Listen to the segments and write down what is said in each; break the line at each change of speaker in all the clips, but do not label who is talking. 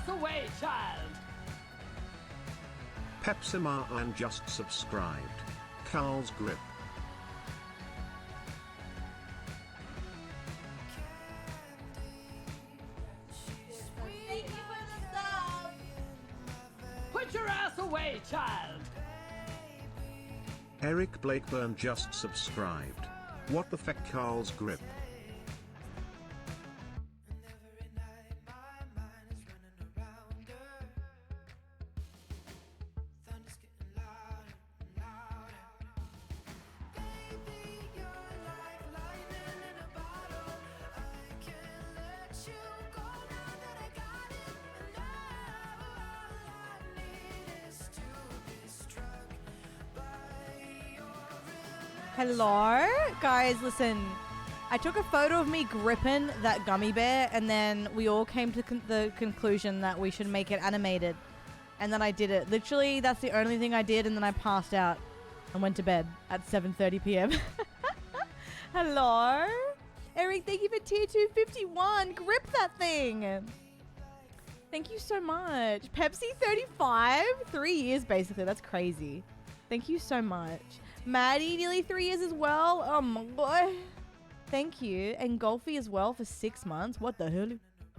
ass away, child!
Pepsima and just subscribed. Carl's Grip.
Thank you for the sub! Put your ass away, child!
Eric Blakeburn just subscribed. What the feck, Carl's Grip?
Hello? Guys, listen. I took a photo of me gripping that gummy bear, and then we all came to the conclusion that we should make it animated. And then I did it. Literally, that's the only thing I did, and then I passed out and went to bed at 7:30 p.m. Hello? Eric, thank you for tier 251. Grip that thing. Thank you so much. Pepsi 35? 3 years, basically. That's crazy. Thank you so much. Maddie, nearly 3 years as well. Oh my god. Thank you. And Golfy as well for 6 months. What the hell?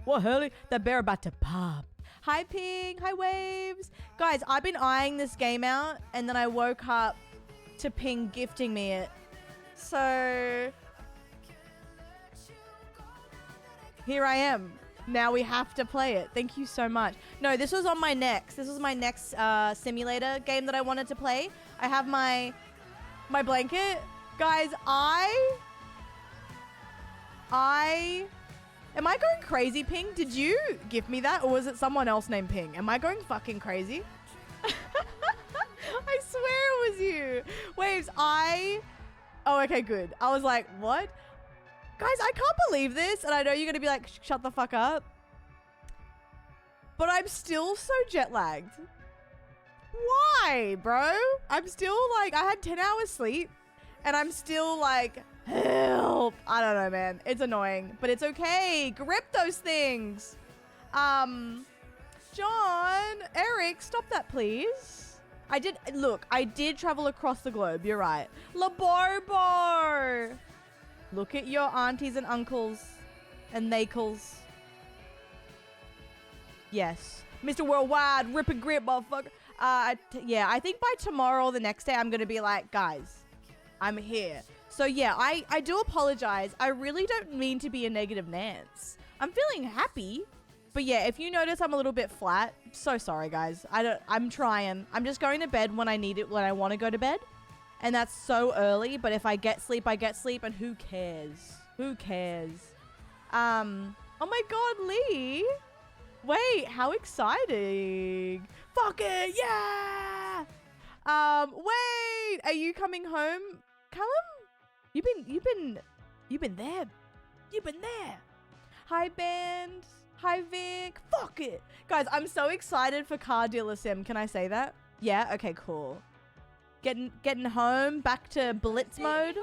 What hell? The bear about to pop. Hi, Ping. Hi, Waves. Guys, I've been eyeing this game out, and then I woke up to Ping gifting me it. So here I am. Now we have to play it. Thank you so much. No, this was on my next. This was my next simulator game that I wanted to play. I have my blanket. Guys, am I going crazy, Ping? Did you give me that, or was it someone else named Ping? Am I going fucking crazy? I swear it was you. Waves, oh, okay, good. I was like, what? Guys, I can't believe this, and I know you're gonna be like, shut the fuck up. But I'm still so jet lagged. Why, bro? I'm still like, I had 10 hours sleep, and I'm still like, help. I don't know, man. It's annoying, but it's okay. Grip those things. John, Eric, stop that, please. I did travel across the globe. You're right. Laborbo. Look at your aunties and uncles and theycles. Yes. Mr. Worldwide, rip and grip, motherfucker. Yeah, I think by tomorrow or the next day, I'm going to be like, guys, I'm here. So yeah, I do apologize. I really don't mean to be a negative Nance. I'm feeling happy. But yeah, if you notice I'm a little bit flat, so sorry, guys. I'm trying. I'm just going to bed when I need it, when I want to go to bed. And that's so early, but if I get sleep, I get sleep, and who cares? Who cares? Oh my god, Lee! Wait, how exciting! Fuck it, yeah! Wait, are you coming home, Callum? You've been there. You've been there. Hi, band. Hi, Vic. Fuck it, guys. I'm so excited for Car Dealer Sim. Can I say that? Yeah. Okay. Cool. Getting home, back to blitz mode.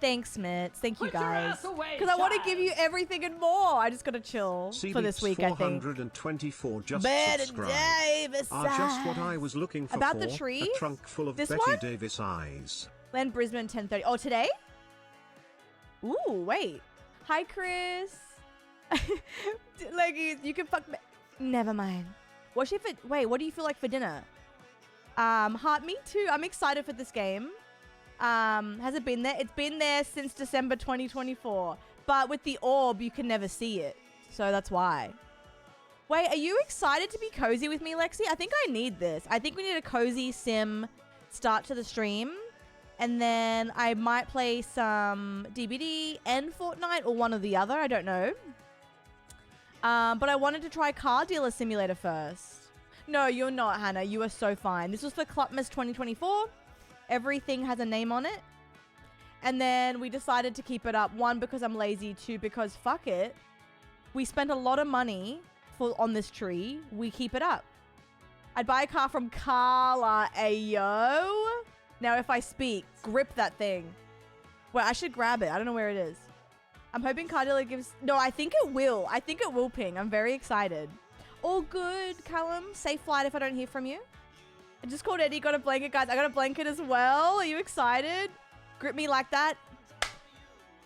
Thanks, Mitz. Thank you, guys. Because I want to give you everything and more. I just got to chill for this week, I think.
424 just
Better
subscribed.
Davis
Are just what I was looking for.
About the tree?
A trunk full of
This
Betty
one?
Davis eyes.
Land Brisbane 10:30. Oh, today? Ooh, wait. Hi, Chris. Like, you can fuck me. Never mind. What's your wait, what do you feel like for dinner? Heart, me too. I'm excited for this game. Has it been there? It's been there since December 2024. But with the orb, you can never see it. So that's why. Wait, are you excited to be cozy with me, Lexi? I think I need this. I think we need a cozy sim start to the stream. And then I might play some DBD and Fortnite or one or the other. I don't know. But I wanted to try Car Dealer Simulator first. No, you're not, Hannah. You are so fine. This was for Clubmas 2024. Everything has a name on it. And then we decided to keep it up. 1, because I'm lazy. 2, because fuck it. We spent a lot of money on this tree. We keep it up. I'd buy a car from Carla. Ayo. Now, if I speak, grip that thing. Well, I should grab it. I don't know where it is. I'm hoping Car Dealer gives... No, I think it will. I think it will ping. I'm very excited. All good, Callum. Safe flight if I don't hear from you. I just called Eddie, got a blanket, guys. I got a blanket as well. Are you excited? Grip me like that.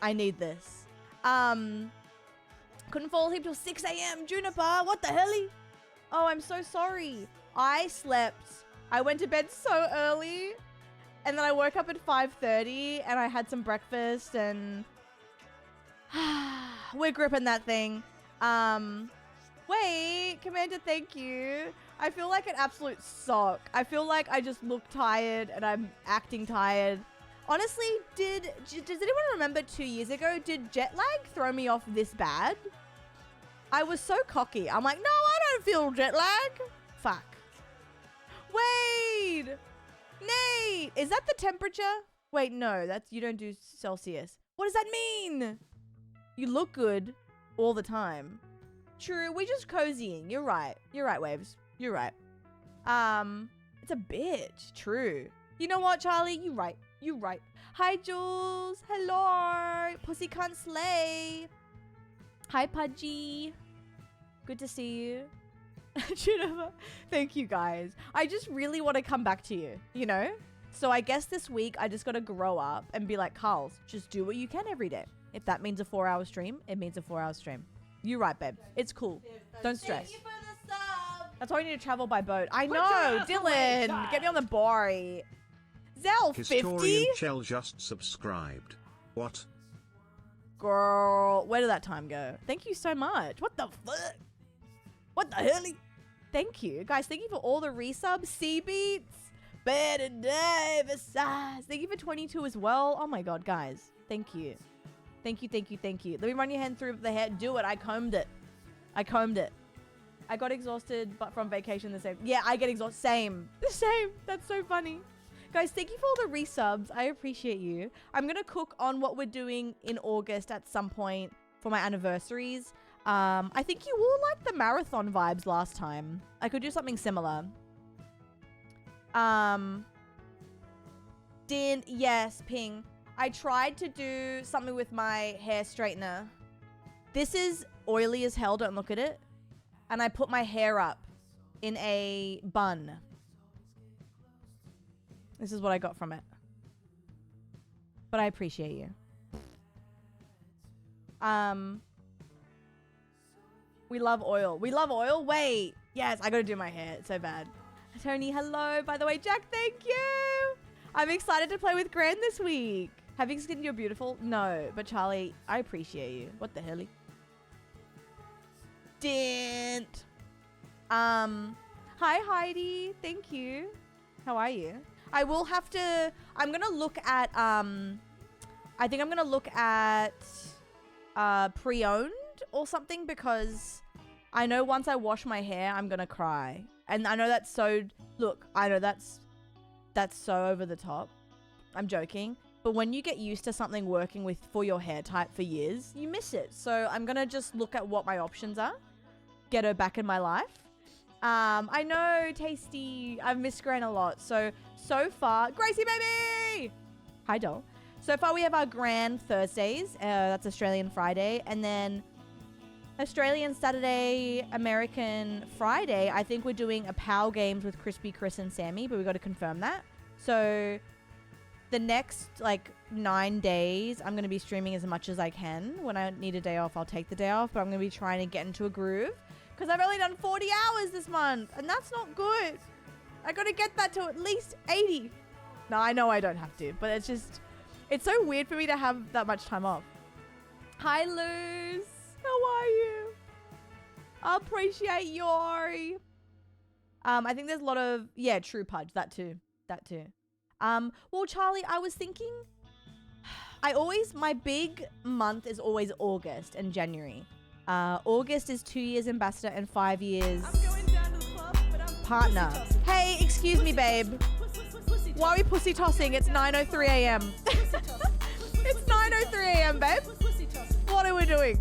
I need this. Couldn't fall asleep till 6 a.m. Juniper, what the helly? Oh, I'm so sorry. I slept. I went to bed so early. And then I woke up at 5:30 and I had some breakfast and we're gripping that thing. Wait, Commander, thank you. I feel like an absolute sock. I feel like I just look tired and I'm acting tired. Honestly, does anyone remember 2 years ago, did jet lag throw me off this bad? I was so cocky. I'm like, no, I don't feel jet lag. Fuck. Wait. Nate, is that the temperature? Wait, no, that's, you don't do Celsius. What does that mean? You look good all the time. True, we're just cozying. You're right. You're right, Waves. You're right. It's a bitch. True. You know what, Charlie? You right. You right. Hi, Jules. Hello. Pussy can't slay. Hi, Pudgy. Good to see you. Thank you, guys. I just really want to come back to you, you know? So I guess this week I just got to grow up and be like, Carls, just do what you can every day. If that means a 4-hour stream, it means a 4-hour stream. You're right, babe. It's cool. Don't stress.
Thank you for the sub.
That's why you need to travel by boat. I
Put your
know,
ass away,
Dylan.
child.
Get me on the boy. Zell, 50?
Historian Chell just subscribed. What?
Girl, where did that time go? Thank you so much. What the fuck? What the hell? Thank you. Guys, thank you for all the resubs. Sea Beats. Better day, besides. Thank you for 22 as well. Oh my god, guys. Thank you. Thank you, thank you, thank you. Let me run your hand through the hair. Do it. I combed it. I combed it. I got exhausted, but from vacation the same. Yeah, I get exhausted. Same. The same. That's so funny. Guys, thank you for all the resubs. I appreciate you. I'm going to cook on what we're doing in August at some point for my anniversaries. I think you all liked the marathon vibes last time. I could do something similar. Yes, Ping. I tried to do something with my hair straightener. This is oily as hell, don't look at it. And I put my hair up in a bun. This is what I got from it. But I appreciate you. We love oil. We love oil? Wait. Yes, I gotta do my hair. It's so bad. Tony, hello. By the way, Jack, thank you. I'm excited to play with Gran this week. Have you seen you're beautiful? No, but Charlie, I appreciate you. What the hell? Didn't. Hi, Heidi. Thank you. How are you? I will have to, I'm going to look at, I think I'm going to look at pre-owned or something because I know once I wash my hair, I'm going to cry. And I know that's so, look, I know that's so over the top. I'm joking. But when you get used to something working with for your hair type for years, you miss it. So I'm going to just look at what my options are. Get her back in my life. I know, Tasty. I've missed Gran a lot. So far, Gracie baby! Hi, doll. So far we have our Gran Thursdays. That's Australian Friday. And then Australian Saturday, American Friday. I think we're doing a POW games with Crispy, Chris, and Sammy, but we got to confirm that. So the next 9 days, I'm going to be streaming as much as I can. When I need a day off, I'll take the day off, but I'm going to be trying to get into a groove because I've only done 40 hours this month and that's not good. I got to get that to at least 80. No, I know I don't have to, but it's just, it's so weird for me to have that much time off. Hi, Luz. How are you? I appreciate Yori. I think there's a lot of, yeah, True Pudge. That too. Well, Charlie, I was thinking, my big month is always August and January. August is 2 years ambassador and 5 years partner. Hey, excuse me, babe. Why are we pussy tossing? It's 9:03 a.m. It's 9:03 a.m., babe. What are we doing?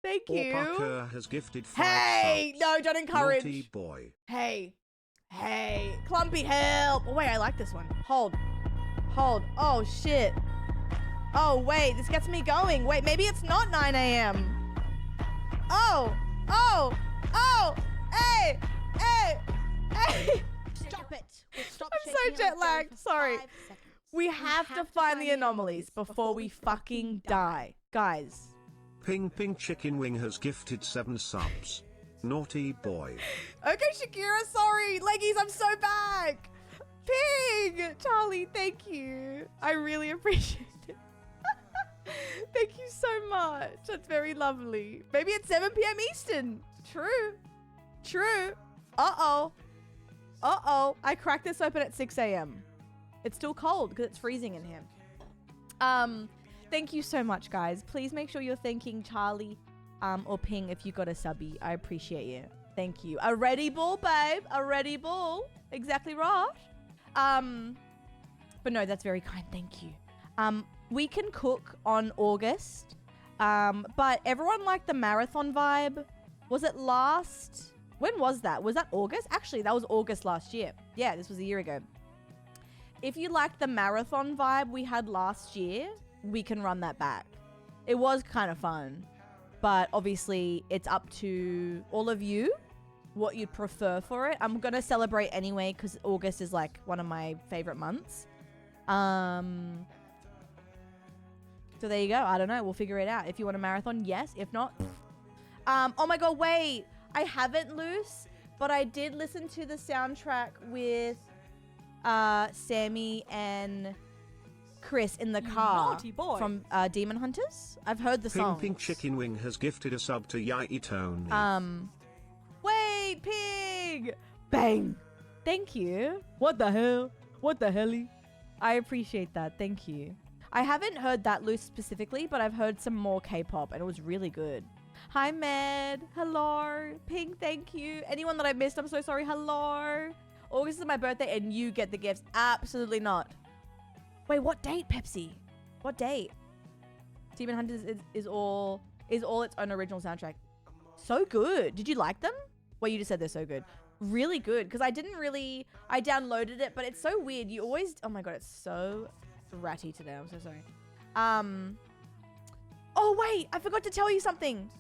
Thank you.
Parker has gifted 5
Hey,
subs.
no, don't encourage.
Naughty boy.
Hey, Clumpy, help. Oh, wait, I like this one. Hold. Oh, shit. Oh, wait, this gets me going. Wait, maybe it's not 9 a.m. Oh, Oh! Hey! Hey! Hey!
Stop it. We'll stop
I'm so
shaking
jet
like that
lagged.
for
Sorry.
5 seconds.
We have to find the anomalies before we fucking die. Guys.
Ping Ping Chicken Wing has gifted 7 subs. Naughty boy.
Okay, Shakira, sorry. Leggies, I'm so back. Pig! Charlie, thank you. I really appreciate it. Thank you so much. That's very lovely. Maybe it's 7 p.m. Eastern. True. True. Uh-oh. Uh-oh. I cracked this open at 6 a.m. It's still cold because it's freezing in here. Thank you so much, guys. Please make sure you're thanking Charlie or Ping if you got a subby. I appreciate you. Thank you. A ready ball, babe. A ready ball. Exactly right. But no, that's very kind. Thank you. We can cook on August. But everyone liked the marathon vibe. Was it last? When was that? Was that August? Actually, that was August last year. Yeah, this was a year ago. If you liked the marathon vibe we had last year, we can run that back. It was kind of fun. But obviously, it's up to all of you what you'd prefer for it. I'm going to celebrate anyway because August is like one of my favorite months. So there you go. I don't know. We'll figure it out. If you want a marathon, yes. If not, oh my God, wait. I haven't, Loose, but I did listen to the soundtrack with Sammy and Chris in the car
naughty boy.
from Demon Hunters. I've heard the
Ping
song.
Ping Chicken Wing has gifted a sub to Yai Tony.
Wait, Pig! Bang! Thank you. What the hell? What the helly? I appreciate that. Thank you. I haven't heard that Loose specifically, but I've heard some more K-pop and it was really good. Hi, Med. Hello. Ping, thank you. Anyone that I missed, I'm so sorry. Hello. August is my birthday and you get the gifts. Absolutely not. Wait, what date, Pepsi? What date? Demon Hunters is all its own original soundtrack. So good. Did you like them? Well, you just said they're so good. Really good. Because I downloaded it, but it's so weird. You always, oh my God, it's so ratty today. I'm so sorry. Oh, wait, I forgot to tell you something.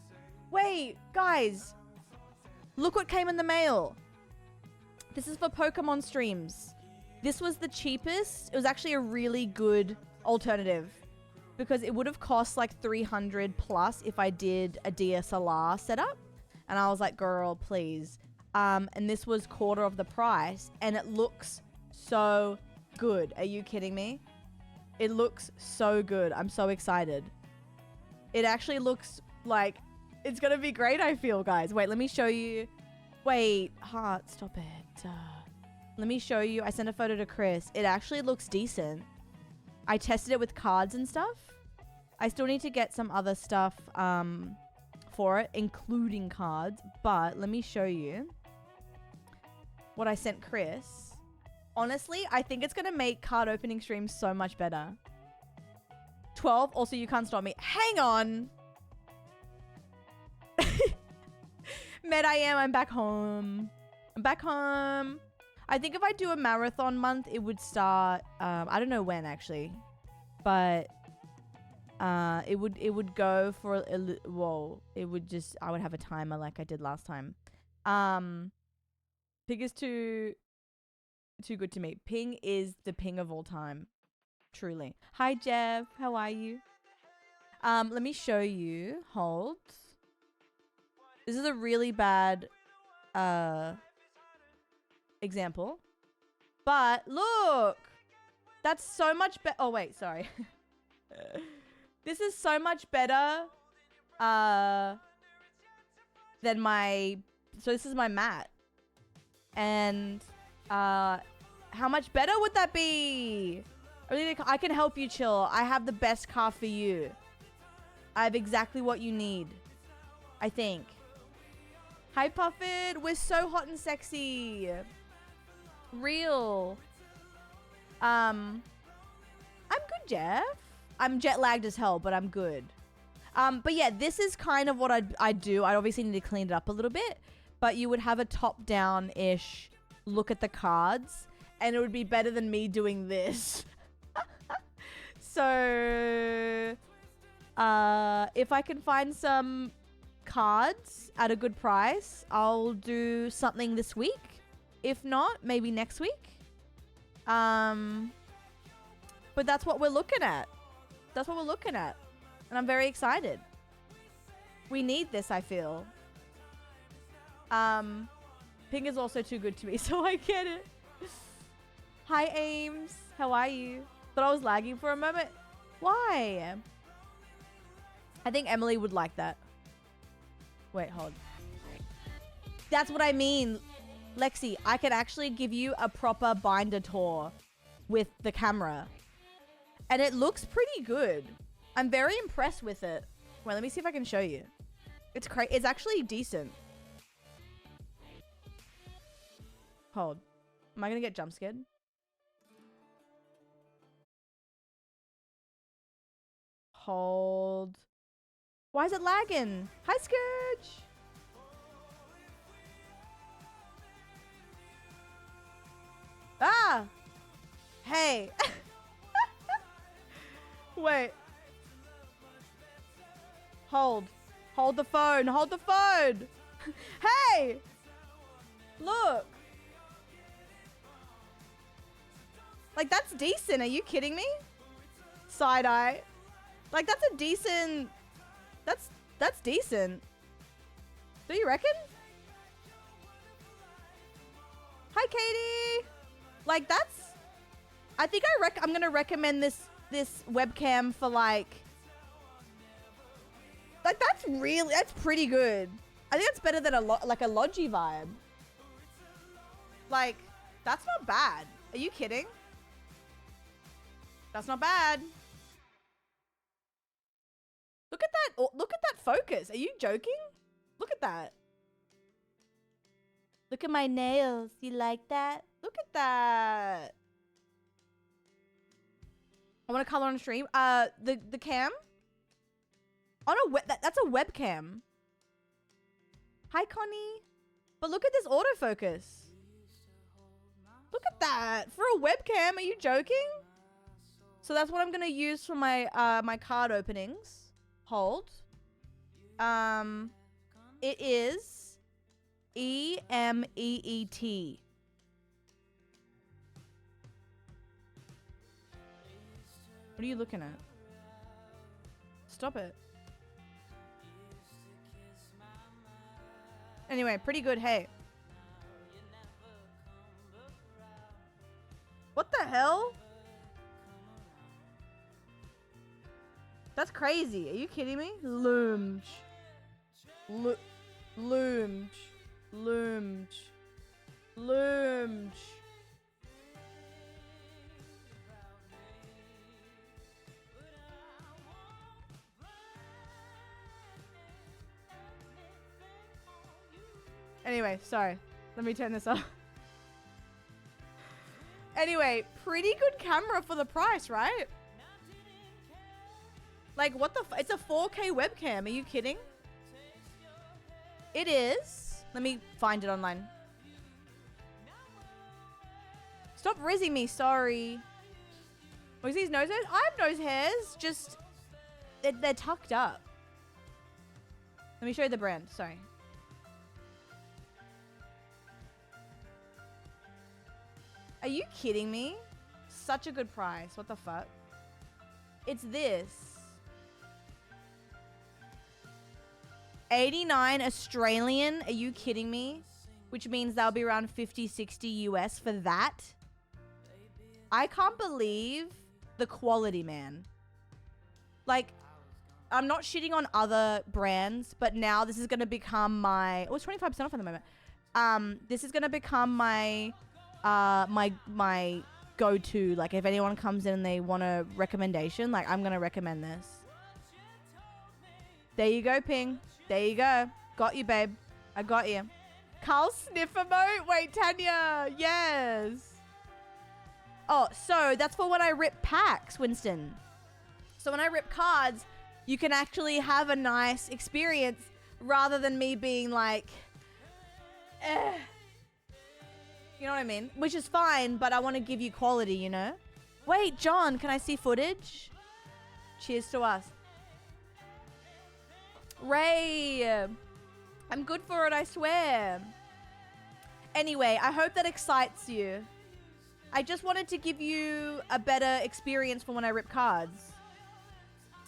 Wait, guys. Look what came in the mail. This is for Pokemon streams. This was the cheapest. It was actually a really good alternative because it would have cost like 300 plus if I did a DSLR setup. And I was like, girl, please. And this was quarter of the price and it looks so good. Are you kidding me? It looks so good. I'm so excited. It actually looks like it's going to be great, I feel, guys. Wait, let me show you. Wait, heart, stop it. Let me show you. I sent a photo to Chris. It actually looks decent. I tested it with cards and stuff. I still need to get some other stuff for it, including cards. But let me show you what I sent Chris. Honestly, I think it's going to make card opening streams so much better. 12. Also, you can't stop me. Hang on. Med, I'm back home. I'm back home. I think if I do a marathon month, it would start, I don't know when actually, but it would go for, it would just, I would have a timer like I did last time. Ping is too good to me. Ping is the Ping of all time. Truly. Hi, Jeff. How are you? Let me show you. Hold. This is a really bad, example, but look, that's so much better. Oh wait, sorry. This is so much better than my, so this is my mat, and how much better would that be? I can help you chill. I have the best car for you. I have exactly what you need, I think. Hi, Puffin. We're so hot and sexy. Real. I'm good, Jeff. I'm jet lagged as hell, but I'm good. But yeah, this is kind of what I'd do. I obviously need to clean it up a little bit, but you would have a top-down-ish look at the cards, and it would be better than me doing this. So, if I can find some cards at a good price, I'll do something this week. If not, maybe next week. But that's what we're looking at. That's what we're looking at. And I'm very excited. We need this, I feel. Pink is also too good to me, so I get it. Hi, Ames. How are you? Thought I was lagging for a moment. Why? I think Emily would like that. Wait, hold. That's what I mean. Lexi, I could actually give you a proper binder tour with the camera. And it looks pretty good. I'm very impressed with it. Wait, let me see if I can show you. It's actually decent. Hold. Am I gonna get jump scared? Hold. Why is it lagging? Hi, Scourge! Ah! Hey! Wait. Hold. Hold the phone. Hold the phone! Hey! Look! Like, that's decent. Are you kidding me? Side eye. Like, that's a decent... That's decent. Do you reckon? Hi, Katie! Like, that's... I think I'm gonna recommend this webcam for, like... Like, that's pretty good. I think that's better than a Logi vibe. Like, that's not bad. Are you kidding? That's not bad. Look at that. Look at that focus. Are you joking? Look at that. Look at my nails. You like that? Look at that. I want to color on stream. The cam. On a that's a webcam. Hi, Connie. But look at this autofocus. Look at that. For a webcam, are you joking? So that's what I'm gonna use for my my card openings. Hold. It is EMEET. What are you looking at? Stop it. Anyway, pretty good. Hey. What the hell? That's crazy. Are you kidding me? Loomge. Loomge. Loomge. Loomge. Anyway, sorry. Let me turn this off. Anyway, pretty good camera for the price, right? Like, what the it's a 4K webcam. Are you kidding? It is. Let me find it online. Stop rizzing me, sorry. Was these nose hairs? I have nose hairs, just they're tucked up. Let me show you the brand, sorry. Are you kidding me? Such a good price. What the fuck? It's this. 89 Australian. Are you kidding me? Which means that'll be around 50, 60 US for that. I can't believe the quality, man. Like, I'm not shitting on other brands, but now this is going to become my... Oh, it's 25% off at the moment. This is going to become my... my go-to. Like, if anyone comes in and they want a recommendation, like, I'm gonna recommend this. There you go, Ping. There you go. Got you, babe. I got you. Carl sniff emote. Wait, Tanya. Yes. Oh, so that's for when I rip packs, Winston. So when I rip cards, you can actually have a nice experience rather than me being like, eh. You know what I mean? Which is fine, but I want to give you quality, you know? Wait, John, can I see footage? Cheers to us. Ray, I'm good for it, I swear. Anyway, I hope that excites you. I just wanted to give you a better experience for when I rip cards.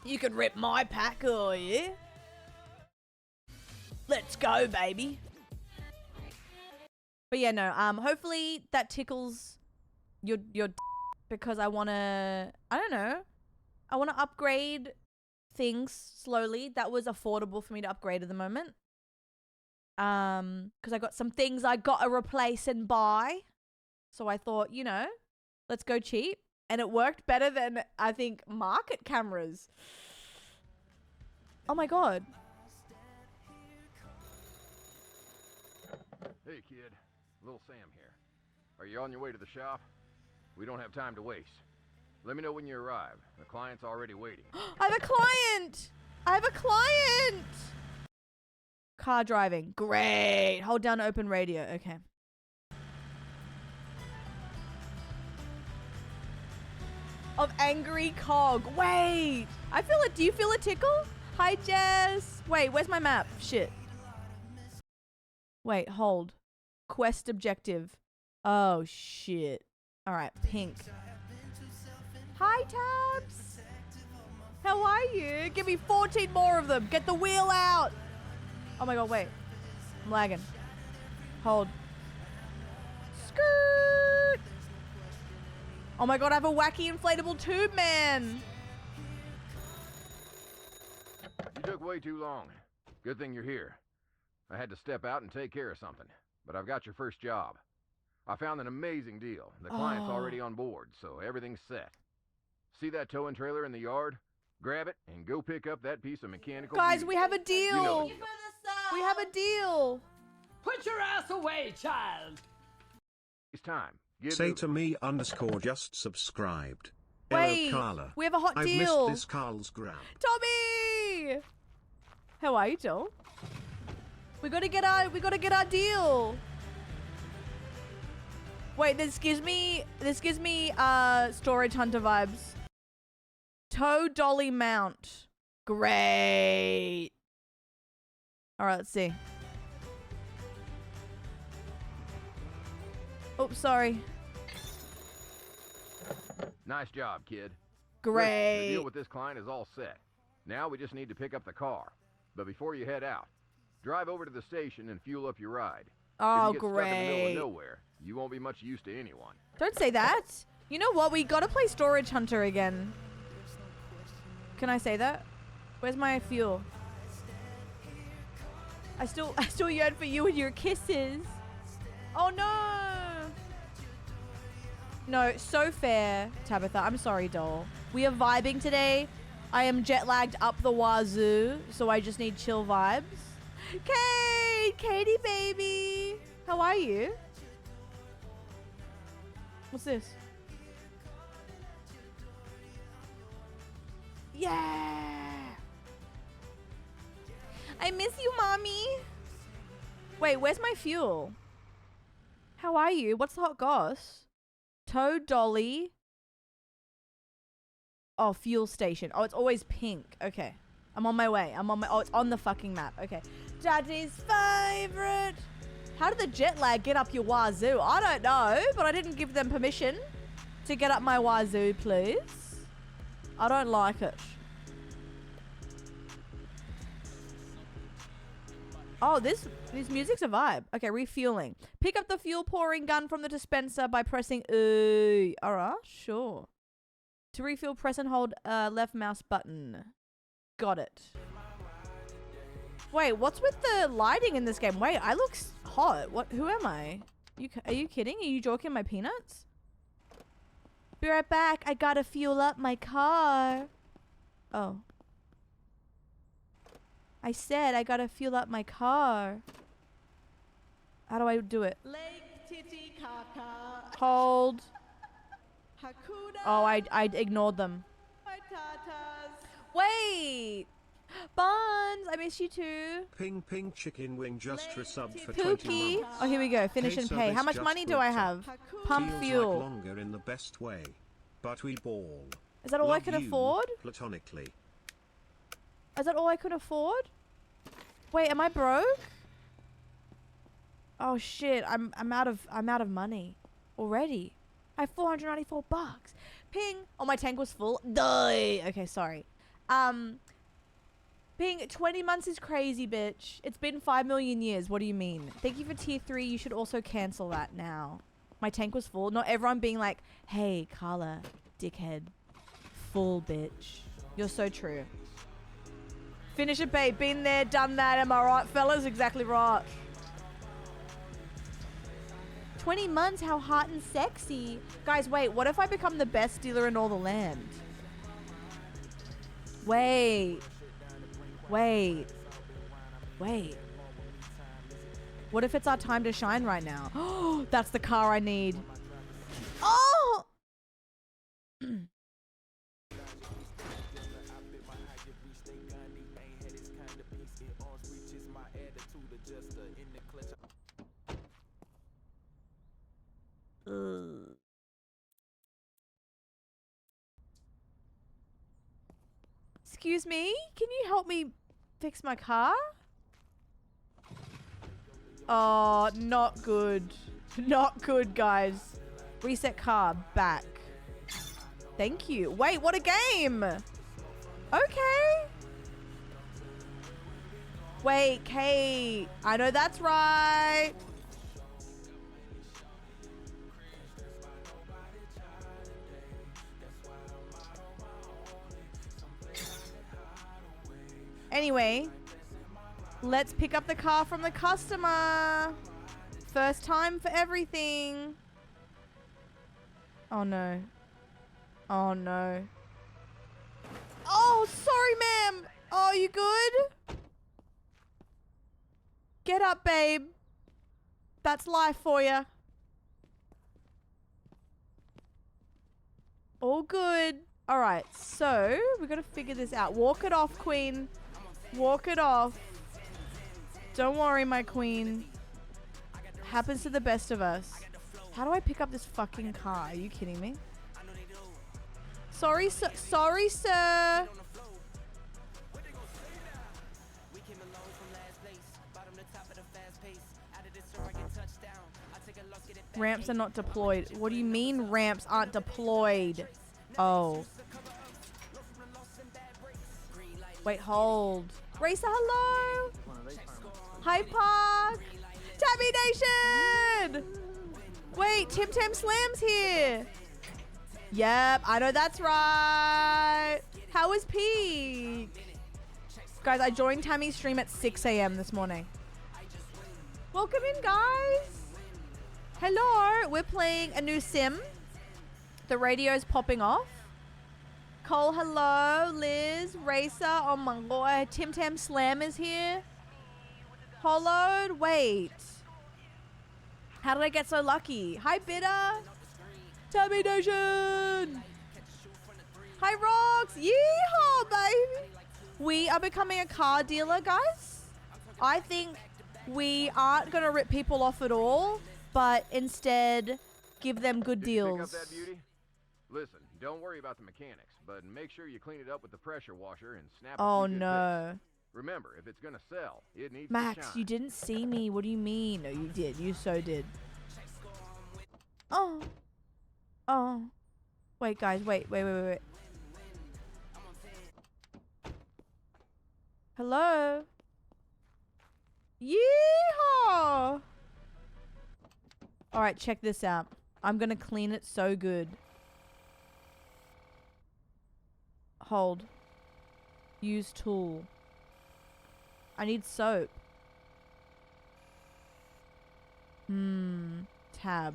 You can rip my pack, oh yeah? Let's go, baby. But yeah, no, hopefully that tickles your because I don't know. I wanna upgrade things slowly. That was affordable for me to upgrade at the moment. Because I got some things I gotta replace and buy. So I thought, you know, let's go cheap. And it worked better than, I think, market cameras. Oh my god.
Hey kid, Little Sam here. Are you on your way to the shop? We don't have time to waste. Let me know when you arrive. The client's already waiting.
I have a client! I have a client! Car driving. Great. Hold down to open radio. Okay. Of angry cog. Wait. I feel it. Do you feel a tickle? Hi, Jess. Wait, where's my map? Shit. Wait, hold. Quest objective. Oh, shit. All right, pink. Hi, Tabs. How are you? Give me 14 more of them. Get the wheel out. Oh my god, wait. I'm lagging. Hold. Skirt. Oh my god, I have a wacky inflatable tube man.
You took way too long. Good thing you're here. I had to step out and take care of something, but I've got your first job. I found an amazing deal. The client's already on board, so everything's set. See that towing trailer in the yard? Grab it and go pick up that piece of mechanical
Guys,
beauty.
we have a deal.
You know the
Thank you
deal.
for the sub.
We have a deal.
Put your ass away, child.
It's time. Get
Say
moving.
to me _ just subscribed.
Wait,
Hello, Carla.
we have a hot
I've
deal.
missed this Carl's grab.
Tommy! How are you, Joel? We gotta get our deal. Wait, this gives me Storage Hunter vibes. Tow dolly mount. Great. All right, let's see. Oops, sorry.
Nice job, kid.
Great.
Listen, the deal with this client is all set. Now we just need to pick up the car. But before you head out, drive over to the station and fuel up your ride.
Oh,
if you get stuck in the middle
great.
of nowhere, you won't be much use to anyone.
Don't say that. You know what? We gotta play Storage Hunter again. Can I say that? Where's my fuel? I still yearn for you and your kisses. Oh no. No, so fair, Tabitha. I'm sorry, doll. We are vibing today. I am jet lagged up the wazoo, so I just need chill vibes. Katie, baby. How are you? What's this? Yeah. I miss you, mommy. Wait, where's my fuel? How are you? What's the hot goss? Toad dolly. Oh, fuel station. Oh, it's always pink. Okay. I'm on my way. Oh, it's on the fucking map. Okay. Daddy's favorite. How did the jet lag get up your wazoo? I don't know, but I didn't give them permission to get up my wazoo, please. I don't like it. Oh, this music's a vibe. Okay, refueling. Pick up the fuel pouring gun from the dispenser by pressing E. Alright, sure. To refuel, press and hold left mouse button. Got it. Wait, what's with the lighting in this game? Wait, I look hot. What? Who am I? Are you kidding? Are you joking my peanuts? Be right back. I gotta fuel up my car. Oh. I said I gotta fuel up my car. How do I do it?
Lake Titicaca.
Hold.
Hakuna
Oh, I ignored them.
Matatas.
Wait. Buns, I miss you too.
Ping chicken wing just resubbed for 20
Pookie.
months.
Oh, here we go. Finish and
Hey, so
pay.
this
How much
just
money do I
grouped up.
have?
Hakuna
Pump
Feels
fuel.
like longer in the best way, but we ball.
Is that all I
Love
can
you,
afford?
Platonically.
Is that all I can afford? Wait, am I broke? Oh shit, I'm out of money already. I have 494 bucks. Ping. Oh, my tank was full. Duh. Okay, sorry. Ping, 20 months is crazy, bitch. It's been 5 million years. What do you mean? Thank you for tier 3. You should also cancel that now. My tank was full. Not everyone being like, hey, Carla, dickhead. Full, bitch. You're so true. Finish it, babe. Been there, done that. Am I right, fellas? Exactly right. 20 months, how hot and sexy. Guys, wait, what if I become the best dealer in all the land? Wait. Wait. Wait. What if it's our time to shine right now? Oh, that's the car I need. Oh! Excuse me? Can you help me fix my car? Oh, not good. Not good, guys. Reset car. Back. Thank you. Wait, what a game! Okay. Wait, Kate. I know that's right. Anyway, let's pick up the car from the customer. First time for everything. Oh no. Oh no. Oh, sorry, ma'am. Oh, you good? Get up, babe. That's life for you. All good. All right, so we got to figure this out. Walk it off, queen. Walk it off. Don't worry, my queen. Happens to the best of us. How do I pick up this fucking car? Are you kidding me? Sorry, sir. Sorry, sir. Ramps are not deployed. What do you mean ramps aren't deployed? Oh. Wait, hold. Racer, hello. Hi, Park. Tabby Nation. Wait, Tim Tam Slam's here. Yep, I know that's right. How was Peak? Guys, I joined Tammy's stream at 6 a.m. this morning. Welcome in, guys. Hello. We're playing a new sim. The radio's popping off. Cole, hello. Liz, Racer, oh my god. Tim Tam Slam is here. Hollowed, wait. How did I get so lucky? Hi, Bitter. Tabby Nation. Hi, Rocks. Yeehaw, baby. We are becoming a car dealer, guys. I think we aren't going to rip people off at all, but instead give them good
Did you
deals.
pick up that beauty? Listen, don't worry about the mechanics, but make sure you clean it up with the pressure washer and snap a
Oh
few good
no.
pics. Remember, if it's gonna sell, it needs
Max,
to shine.
you didn't see me. What do you mean? No, you did. You so did. Oh. Oh. Wait, guys. Wait. Hello? Yeehaw! Alright, check this out. I'm gonna clean it so good. Hold. Use tool. I need soap. Tab.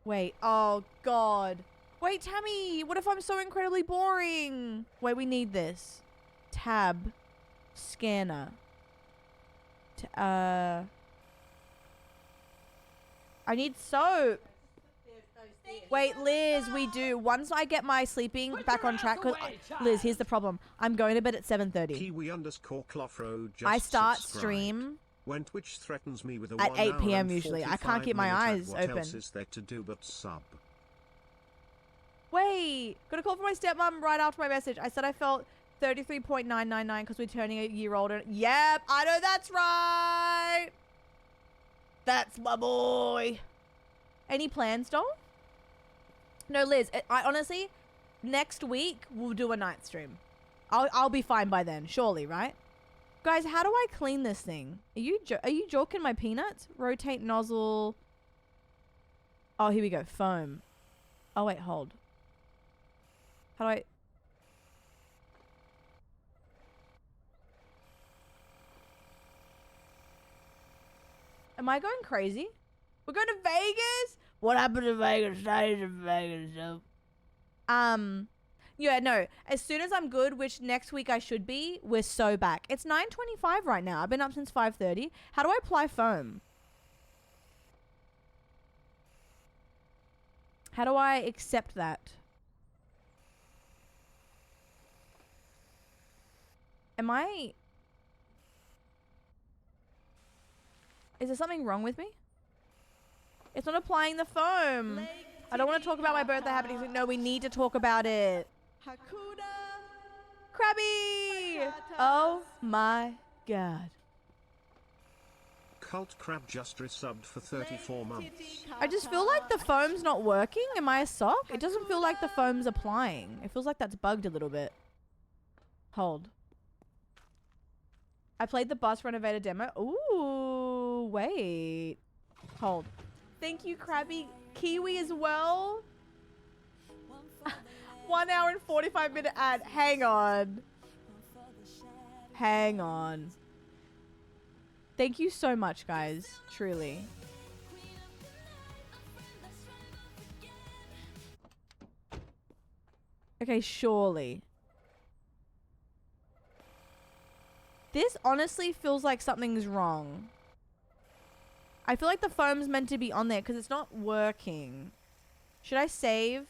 Wait. Oh, God. Wait, Tammy. What if I'm so incredibly boring? Wait, we need this. Tab. Scanner. I need soap. Wait, Liz, we do. Once I get my sleeping back on track, cause Liz, here's the problem. I'm going to bed at 7:30.
Kiwi_Clofro just
I start
subscribed.
stream
When Twitch threatens me with a
at
1
8
hour
p.m.
and
usually. I
45
can't keep my
minute ad.
eyes
What
open.
else is there to do but sub?
Wait, got a call from my stepmom right after my message. I said I felt 33.999 because we're turning a year older. Yep, I know that's right. That's my boy. Any plans, doll? No, Liz. I honestly, next week we'll do a night stream. I'll be fine by then, surely, right? Guys, how do I clean this thing? Are you joking my peanuts? Rotate nozzle. Oh, here we go. Foam. Oh wait, hold. How do I? Am I going crazy? We're going to Vegas? What happened to Vegas? Stays in Vegas. Yeah, no. As soon as I'm good, which next week I should be, we're so back. It's 9:25 right now. I've been up since 5:30. How do I apply foam? How do I accept that? Am I... Is there something wrong with me? It's not applying the foam.
Lake
I don't want to talk about my birthday happenings. No, we need to talk about it.
Hakuna.
Krabby!
Patatas.
Oh my god.
Cult Crab just resubbed for 34 months.
I just feel like the foam's not working. Am I a sock? It doesn't feel like the foam's applying. It feels like that's bugged a little bit. Hold. I played the bus renovator demo. Ooh, wait. Hold. Thank you, Krabby. Kiwi as well. 1 hour and 45-minute ad. Hang on. Hang on. Thank you so much, guys. Truly. Okay, surely. This honestly feels like something's wrong. I feel like the foam's meant to be on there because it's not working. Should I save?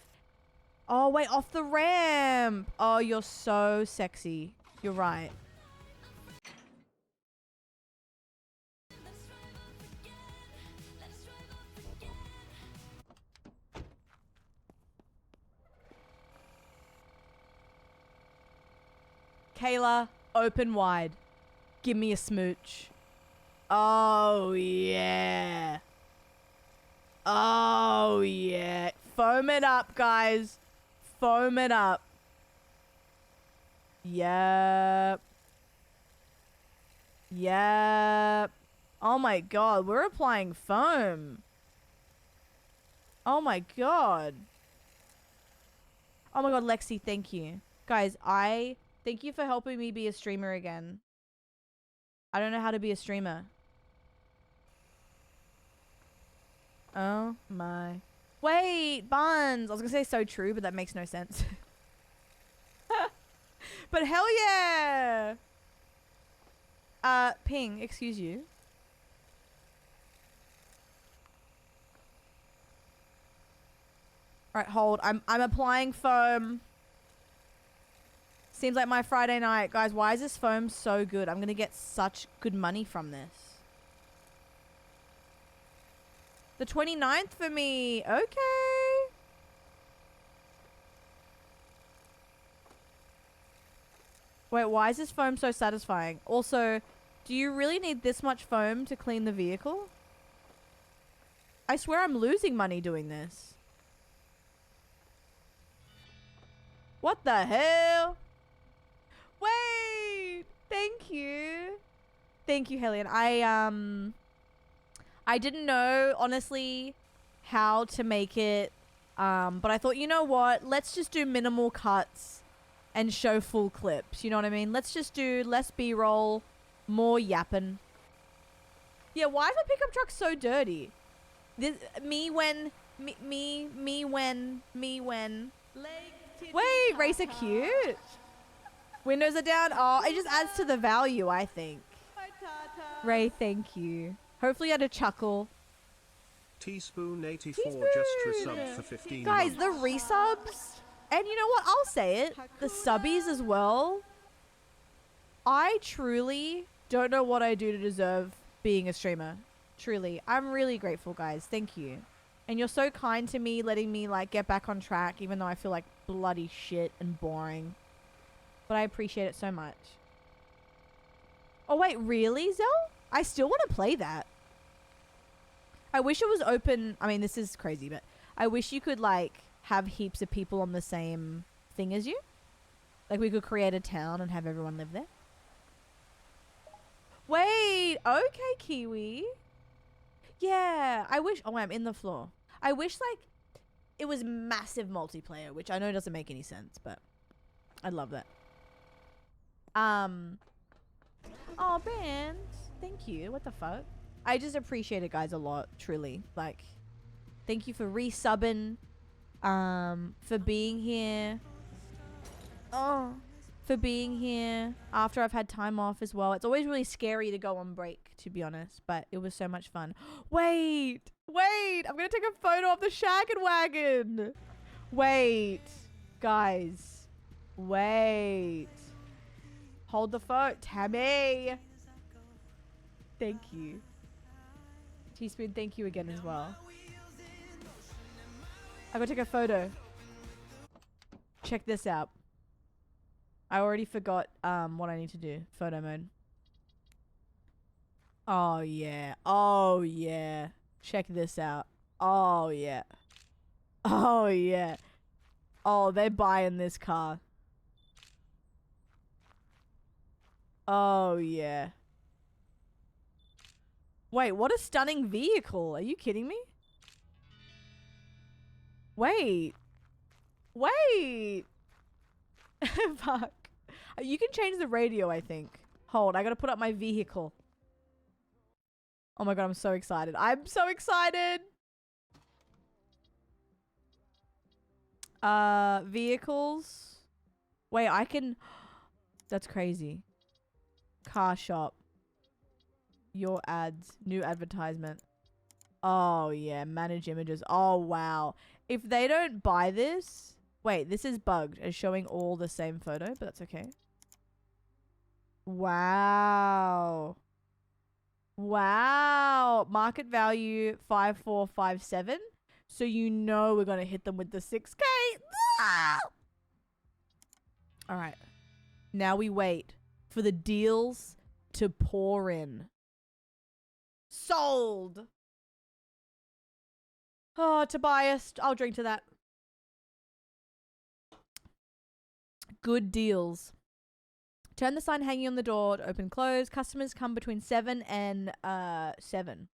Oh, wait, off the ramp. Oh, you're so sexy. You're right. Kayla, open wide. Give me a smooch. Oh, yeah. Oh, yeah. Foam it up, guys. Foam it up. Yep. Yep. Oh, my God. We're applying foam. Oh, my God. Oh, my God, Lexi, thank you. Guys, thank you for helping me be a streamer again. I don't know how to be a streamer. Oh my. Wait, buns. I was gonna say so true, but that makes no sense. But hell yeah. Ping, excuse you. Alright, hold. I'm applying foam. Seems like my Friday night. Guys, why is this foam so good? I'm gonna get such good money from this. The 29th for me. Okay. Wait, why is this foam so satisfying? Also, do you really need this much foam to clean the vehicle? I swear I'm losing money doing this. What the hell? Wait! Thank you. Thank you, Hellion. I didn't know, honestly, how to make it. But I thought, you know what? Let's just do minimal cuts and show full clips. You know what I mean? Let's just do less B-roll, more yapping. Yeah, why is my pickup truck so dirty? This, me when. Wait, Racer cute. Windows are down. Oh, it just adds to the value, I think. Ray, thank you. Hopefully you had a chuckle.
Teaspoon84 just resubbed for 15
Guys,
months.
the resubs. And you know what? I'll say it. The subbies as well. I truly don't know what I do to deserve being a streamer. Truly. I'm really grateful, guys. Thank you. And you're so kind to me, letting me, like, get back on track, even though I feel like bloody shit and boring. but I appreciate it so much. Oh, wait, really, Zell? I still want to play that. I wish it was open. I mean, this is crazy, but I wish you could, like, have heaps of people on the same thing as you. Like, we could create a town and have everyone live there. Wait, okay, Kiwi. Yeah, I wish... Oh, I'm in the floor. I wish, like, it was massive multiplayer, which I know doesn't make any sense, but I'd love that. Oh, Ben. Thank you. What the fuck? I just appreciate it, guys, a lot, truly. Like, thank you for resubbing, for being here. Oh, for being here after I've had time off as well. It's always really scary to go on break, to be honest, but it was so much fun. Wait, I'm gonna take a photo of the Shaggin' Wagon. Wait, guys, wait. Hold the phone, Tammy. Thank you. Teaspoon, thank you again as well. I gotta take a photo. Check this out. I already forgot what I need to do. Photo mode. Oh yeah. Oh yeah. Check this out. Oh yeah. Oh yeah. Oh, they're buying this car. Oh yeah. Wait, what a stunning vehicle. Are you kidding me? Wait. Wait. Fuck. You can change the radio, I think. Hold, I gotta put up my vehicle. Oh my god, I'm so excited. I'm so excited. Vehicles. Wait, I can... That's crazy. Car shop. Your ads. New advertisement. Oh, yeah. Manage images. Oh, wow. If they don't buy this... Wait, this is bugged. It's showing all the same photo, but that's okay. Wow. Wow. Market value 5457. So you know we're going to hit them with the 6K. Ah! All right. Now we wait for the deals to pour in. Sold. Oh, Tobias. I'll drink to that. Good deals. Turn the sign hanging on the door to open close. Customers come between 7 and 7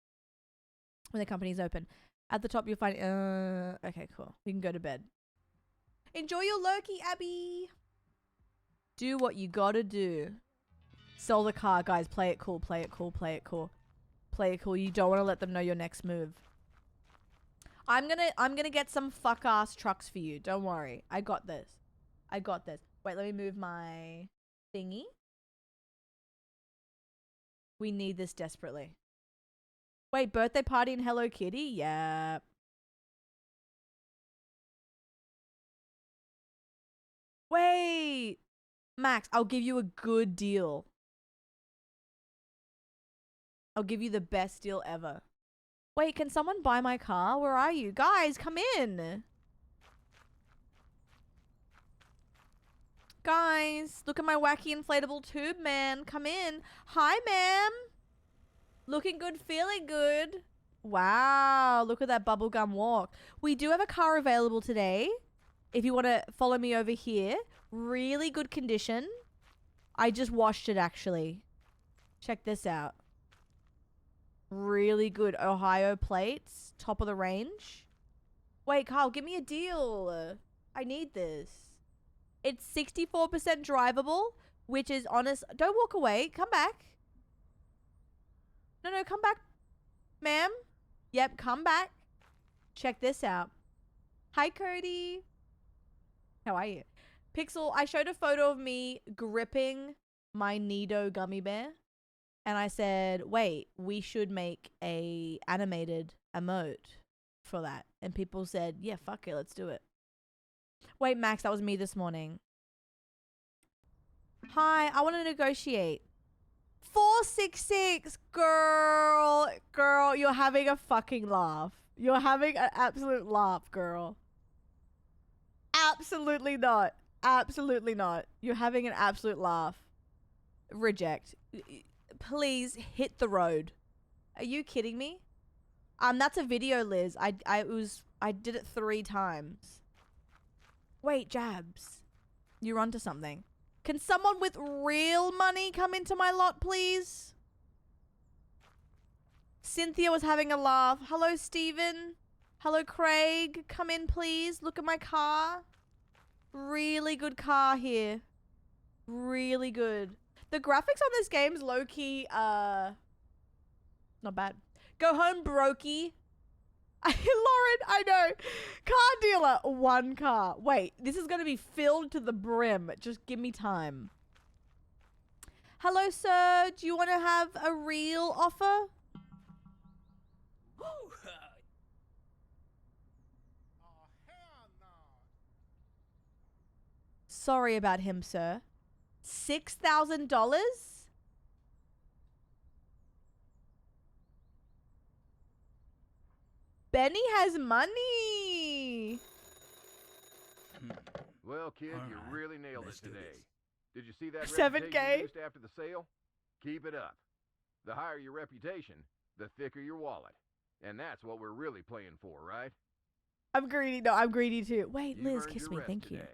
when the company's open. At the top you'll find... okay, cool. We can go to bed. Enjoy your Loki, Abby. Do what you gotta do. Sell the car, guys. Play it cool. Play it cool. Play it cool. Play it cool. You don't want to let them know your next move. I'm gonna get some fuck ass trucks for you. Don't worry. I got this. I got this. Wait, let me move my thingy. We need this desperately. Wait, birthday party in Hello Kitty? Yeah. Wait. Max, I'll give you a good deal. I'll give you the best deal ever. Wait, can someone buy my car? Where are you? Guys, come in. Guys, look at my wacky inflatable tube, man. Come in. Hi, ma'am. Looking good, feeling good. Wow, look at that bubblegum walk. We do have a car available today. If you want to follow me over here. Really good condition. I just washed it, actually. Check this out. Really good Ohio plates. Top of the range. Wait, Carl, give me a deal. I need this. It's 64% drivable, which is honest. Don't walk away. Come back. No, come back, ma'am. Yep, come back. Check this out. Hi, Cody. How are you? Pixel, I showed a photo of me gripping my Nido gummy bear. And I said, wait, we should make a animated emote for that. And people said, yeah, fuck it, let's do it. Wait, Max, that was me this morning. Hi, I want to negotiate. 466, girl, you're having a fucking laugh. You're having an absolute laugh, girl. Absolutely not. Absolutely not. You're having an absolute laugh. Reject. Please hit the road. Are you kidding me? That's a video, Liz. I did it 3 times. Wait, Jabs. You're onto something. Can someone with real money come into my lot, please? Cynthia was having a laugh. Hello, Steven. Hello, Craig. Come in, please. Look at my car. Really good car here. Really good. The graphics on this game's low-key, not bad. Go home, brokey. Lauren, I know. Car dealer, 1 car. Wait, this is going to be filled to the brim. Just give me time. Hello, sir. Do you want to have a real offer? Sorry about him, sir. $6,000? Benny has money.
Well, kid, you
Alright,
really nailed it
let's do
today.
this.
Did you see that
7K?
reputation boost after the sale? Keep it up. The higher your reputation, the thicker your wallet. And that's what we're really playing for, right?
I'm greedy. No, I'm greedy too. Wait,
You've
Liz,
earned
kiss
your
me.
rest
Thank you.
today.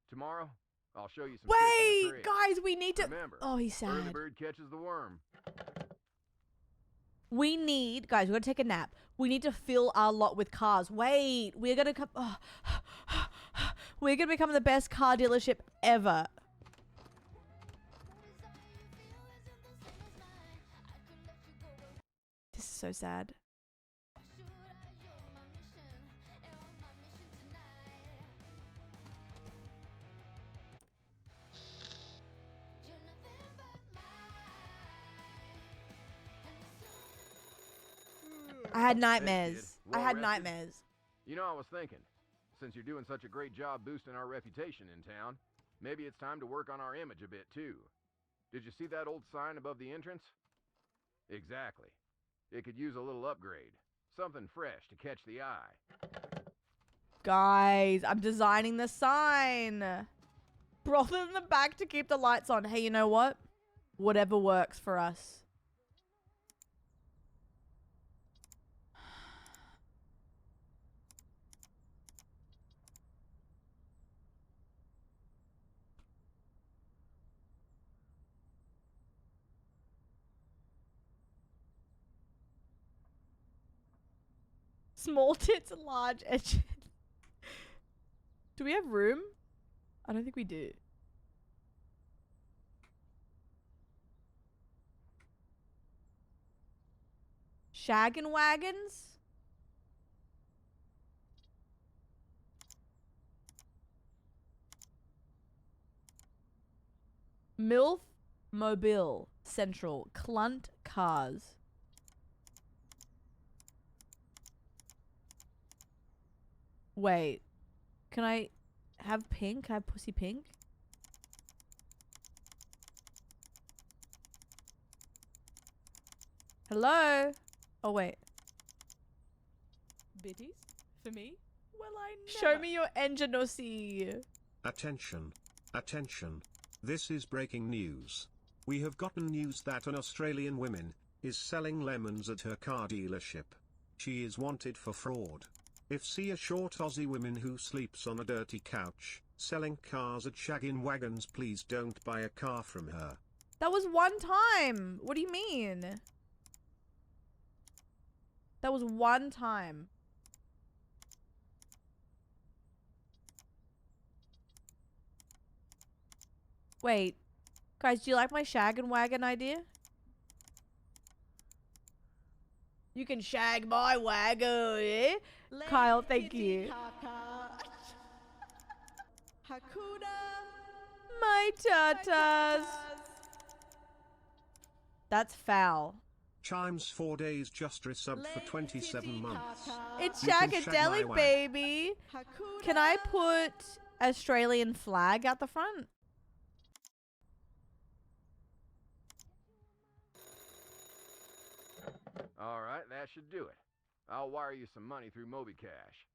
Tomorrow, I'll show you some tricks of the
Wait,
trade.
guys, we need to.
Remember,
Oh, he's
early
sad.
bird catches the worm.
We need, guys, we're gonna take a nap. We need to fill our lot with cars. Wait, we're gonna come. Oh, we're gonna become the best car dealership ever. This is so sad. I had nightmares. I
Well
had
rested?
nightmares.
You know, I was thinking, since you're doing such a great job boosting our reputation in town, maybe it's time to work on our image a bit too. Did you see that old sign above the entrance? Exactly. It could use a little upgrade. Something fresh to catch the eye.
Guys, I'm designing the sign. Brothel in the back to keep the lights on. Hey, you know what? Whatever works for us. Small tits, large edges. Do we have room? I don't think we do. Shaggin' wagons? MILF Mobile Central Clunt Cars. Wait, can I have pink? Can I have pussy pink? Hello? Oh, wait.
Biddies? For me? Well, I never.
Show me your engine.
Attention. Attention. This is breaking news. We have gotten news that an Australian woman is selling lemons at her car dealership. She is wanted for fraud. If see a short Aussie woman who sleeps on a dirty couch, selling cars at shaggin' wagons, please don't buy a car from her.
That was one time. What do you mean? That was one time. Wait. Guys, do you like my shag and wagon idea? You can shag my wagon, yeah? Kyle, thank you.
Hakuna.
My tatas. That's foul.
Chimes 4 days just resubbed for 27 months.
It's
You can shag my
Shagadelic,
wagon.
baby.
Hakuna.
Can I put Australian flag at the front?
All right, that should do it. I'll wire you some money through MobiCash.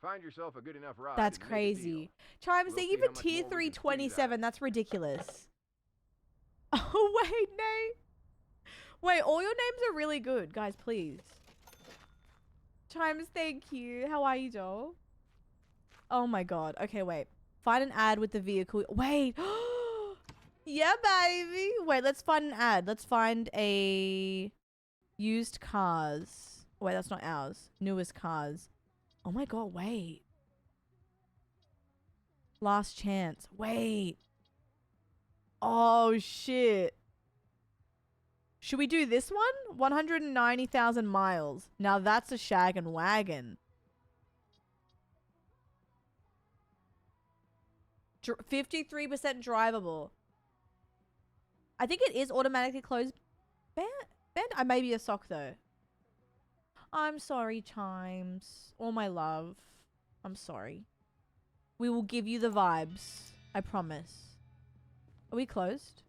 Find yourself a good enough ride.
That's
and make a deal.
crazy. Chimes,
We'll
thank
see
you for
how much
tier
more we can squeeze
327. That's ridiculous. Oh, wait, Nate. Wait, all your names are really good. Guys, please. Chimes, thank you. How are you, doll? Oh my god. Okay, wait. Find an ad with the vehicle. Wait. Yeah, baby. Wait, let's find an ad. Let's find a used cars. Wait, that's not ours. Newest cars. Oh my god, wait. Last chance. Wait. Oh, shit. Should we do this one? 190,000 miles. Now that's a shag and wagon. 53% drivable. I think it is automatically closed. Bend? I may be a sock though. I'm sorry, Chimes. All my love. I'm sorry. We will give you the vibes. I promise. Are we closed?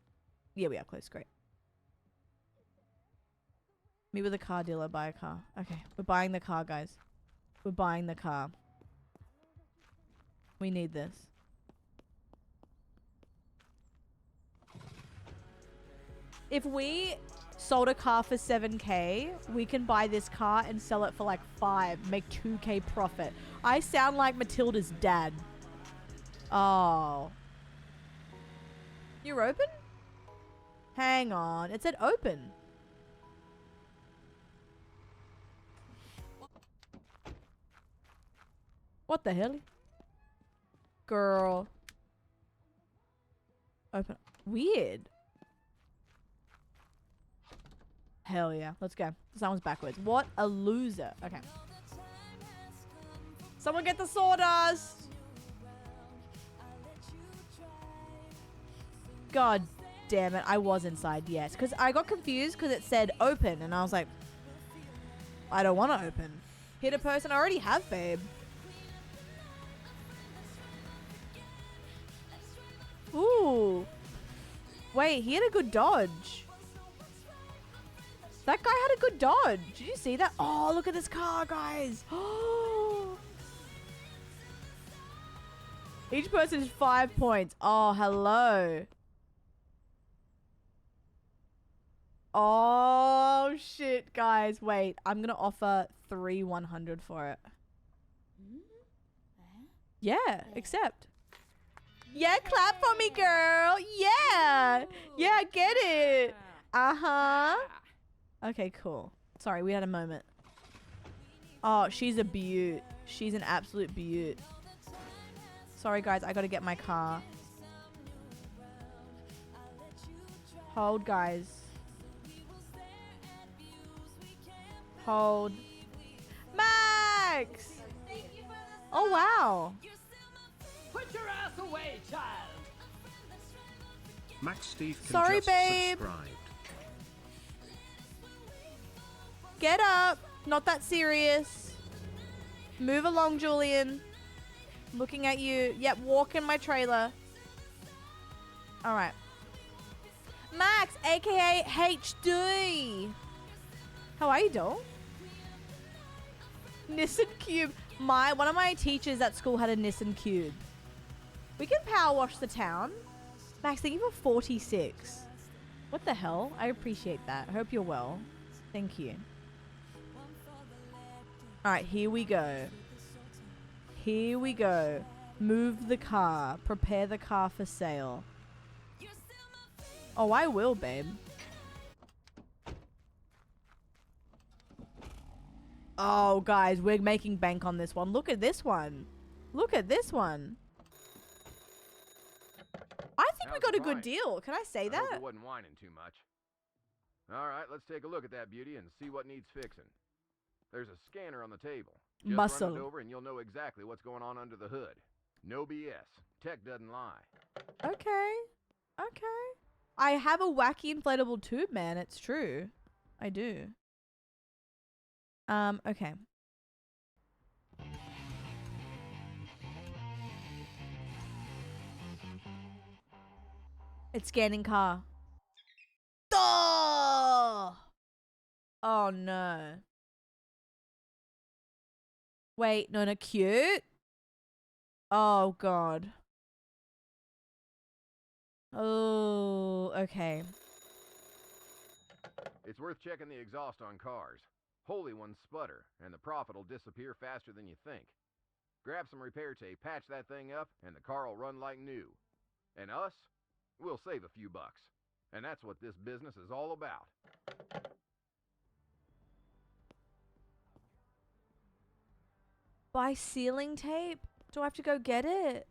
Yeah, we are closed. Great. Meet with a car dealer, buy a car. Okay, we're buying the car, guys. We're buying the car. We need this. If we sold a car for 7k, we can buy this car and sell it for like 5, make 2k profit. I sound like Matilda's dad. Oh. You're open? Hang on. It said open. What the hell? Girl. Open. Weird. Hell yeah. Let's go. Someone's backwards. What a loser. Okay. Someone get the sawdust. God damn it. I was inside, yes. Because I got confused because it said open. And I was like, I don't want to open. Hit a person I already have, babe. Ooh. Wait, he had a good dodge. That guy had a good dodge. Did you see that? Oh, look at this car, guys. Oh. Each person is 5 points. Oh, hello. Oh, shit, guys. Wait, I'm going to offer 3,100 for it. Yeah, accept. Yeah, clap for me, girl. Yeah. Yeah, get it. Uh-huh. Okay, cool. Sorry, we had a moment. Oh, she's a beaut. She's an absolute beaut. Sorry, guys. I got to get my car. Hold, guys. Hold. Max! Oh, wow.
Put your ass away, child.
Max Steve can
Sorry,
just
babe.
subscribed.
Get up. Not that serious. Move along, Julian. Looking at you. Yep, walk in my trailer. Alright. Max, aka HD. How are you, doll? Nissan Cube. One of my teachers at school had a Nissan Cube. We can power wash the town. Max, thank you for 46. What the hell? I appreciate that. I hope you're well. Thank you. Alright, here we go. Here we go. Move the car. Prepare the car for sale. Oh, I will, babe. Oh, guys, we're making bank on this one. Look at this one. Look at this one. I think we
How's
got
the
a good
price?
deal. Can I say
I hope
that?
it wasn't whining too much. All right, let's take a look at that beauty and see what needs fixing. There's a scanner on the table. Just
Muscle.
run it over and you'll know exactly what's going on under the hood. No BS. Tech doesn't lie.
Okay. Okay. I have a wacky inflatable tube, man. It's true. I do. Okay. It's scanning car. Oh! Oh no. Wait, no, cute. Oh, God. Oh, okay.
It's worth checking the exhaust on cars. Holy ones sputter, and the profit will disappear faster than you think. Grab some repair tape, patch that thing up, and the car will run like new. And us? We'll save a few bucks. And that's what this business is all about.
Buy sealing tape? Do I have to go get it?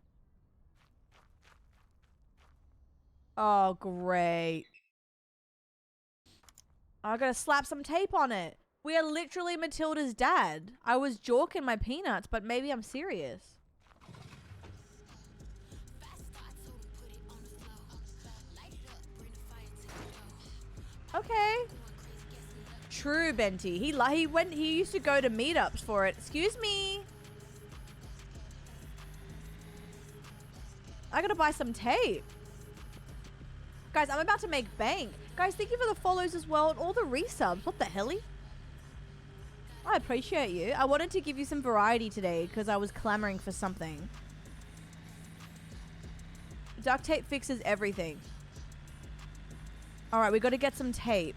Oh, great. I gotta slap some tape on it. We are literally Matilda's dad. I was jorking my peanuts, but maybe I'm serious. Okay. True, Benty. He used to go to meetups for it. Excuse me. I gotta buy some tape. Guys, I'm about to make bank. Guys, thank you for the follows as well and all the resubs. What the helly? I appreciate you. I wanted to give you some variety today because I was clamoring for something. Duct tape fixes everything. All right, we got to get some tape.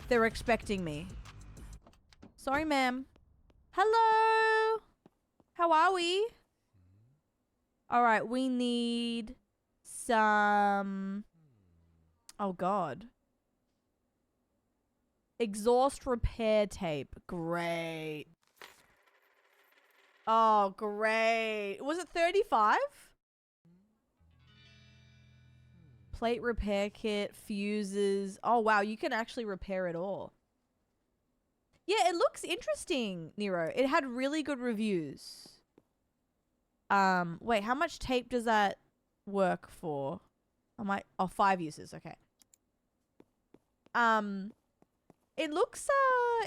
They're expecting me. Sorry, ma'am. Hello. How are we? All right, we need some... Oh, God. Exhaust repair tape. Great. Oh, great. Was it 35? Plate repair kit, fuses. Oh, wow. You can actually repair it all. Yeah, it looks interesting, Nero. It had really good reviews. Wait, how much tape does that work for? Oh, 5 uses. Okay. It looks,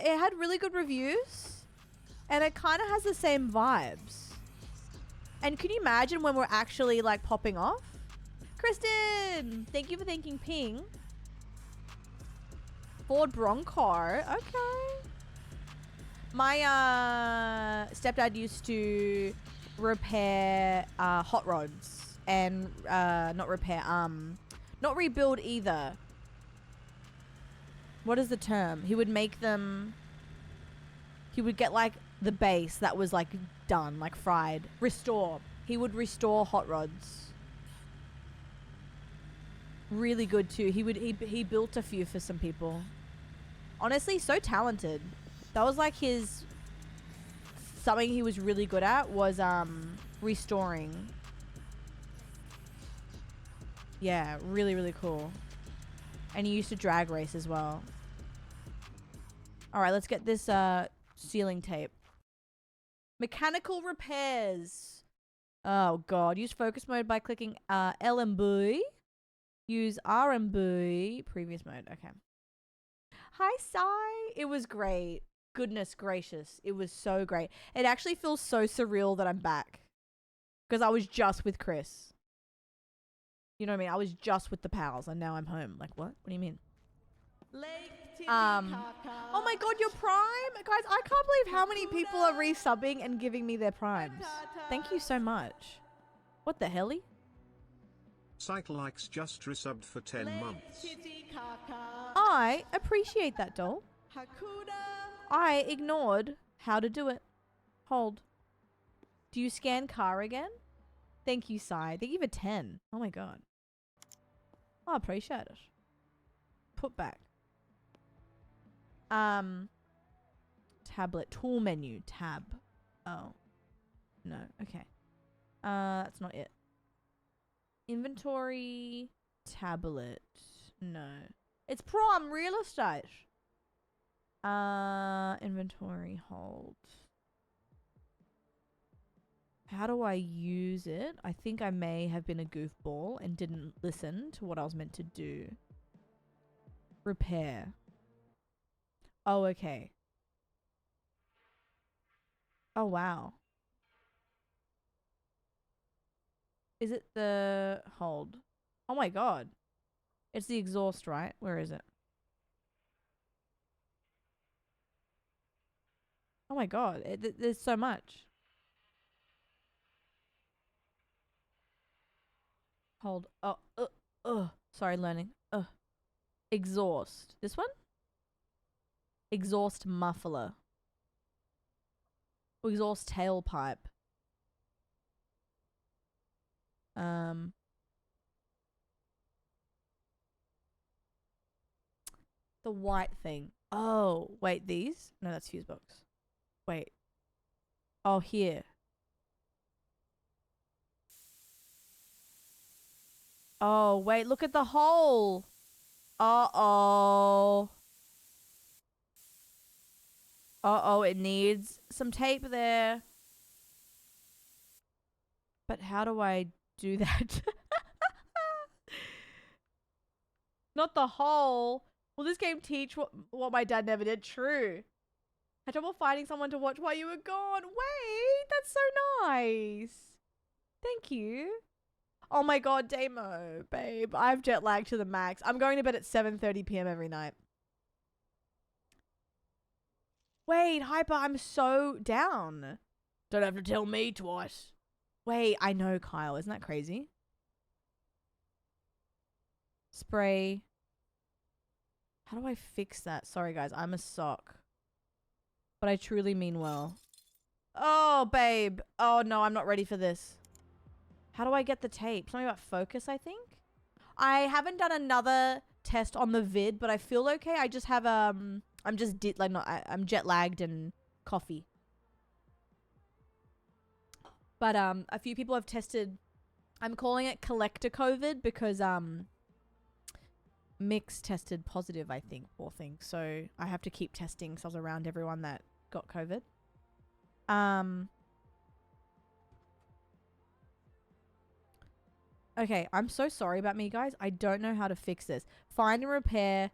it had really good reviews. And it kind of has the same vibes. And can you imagine when we're actually, like, popping off? Kristen! Thank you for thanking Ping. Ford Bronco. Okay. My, stepdad used to repair, hot rods. And, not repair, not rebuild either. What is the term? He would make them... He would get, like, the base that was, like, done, like, fried. Restore. He would restore hot rods. Really good, too. He built a few for some people. Honestly, so talented. That was, like, his... Something he was really good at was, restoring. Yeah, really, really cool. And he used to drag race as well. All right, let's get this sealing tape. Mechanical repairs. Oh, God. Use focus mode by clicking L and B. Use R and B. Previous mode. Okay. Hi, Sai. It was great. Goodness gracious. It was so great. It actually feels so surreal that I'm back. Because I was just with Chris. You know what I mean? I was just with the pals and now I'm home. Like, what? What do you mean? Oh my God, your Prime? Guys, I can't believe how many people are resubbing and giving me their Primes. Thank you so much. What the helly?
Cyclelikes just resubbed for 10 months.
I appreciate that, doll. I ignored how to do it. Hold. Do you scan car again? Thank you, Sai. Thank you for 10. Oh my God. I appreciate it. Put back. Tablet. Tool menu. Tab. Oh. No. Okay. That's not it. Inventory. Tablet. No. It's Prime Real Estate. Inventory. Hold. How do I use it? I think I may have been a goofball and didn't listen to what I was meant to do. Repair. Oh, okay. Oh, wow. Is it the... Hold. Oh my God. It's the exhaust, right? Where is it? Oh my god, there's so much. Hold. Oh, sorry, learning. Exhaust. This one? Exhaust muffler. Exhaust tailpipe. The white thing. Oh, wait, these? No, that's fuse box. Wait. Oh, here. Oh, wait, look at the hole. Uh-oh. Uh-oh, it needs some tape there. But how do I do that? Not the hole. Will this game teach what my dad never did? True. Had trouble finding someone to watch while you were gone. Wait, that's so nice. Thank you. Oh my god, Damo, babe. I've jet lagged to the max. I'm going to bed at 7:30 p.m. every night. Wait, Hyper, I'm so down. Don't have to tell me twice. Wait, I know, Kyle. Isn't that crazy? Spray. How do I fix that? Sorry, guys. I'm a sock. But I truly mean well. Oh, babe. Oh, no. I'm not ready for this. How do I get the tape? Something about focus, I think? I haven't done another test on the vid, but I feel okay. I just have, I'm jet lagged and coffee. But, a few people have tested. I'm calling it collector COVID because, Mix tested positive, I think, poor thing. So I have to keep testing because I was around everyone that got COVID. Okay, I'm so sorry about me, guys. I don't know how to fix this. Find and repair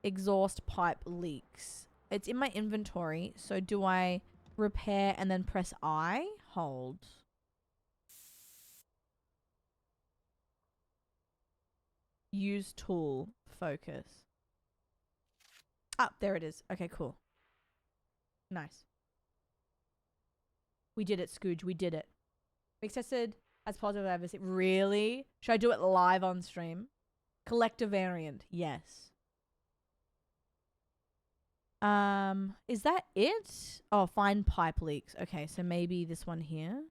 exhaust pipe leaks. It's in my inventory. So do I repair and then press I? Hold. Use tool. Focus. Ah, there it is. Okay, cool. Nice. We did it, Scooge. We did it. Mix tested as positive as ever seen. Really? Should I do it live on stream? Collector variant. Yes. Is that it? Oh, find pipe leaks. Okay, so maybe this one here.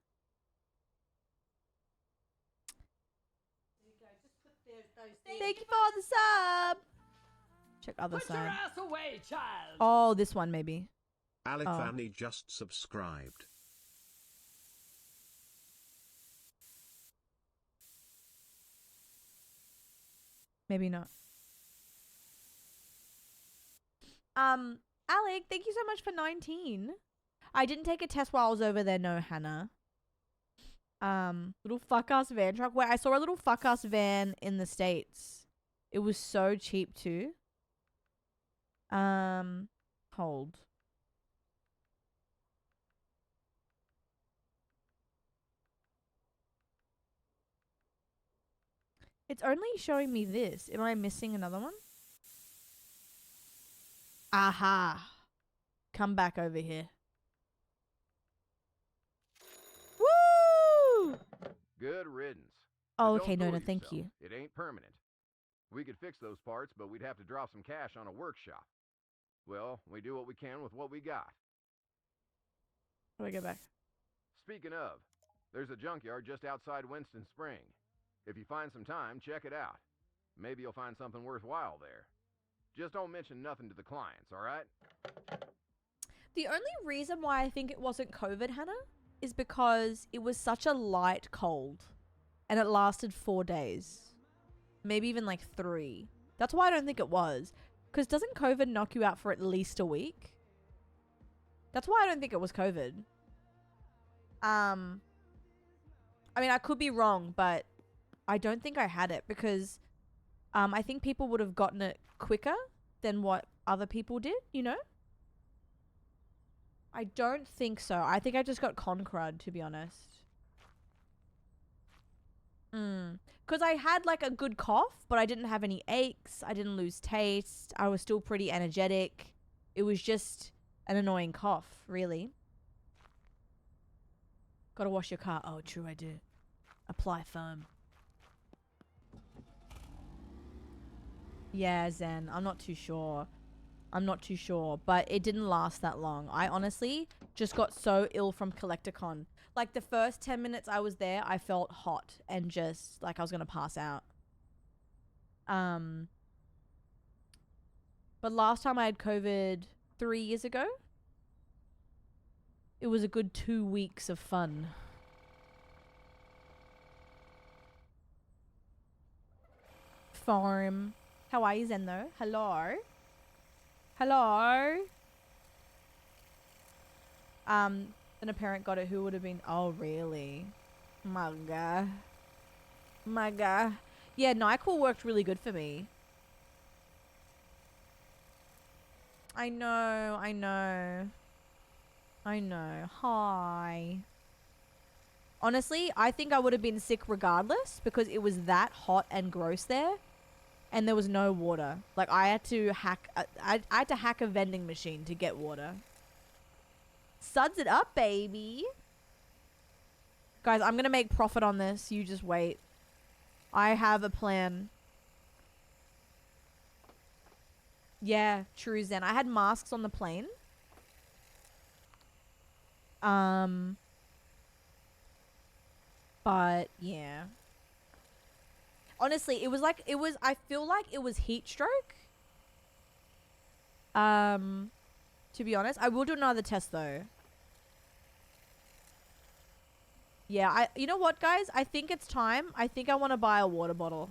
Thank you for the sub. Check other
Put your
side.
ass away, child.
Oh, this one maybe.
Alec
Oh.
Vanny just subscribed.
Maybe not. Alec, thank you so much for 19. I didn't take a test while I was over there, no, Hannah. Little fuck-ass van truck. Where I saw a little fuck-ass van in the States. It was so cheap too. Hold. It's only showing me this. Am I missing another one? Aha. Come back over here. Woo!
Good riddance.
Oh,
But
okay.
don't
No,
fool
thank
yourself.
you.
It ain't permanent. We could fix those parts, but we'd have to drop some cash on a workshop. Well, we do what we can with what we got.
How do I go back?
Speaking of, there's a junkyard just outside Winston Spring. If you find some time, check it out. Maybe you'll find something worthwhile there. Just don't mention nothing to the clients, all right?
The only reason why I think it wasn't COVID, Hannah, is because it was such a light cold and it lasted 4 days. Maybe even like 3. That's why I don't think it was. Because doesn't COVID knock you out for at least a week? That's why I don't think it was COVID. I mean, I could be wrong, but I don't think I had it because I think people would have gotten it quicker than what other people did, you know? I don't think so. I think I just got con crud, to be honest. Because I had like a good cough, but I didn't have any aches. I didn't lose taste. I was still pretty energetic. It was just an annoying cough, really. Gotta wash your car. Oh, true, I do. Apply foam. Yeah, Zen. I'm not too sure. I'm not too sure, but it didn't last that long. I honestly just got so ill from CollectorCon. Like the first 10 minutes I was there, I felt hot and just like I was gonna pass out. But last time I had COVID 3 years ago, it was a good 2 weeks of fun. Farm. How are you, Zen, though? Hello? Hello? Then a parent got it who would have been... Oh, really? My God. My God. Yeah, NyQuil worked really good for me. I know, I know. I know. Hi. Honestly, I think I would have been sick regardless because it was that hot and gross there. And there was no water. Like I had to hack I had to hack a vending machine to get water. Suds it up, baby. Guys, I'm going to make profit on this. You just wait. I have a plan. Yeah, true, Zen. I had masks on the plane. But yeah. Honestly, I feel like it was heat stroke. To be honest, I will do another test though. Yeah, you know what, guys? I think it's time. I think I want to buy a water bottle.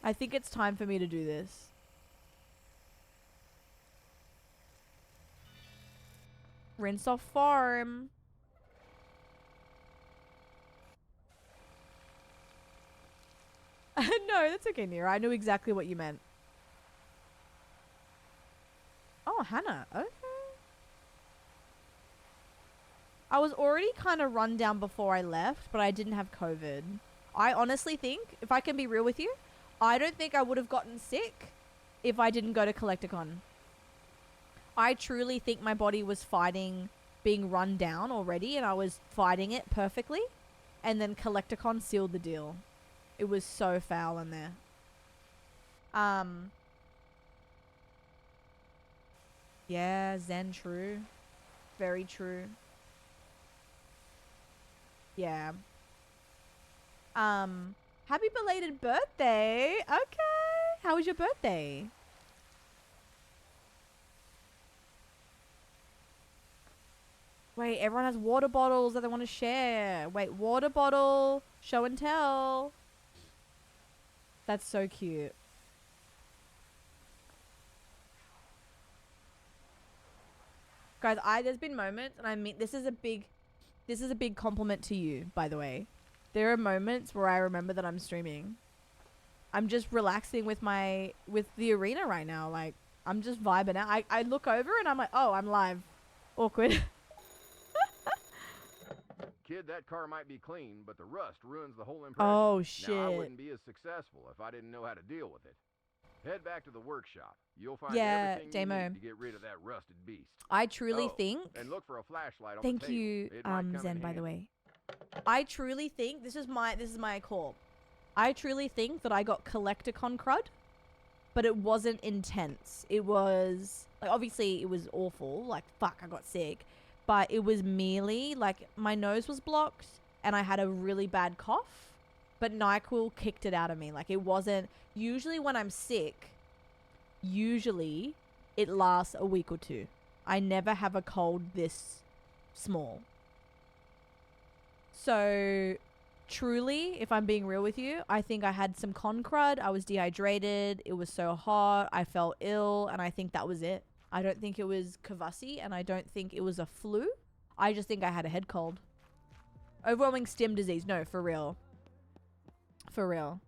I think it's time for me to do this. Rinse off farm. No, that's okay, Nira. I knew exactly what you meant. Oh, Hannah. Okay. I was already kind of run down before I left, but I didn't have COVID. I honestly think, if I can be real with you, I don't think I would have gotten sick if I didn't go to CollectorCon. I truly think my body was fighting being run down already, and I was fighting it perfectly. And then CollectorCon sealed the deal. It was so foul in there. Yeah, Zen, true. Very true. Yeah. Happy belated birthday. Okay. How was your birthday? Wait, everyone has water bottles that they want to share. Wait, water bottle, show and tell. That's so cute. Guys, there's been moments, and I mean, this is a big compliment to you, by the way. There are moments where I remember that I'm streaming. I'm just relaxing with the arena right now. Like, I'm just vibing out. I look over and I'm like, oh, I'm live. Awkward.
Kid, that car might be clean, but the rust ruins the whole impression.
Oh, shit.
Now, I wouldn't be as successful if I didn't know how to deal with it. Head back to the workshop. You'll find everything you need to get rid of that rusted beast.
I truly think...
And look for a flashlight on
Thank
the table.
you, Zen, by the way. I truly think... This is my call. I truly think that I got CollectorCon crud, but it wasn't intense. It was... Like, obviously, it was awful. Like, fuck, I got sick. But it was merely, like, my nose was blocked, and I had a really bad cough. But NyQuil kicked it out of me. Like, it wasn't... Usually when I'm sick, usually it lasts a week or two. I never have a cold this small. So, truly, if I'm being real with you, I think I had some con crud. I was dehydrated. It was so hot. I felt ill. And I think that was it. I don't think it was Kavasi. And I don't think it was a flu. I just think I had a head cold. Overwhelming stim disease. No, for real. For real.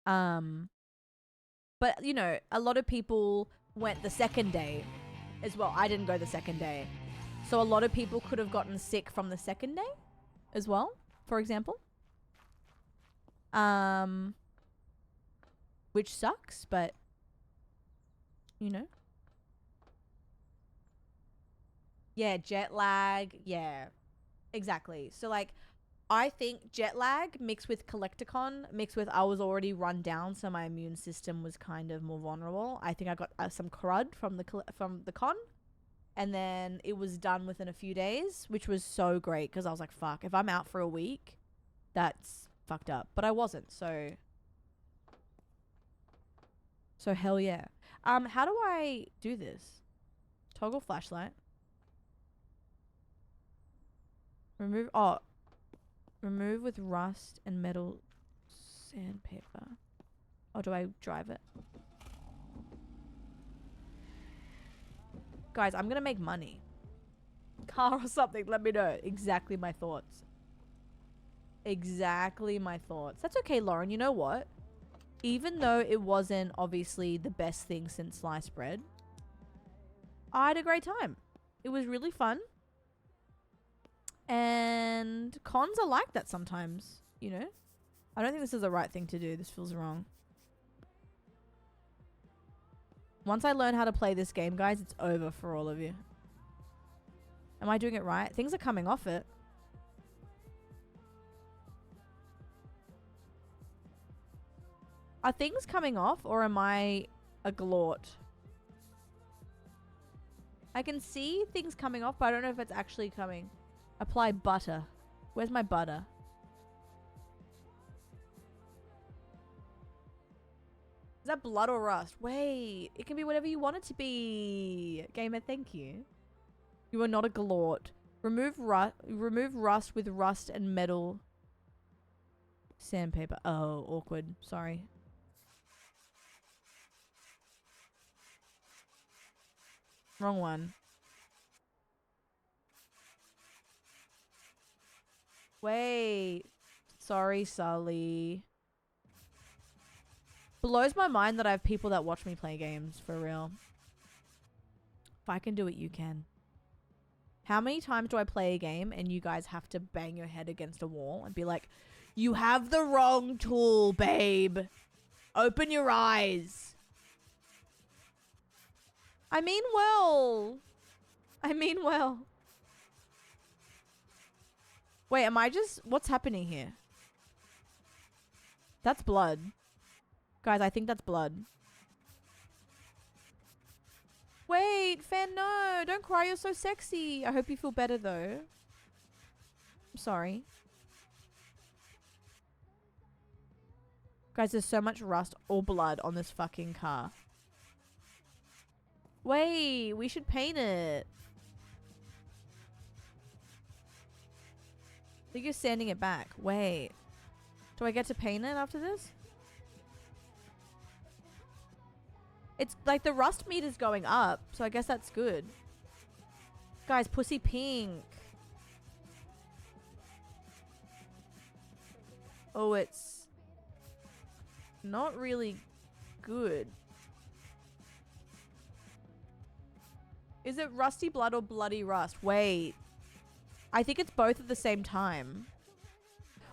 But, you know, a lot of people went the second day as well. I didn't go the second day. So a lot of people could have gotten sick from the second day as well, for example. Which sucks, but, you know. Yeah, jet lag. Yeah, exactly. So like, I think jet lag mixed with Collecticon, mixed with I was already run down, so my immune system was kind of more vulnerable. I think I got some crud from the con, and then it was done within a few days, which was so great because I was like, fuck, if I'm out for a week, that's fucked up. But I wasn't, so hell yeah. How do I do this? Toggle flashlight. Remove remove with rust and metal sandpaper. Or do I drive it? Guys, I'm gonna make money. Car or something, let me know. Exactly my thoughts. Exactly my thoughts. That's okay, Lauren. You know what? Even though it wasn't obviously the best thing since sliced bread, I had a great time. It was really fun. And cons are like that sometimes, you know? I don't think this is the right thing to do. This feels wrong. Once I learn how to play this game, guys, it's over for all of you. Am I doing it right? Things are coming off it. Are things coming off, or am I a glort? I can see things coming off, but I don't know if it's actually coming. Apply butter. Where's my butter? Is that blood or rust? Wait, it can be whatever you want it to be. Gamer, thank you. You are not a glort. Remove rust with rust and metal sandpaper. Oh, awkward. Sorry. Wrong one. Wait. Sorry, Sully. Blows my mind that I have people that watch me play games, for real. If I can do it, you can. How many times do I play a game and you guys have to bang your head against a wall and be like, you have the wrong tool, babe. Open your eyes. I mean well. I mean well. Wait, am I just... What's happening here? That's blood. Guys, I think that's blood. Wait, fan, no. Don't cry, you're so sexy. I hope you feel better, though. I'm sorry. Guys, there's so much rust or blood on this fucking car. Wait, we should paint it. I think you're sanding it back. Wait. Do I get to paint it after this? It's like the rust meter's going up, so I guess that's good. Guys, pussy pink. Oh, it's not really good. Is it rusty blood or bloody rust? Wait. I think it's both at the same time.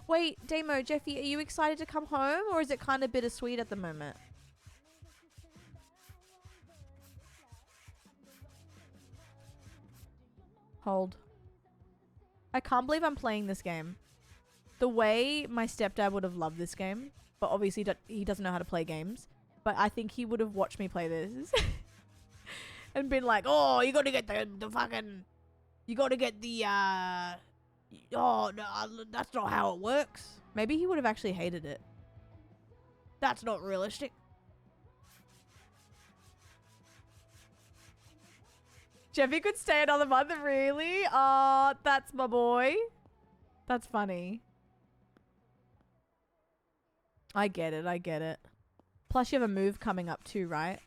Wait, Damo, Jeffy, are you excited to come home, or is it kind of bittersweet at the moment? Hold. I can't believe I'm playing this game. The way my stepdad would have loved this game, but obviously he doesn't know how to play games, but I think he would have watched me play this and been like, oh, you gotta get the fucking, you gotta get the, oh, no, that's not how it works. Maybe he would have actually hated it. That's not realistic. Jeffy could stay another month, really? Oh, that's my boy. That's funny. I get it, I get it. Plus you have a move coming up too, right?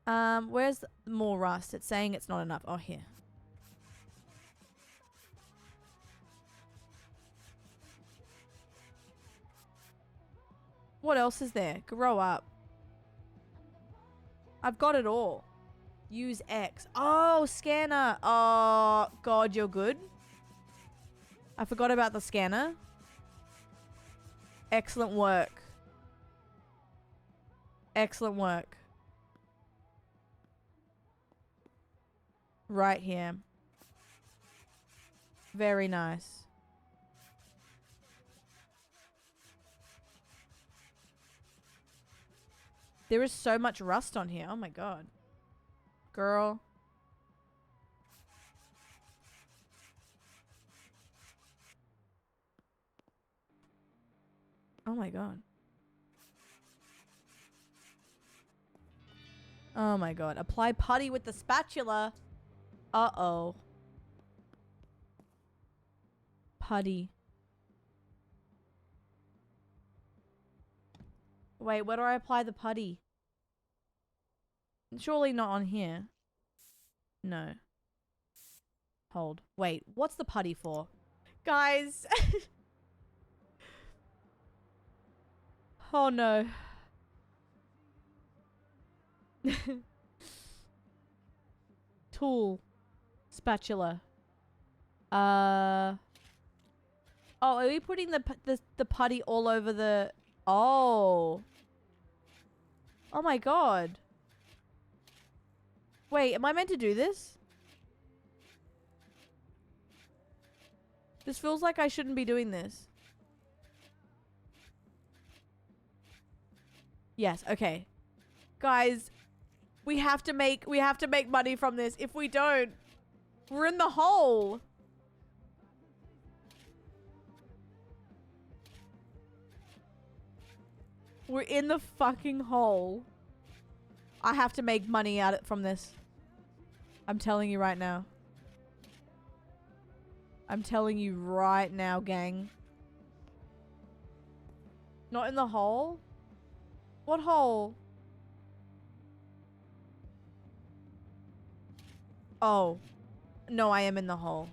Where's more rust? It's saying it's not enough. Oh, here. What else is there? Grow up. I've got it all. Use X. Oh, scanner. Oh, God, you're good. I forgot about the scanner. Excellent work. Excellent work. Right here. Very nice. There is so much rust on here. Oh my god. Girl. Oh my god. Oh my god. Apply putty with the spatula. Uh-oh. Putty. Wait, where do I apply the putty? Surely not on here. No. Hold. Wait, what's the putty for? Guys. Oh no. Tool. Spatula. Oh, are we putting the putty all over the... Oh. Oh my god. Wait, am I meant to do this? This feels like I shouldn't be doing this. Yes, okay. Guys, we have to make money from this. If we don't, we're in the hole. We're in the fucking hole. I have to make money out from this. I'm telling you right now. I'm telling you right now, gang. Not in the hole? What hole? Oh. No, I am in the hole.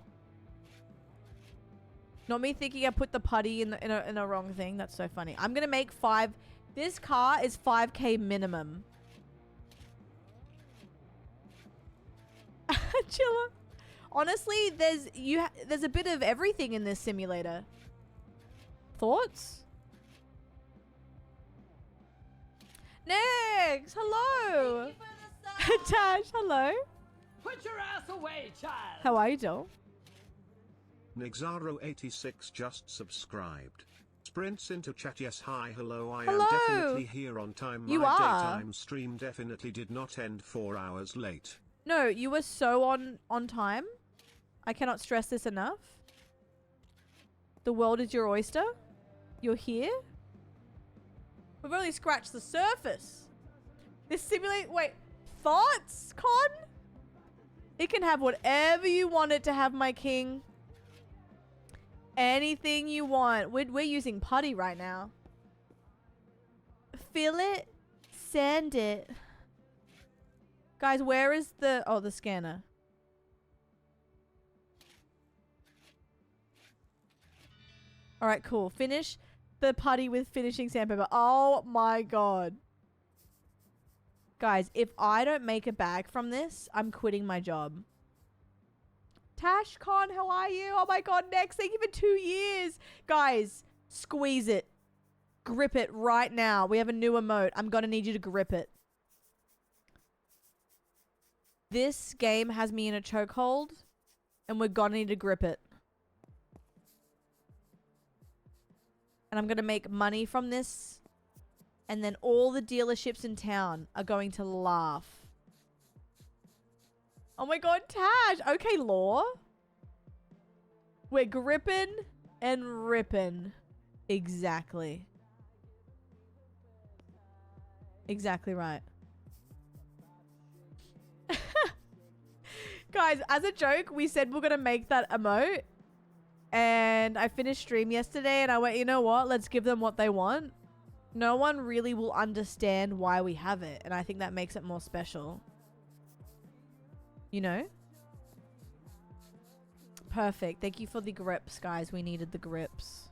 Not me thinking I put the putty in a wrong thing. That's so funny. I'm gonna make 5. This car is 5k minimum. Chilla. Honestly, there's a bit of everything in this simulator. Thoughts? Next, hello. Tash, hello.
Put your ass away, child.
How are you, doll?
Nixaro86 just subscribed. Sprints into chat. Yes, hi, hello. I
Hello.
am definitely here on time.
You
My
are.
daytime stream definitely did not end 4 hours late.
No, you were so on time. I cannot stress this enough. The world is your oyster. You're here. We've only scratched the surface. This simulate... Wait. Thoughts, Con? It can have whatever you want it to have, my king. Anything you want. We're using putty right now. Fill it. Sand it. Guys, where is the... Oh, the scanner. Alright, cool. Finish the putty with finishing sandpaper. Oh my god. Guys, if I don't make a bag from this, I'm quitting my job. TashCon, how are you? Oh my god, Next, thank you for 2 years. Guys, squeeze it. Grip it right now. We have a new emote. I'm gonna need you to grip it. This game has me in a chokehold, and we're gonna need to grip it. And I'm gonna make money from this, and then all the dealerships in town are going to laugh. Oh my god, Tash! Okay, Law. We're gripping and ripping. Exactly. Exactly right. Guys, as a joke, we said we're gonna make that emote. And I finished stream yesterday and I went, you know what? Let's give them what they want. No one really will understand why we have it. And I think that makes it more special. You know? Perfect. Thank you for the grips, guys. We needed the grips.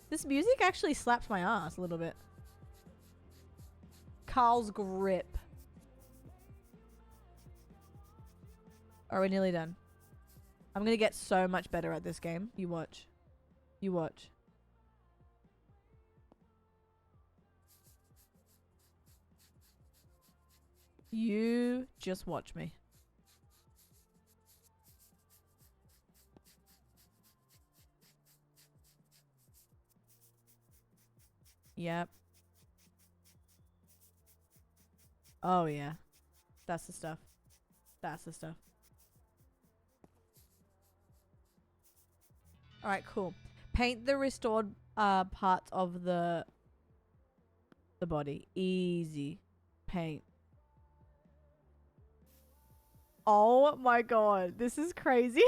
This music actually slaps my ass a little bit. Carl's grip. Are we nearly done? I'm gonna get so much better at this game. You watch. You watch. You just watch me. Yep. Oh, yeah. That's the stuff. That's the stuff. Alright, cool. Paint the restored parts of the body. Easy. Paint. Oh my god. This is crazy.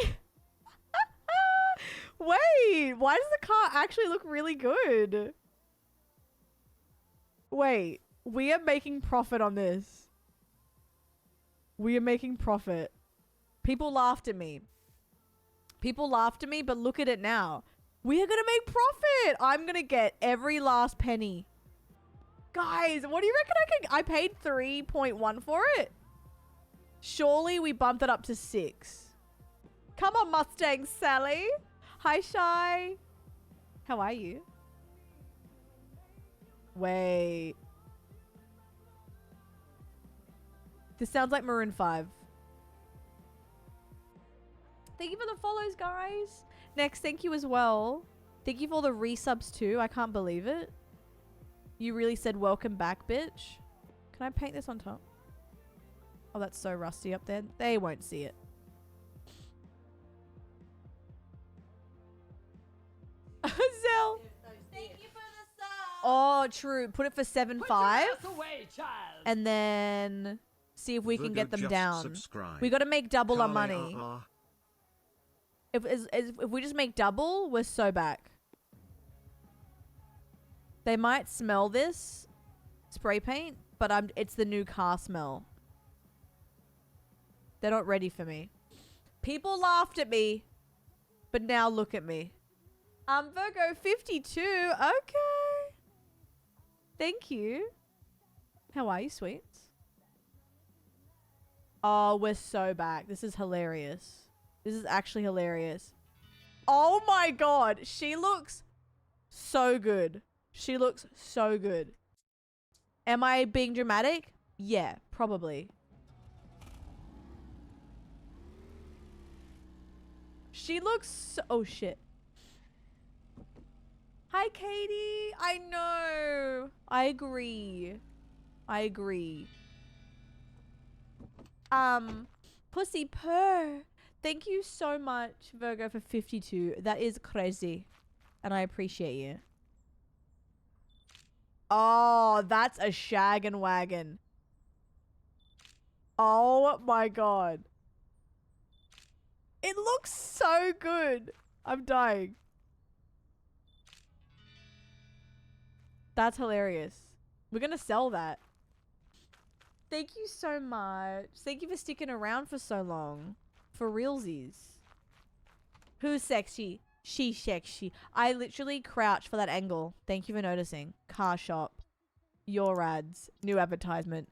Wait. Why does the car actually look really good? Wait. We are making profit on this. We are making profit. People laughed at me. People laughed at me, but look at it now. We are going to make profit. I'm going to get every last penny. Guys, what do you reckon I paid 3.1 for it? Surely we bumped it up to 6. Come on, Mustang Sally. Hi, Shy. How are you? Wait. This sounds like Maroon 5. Thank you for the follows, guys. Next, thank you as well. Thank you for all the resubs too. I can't believe it. You really said welcome back, bitch. Can I paint this on top? Oh, that's so rusty up there. They won't see it. Zell.
Thank you for the sub.
Oh, true. Put it for 7.5.
Put your ass away, child.
And then see if we can get them
just
down.
subscribed.
We got to make double our
Carly
money.
RR.
If we just make double, we're so back. They might smell this spray paint, but it's the new car smell. They're not ready for me. People laughed at me, but now look at me. Virgo 52. Okay. Thank you. How are you, sweets? Oh, we're so back. This is hilarious. This is actually hilarious. Oh my god. She looks so good. She looks so good. Am I being dramatic? Yeah, probably. She looks so... Oh, shit. Hi, Katie. I know. I agree. I agree. Pussy purr. Thank you so much, Virgo, for 52. That is crazy. And I appreciate you. Oh, that's a shag and wagon. Oh my god. It looks so good. I'm dying. That's hilarious. We're gonna sell that. Thank you so much. Thank you for sticking around for so long. For realsies. Who's sexy? She's sexy. I literally crouched for that angle. Thank you for noticing. Car shop. Your ads. New advertisement.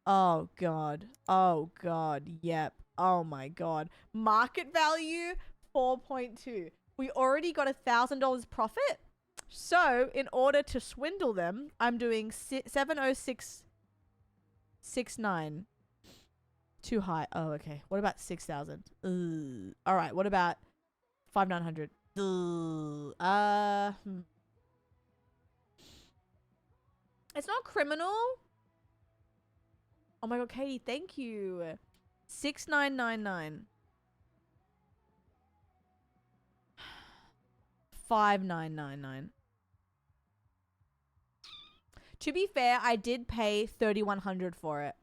Oh god. Oh god. Yep. Oh my god. Market value 4.2. We already got $1,000 profit. So in order to swindle them, I'm doing 70669. Too high. Oh, okay. What about 6,000? All right. What about 5,900? It's not criminal. Oh my god, Katie, thank you. 6,999. 5,999. To be fair, I did pay 3,100 for it.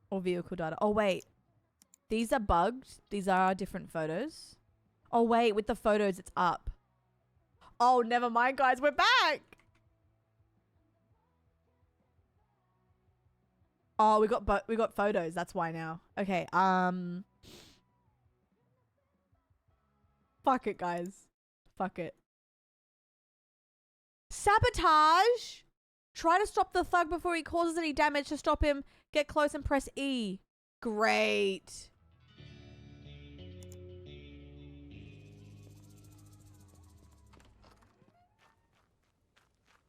Or vehicle data. Oh, wait. These are bugged. These are different photos. Oh, wait. With the photos, it's up. Oh, never mind, guys. We're back. Oh, we got photos. That's why now. Okay. Fuck it, guys. Fuck it. Sabotage. Try to stop the thug before he causes any damage. To stop him, get close and press E. Great.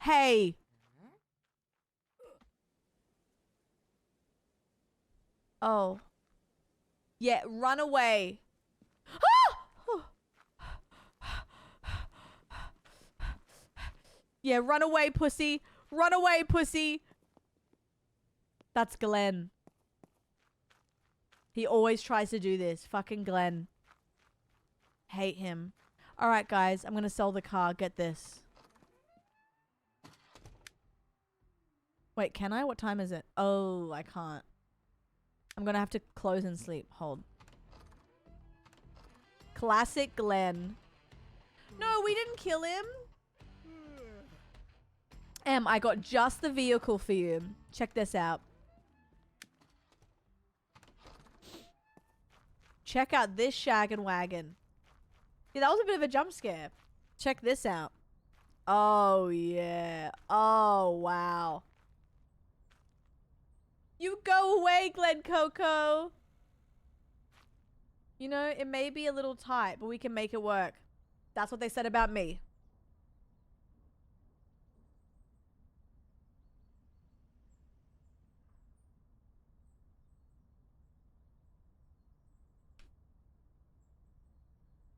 Hey. Oh. Yeah, run away. Yeah, run away, pussy. Run away, pussy. That's Glenn. He always tries to do this. Fucking Glenn. Hate him. Alright, guys. I'm gonna sell the car. Get this. Wait, can I? What time is it? Oh, I can't. I'm gonna have to close and sleep. Hold. Classic Glenn. No, we didn't kill him. I got just the vehicle for you. Check this out. Check out this shaggin' wagon. Yeah, that was a bit of a jump scare. Check this out. Oh, yeah. Oh, wow. You go away, Glen Coco. You know, it may be a little tight, but we can make it work. That's what they said about me.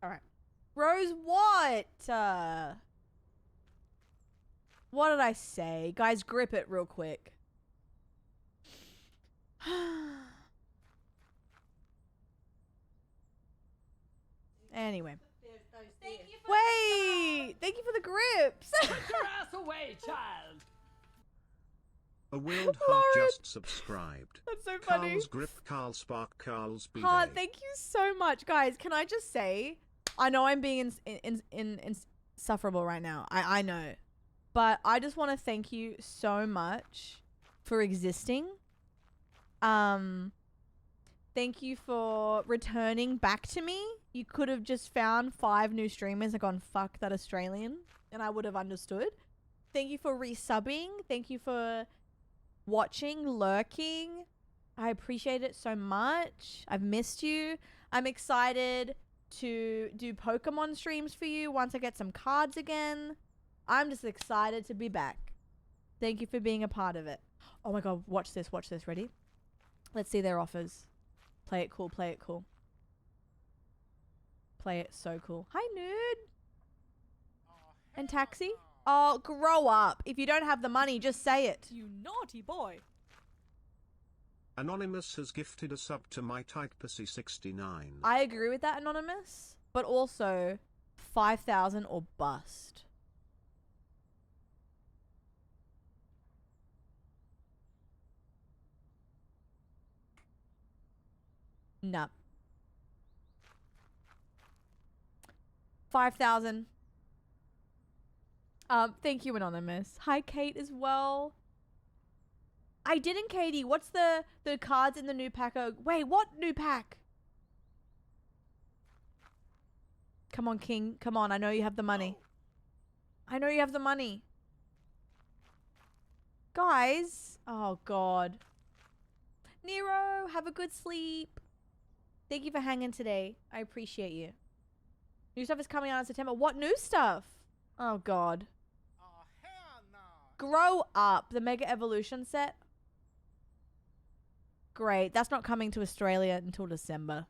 All right. Rose, what? What did I say? Guys, grip it real quick. Anyway. Wait! Thank you for the grips!
Put your ass away, child.
A World Heart
Lauren.
just subscribed.
That's so funny.
Carl's grip, Carl Spark, Carl's B
Heart, thank you so much. Guys, can I just say, I know I'm being insufferable right now. I know. But I just want to thank you so much for existing. Thank you for returning back to me. You could have just found 5 new streamers and gone, fuck that Australian, and I would have understood. Thank you for resubbing. Thank you for watching, lurking. I appreciate it so much. I've missed you. I'm excited to do Pokemon streams for you once I get some cards again. I'm just excited to be back. Thank you for being a part of it. Oh my god, watch this, watch this. Ready? Let's see their offers. Play it cool, play it cool. Play it so cool. Hi, Nude. And Taxi? Oh, grow up. If you don't have the money, just say it.
You naughty boy.
Anonymous has gifted a sub to my tight pussy 69.
I agree with that, Anonymous. But also, 5,000 or bust. Nah. 5,000. Thank you, Anonymous. Hi, Kate, as well. I didn't, Katie. What's the cards in the new pack? Wait, what new pack? Come on, King. Come on. I know you have the money. I know you have the money. Guys. Oh, God. Nero, have a good sleep. Thank you for hanging today. I appreciate you. New stuff is coming out in September. What new stuff? Oh, God.
Oh, hell no.
Grow up. The Mega Evolution set. Great. That's not coming to Australia until December.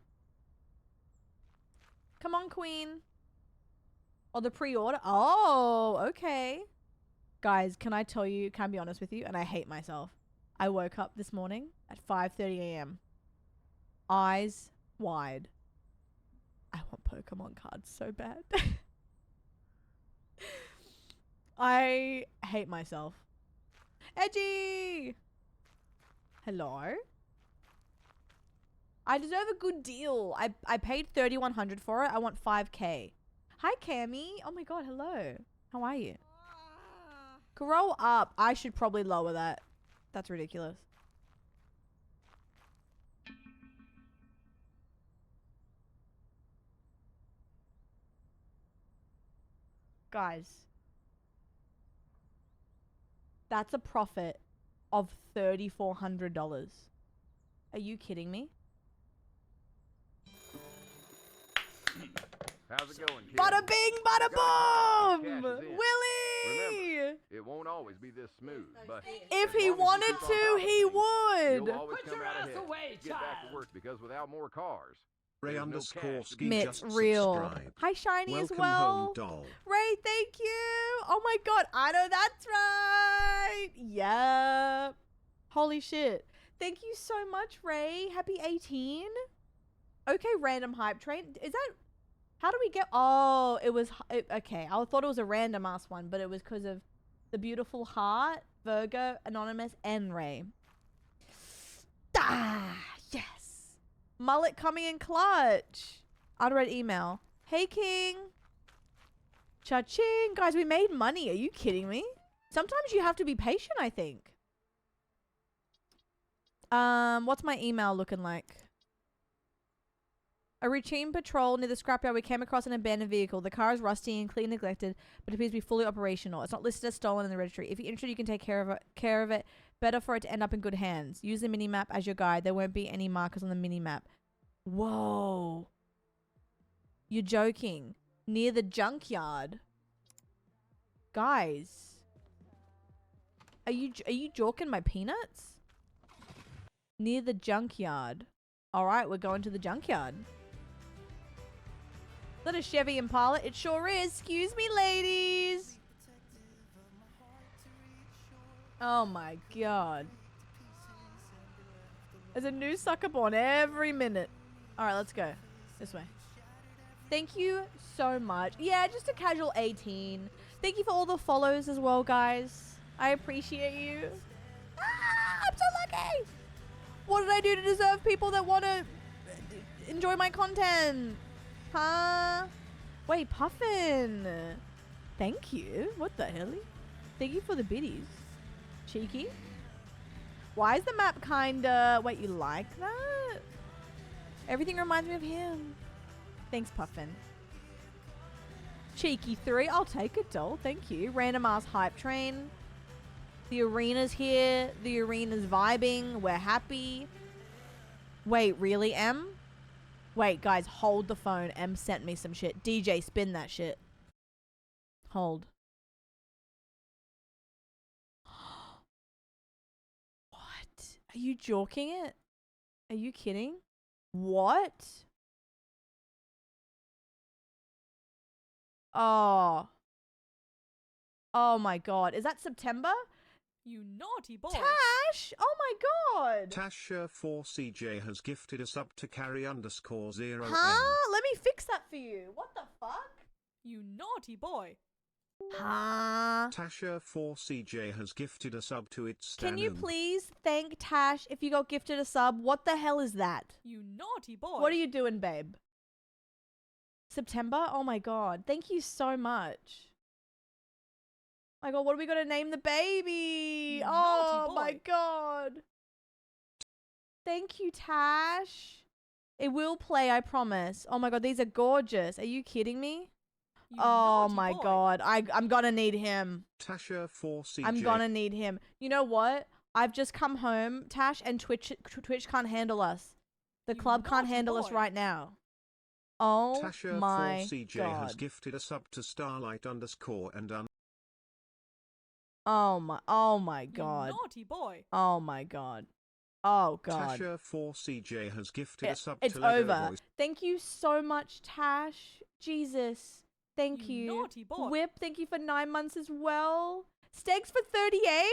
Come on, Queen. Oh, the pre-order. Oh, okay. Guys, can I tell you, can I be honest with you? And I hate myself. I woke up this morning at 5:30 a.m. Eyes wide. I want Pokemon cards so bad. I hate myself. Edgy! Hello? I deserve a good deal. I paid $3,100 for it. I want $5,000. Hi, Cammy. Oh my god, hello. How are you? Grow up. I should probably lower that. That's ridiculous. Guys. That's a profit of $3,400. Are you kidding me?
How's it going, kid?
Bada bing, bada boom!
Cash is in.
Willie!
It won't always be this smooth, but
If
as
he
long as you
wanted
keep on
to,
top of
he
things,
would.
you'll always
Put
come
your
out
ass
ahead.
away,
Get back to
child.
work because without more cars,
Ray
there's no
underscore
cash to
ski
be
Mitch,
just
real.
subscribed.
Hi, Shiny
Welcome
as well.
home, doll.
Ray, thank you. Oh my god, I know that's right. Yep. Holy shit. Thank you so much, Ray. Happy 18. Okay, random hype train. Is that... How do we get... Oh, it was... okay, I thought it was a random ass one, but it was because of the beautiful heart, Virgo, Anonymous, and Ray. Ah, yes. Mullet coming in clutch. Unread email. Hey, King. Cha-ching. Guys, we made money. Are you kidding me? Sometimes you have to be patient, I think. What's my email looking like? A routine patrol near the scrapyard. We came across an abandoned vehicle. The car is rusty and clearly neglected, but appears to be fully operational. It's not listed as stolen in the registry. If you're interested, you can take care of it. Better for it to end up in good hands. Use the minimap as your guide. There won't be any markers on the minimap. Whoa. You're joking. Near the junkyard. Guys. Are you jorking my peanuts? Near the junkyard. Alright, we're going to the junkyard. Is that a Chevy Impala? It sure is. Excuse me, ladies. Oh my god. There's a new sucker born every minute. Alright, let's go. This way. Thank you so much. Yeah, just a casual 18. Thank you for all the follows as well, guys. I appreciate you. Ah, I'm so lucky. What did I do to deserve people that want to enjoy my content? Huh? Wait, Puffin. Thank you. What the hell? Thank you for the biddies. Cheeky. Why is the map kinda... Wait, you like that? Everything reminds me of him. Thanks, Puffin. Cheeky 3. I'll take it, doll. Thank you. Random ass hype train. The arena's here. The arena's vibing. We're happy. Wait, really, M? Wait, guys, hold the phone. M sent me some shit. DJ, spin that shit. Hold. What? Are you joking it? Are you kidding? What? Oh. Oh my god. Is that September?
You naughty boy.
Tash! Oh my god!
Tasha4CJ has gifted a sub to carry underscore 0
Huh? Let me fix that for you. What the fuck?
You naughty boy.
Huh?
Tasha4CJ has gifted a sub to its
Can you
Stanu.
please thank Tash if you got gifted a sub? What the hell is that?
You naughty boy.
What are you doing, babe? September? Oh my god. Thank you so much. My god, what are we gonna name the baby?
You
Oh
naughty
my
boy.
god. Thank you, Tash. It will play, I promise. Oh my god, these are gorgeous. Are you kidding me?
You
Oh
naughty
my
boy.
god. I'm gonna need him.
Tasha4CJ.
I'm gonna need him. You know what? I've just come home, Tash, and Twitch can't handle us. The
You
club can't
naughty
handle us
boy.
right now. Oh my
Tasha4CJ
god.
has gifted a sub to Starlight underscore and
Oh my
You
god.
naughty boy.
Oh my god. Oh god.
Tasha4CJ has gifted a sub
It's
to Lego
over.
Voice.
Thank you so much, Tash. Jesus. Thank
You
you.
naughty boy.
Whip, thank you for 9 months as well. Steaks for 38?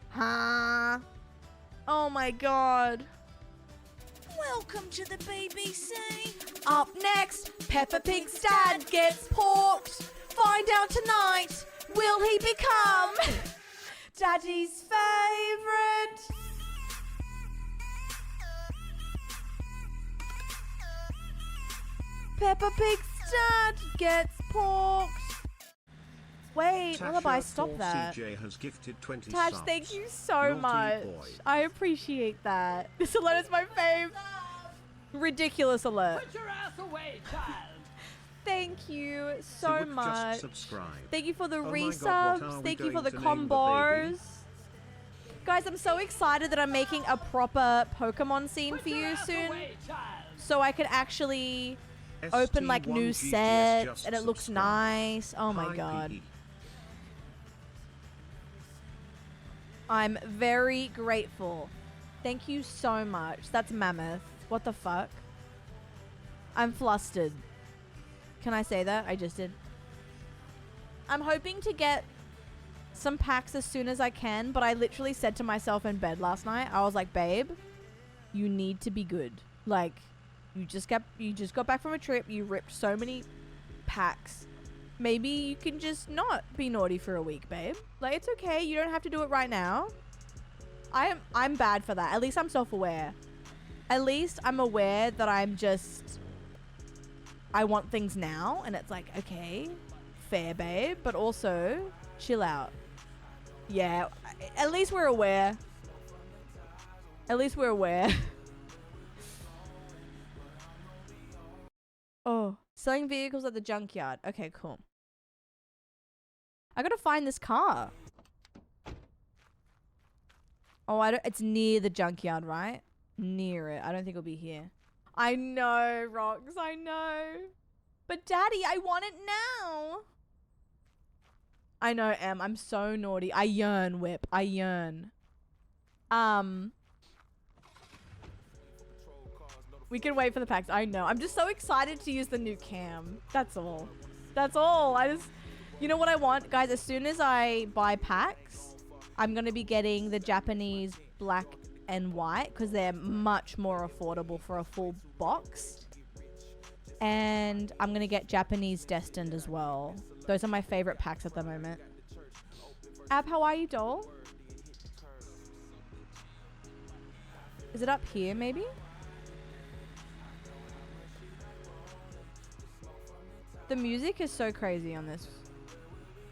Huh? Oh my god.
Welcome to the BBC.
Up next, Peppa Pig's dad gets porked. Find out tonight, will he become Daddy's favourite? Peppa Pig's dad gets porked. Wait, Lullaby, stop that.
Tasha4CJ has gifted 20
Tash,
subs.
thank you so
Naughty
much.
boy.
I appreciate that. This alert is my fave. Ridiculous alert.
Put your ass away, child.
Thank you so
Siwik
much.
Just subscribe.
Thank you for the
Oh my God, what
resubs.
are we
Thank you for
going
the
to name the
combos.
baby?
Guys, I'm so excited that I'm making a proper Pokemon scene
Put
for
your
you
ass
soon.
away, child.
So I could actually open like new
ST1GGS
sets
just
and it looks
subscribe.
nice. Oh my
Hi,
god.
PE.
I'm very grateful. Thank you so much. That's mammoth. What the fuck? I'm flustered. Can I say that? I just did. I'm hoping to get some packs as soon as I can, but I literally said to myself in bed last night, I was like, babe, you need to be good. Like, you just got back from a trip, you ripped so many packs. Maybe you can just not be naughty for a week, babe. Like, it's okay. You don't have to do it right now. I'm bad for that. At least I'm self-aware. At least I'm aware that I want things now, and it's like, okay, fair, babe, but also chill out. Yeah, at least we're aware. At least we're aware. Oh, selling vehicles at the junkyard. Okay, cool. I gotta find this car. Oh, it's near the junkyard, right? Near it. I don't think it'll be here. I know, Rox, I know. But Daddy, I want it now. I know, Em. I'm so naughty. I yearn, Whip. I yearn. We can wait for the packs. I know. I'm just so excited to use the new cam. That's all. That's all. You know what I want? Guys, as soon as I buy packs, I'm going to be getting the Japanese black and white because they're much more affordable for a full box. And I'm going to get Japanese Destined as well. Those are my favorite packs at the moment. Ab, how are you, doll? Is it up here, maybe? The music is so crazy on this.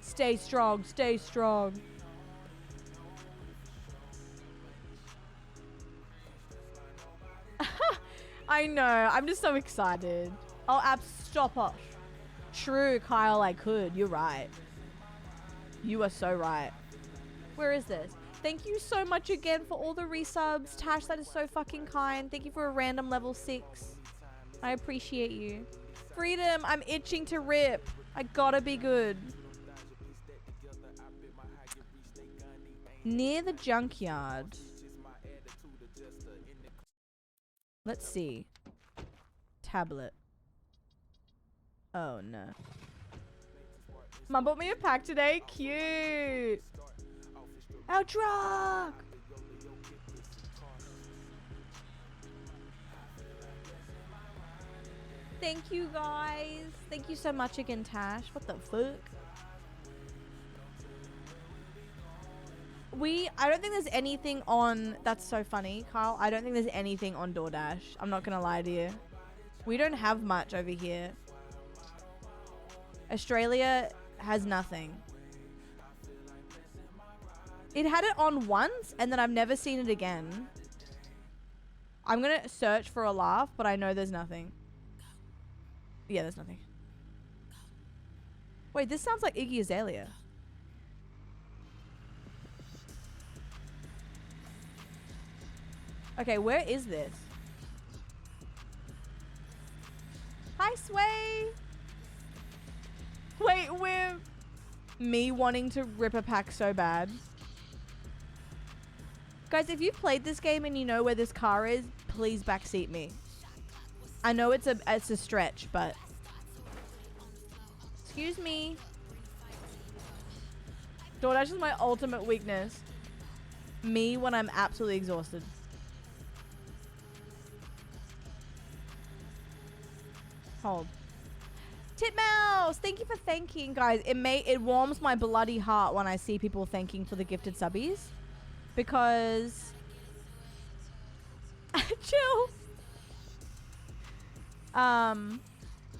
Stay strong, stay strong. I know, I'm just so excited. Oh, Ab, stop us. True, Kyle, I could. You're right. You are so right. Where is this? Thank you so much again for all the resubs. Tash, that is so fucking kind. Thank you for a random level 6. I appreciate you. Freedom, I'm itching to rip. I gotta be good. Near the junkyard. Let's see. Tablet. Oh no. Mum bought me a pack today. Cute. Our truck. Thank you guys. Thank you so much again, Tash. What the fuck? I don't think there's anything on... That's so funny, Kyle. I don't think there's anything on DoorDash. I'm not gonna lie to you. We don't have much over here. Australia has nothing. It had it on once, and then I've never seen it again. I'm gonna search for a laugh, but I know there's nothing. Yeah, there's nothing. Wait, this sounds like Iggy Azalea. Okay, where is this? Hi, Sway! Wait, we're... Me wanting to rip a pack so bad. Guys, if you played this game and you know where this car is, please backseat me. I know it's a stretch, but... Excuse me. DoorDash is my ultimate weakness. Me when I'm absolutely exhausted. Hold. Titmouse, thank you for thanking, guys. It warms my bloody heart when I see people thanking for the gifted subbies, because chill.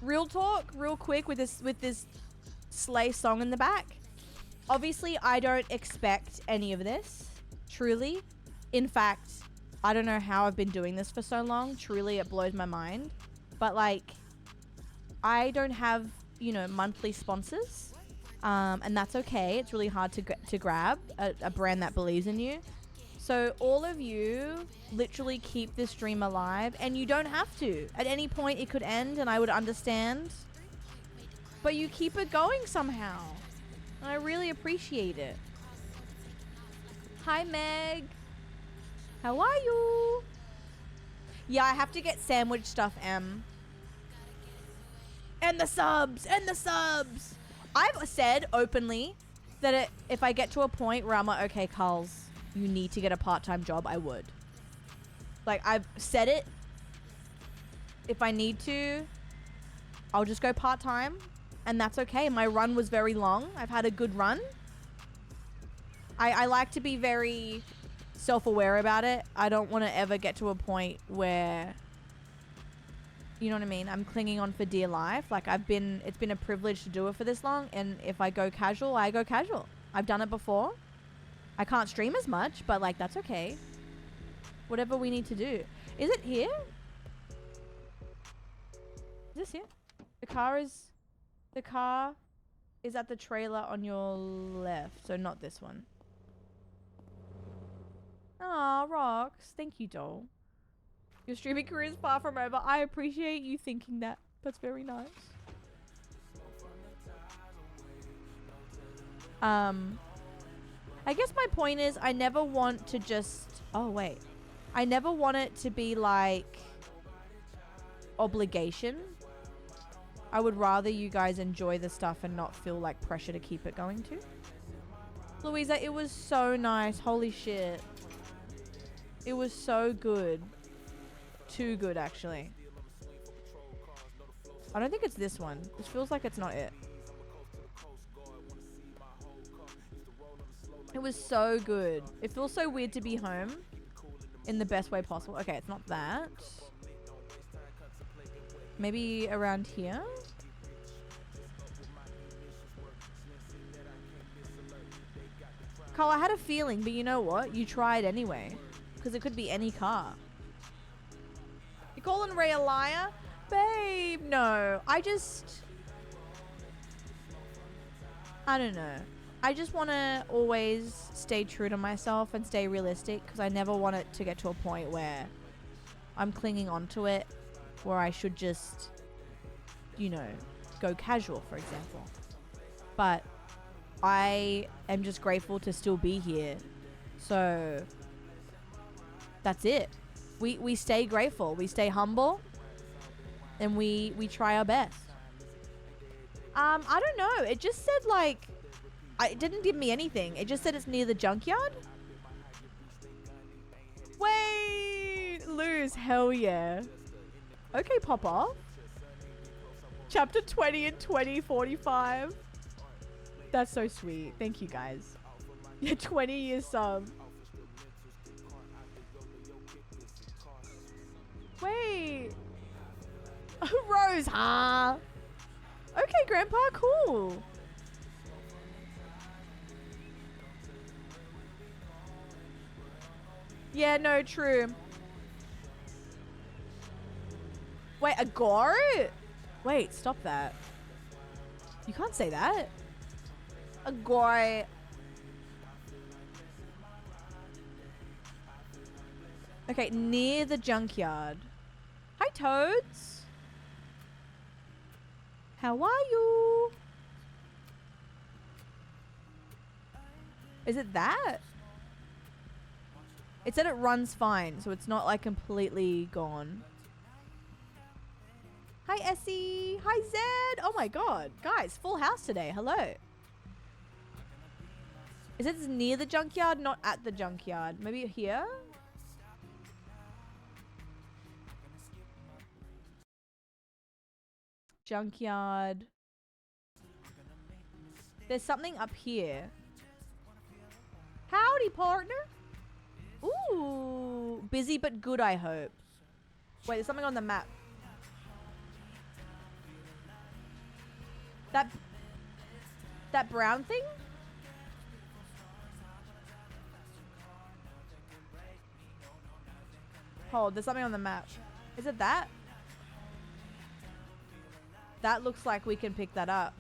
Real talk, real quick with this Slay song in the back. Obviously, I don't expect any of this. Truly, in fact, I don't know how I've been doing this for so long. Truly, it blows my mind. But like, I don't have, you know, monthly sponsors, and that's okay. It's really hard to grab a brand that believes in you. So all of you literally keep this dream alive, and you don't have to. At any point it could end, and I would understand. But you keep it going somehow. And I really appreciate it. Hi, Meg. How are you? Yeah, I have to get sandwich stuff, M. And the subs! And the subs! I've said openly that if I get to a point where I'm like, okay, Carls, you need to get a part-time job, I would. Like, I've said it. If I need to, I'll just go part-time. And that's okay. My run was very long. I've had a good run. I like to be very self-aware about it. I don't want to ever get to a point where, you know what I mean, I'm clinging on for dear life. Like, it's been a privilege to do it for this long, and if I go casual, I go casual. I've done it before. I can't stream as much, but like, that's okay. Whatever we need to do. Is it here? Is this here? The car is at the trailer on your left, so not this one. Aw, rocks. Thank you, doll. Your streaming career is far from over. I appreciate you thinking that. That's very nice. I guess my point is I never want to just... Oh, wait. I never want it to be like obligation. I would rather you guys enjoy the stuff and not feel like pressure to keep it going to. Louisa, it was so nice. Holy shit. It was so good. Too good, actually. I don't think it's this one. It feels like it's not it. It was so good. It feels so weird to be home in the best way possible. Okay, it's not that. Maybe around here? Carl, I had a feeling, but you know what? You tried anyway. Because it could be any car. You calling Ray a liar? Babe, no. I don't know. I just want to always stay true to myself and stay realistic. Because I never want it to get to a point where I'm clinging onto it. Where I should just, you know, go casual, for example. But I am just grateful to still be here. So that's it. We stay grateful. We stay humble. And we try our best. I don't know. It just said like, it didn't give me anything. It just said it's near the junkyard. Wait, lose. Hell yeah. Okay, pop off. Chapter 20 and 2045. That's so sweet. Thank you, guys. Yeah, 20 years sub. Wait. Rose, huh? Okay, Grandpa, cool. Yeah, no, true. Wait, a goat? Wait, stop that. You can't say that. A goat. Okay, near the junkyard. Hi, Toads. How are you? Is it that? It said it runs fine, so it's not like completely gone. Hi, Essie. Hi, Zed. Oh my god. Guys, full house today. Hello. Is it near the junkyard? Not at the junkyard. Maybe here? Junkyard. There's something up here. Howdy, partner. Ooh. Busy but good, I hope. Wait, there's something on the map. That brown thing? Hold, there's something on the map. Is it that? That looks like we can pick that up.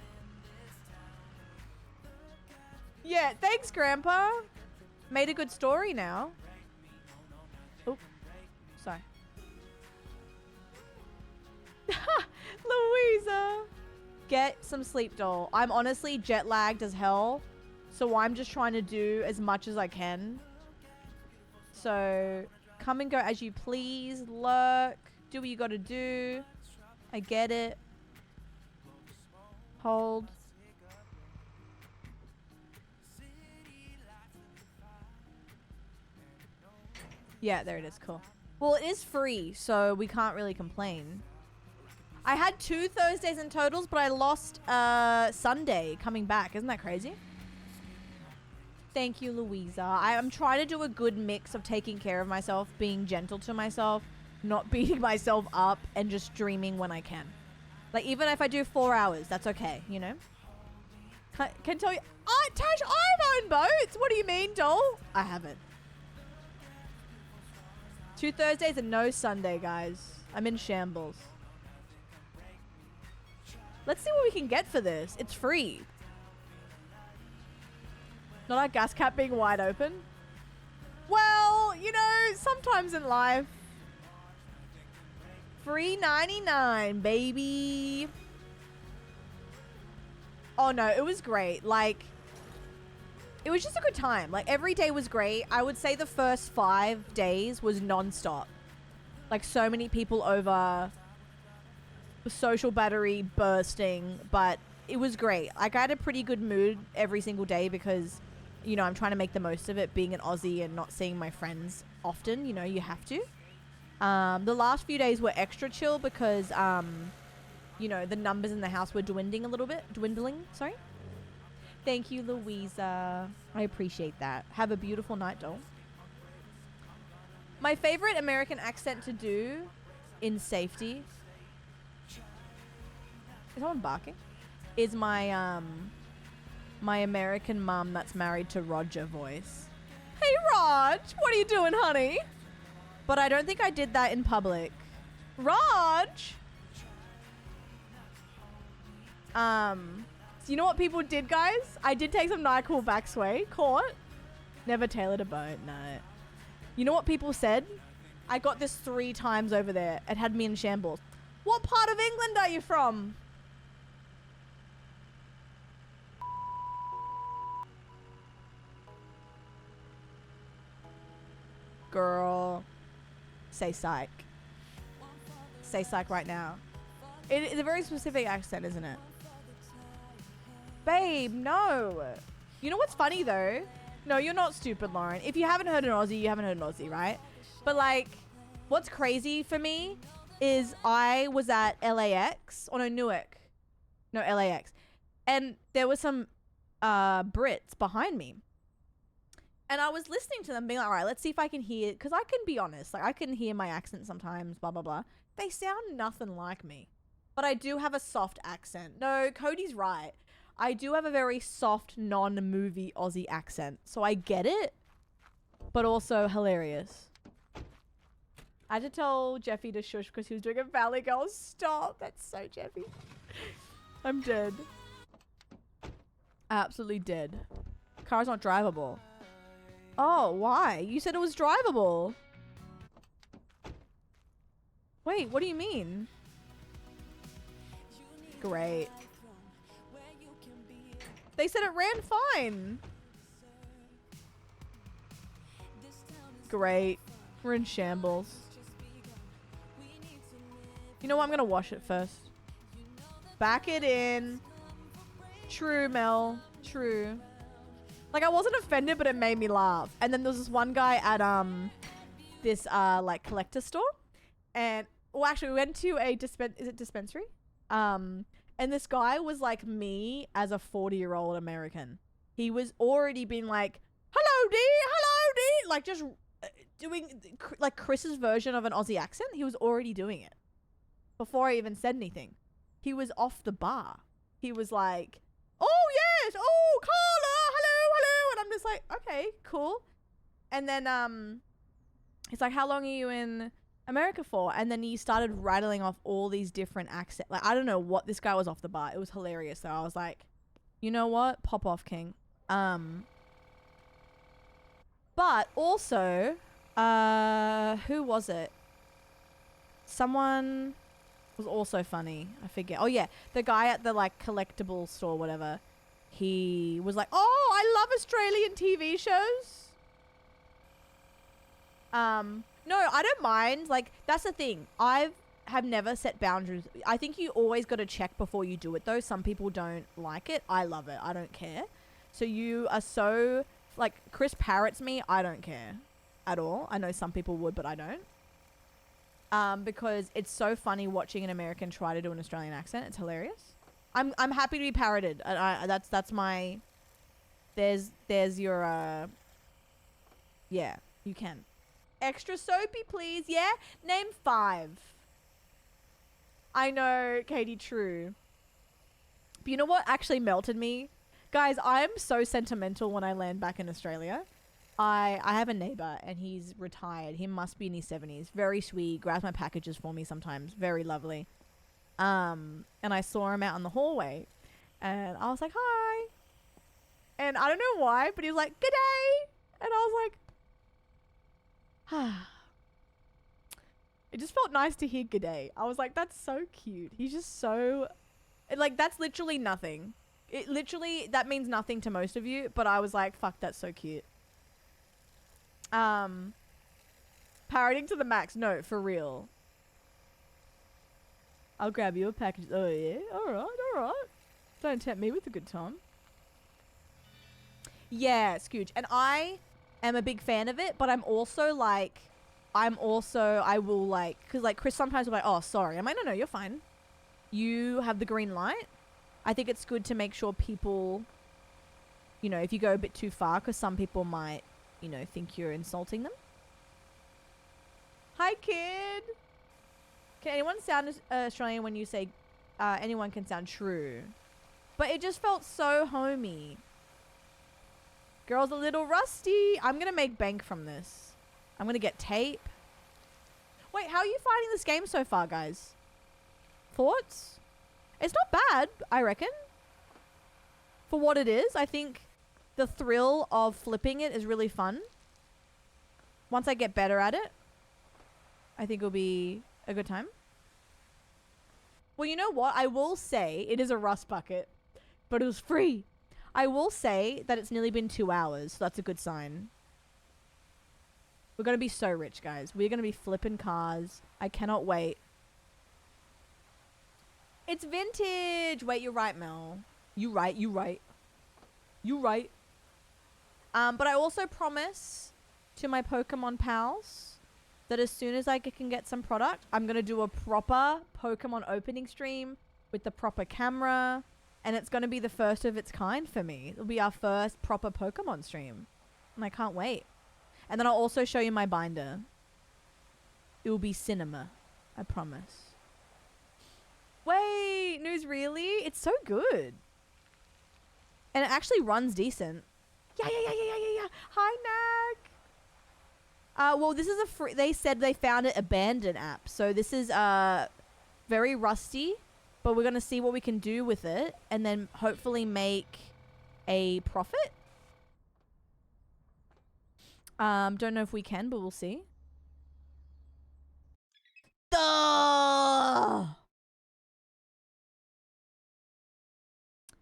Yeah, thanks, Grandpa. Made a good story now. Oh, sorry. Louisa. Get some sleep, doll. I'm honestly jet lagged as hell. So I'm just trying to do as much as I can So come and go as you please. Lurk. Do what you gotta do. I get it. Hold. Yeah, there it is. Cool. Well, it is free, so we can't really complain. I had 2 Thursdays in totals, but I lost Sunday coming back. Isn't that crazy? Thank you, Louisa. I'm trying to do a good mix of taking care of myself, being gentle to myself, not beating myself up, and just streaming when I can. Like, even if I do 4 hours, that's okay, you know? Can tell you... Tash, I've owned boats! What do you mean, doll? I haven't. 2 Thursdays and no Sunday, guys. I'm in shambles. Let's see what we can get for this. It's free. Not our gas cap being wide open. Well, you know, sometimes in life. Free 99, baby. Oh no, it was great. Like, it was just a good time. Like, every day was great. I would say the first 5 days was non-stop. Like, so many people over, social battery bursting, but it was great. Like, I had a pretty good mood every single day because, you know, I'm trying to make the most of it being an Aussie and not seeing my friends often. You know, you have to. The last few days were extra chill because, you know, the numbers in the house were dwindling a little bit. Sorry. Thank you, Louisa. I appreciate that. Have a beautiful night, doll. My favorite American accent to do in safety. Is someone barking? Is my, my American mum that's married to Roger voice. Hey, Raj, what are you doing, honey? But I don't think I did that in public. Raj! So you know what people did, guys? I did take some NyQuil back sway. Caught. Never tailored a boat. No. You know what people said? I got this 3 times over there. It had me in shambles. What part of England are you from? Girl. Say psych. Say psych right now. It's a very specific accent, isn't it? Babe, no. You know what's funny though? No, you're not stupid, Lauren. If you haven't heard an Aussie, you haven't heard an Aussie, right? But like, what's crazy for me is I was at LAX, or no, Newark. No, LAX. And there was some Brits behind me. And I was listening to them being like, all right, let's see if I can hear, because I can be honest, like I can hear my accent sometimes, blah, blah, blah. They sound nothing like me. But I do have a soft accent. No, Cody's right. I do have a very soft, non-movie Aussie accent. So I get it, but also hilarious. I had to tell Jeffy to shush because he was doing a Valley Girl. Stop. That's so Jeffy. I'm dead. Absolutely dead. Car's not drivable. Oh, why? You said it was drivable. Wait, what do you mean? Great. They said it ran fine. Great. We're in shambles. You know what? I'm going to wash it first. Back it in. True, Mel. True. Like, I wasn't offended, but it made me laugh. And then there was this one guy at this like collector store, and well, actually, we went to a dispensary. And this guy was like me as a 40-year-old American. He was already been like, "Hello, D, hello, D," like just doing like Chris's version of an Aussie accent. He was already doing it before I even said anything. He was off the bar. He was like, "Oh yes, oh Carla, hello, hello," and I'm just like, "Okay, cool." And then he's like, "How long are you in America for?" And then he started rattling off all these different accents. Like, I don't know what, this guy was off the bar. It was hilarious. So I was like, you know what? Pop off, King. But also, who was it? Someone was also funny. I forget. Oh yeah, the guy at the like collectible store, whatever. He was like, "Oh, I love Australian TV shows." No, I don't mind. Like, that's the thing. Have never set boundaries. I think you always got to check before you do it, though. Some people don't like it. I love it. I don't care. So you are so, like, Chris parrots me. I don't care at all. I know some people would, but I don't. Because it's so funny watching an American try to do an Australian accent. It's hilarious. I'm happy to be parroted. That's my. There's your. Yeah, you can. Extra soapy, please. Yeah, name 5. I know, Katie, true. But you know what actually melted me? Guys, I'm so sentimental when I land back in Australia. I have a neighbor and he's retired. He must be in his 70s. Very sweet. Grabs my packages for me sometimes. Very lovely. And I saw him out in the hallway. And I was like, hi. And I don't know why, but he was like, g'day. And I was like, ah. It just felt nice to hear g'day. I was like, that's so cute. He's just so... Like, that's literally nothing. It literally... That means nothing to most of you. But I was like, fuck, that's so cute. Parroting to the max. No, for real. I'll grab you a package. Oh, yeah? Alright. Don't tempt me with a good time. Yeah, Scooch. And I am a big fan of it. But I'm also like... I will like, because like Chris sometimes will be like, oh, sorry. I'm like, no, you're fine. You have the green light. I think it's good to make sure people, you know, if you go a bit too far, because some people might, you know, think you're insulting them. Hi, kid. Can anyone sound Australian when you say, anyone can sound true? But it just felt so homey. Girl's a little rusty. I'm going to make bank from this. I'm going to get tape. Wait, how are you finding this game so far, guys? Thoughts? It's not bad, I reckon. For what it is, I think the thrill of flipping it is really fun. Once I get better at it, I think it'll be a good time. Well, you know what? I will say it is a rust bucket, but it was free. I will say that it's nearly been 2 hours, so that's a good sign. We're going to be so rich, guys. We're going to be flipping cars. I cannot wait. It's vintage. Wait, you're right, Mel. You right. But I also promise to my Pokemon pals that as soon as I can get some product, I'm going to do a proper Pokemon opening stream with the proper camera. And it's going to be the first of its kind for me. It'll be our first proper Pokemon stream. And I can't wait. And then I'll also show you my binder. It will be cinema. I promise. Wait, news really? It's so good. And it actually runs decent. Yeah. Hi, Nag. Well, this is a free... They said they found it abandoned app. So this is very rusty. But we're going to see what we can do with it. And then hopefully make a profit. Don't know if we can, but we'll see.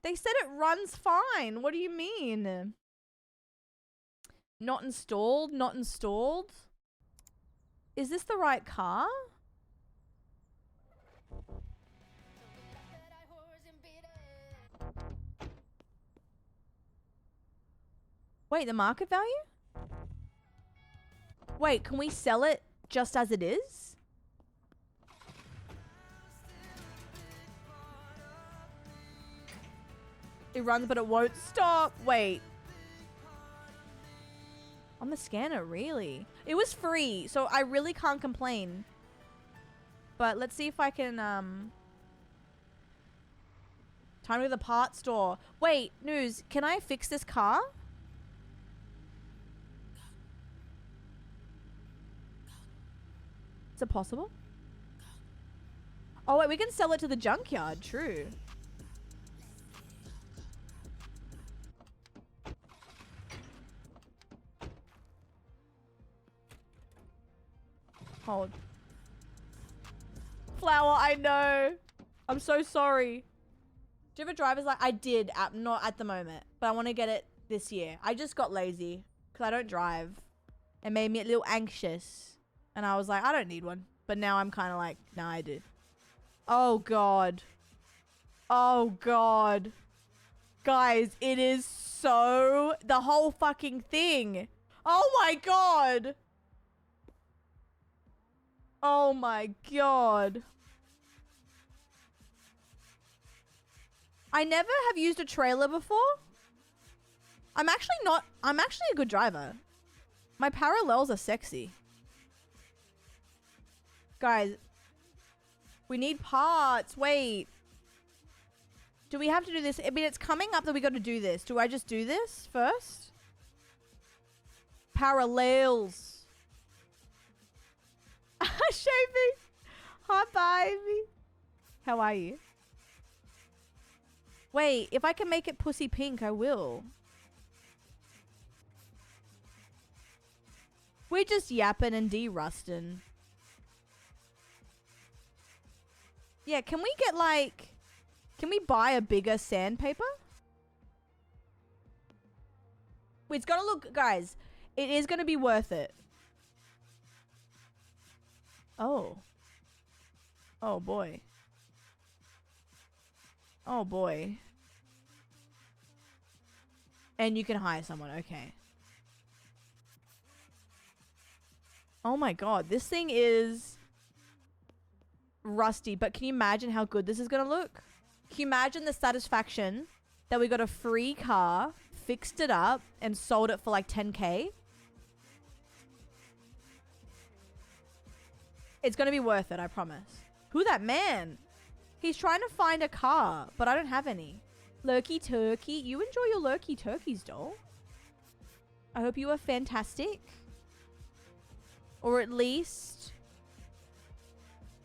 They said it runs fine. What do you mean? Not installed? Not installed? Is this the right car? Wait, the market value? Wait, can we sell it just as it is? It runs, but it won't stop. Wait. On the scanner, really? It was free, so I really can't complain. But let's see if I can, time to the parts store. Wait, News, can I fix this car? Is it possible? Oh, wait, we can sell it to the junkyard. True. Hold. Flower, I know. I'm so sorry. Do you have a driver's license? I did, not at the moment. But I want to get it this year. I just got lazy because I don't drive. It made me a little anxious. And I was like, I don't need one. But now I'm kind of like, nah, I do. Oh, God. Oh, God. Guys, it is so... The whole fucking thing. Oh, my God. Oh, my God. I never have used a trailer before. I'm actually a good driver. My parallels are sexy. Guys, we need parts. Wait. Do we have to do this? I mean, it's coming up that we got to do this. Do I just do this first? Parallels. Shaving. Hi, baby. How are you? Wait, if I can make it pussy pink, I will. We're just yapping and de-rusting. Yeah, can we get like... Can we buy a bigger sandpaper? It's gonna look... Guys, it is gonna be worth it. Oh. Oh, boy. Oh, boy. And you can hire someone. Okay. Oh, my God. This thing is... rusty, but can you imagine how good this is gonna look? Can you imagine the satisfaction that we got a free car, fixed it up, and sold it for like 10K? It's gonna be worth it, I promise. Who that man? He's trying to find a car, but I don't have any. Lurky turkey. You enjoy your lurky turkeys, doll. I hope you are fantastic. Or at least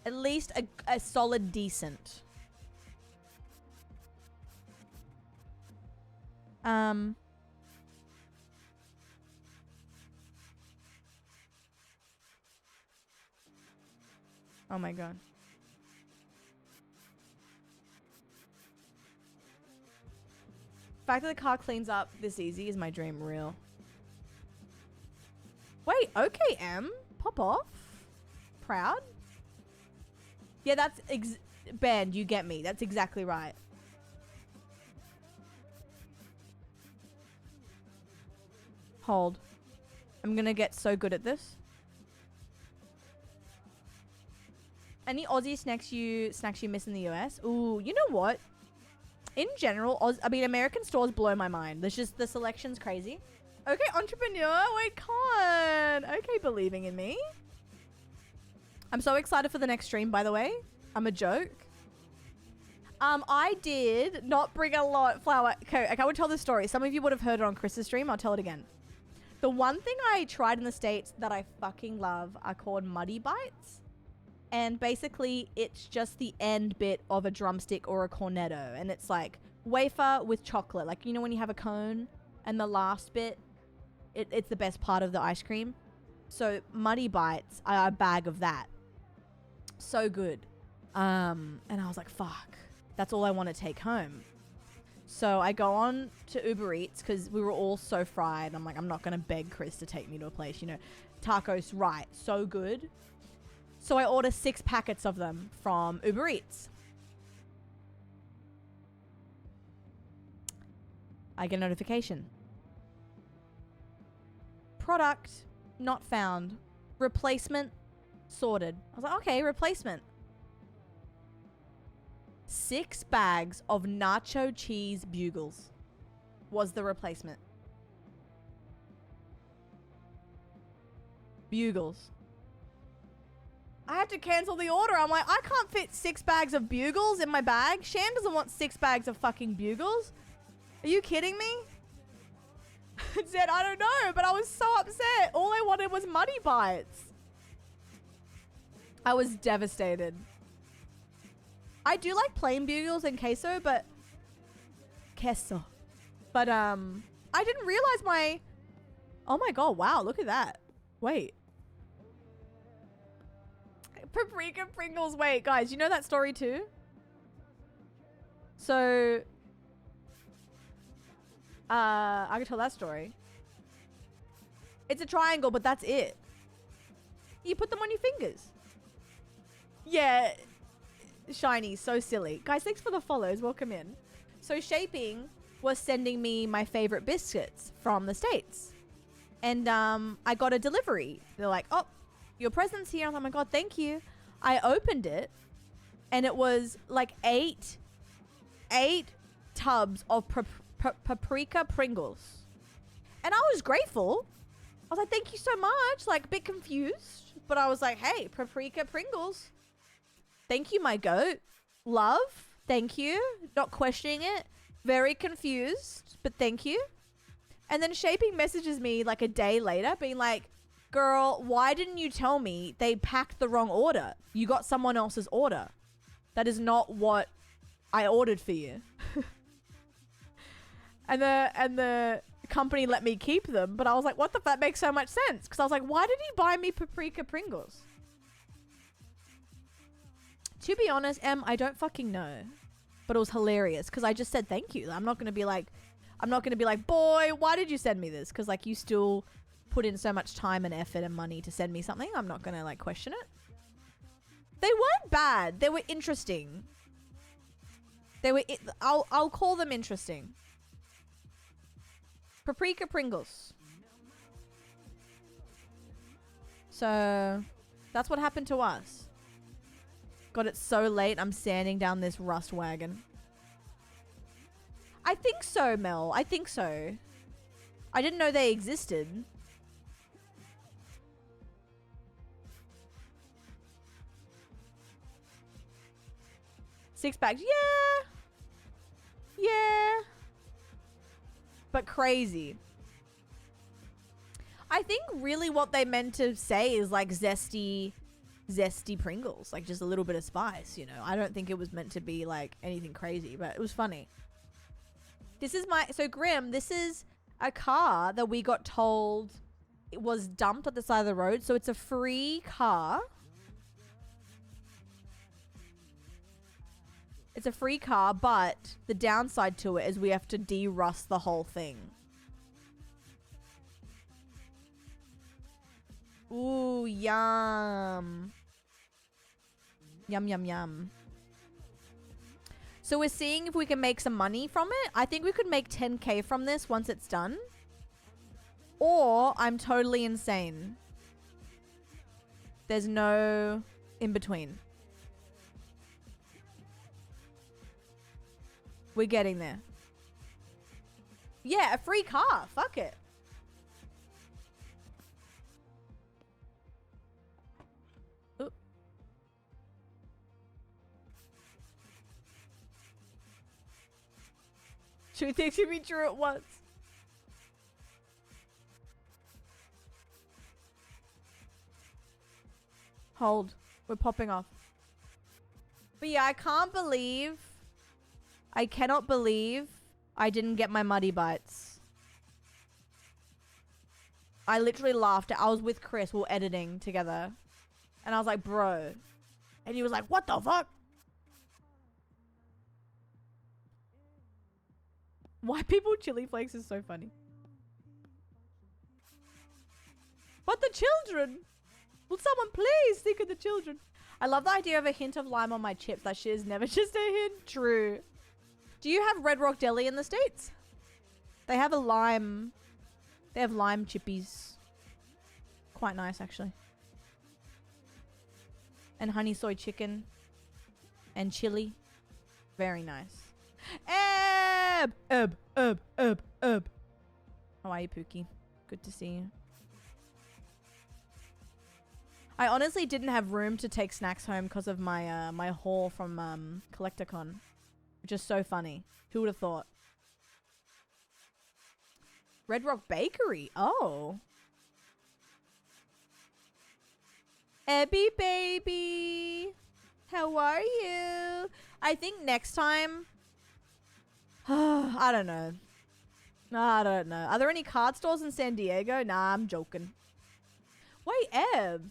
a solid decent. Oh my God. The fact that the car cleans up this easy is my dream real. Wait, OKM? Pop off? Proud? Yeah, that's Ben, you get me. That's exactly right. Hold. I'm gonna get so good at this. Any Aussie snacks you miss in the US? Ooh, you know what? In general, American stores blow my mind. There's just, the selection's crazy. Okay, entrepreneur. Wait, Con. Okay, believing in me. I'm so excited for the next stream, by the way. I'm a joke. I did not bring a lot flour. Okay, I would tell this story. Some of you would have heard it on Chris's stream. I'll tell it again. The one thing I tried in the States that I fucking love are called Muddy Bites. And basically, it's just the end bit of a drumstick or a cornetto. And it's like wafer with chocolate. Like, you know when you have a cone and the last bit, it's the best part of the ice cream. So Muddy Bites are a bag of that. So good. And I was like, fuck. That's all I want to take home. So I go on to Uber Eats because we were all so fried. I'm like, I'm not going to beg Chris to take me to a place, you know. Tacos, right. So good. So I order 6 packets of them from Uber Eats. I get a notification. Product not found. Replacement sorted. I was like, okay, replacement. 6 bags of nacho cheese bugles was the replacement. Bugles. I had to cancel the order. I'm like, I can't fit 6 bags of bugles in my bag. Shan doesn't want 6 bags of fucking bugles. Are you kidding me? I said, I don't know, but I was so upset. All I wanted was Muddy Bites. I was devastated. I do like plain bugles and queso, but... Queso. But, I didn't realize my... Oh my god, wow, look at that. Wait. Paprika Pringles. Wait, guys, you know that story too? So... I can tell that story. It's a triangle, but that's it. You put them on your fingers. Yeah. Shiny, so silly. Guys, thanks for the follows. Welcome in. So Shaping was sending me my favorite biscuits from the States. And I got a delivery. They're like, oh, your present's here. I'm like, oh my God, thank you. I opened it and it was like eight tubs of paprika Pringles. And I was grateful. I was like, thank you so much. Like, a bit confused. But I was like, hey, paprika Pringles. Thank you, my goat. Love. Thank you. Not questioning it. Very confused, but thank you. And then Shaping messages me like a day later being like, girl, why didn't you tell me they packed the wrong order? You got someone else's order. That is not what I ordered for you. and the company let me keep them, but I was like, what the fuck? That makes so much sense. Because I was like, why did he buy me paprika Pringles? To be honest, I don't fucking know. But it was hilarious because I just said thank you. I'm not going to be like, boy, why did you send me this? Because like you still put in so much time and effort and money to send me something. I'm not going to like question it. They weren't bad. They were interesting. I'll call them interesting. Paprika Pringles. So that's what happened to us. God, it's so late. I'm sanding down this rust wagon. I think so, Mel. I think so. I didn't know they existed. Six packs. Yeah. Yeah. But crazy. I think really what they meant to say is like zesty Pringles, like just a little bit of spice, you know. I don't think it was meant to be like anything crazy, but it was funny. This is so Grim, this is a car that we got told it was dumped at the side of the road, so it's a free car. It's a free car, but the downside to it is we have to de-rust the whole thing. Ooh, yum. Yum, yum, yum. So we're seeing if we can make some money from it. I think we could make 10K from this once it's done. Or I'm totally insane. There's no in between. We're getting there. Yeah, a free car. Fuck it. Oop. Two things can be true at once. Hold. We're popping off. But yeah, I cannot believe I didn't get my Muddy Bites. I literally laughed. I was with Chris. We were editing together. And I was like, bro. And he was like, what the fuck? Why people chili flakes is so funny. But the children. Will someone please think of the children? I love the idea of a hint of lime on my chips. That shit is never just a hint. True. Do you have Red Rock Deli in the States? They have a lime. They have lime chippies. Quite nice, actually. And honey soy chicken. And chili. Very nice. Eb! How are you, Pookie? Good to see you. I honestly didn't have room to take snacks home because of my my haul from CollectorCon. Which is so funny. Who would have thought? Red Rock Bakery. Oh. Ebby baby. How are you? I think next time. I don't know. I don't know. Are there any card stores in San Diego? Nah, I'm joking. Wait, Eb.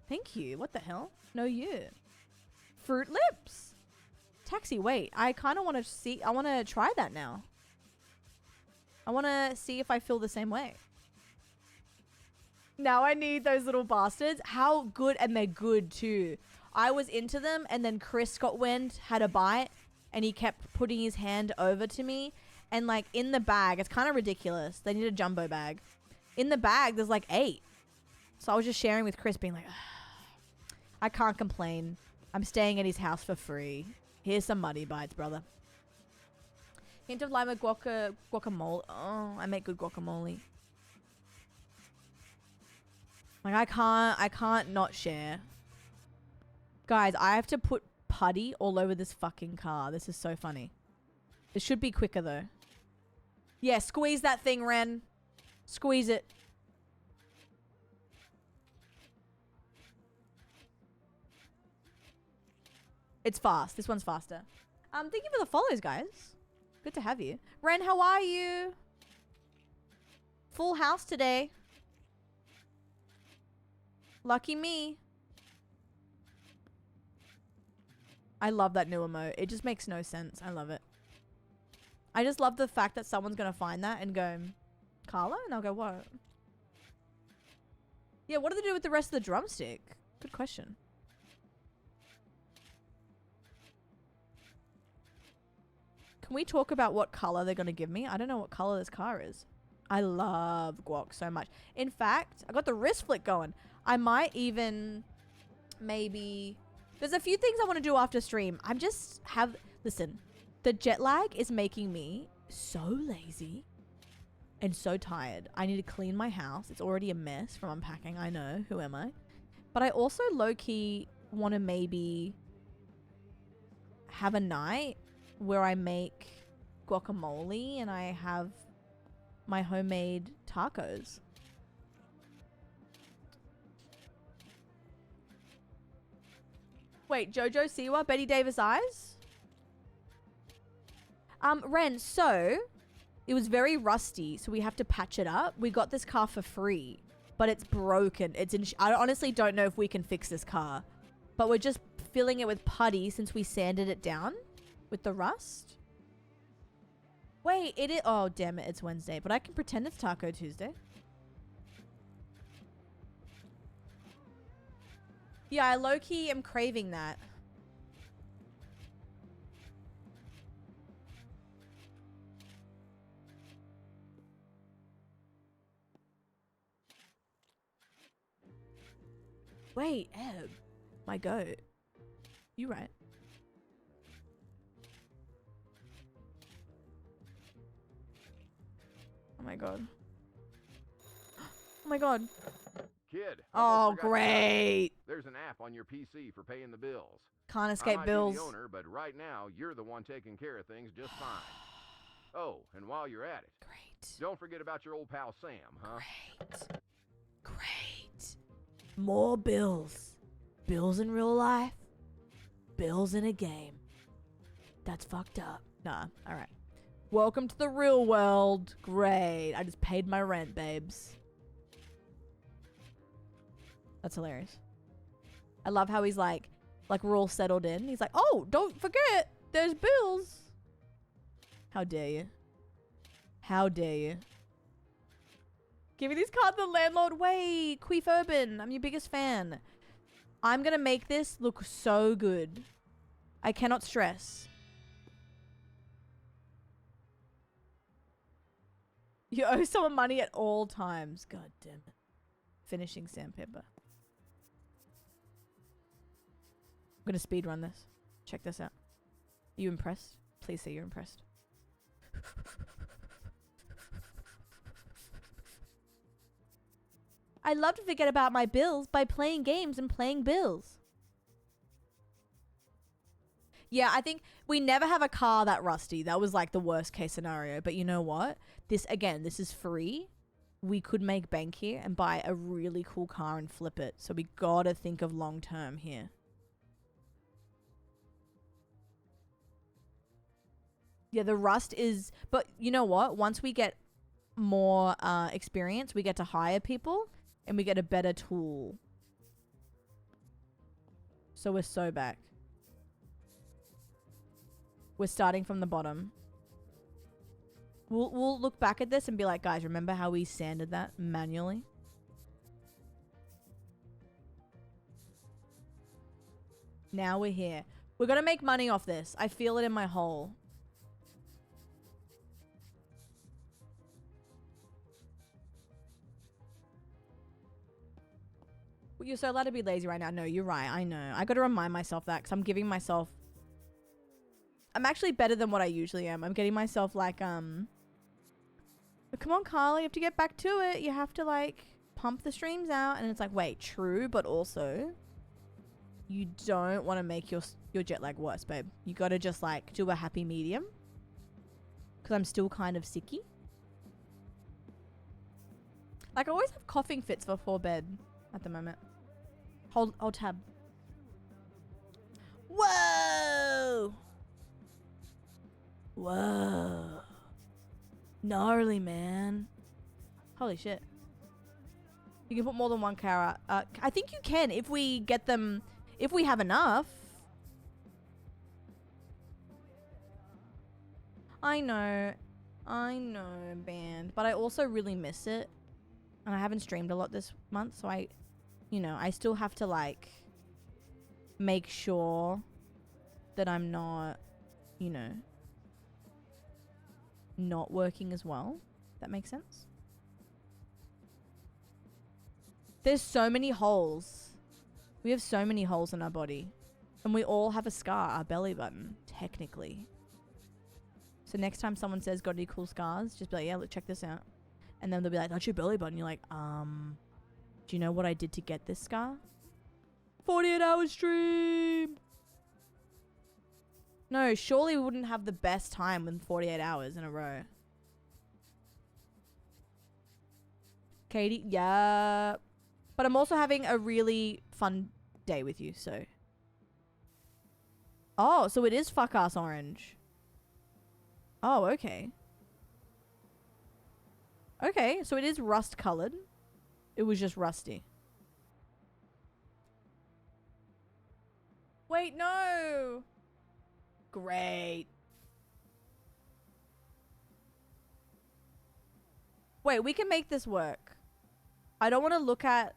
Thank you. What the hell? No, you. Fruit Lips. Taxi, wait. I kind of want to see. I want to try that now. I want to see if I feel the same way. Now I need those little bastards. How good, and they're good too. I was into them, and then Chris got wind, had a bite, and he kept putting his hand over to me. And like in the bag, it's kind of ridiculous. They need a jumbo bag. In the bag, there's like 8. So I was just sharing with Chris, being like, I can't complain. I'm staying at his house for free. Here's some muddy bites, brother. Hint of lima guacamole. Oh, I make good guacamole. Like I can't not share. Guys, I have to put putty all over this fucking car. This is so funny. It should be quicker though. Yeah, squeeze that thing, Ren. Squeeze it. It's fast. This one's faster. Thank you for the follows, guys. Good to have you. Ren, how are you? Full house today. Lucky me. I love that new emote. It just makes no sense. I love it. I just love the fact that someone's going to find that and go, Carla? And I'll go, what? Yeah, what do they do with the rest of the drumstick? Good question. Can we talk about what color they're going to give me? I don't know what color this car is. I love guac so much. In fact, I got the wrist flick going. I might even maybe... There's a few things I want to do after stream. I'm just have... Listen, the jet lag is making me so lazy and so tired. I need to clean my house. It's already a mess from unpacking. I know. Who am I? But I also low-key want to maybe have a night where I make guacamole and I have my homemade tacos. Wait, Jojo Siwa, Betty Davis eyes? Ren, so it was very rusty, so we have to patch it up. We got this car for free, but it's broken. It's in I honestly don't know if we can fix this car, but we're just filling it with putty since we sanded it down with the rust. Wait, it is... Oh, damn it, it's Wednesday, but I can pretend it's Taco Tuesday. Yeah, I low-key am craving that. Wait, Eb. My goat. You right. Oh my god. Oh my god.
Kid.
Oh,
almost forgot to tell you,
great.
There's an app on your PC for paying the bills.
Can't
I
escape
might
bills.
be the owner, but right now you're the one taking care of things just fine. Oh, and while you're at it,
Great.
don't forget about your old pal Sam, huh?
Great. Great. More bills. Bills in real life. Bills in a game. That's fucked up. Nah, alright. Welcome to the real world. Great. I just paid my rent, babes. That's hilarious. I love how he's like we're all settled in. He's like, oh, don't forget, there's bills. How dare you? How dare you? Give me these cards, the landlord. Wait, Queef Urban, I'm your biggest fan. I'm gonna make this look so good. I cannot stress. You owe someone money at all times. God damn it. Finishing sandpaper. I'm gonna speed run this. Check this out. Are you impressed? Please say you're impressed. I love to forget about my bills by playing games and playing bills. Yeah, I think we never have a car that rusty. That was like the worst case scenario. But you know what? This, again, this is free. We could make bank here and buy a really cool car and flip it. So we gotta think of long term here. Yeah, the rust is... But you know what? Once we get more experience, we get to hire people and we get a better tool. So we're so back. We're starting from the bottom. We'll look back at this and be like, guys, remember how we sanded that manually? Now we're here. We're gonna make money off this. I feel it in my hole. You're so allowed to be lazy right now. No, you're right. I know. I gotta remind myself that because I'm giving myself... I'm actually better than what I usually am. I'm getting myself like, but come on, Carly, you have to get back to it. You have to like pump the streams out. And it's like, wait, true, but also you don't want to make your jet lag worse, babe. You gotta just like do a happy medium because I'm still kind of sicky. Like I always have coughing fits before bed at the moment. Hold tab. Whoa! Whoa. Gnarly, man. Holy shit. You can put more than one carrot. I think you can if we get them, if we have enough. I know, band. But I also really miss it. And I haven't streamed a lot this month, so I still have to like make sure that I'm not, not working as well. That makes sense. There's so many holes. We have so many holes in our body. And we all have a scar, our belly button, technically. So next time someone says, got any cool scars? Just be like, yeah, look, check this out. And then they'll be like, that's your belly button. You're like, do you know what I did to get this scar? 48-hour stream! No, surely we wouldn't have the best time with 48 hours in a row. Katie, yeah. But I'm also having a really fun day with you, so. Oh, so it is fuck ass orange. Oh, okay. Okay, so it is rust colored. It was just rusty. Wait, no. Great. Wait, we can make this work. I don't want to look at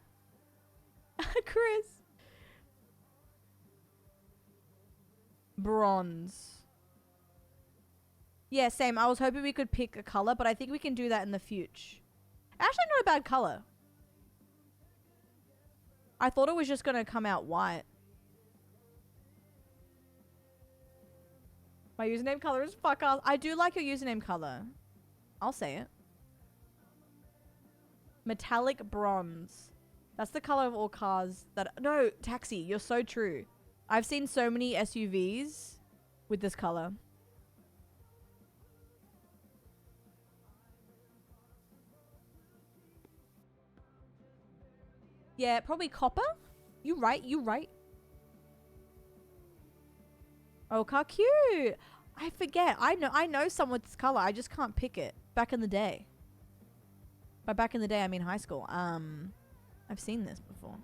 Chris. Bronze. Yeah, same. I was hoping we could pick a color, but I think we can do that in the future. Actually, not a bad color. I thought it was just going to come out white. My username color is fuck ass. I do like your username color. I'll say it. Metallic bronze. That's the color of all cars that... No, taxi. You're so true. I've seen so many SUVs with this color. Yeah, probably copper. You right. Oh, car cute. I forget. I know someone with this color. I just can't pick it. Back in the day. By back in the day, I mean high school. I've seen this before.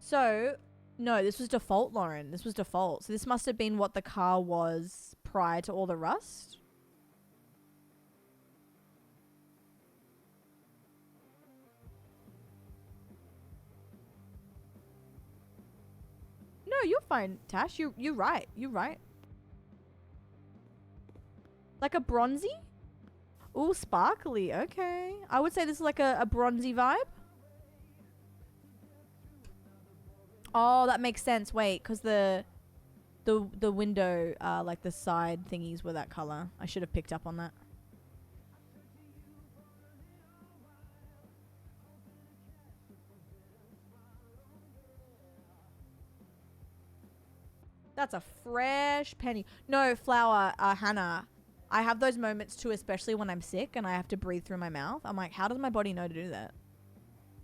So, no, this was default, Lauren. This was default. So this must have been what the car was prior to all the rust. No, you're fine, Tash. You're right. You're right. Like a bronzy? Ooh, sparkly. Okay. I would say this is like a bronzy vibe. Oh, that makes sense. Wait, because the window, like the side thingies were that color. I should have picked up on that. That's a fresh penny. No, flower, Hannah. I have those moments too, especially when I'm sick and I have to breathe through my mouth. I'm like, how does my body know to do that?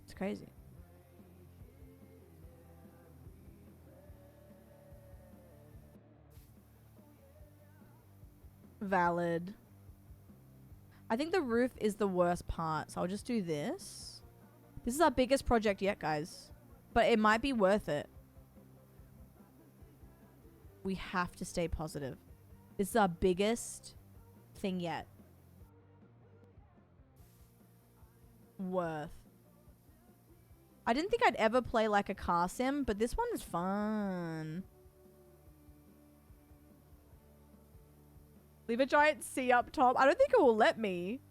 It's crazy. Valid. I think the roof is the worst part, so I'll just do this. This is our biggest project yet, guys. But it might be worth it. We have to stay positive. This is our biggest thing yet. worth. I didn't think I'd ever play like a car sim, but this one is fun. Leave a giant C up top. I don't think it will let me.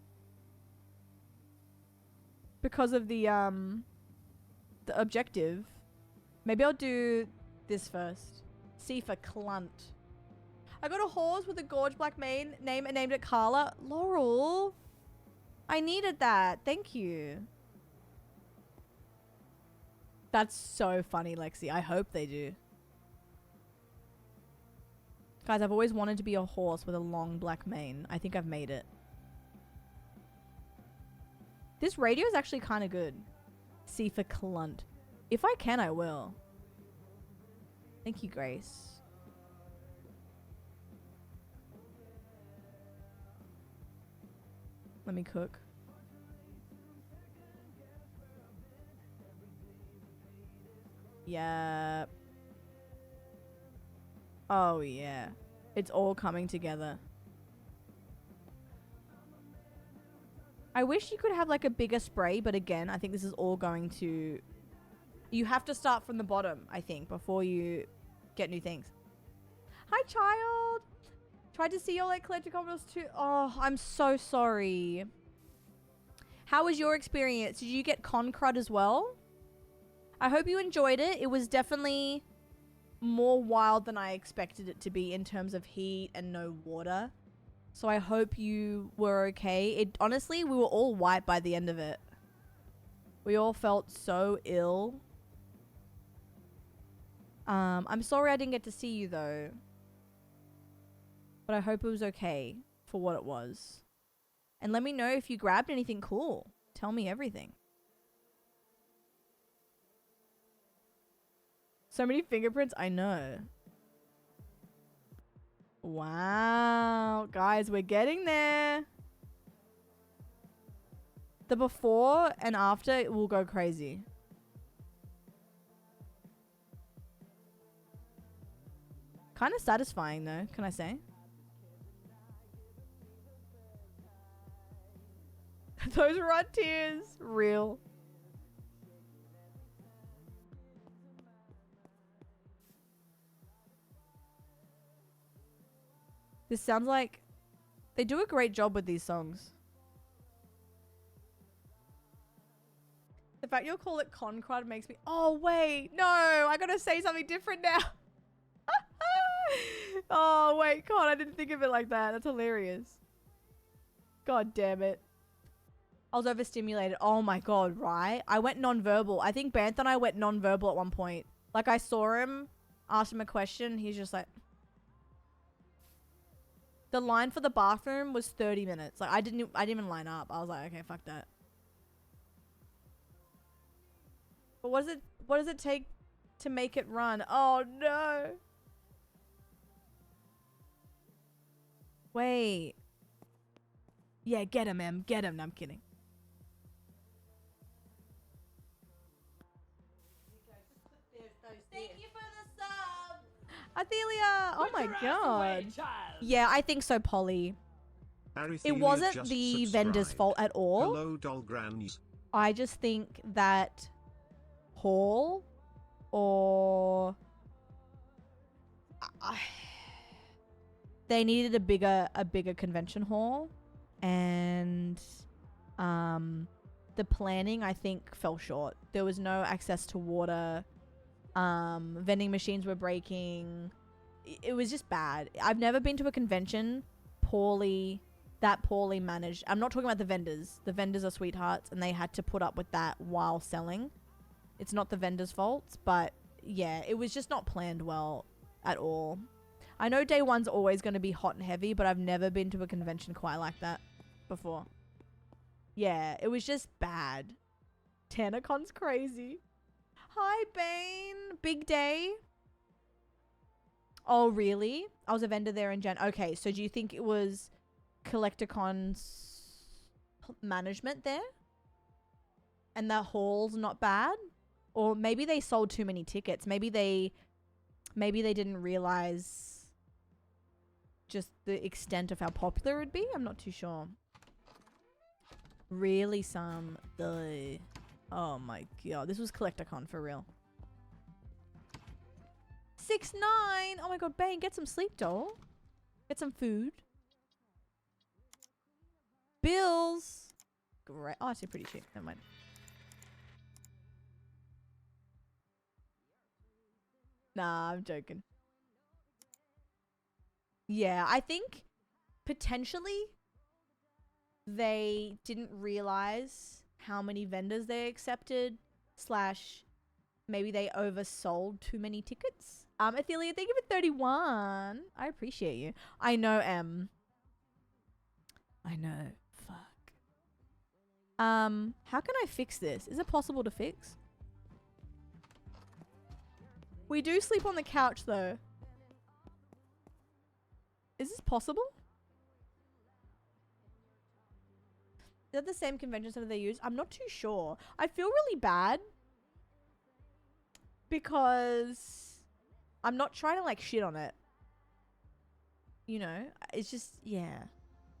Because of the objective. Maybe I'll do this first. C for Clunt. I got a horse with a gorge black mane name and named it Carla. Laurel. I needed that. Thank you. That's so funny, Lexi. I hope they do. Guys, I've always wanted to be a horse with a long black mane. I think I've made it. This radio is actually kind of good. C for Clunt. If I can, I will. Thank you, Grace. Let me cook. Yep. Oh, yeah. It's all coming together. I wish you could have like a bigger spray, but again, I think this is all going to... You have to start from the bottom, I think, before you get new things. Hi, child! Tried to see your like collector Commodores too. Oh, I'm so sorry. How was your experience? Did you get Con Crud as well? I hope you enjoyed it. It was definitely more wild than I expected it to be in terms of heat and no water. So I hope you were okay. It honestly, we were all wiped by the end of it. We all felt so ill. I'm sorry I didn't get to see you though. But I hope it was okay for what it was. And let me know if you grabbed anything cool. Tell me everything. So many fingerprints, I know. Wow. Guys, we're getting there. The before and after will go crazy. Kind of satisfying though, can I say? Those run tears. Real. This sounds like they do a great job with these songs. The fact you'll call it Con Crud makes me... Oh, wait. No, I gotta say something different now. Oh, wait. God, I didn't think of it like that. That's hilarious. God damn it. I was overstimulated. Oh my god, right? I went non-verbal. I think Banth and I went non-verbal at one point. Like, I saw him, asked him a question, he's just like... The line for the bathroom was 30 minutes. Like, I didn't even line up. I was like, okay, fuck that. But what does it take to make it run? Oh no. Wait. Yeah, get him, Em. Get him. No, I'm kidding.
Thank you for the sub.
Athelia! Oh
Put
my
your ass
god.
away, child.
Yeah, I think so, Polly. It
Arithelia
wasn't
just
the vendor's
subscribed.
fault at all.
Hello, Dolgrans.
I just think that hall or they needed a bigger convention hall, and the planning I think fell short. There was no access to water. Vending machines were breaking. It was just bad. I've never been to a convention that poorly managed. I'm not talking about the vendors. The vendors are sweethearts and they had to put up with that while selling. It's not the vendors' fault, but yeah, it was just not planned well at all. I know day one's always going to be hot and heavy, but I've never been to a convention quite like that before. Yeah, it was just bad. TanaCon's crazy. Hi, Bane. Big day. Oh, really? I was a vendor there in Jan. Okay, so do you think it was Collectorcon's management there? And the hall's not bad? Or maybe they sold too many tickets. Maybe they didn't realize just the extent of how popular it would be. I'm not too sure. Really some the. Oh my god, this was CollectorCon for real. 6'9". Oh my god, Bane, get some sleep, doll. Get some food. Bills. Great. Oh, actually pretty cheap. Never mind. Nah, I'm joking. Yeah, I think potentially they didn't realize how many vendors they accepted, slash maybe they oversold too many tickets. Athelia, thank you for 31. I appreciate you. I know, M. I know. Fuck. How can I fix this? Is it possible to fix? We do sleep on the couch though. Is this possible? Is that the same convention center they use? I'm not too sure. I feel really bad because I'm not trying to like shit on it. You know, it's just, yeah.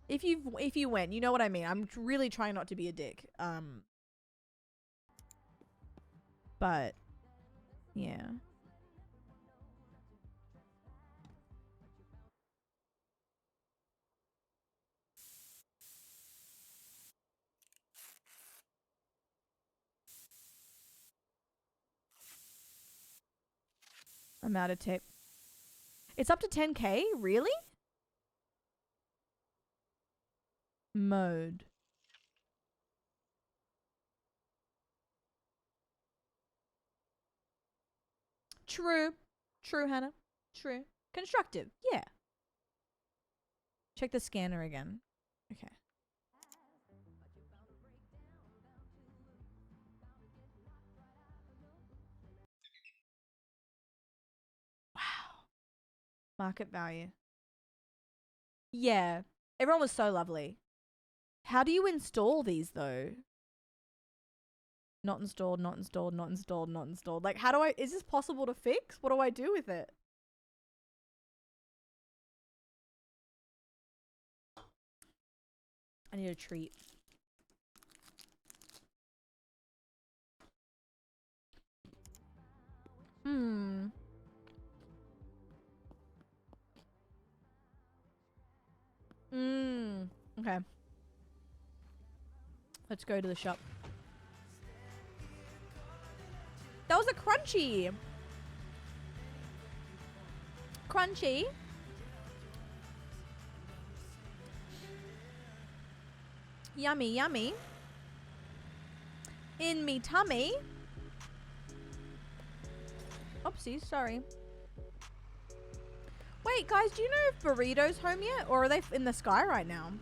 If you went, you know what I mean. I'm really trying not to be a dick. But yeah. I'm out of tape. It's up to 10k? Really? Mode. True. True, Hannah. True. Constructive. Yeah. Check the scanner again. Okay. Wow. Market value. Yeah. Everyone was so lovely. How do you install these though? Not installed, not installed, not installed, not installed. Like, how do I, is this possible to fix? What do I do with it? I need a treat. Hmm. Okay. Let's go to the shop. That was a crunchy. Crunchy. Yummy, yummy. In me tummy. Oopsies, sorry. Wait, guys, do you know if Burrito's home yet? Or are they in the sky right now?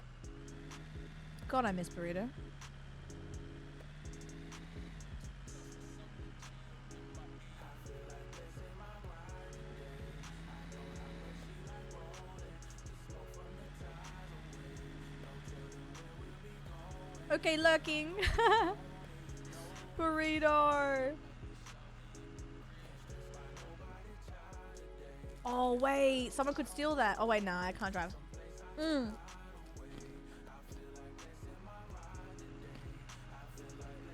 God, I miss Burrito. Okay, lurking. Burrito. Oh, wait. Someone could steal that. Oh, wait, nah, I can't drive.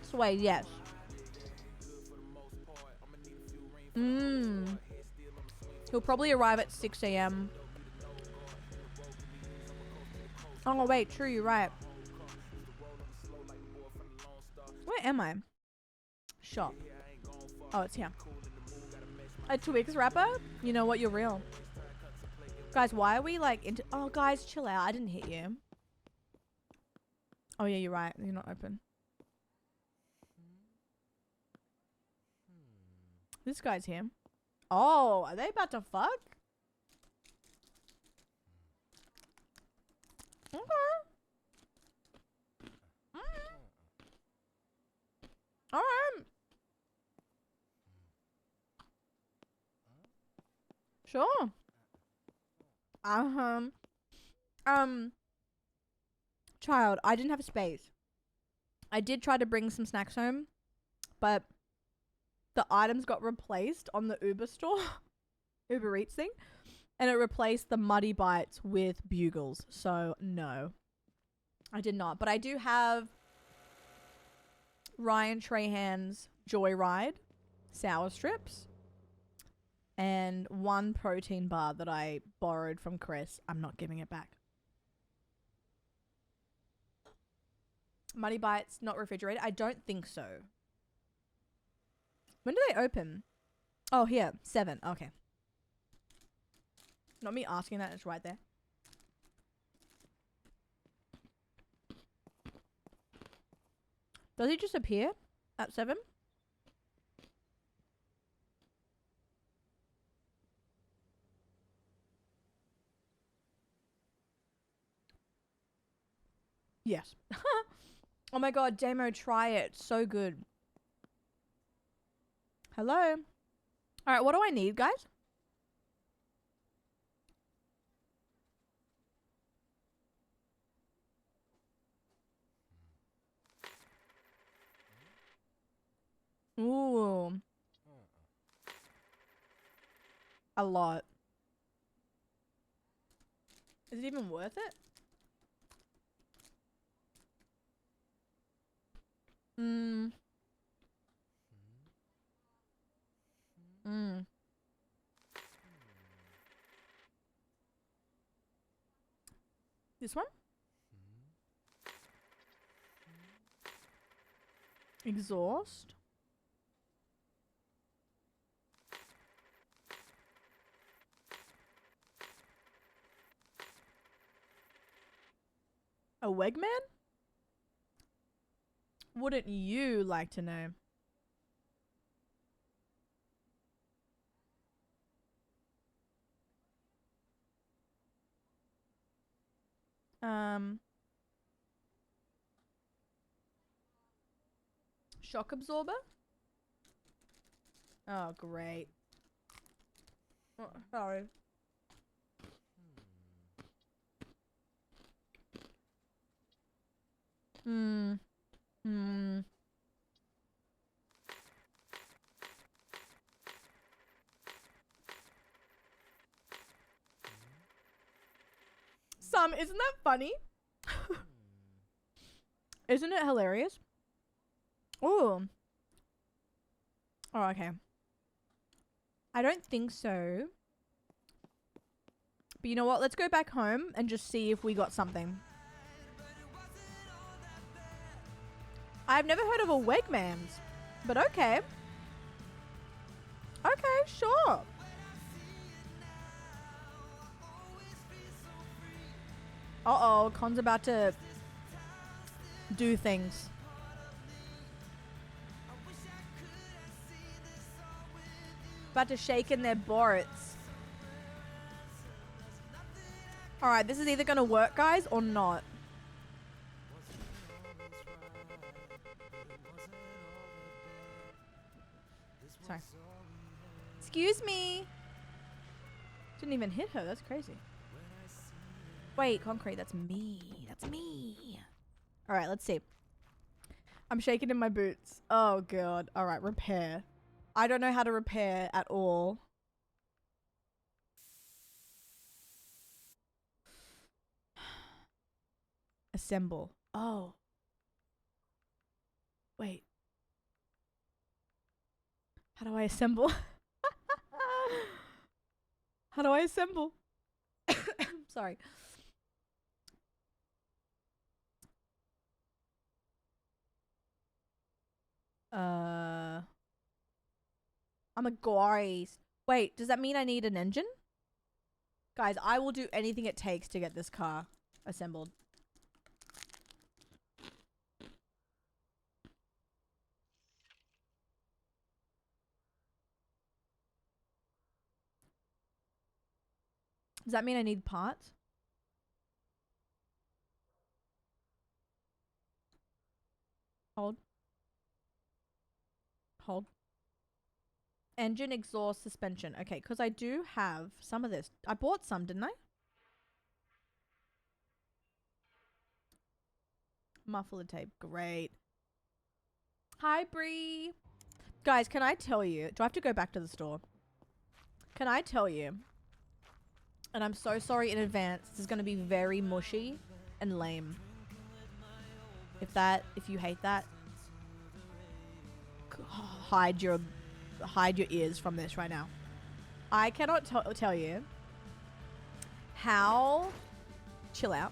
Sway, yes. He'll probably arrive at 6 a.m. Oh, wait, true, you're right. Where am I? Shop. Oh, it's here. A Twix wrapper? You know what? You're real. Guys, why are we like into... Oh, guys, chill out. I didn't hit you. Oh, yeah, you're right. You're not open. This guy's here. Oh, are they about to fuck? Okay. Alright. Sure. Child, I didn't have space. I did try to bring some snacks home, but the items got replaced on the Uber store, Uber Eats thing, and it replaced the Muddy Bites with Bugles. So no, I did not. But I do have Ryan Trahan's Joyride, sour strips, and 1 protein bar that I borrowed from Chris. I'm not giving it back. Muddy Bites, not refrigerated? I don't think so. When do they open? Oh, here. 7. Okay. Not me asking that. It's right there. Does he just appear at 7? Yes. Oh my god, Damo, try it. So good. Hello? Alright, what do I need, guys? Ooh. A lot. Is it even worth it? Mm. Mm. This one? Exhaust. A Wegman? Wouldn't you like to know? Shock absorber? Oh, great. Oh, sorry. Hmm. Hmm. Isn't that funny? Isn't it hilarious? Ooh. Oh, okay. I don't think so. But you know what? Let's go back home and just see if we got something. I've never heard of a Wegmans, but okay. Okay, sure. Uh-oh, Con's about to do things. About to shake in their boards. Alright, this is either gonna work, guys, or not. Sorry. Excuse me. Didn't even hit her. That's crazy. Wait, concrete. That's me. That's me. All right, let's see. I'm shaking in my boots. Oh, God. All right, repair. I don't know how to repair at all. Assemble. Oh. Wait. How do I assemble? How do I assemble? Sorry. I'm a guys. Wait, does that mean I need an engine? Guys, I will do anything it takes to get this car assembled. Does that mean I need parts? Hold. Hold. Engine, exhaust, suspension. Okay, because I do have some of this. I bought some, didn't I? Muffler tape. Great. Hi, Bree. Guys, can I tell you? Do I have to go back to the store? Can I tell you? And I'm so sorry in advance. This is going to be very mushy and lame. If you hate that. hide your ears from this right now. I cannot tell you how chill out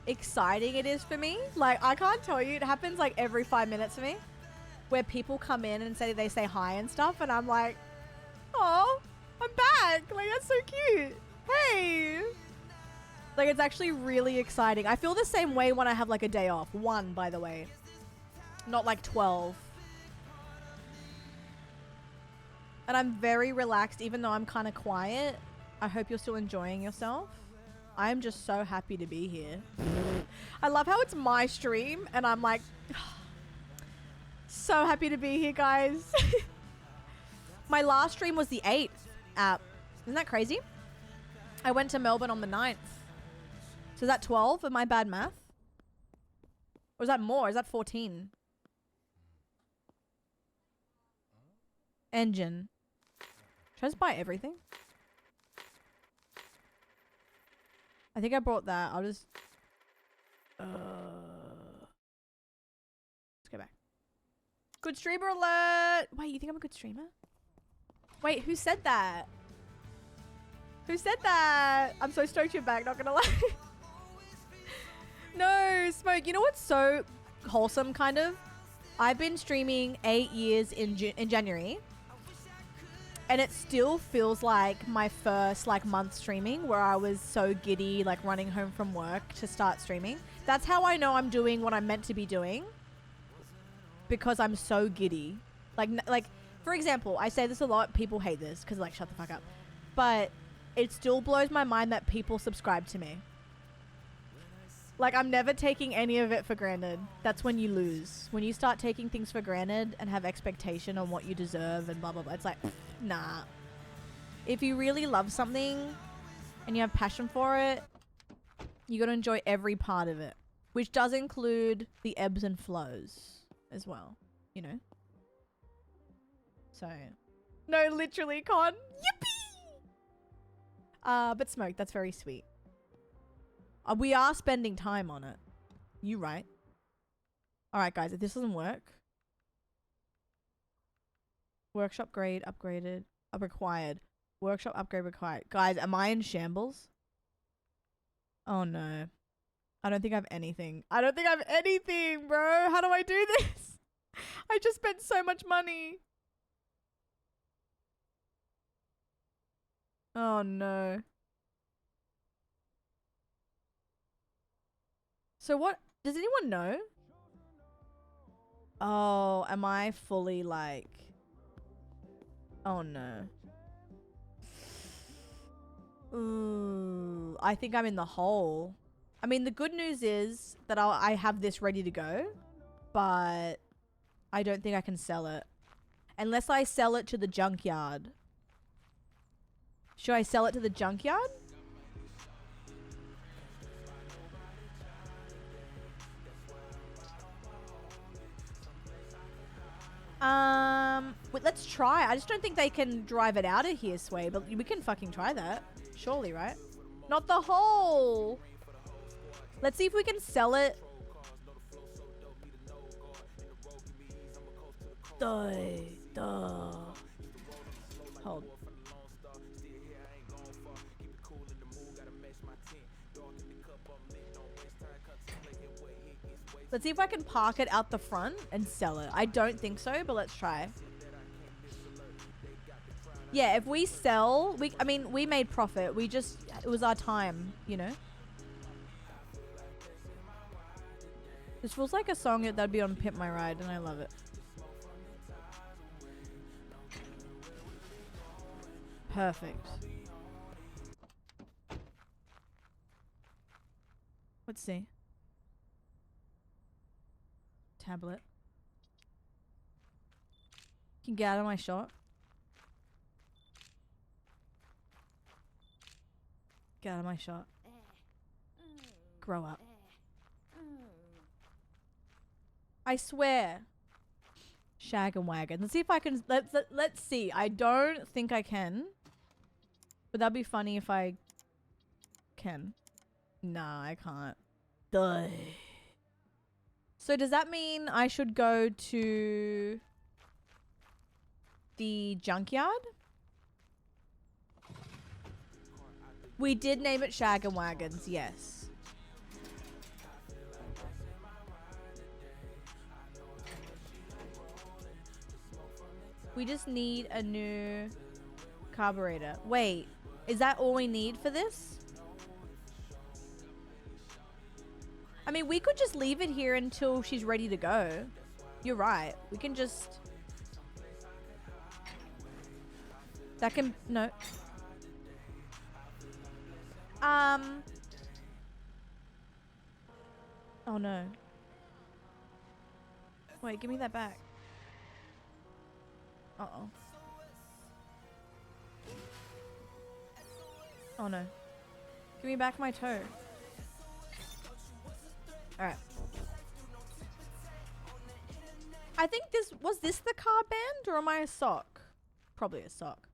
exciting it is for me. Like, I can't tell you. It happens like every 5 minutes for me, where people come in and they say hi and stuff, and I'm like, oh, I'm back. Like, that's so cute. Hey. Like, it's actually really exciting. I feel the same way when I have like a day off. 1, by the way. Not like 12. And I'm very relaxed, even though I'm kind of quiet. I hope you're still enjoying yourself. I'm just so happy to be here. I love how it's my stream, and I'm like, so happy to be here, guys. My last stream was the 8th app. Isn't that crazy? I went to Melbourne on the 9th. So is that 12? Am I bad math? Or is that more? Is that 14? Engine. Should I just buy everything? I think I brought that. I'll just... let's go back. Good streamer alert! Wait, you think I'm a good streamer? Wait, who said that? Who said that? I'm so stoked you're back, not gonna lie. No, Smoke. You know what's so wholesome, kind of? I've been streaming 8 years in January. And it still feels like my first like month streaming, where I was so giddy, like running home from work to start streaming. That's how I know I'm doing what I'm meant to be doing, because I'm so giddy. Like for example, I say this a lot. People hate this because like, shut the fuck up. But it still blows my mind that people subscribe to me. Like, I'm never taking any of it for granted. That's when you lose. When you start taking things for granted and have expectation on what you deserve and blah, blah, blah. It's like, nah. If you really love something and you have passion for it, you got to enjoy every part of it. Which does include the ebbs and flows as well. You know? So. No, literally, Con. Yippee! But Smoke, that's very sweet. We are spending time on it. You right. Alright, guys. If this doesn't work... Workshop grade upgraded. Required. Workshop upgrade required. Guys, am I in shambles? Oh, no. I don't think I have anything. I don't think I have anything, bro. How do I do this? I just spent so much money. Oh, no. So what, does anyone know? Oh, am I fully like, oh no. Ooh, I think I'm in the hole. I mean, the good news is that I have this ready to go, but I don't think I can sell it. Unless I sell it to the junkyard. Should I sell it to the junkyard? Wait, let's try. I just don't think they can drive it out of here, Sway, but we can fucking try that. Surely, right? Not the hole! Let's see if we can sell it. Duh. Hold. Let's see if I can park it out the front and sell it. I don't think so, but let's try. Yeah, if we sell, I mean, we made profit. It was our time, you know? This feels like a song that'd be on Pimp My Ride, and I love it. Perfect. Let's see. Tablet. Can get out of my shot. Get out of my shot. Grow up. I swear. Shag and wagon. Let's see if I can. Let's see. I don't think I can. But that'd be funny if I can. Nah, I can't. Duh. So does that mean I should go to the junkyard. We did name it Shag and Wagons, yes. We just need a new carburetor. Wait, is that all we need for this? I mean, we could just leave it here until she's ready to go. You're right. We can just... That can... No. Oh no. Wait, give me that back. Uh-oh. Oh no. Give me back my toe. Alright. I think was this the car band or am I a sock? Probably a sock.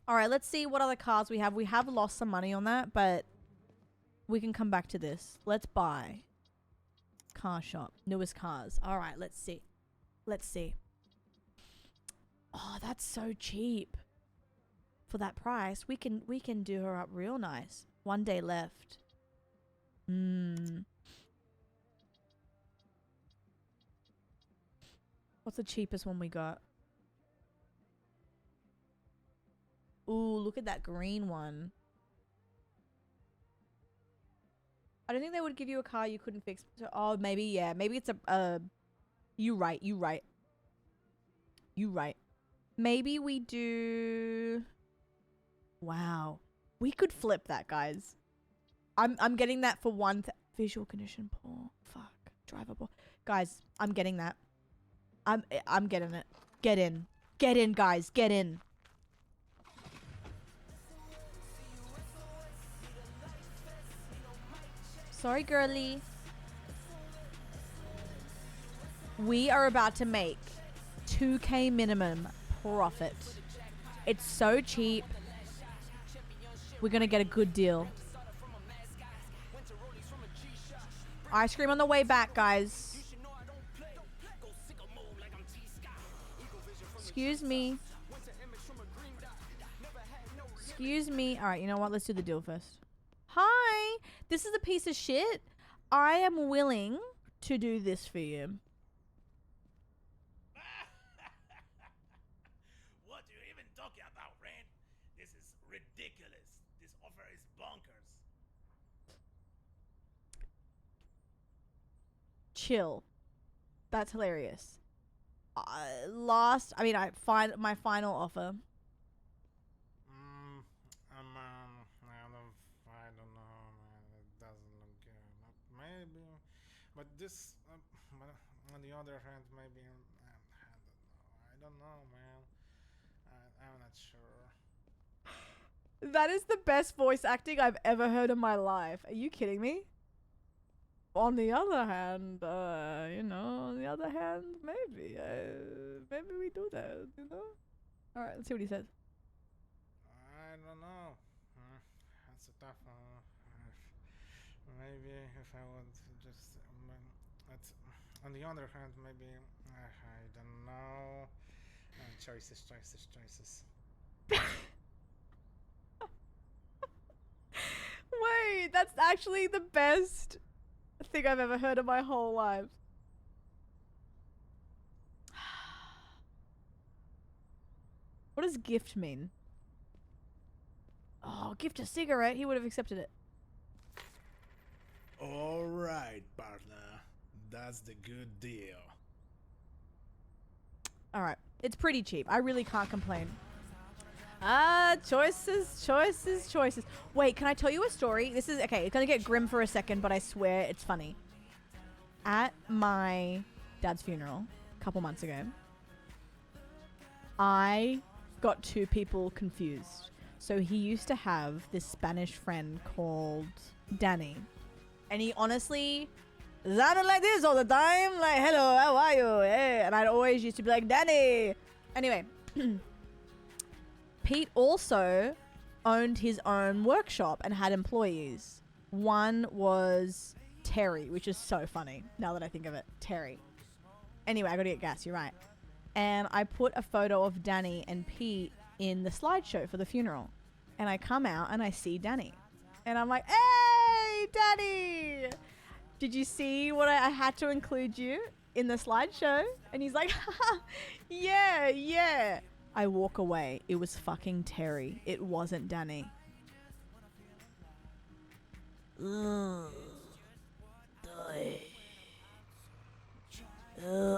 Alright, let's see what other cars we have. We have lost some money on that, but we can come back to this. Let's buy. Car shop. Newest cars. Alright, let's see. Let's see. Oh, that's so cheap. For that price, we can do her up real nice. 1 day left. What's the cheapest one we got? Ooh, look at that green one. I don't think they would give you a car you couldn't fix. So, oh, maybe, yeah. Maybe it's a... You right. Maybe we do... Wow. We could flip that, guys. I'm getting that for visual condition poor. Fuck. Driver poor. Guys, I'm getting that. I'm getting it. Get in. Get in, guys. Get in. Sorry, girly. We are about to make 2K minimum profit. It's so cheap. We're gonna get a good deal. Ice cream on the way back, guys. Excuse me. Excuse me. Alright, you know what? Let's do the deal first. Hi! This is a piece of shit. I am willing to do this for you.
What are you even talking about, Rand? This is ridiculous. This offer is bonkers.
Chill. That's hilarious. My final offer.
I don't know, man. It doesn't look good. Maybe, but this, but on the other hand, maybe I don't know, man. I'm not sure.
That is the best voice acting I've ever heard in my life. Are you kidding me? On the other hand, maybe we do that, you know? Alright, let's see what he says.
I don't know. That's a tough one. Maybe if I would just, on the other hand, maybe, I don't know. Choices.
Wait, that's actually the best thing I've ever heard in my whole life. What does gift mean? Oh, gift a cigarette. He would have accepted it.
Alright, partner. That's the good deal.
Alright. It's pretty cheap. I really can't complain. Choices. Wait, can I tell you a story? This is, okay, it's gonna get grim for a second, but I swear it's funny. At my dad's funeral, a couple months ago, I got two people confused. So he used to have this Spanish friend called Danny. And he honestly sounded like this all the time. Like, hello, how are you? Hey. And I'd always used to be like, Danny. Anyway. Pete also owned his own workshop and had employees. One was Terry, which is so funny now that I think of it. Terry. Anyway, I gotta get gas. You're right. and I put a photo of Danny and Pete in the slideshow for the funeral. And I come out and I see Danny. And I'm like, hey, Danny! Did you see what I had to include you in the slideshow? And he's like, haha, yeah, yeah. I walk away. It was fucking Terry. It wasn't Danny. Ugh.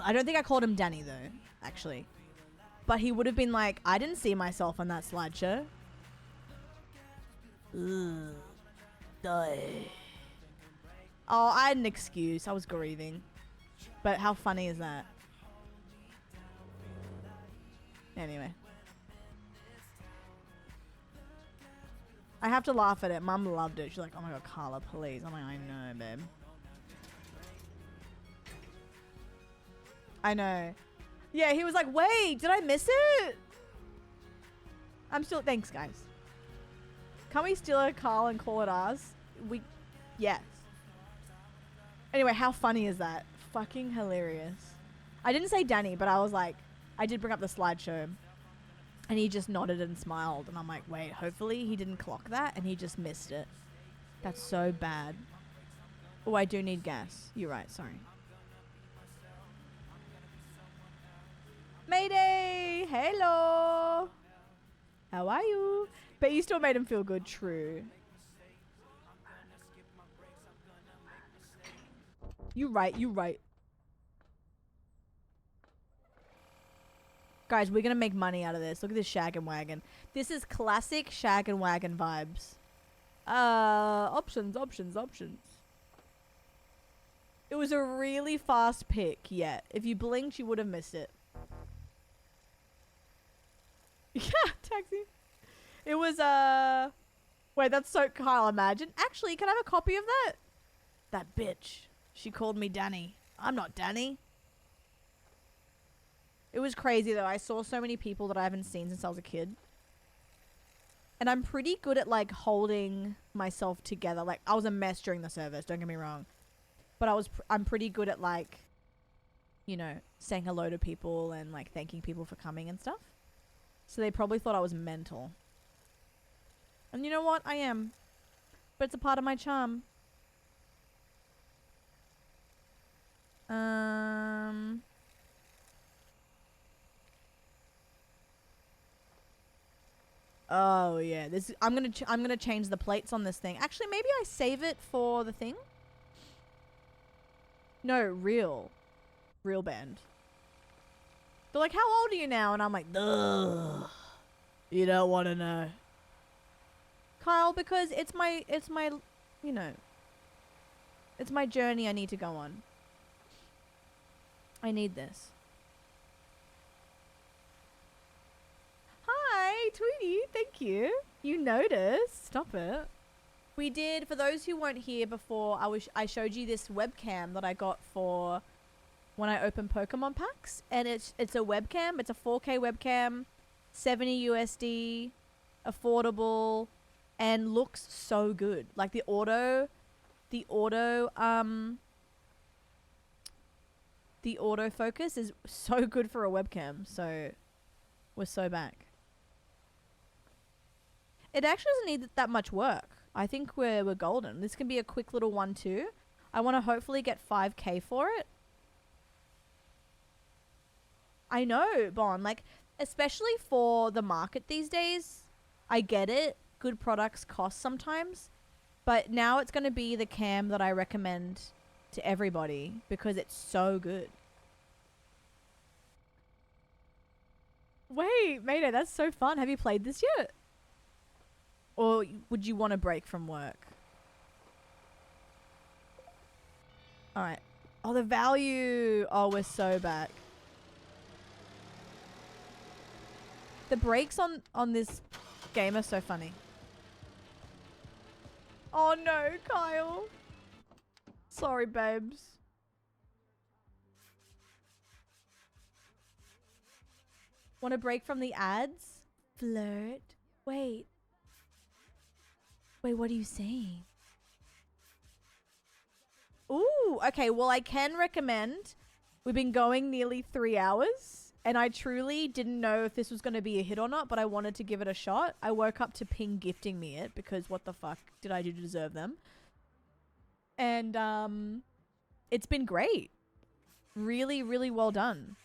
I don't think I called him Danny though, actually. But he would have been like, I didn't see myself on that slideshow. Ugh. Oh, I had an excuse. I was grieving. But how funny is that? Anyway. I have to laugh at it. Mum loved it. She's like, oh my god, Carla, please. I'm like, I know, babe. I know. Yeah, he was like, wait, did I miss it? I'm still... Thanks, guys. Can't we steal a Carl and call it ours? Yes. Anyway, how funny is that? Fucking hilarious. I didn't say Danny, but I was like... I did bring up the slideshow. And he just nodded and smiled. And I'm like, wait, hopefully he didn't clock that and he just missed it. That's so bad. Oh, I do need gas. You're right, sorry. Mayday! Hello! How are you? But you still made him feel good, true. You right, you right. Guys, we're gonna make money out of this. Look at this Shag and Wagon. This is classic Shag and Wagon vibes. Options. It was a really fast pick, yet. If you blinked, you would have missed it. Yeah, taxi. It was, wait, that's so Kyle, imagine. Actually, can I have a copy of that? That bitch. She called me Danny. I'm not Danny. It was crazy, though. I saw so many people that I haven't seen since I was a kid. And I'm pretty good at, like, holding myself together. Like, I was a mess during the service, don't get me wrong. But I'm pretty good at, like, you know, saying hello to people and, like, thanking people for coming and stuff. So they probably thought I was mental. And you know what? I am. But it's a part of my charm. Oh yeah, this I'm gonna change the plates on this thing. Actually, maybe I save it for the thing. No, real band. They're like, how old are you now? And I'm like, ugh, you don't want to know, Kyle, because it's my, you know, it's my journey I need to go on. I need this. Hi, Tweety. Thank you. You noticed. Stop it. We did, for those who weren't here before, I showed you this webcam that I got for when I opened Pokemon packs. And it's a webcam. It's a 4K webcam, 70 USD, affordable, and looks so good. Like the autofocus is so good for a webcam. So we're so back. It actually doesn't need that much work. I think we're golden. This can be a quick little one too. I want to hopefully get 5K for it. I know, Bon. Like, especially for the market these days, I get it. Good products cost sometimes. But now it's going to be the cam that I recommend to everybody because it's so good. Wait, Mayday, that's so fun. Have you played this yet? Or would you want a break from work? Alright. Oh, the value. Oh, we're so back. The breaks on this game are so funny. Oh no, Kyle. Sorry, babes. Want a break from the ads? Flirt? Wait. Wait, what are you saying? Ooh, okay. Well, I can recommend. We've been going nearly 3 hours. and I truly didn't know if this was going to be a hit or not, but I wanted to give it a shot. I woke up to Ping gifting me it because what the fuck did I do to deserve them? And it's been great. Really, really well done.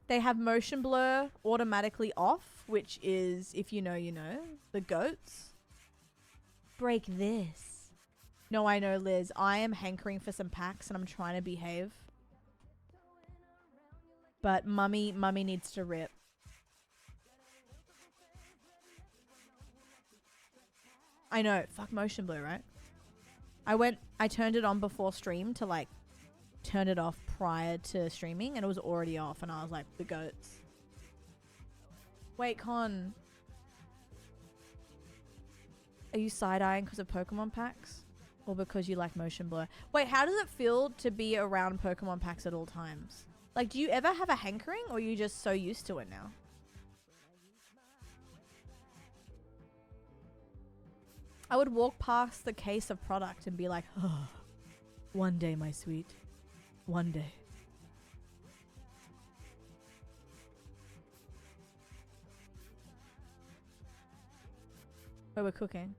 They have motion blur automatically off, which is, if you know, you know, the goats. Break this. No, I know, Liz. I am hankering for some packs and I'm trying to behave. But mummy needs to rip. I know. Fuck motion blur, right? I turned it on before stream to like turn it off prior to streaming and it was already off and I was like, the goats. Wait, Con. Are you side-eyeing because of Pokemon packs? Or because you like motion blur? Wait, how does it feel to be around Pokemon packs at all times? Like, do you ever have a hankering or are you just so used to it now? I would walk past the case of product and be like, oh, one day, my sweet. One day. Oh, we're cooking.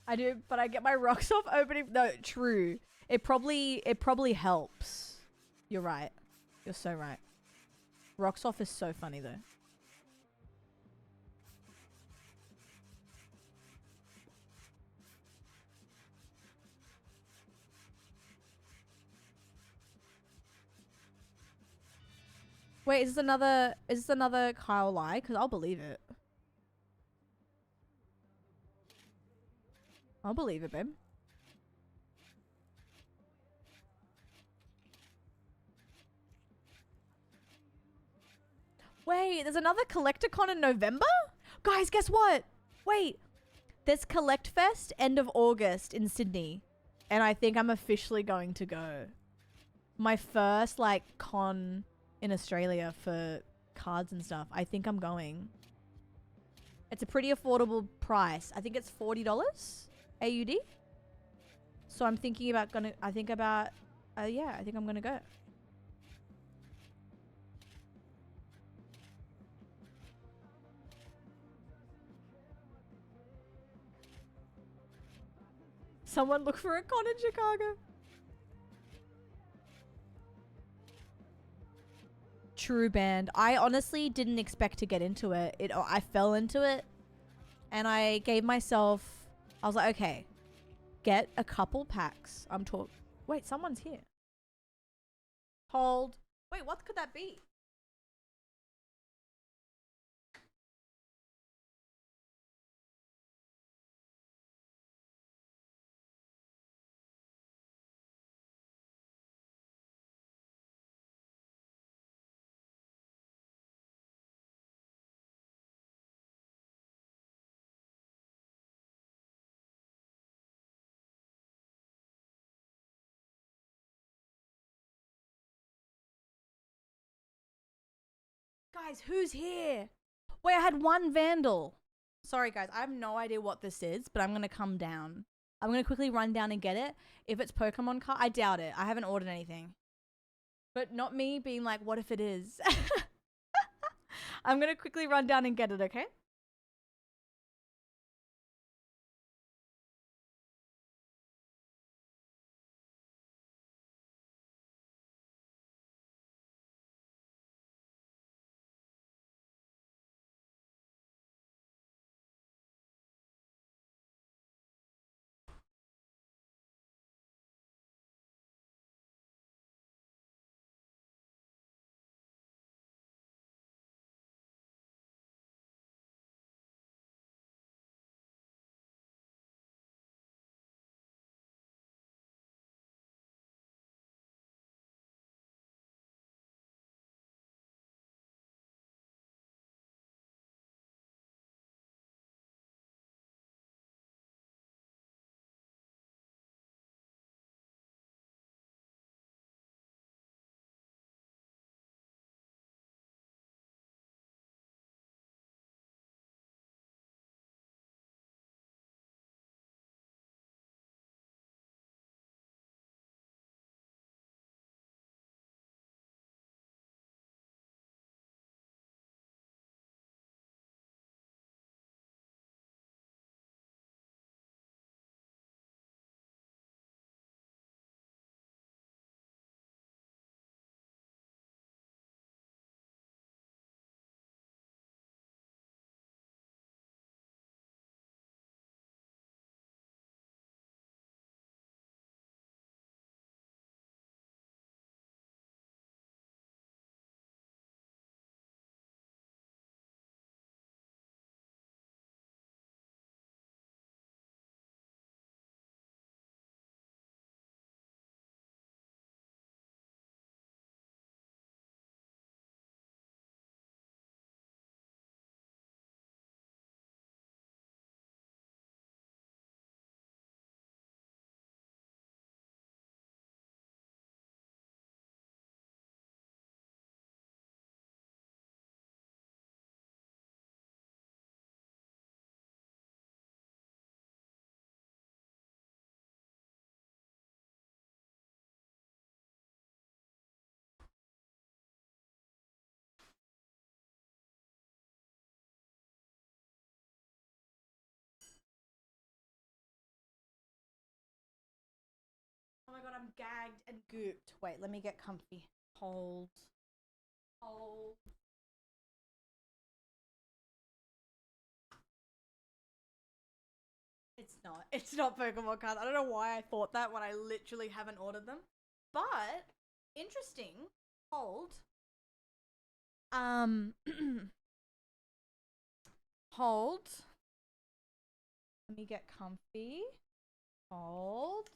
I do, but I get my rocks off opening. No, true. It probably helps. You're right. You're so right. Rocks off is so funny though. Wait, is this another Kyle lie? Because I'll believe it. I'll believe it, babe. Wait, there's another CollectorCon in November? Guys, guess what? Wait, there's Collect Fest end of August in Sydney. And I think I'm officially going to go. My first, like, con in Australia for cards and stuff. I think I'm going. It's a pretty affordable price. I think it's $40 AUD. So I'm thinking about yeah, I think I'm gonna go. Someone look for a con in Chicago. True band. I honestly didn't expect to get into it. I fell into it and I gave myself, I was like, okay, get a couple packs. Wait, someone's here. Hold. Wait, what could that be? Guys, who's here? Wait, I had one Vandal. Sorry, guys. I have no idea what this is, but I'm going to come down. I'm going to quickly run down and get it. If it's Pokemon card, I doubt it. I haven't ordered anything. But not me being like, what if it is? I'm going to quickly run down and get it, okay? I'm gagged and gooped. Wait, let me get comfy. Hold. Hold. It's not. It's not Pokemon cards. I don't know why I thought that when I literally haven't ordered them. But interesting. Hold. Hold. Let me get comfy. Hold.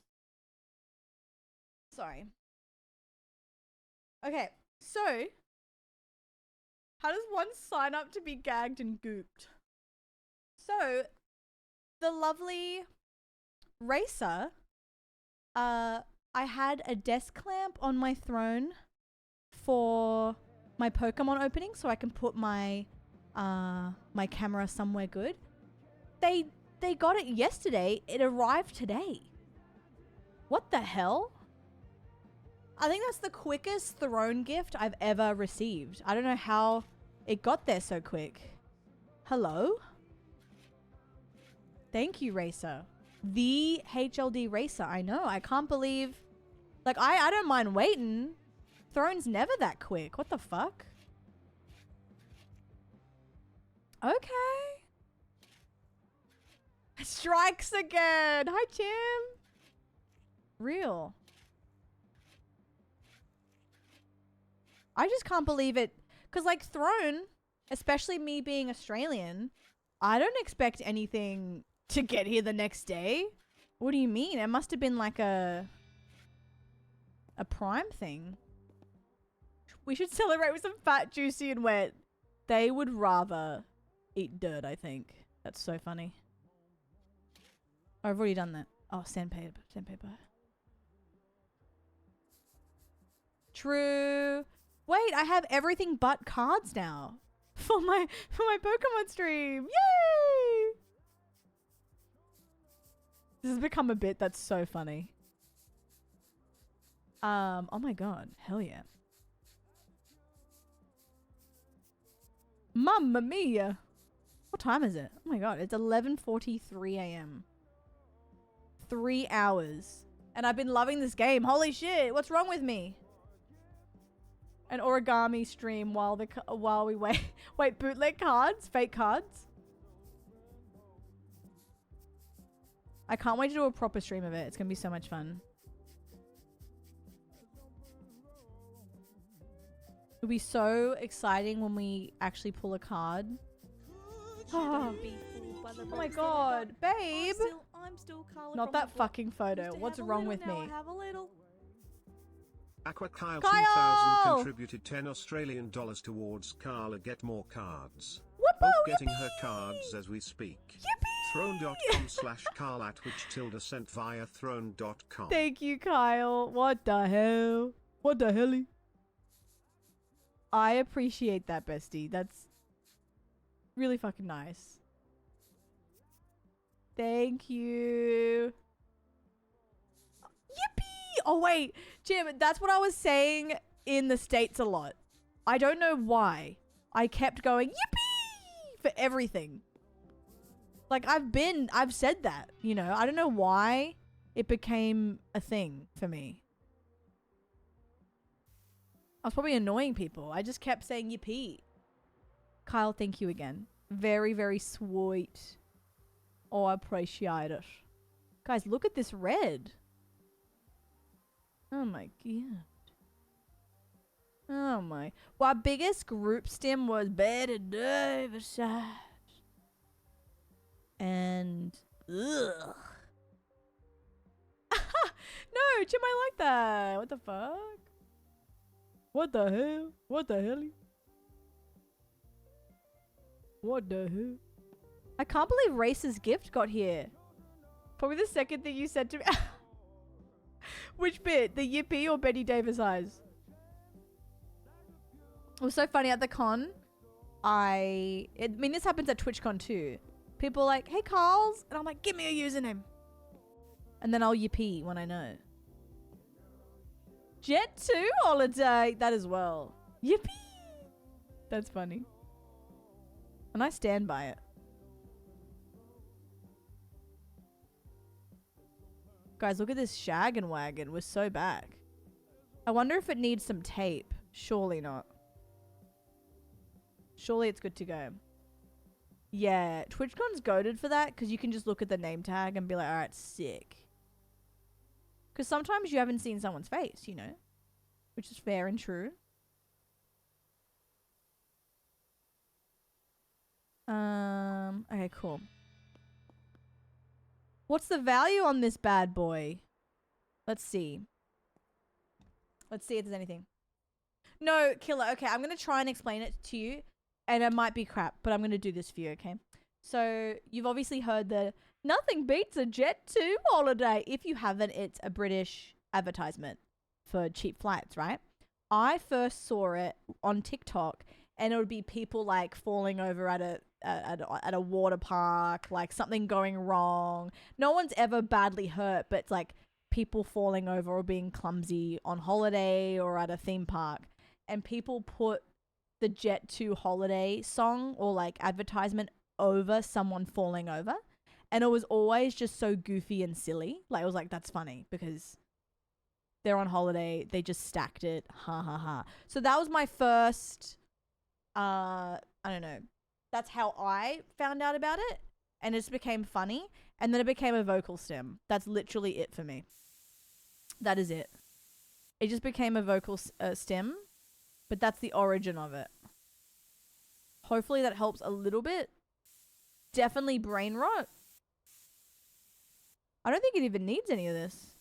Sorry. Okay, so how does one sign up to be gagged and gooped? So the lovely Racer, I had a desk clamp on my throne for my Pokemon opening so I can put my my camera somewhere good. They got it yesterday. It arrived today. What the hell? I think that's the quickest throne gift I've ever received. I don't know how it got there so quick. Hello? Thank you, Racer. The HLD Racer. I know. I can't believe... Like, I don't mind waiting. Throne's never that quick. What the fuck? Okay. Strikes again. Hi, Tim. Real. I just can't believe it. Because, like, Throne, especially me being Australian, I don't expect anything to get here the next day. What do you mean? It must have been like a Prime thing. We should celebrate with some fat, juicy, and wet. They would rather eat dirt, I think. That's so funny. Oh, I've already done that. Oh, sandpaper. Sandpaper. True. Wait, I have everything but cards now for my Pokemon stream. Yay! This has become a bit that's so funny. Oh my god. Hell yeah. Mamma mia. What time is it? Oh my god, it's 11:43 a.m. 3 hours. And I've been loving this game. Holy shit, what's wrong with me? An origami stream while we wait, bootleg cards, fake cards. I can't wait to do a proper stream of it. It's gonna be so much fun. It'll be so exciting when we actually pull a card. Oh, oh my god, babe!
I'm still Carla
Not
from
that
the
fucking photo.
Used to
What's
have a
wrong
little,
with
now
me?
I have a little.
Aqua Kyle
Kyle!
2000 contributed $10 towards Carla get more cards.
Whoop,
Both
whoop,
getting
yippee!
her cards as we speak.
Yippee!
Throne.com/Carl at which tilde sent via throne.com.
Thank you, Kyle. What the hell? What the helly? I appreciate that, bestie. That's really fucking nice. Thank you. Yippee! Oh, wait. Jim, that's what I was saying in the States a lot. I don't know why. I kept going, yippee! For everything. Like, I've said that, you know. I don't know why it became a thing for me. I was probably annoying people. I just kept saying yippee. Kyle, thank you again. Very, very sweet. Oh, I appreciate it. Guys, look at this red. Oh my god. Oh my. Well, our biggest group stim was Better Davis. And ugh. No, Jim, I like that. What the fuck? What the hell? What the hell? What the hell? I can't believe Race's gift got here. Probably the second thing you said to me. Which bit? The yippee or Betty Davis eyes? It was so funny at the con. I mean, this happens at TwitchCon too. People are like, hey, Carls. And I'm like, give me a username. And then I'll yippee when I know. Jet 2 holiday. That as well. Yippee. That's funny. And I stand by it. Guys, look at this shaggin' wagon. We're so back. I wonder if it needs some tape. Surely not. Surely it's good to go. Yeah, TwitchCon's goated for that because you can just look at the name tag and be like, alright, sick. Because sometimes you haven't seen someone's face, you know? Which is fair and true. Okay, cool. What's the value on this bad boy? Let's see. Let's see if there's anything. No, Killer. Okay, I'm going to try and explain it to you. And it might be crap, but I'm going to do this for you, okay? So, you've obviously heard that nothing beats a Jet2 holiday. If you haven't, it's a British advertisement for cheap flights, right? I first saw it on TikTok, and it would be people like falling over at a water park, like something going wrong. No one's ever badly hurt, but it's like people falling over or being clumsy on holiday or at a theme park. And people put the Jet2 holiday song or like advertisement over someone falling over. And it was always just so goofy and silly. Like, it was like, that's funny because they're on holiday. They just stacked it. Ha ha ha. So that was my first, I don't know. That's how I found out about it. And it just became funny. And then it became a vocal stem. That's literally it for me. That is it. It just became a vocal stem. But that's the origin of it. Hopefully that helps a little bit. Definitely brain rot. I don't think it even needs any of this.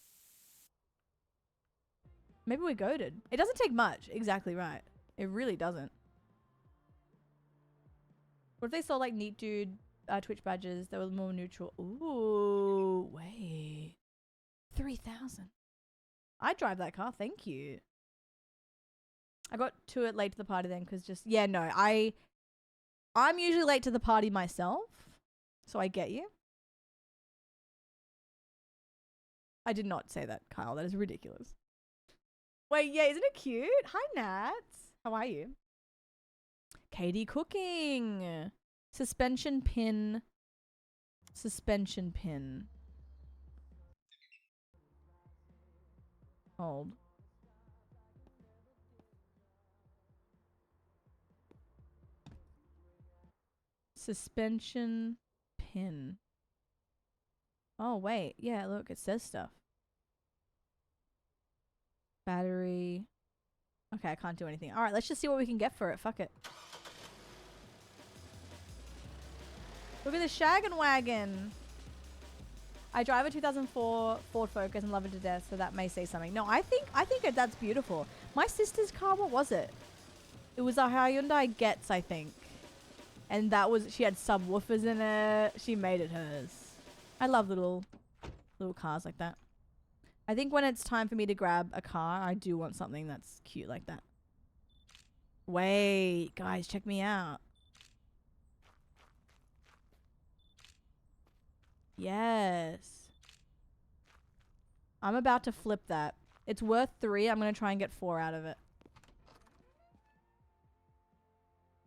Maybe we're goated. It doesn't take much. Exactly right. It really doesn't. What if they saw like Neat Dude Twitch badges that were more neutral? Ooh, wait. 3,000. I drive that car. Thank you. I got to it late to the party then because just, yeah, no, I'm usually late to the party myself. So I get you. I did not say that, Kyle. That is ridiculous. Wait, yeah, isn't it cute? Hi, Nats. How are you? Katie cooking. Suspension pin. Suspension pin. Hold. Suspension pin. Oh, wait. Yeah, look, it says stuff. Battery. Okay, I can't do anything. All right, let's just see what we can get for it. Fuck it. Look at the Shaggin' Wagon. I drive a 2004 Ford Focus and love it to death, so that may say something. No, I think that's beautiful. My sister's car, what was it? It was a Hyundai Getz, I think. And that was, she had subwoofers in it. She made it hers. I love little cars like that. I think when it's time for me to grab a car, I do want something that's cute like that. Wait, guys, check me out. Yes. I'm about to flip that. It's worth 3. I'm going to try and get 4 out of it.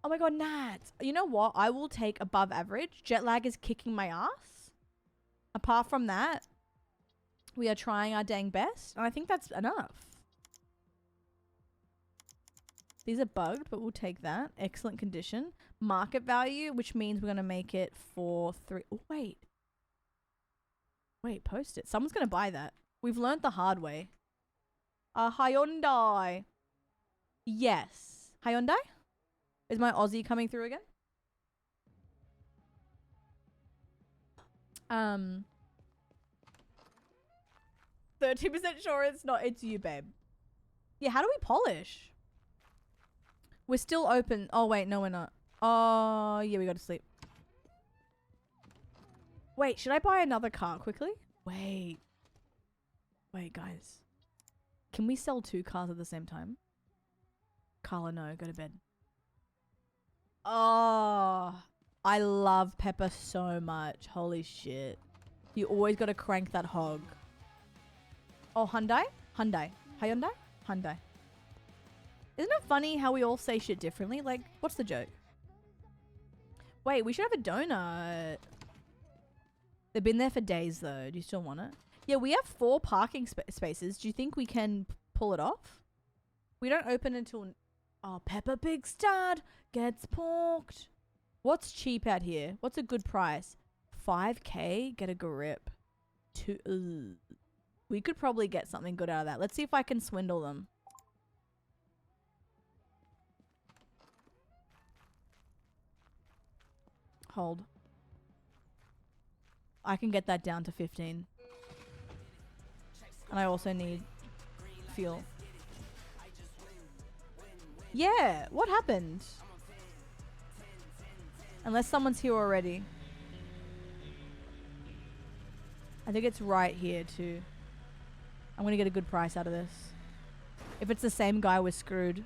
Oh my god, Nat. You know what? I will take above average. Jet lag is kicking my ass. Apart from that, we are trying our dang best. And I think that's enough. These are bugged, but we'll take that. Excellent condition. Market value, which means we're going to make it for 3. Oh, wait. Wait, post it. Someone's going to buy that. We've learned the hard way. Hyundai. Yes. Hyundai? Is my Aussie coming through again? 30% sure it's not. It's you, babe. Yeah, how do we polish? We're still open. Oh, wait. No, we're not. Oh, yeah, we got to sleep. Wait, should I buy another car quickly? Wait. Wait, guys. Can we sell 2 cars at the same time? Carla, no. Go to bed. Oh, I love Pepper so much. Holy shit. You always got to crank that hog. Oh, Hyundai? Hyundai. Hyundai? Hyundai. Isn't it funny how we all say shit differently? Like, what's the joke? Wait, we should have a donut. They've been there for days, though. Do you still want it? Yeah, we have 4 parking spaces. Do you think we can pull it off? We don't open until... Oh, Peppa Pig's dad gets porked. What's cheap out here? What's a good price? 5k? Get a grip. We could probably get something good out of that. Let's see if I can swindle them. Hold. I can get that down to 15. And I also need fuel. Yeah, what happened? Unless someone's here already. I think it's right here too. I'm gonna get a good price out of this. If it's the same guy, we're screwed.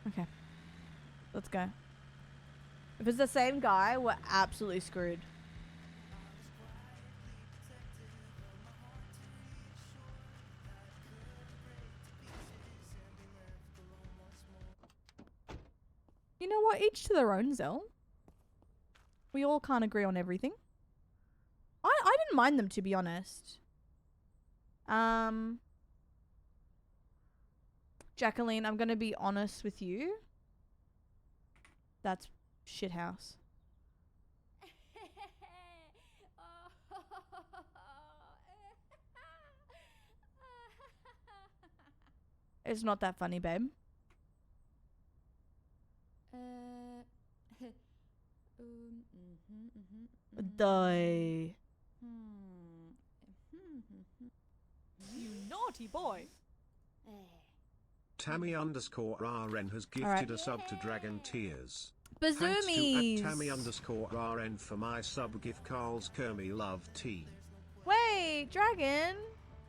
Okay. Let's go. If it's the same guy, we're absolutely screwed. You know what? Each to their own, Zell. We all can't agree on everything. I didn't mind them, to be honest. Jacqueline, I'm gonna be honest with you. That's shithouse. It's not that funny, babe. Die.
You naughty boy.
Tammy_RN has gifted
Alright.
a sub to Dragon Tears. Thanks to
Bazoomies.
@Tammy_RN for my sub gift Carl's Kermy love tea.
Wait, Dragon.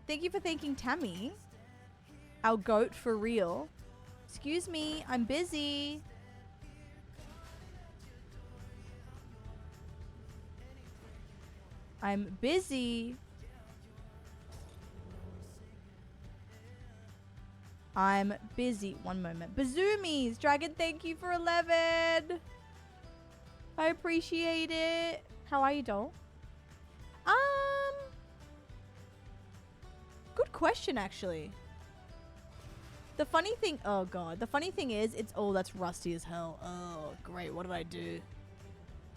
Thank you for thanking Tammy. Our goat for real. Excuse me, I'm busy. I'm busy. I'm busy. One moment. Bazoomies. Dragon, thank you for 11. I appreciate it. How are you, doll? Good question, actually. The funny thing... Oh, God. The funny thing is, it's... Oh, that's rusty as hell. Oh, great. What did I do?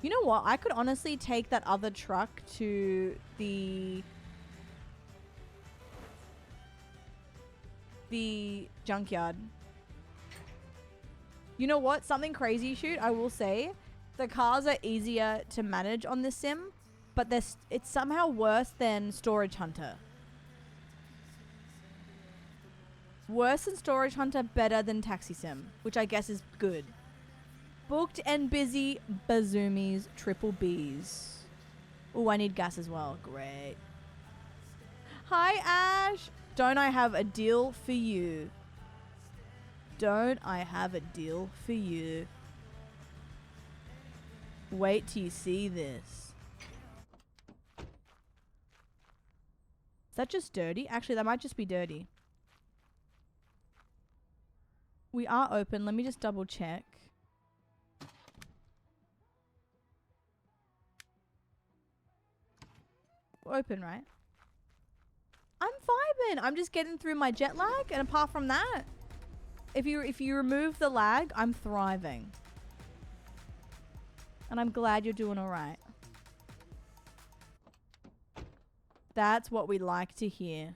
You know what? I could honestly take that other truck to the junkyard. You know what? Something crazy, shoot. I will say the cars are easier to manage on this sim, but it's somehow worse than Storage Hunter. Worse than Storage Hunter, better than Taxi Sim, which I guess is good. Booked and busy, bazoomies, triple Bs. Oh, I need gas as well. Great. Hi, Ash. Don't I have a deal for you? Don't I have a deal for you? Wait till you see this. Is that just dirty? Actually, that might just be dirty. We are open. Let me just double check. Open, right? I'm vibing. I'm just getting through my jet lag, and apart from that, if you remove the lag, I'm thriving. And I'm glad you're doing all right. That's what we like to hear.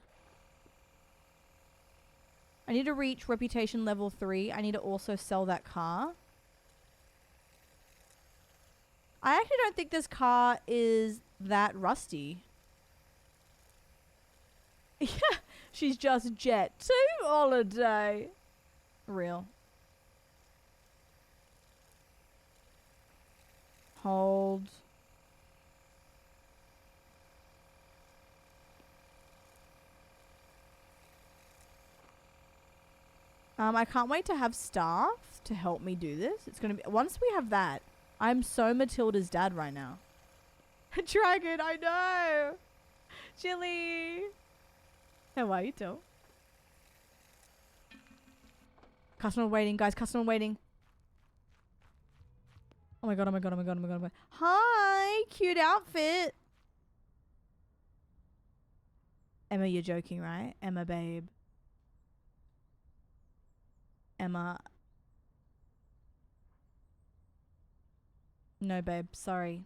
I need to reach reputation level 3. I need to also sell that car. I actually don't think this car is that rusty. Yeah, she's just jet to holiday. Real. Hold. I can't wait to have staff to help me do this. It's gonna be once we have that. I'm so Matilda's dad right now. Dragon, I know. Chili. How are you, too? Customer waiting, guys. Customer waiting. Oh my god, oh my god, oh my god, oh my god, oh my god. Hi, cute outfit. Emma, you're joking, right? Emma, babe. Emma. No, babe, sorry.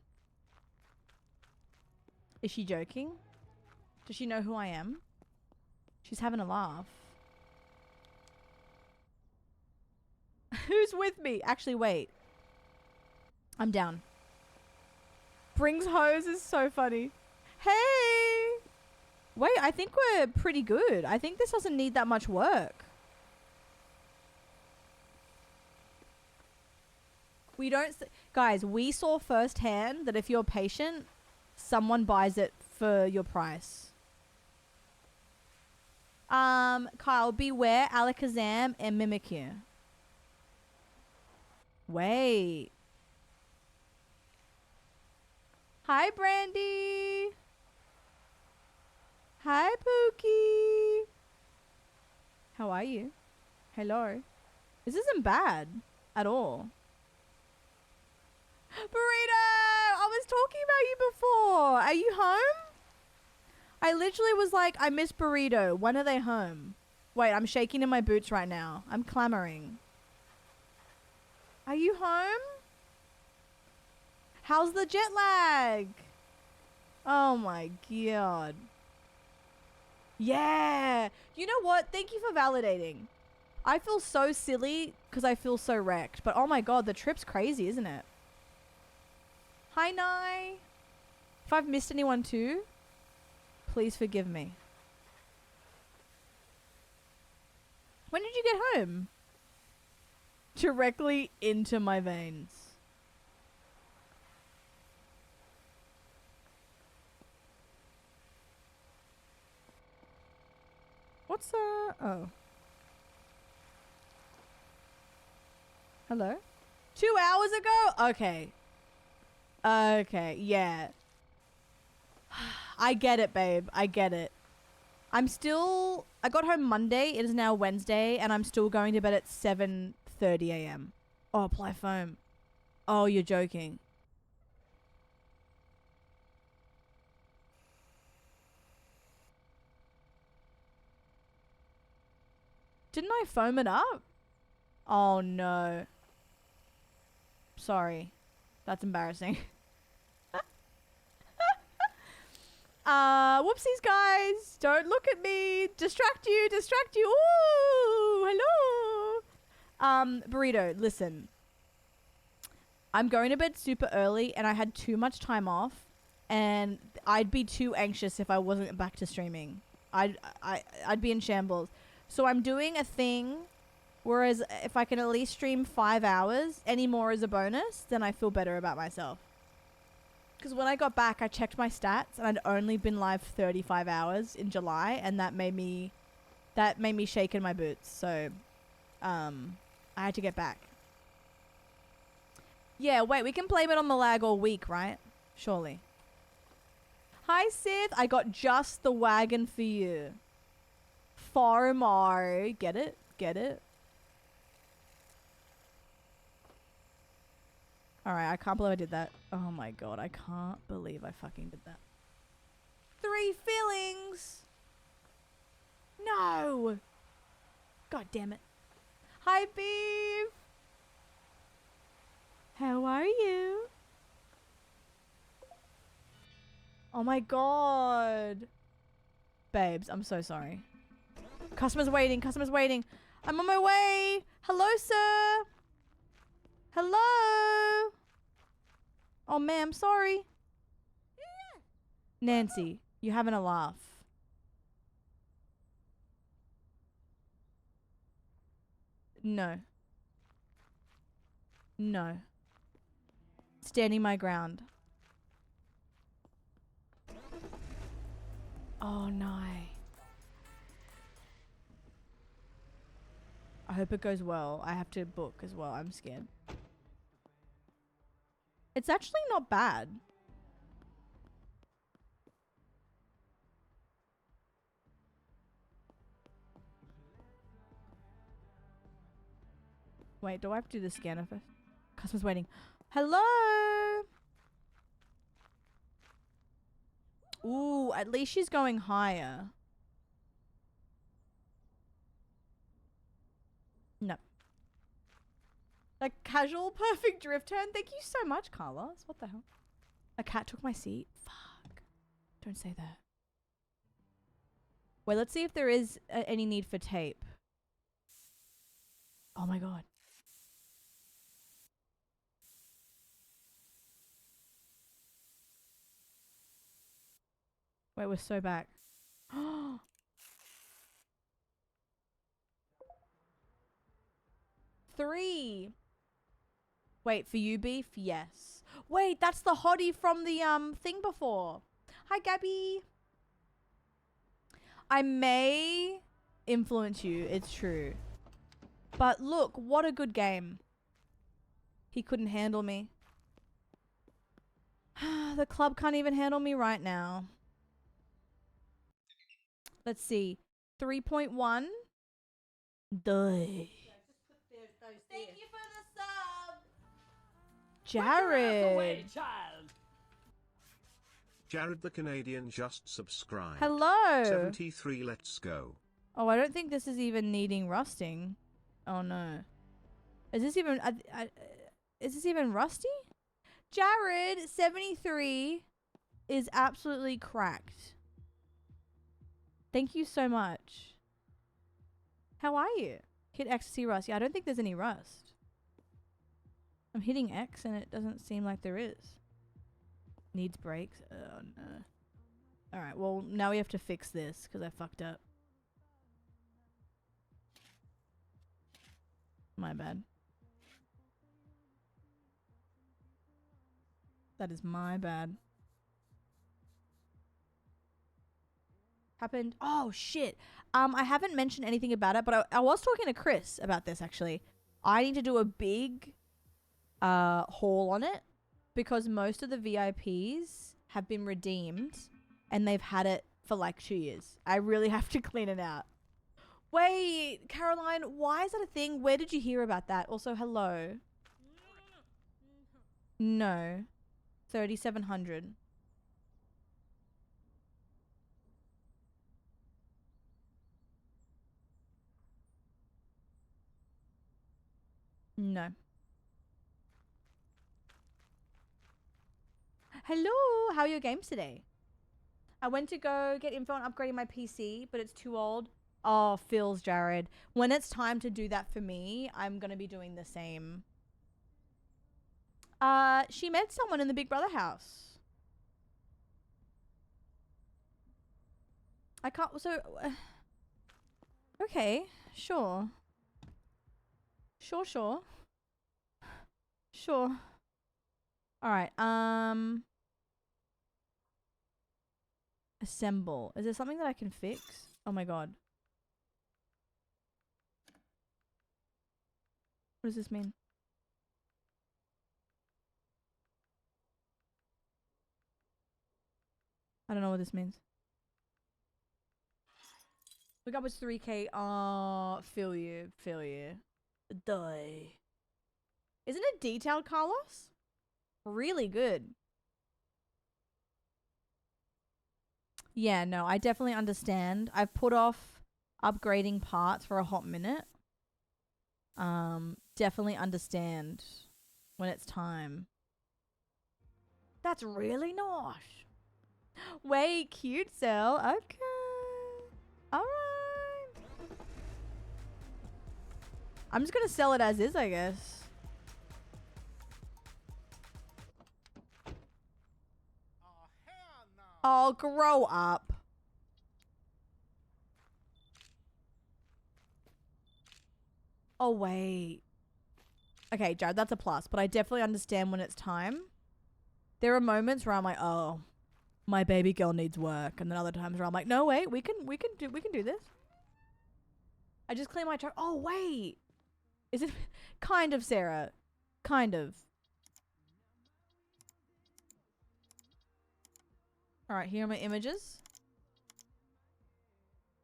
Is she joking? Does she know who I am? She's having a laugh. Who's with me? Actually, wait. I'm down. Brings hose is so funny. Hey! Wait, I think we're pretty good. I think this doesn't need that much work. We don't... Guys, we saw firsthand that if you're patient, someone buys it for your price. Kyle, beware Alakazam and Mimikyu. Wait. Hi, Brandy. Hi, Pookie. How are you? Hello. This isn't bad at all. Burrito! I was talking about you before. Are you home? I literally was like, I miss Burrito. When are they home? Wait, I'm shaking in my boots right now. I'm clamoring. Are you home? How's the jet lag? Oh my god. Yeah. You know what? Thank you for validating. I feel so silly because I feel so wrecked. But oh my god, the trip's crazy, isn't it? Hi, Nye. If I've missed anyone too, please forgive me. When did you get home? Directly into my veins. What's oh. Hello? 2 hours ago? Okay. Okay, yeah. I get it, babe. I get it. I got home Monday. It is now Wednesday, and I'm still going to bed at 7:30 a.m. Oh, apply foam. Oh, you're joking. Didn't I foam it up? Oh, no. Sorry. That's embarrassing. Whoopsies, guys. Don't look at me. Distract you. Distract you. Ooh, hello. Burrito, listen. I'm going to bed super early, and I had too much time off, and I'd be too anxious if I wasn't back to streaming. I'd be in shambles. So I'm doing a thing, whereas if I can at least stream 5 hours, any more is a bonus, then I feel better about myself. Because when I got back, I checked my stats, and I'd only been live 35 hours in July, and that made me shake in my boots. So, I had to get back. Yeah, wait, we can blame it on the lag all week, right? Surely. Hi, Sith. I got just the wagon for you. Farmar. Get it? Get it? Alright, I can't believe I did that. Oh my god, I can't believe I fucking did that. 3 fillings! No! God damn it. Hi, Beef! How are you? Oh my god. Babes, I'm so sorry. Customer's waiting, customer's waiting. I'm on my way! Hello, sir! Hello! Oh, ma'am, sorry. Nancy, you're having a laugh. No. No. Standing my ground. Oh, no. I hope it goes well. I have to book as well. I'm scared. It's actually not bad. Wait, do I have to do the scanner first? Customer's waiting. Hello. Ooh, at least she's going higher. No. Like casual perfect drift turn. Thank you so much, Carlos. What the hell? A cat took my seat. Fuck. Don't say that. Wait, let's see if there is any need for tape. Oh my god. Wait, we're so back. Three. Wait, for you, Beef? Yes. Wait, that's the hottie from the thing before. Hi, Gabby. I may influence you, it's true. But look, what a good game. He couldn't handle me. The club can't even handle me right now. Let's see. 3.1. Duh.
Thank you for the sub. Put your ass away,
Jared.
child.
Jared the Canadian just subscribed.
Hello.
73, let's go.
Oh, I don't think this is even needing rusting. Oh no. Is this even is this even rusty? Jared 73 is absolutely cracked. Thank you so much. How are you? Hit X to see rust. Yeah, I don't think there's any rust. I'm hitting X and it doesn't seem like there is. Needs brakes. Oh no. Alright, well now we have to fix this because I fucked up. My bad. That is my bad. Happened. Oh shit. I haven't mentioned anything about it, but I was talking to Chris about this actually. I need to do a big haul on it because most of the VIPs have been redeemed and they've had it for like 2 years. I really have to clean it out. Wait, Caroline, why is that a thing? Where did you hear about that? Also, hello. No. 3,700. No. Hello, how are your games today? I went to go get info on upgrading my PC, but it's too old. Oh, feels Jared. When it's time to do that for me, I'm going to be doing the same. She met someone in the Big Brother house. I can't, so, okay, sure. Sure. Alright, assemble. Is there something that I can fix? Oh my god. What does this mean? I don't know what this means. Look up was 3K. Oh, feel you. Die. Isn't it detailed, Carlos? Really good. Yeah, no, I definitely understand. I've put off upgrading parts for a hot minute. Definitely understand when it's time. That's really nice. Way cute, Cell. Okay. Alright. I'm just gonna sell it as is, I guess. Oh, grow up. Oh, wait. Okay, Jared, that's a plus, but I definitely understand when it's time. There are moments where I'm like, oh, my baby girl needs work, and then other times where I'm like, no, wait, we can do this. I just clean my truck. Oh, wait. Is it kind of, Sarah? Kind of. All right, here are my images.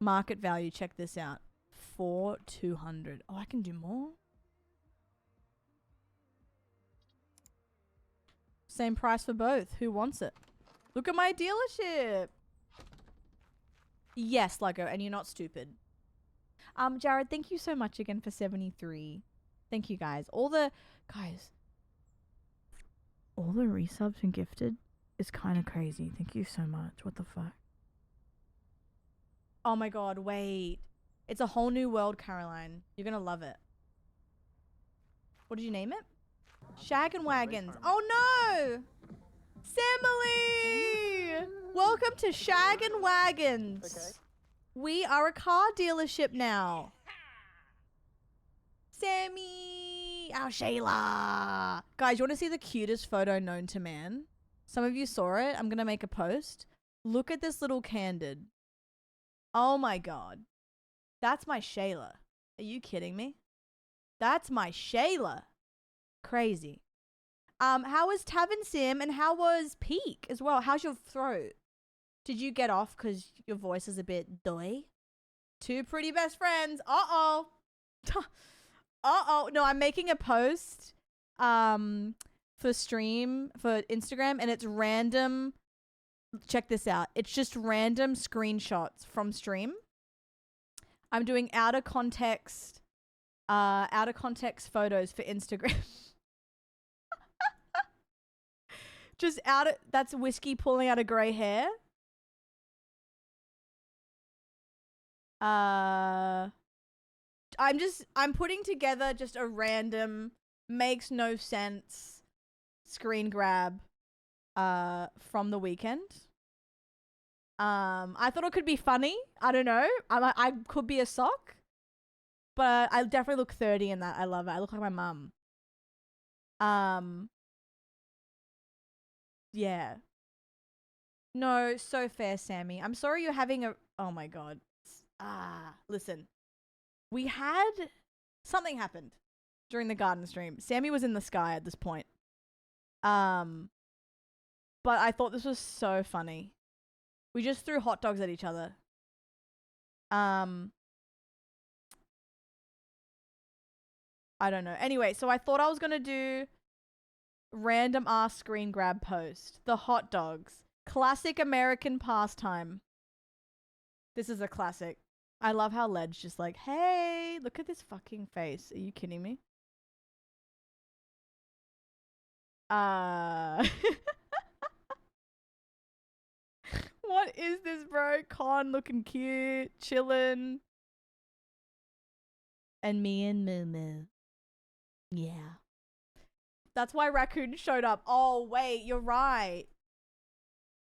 Market value, check this out. 4,200. Oh, I can do more. Same price for both. Who wants it? Look at my dealership. Yes, Lego, and you're not stupid. Jared, thank you so much again for 73. Thank you, guys. All the resubs and gifted is kind of crazy. Thank you so much. What the fuck? Oh my god, wait. It's a whole new world, Caroline. You're gonna love it. What did you name it? Shag and Wagons. Oh no! Samily! Welcome to Shag and Wagons. Okay. We are a car dealership now. Sammy! Our Shayla! Guys, you want to see the cutest photo known to man? Some of you saw it. I'm gonna make a post. Look at this little candid. Oh my god. That's my Shayla. Are you kidding me? That's my Shayla. Crazy. How was Tavern Sim and how was Peak as well? How's your throat? Did you get off because your voice is a bit doy? Two pretty best friends. Uh-oh. Uh-oh. No, I'm making a post for stream, for Instagram, and it's random. Check this out. It's just random screenshots from stream. I'm doing out of context photos for Instagram. Just that's Whiskey pulling out a grey hair. I'm putting together just a random, makes no sense screen grab from the weekend. I thought it could be funny. I don't know. I could be a sock. But I definitely look 30 in that. I love it. I look like my mum. Yeah. No, so fair, Sammy. I'm sorry you're having a... Oh my god. Listen. We had... Something happened during the garden stream. Sammy was in the sky at this point. But I thought this was so funny. We just threw hot dogs at each other. I don't know. Anyway, so I thought I was going to do random ass screen grab post. The hot dogs. Classic American pastime. This is a classic. I love how Led's just like, hey, look at this fucking face. Are you kidding me? What is this, bro? Con looking cute, chillin'. And me and Moo Moo. Yeah. That's why Raccoon showed up. Oh, wait, you're right.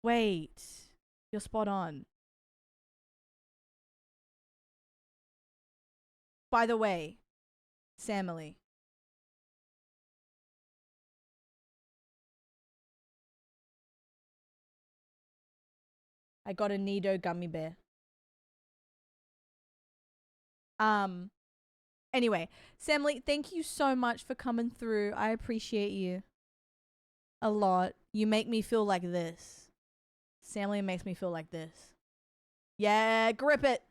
Wait. You're spot on. By the way, Samily. I got a Nido gummy bear. Anyway, Samly, thank you so much for coming through. I appreciate you a lot. You make me feel like this. Samly makes me feel like this. Yeah, grip it.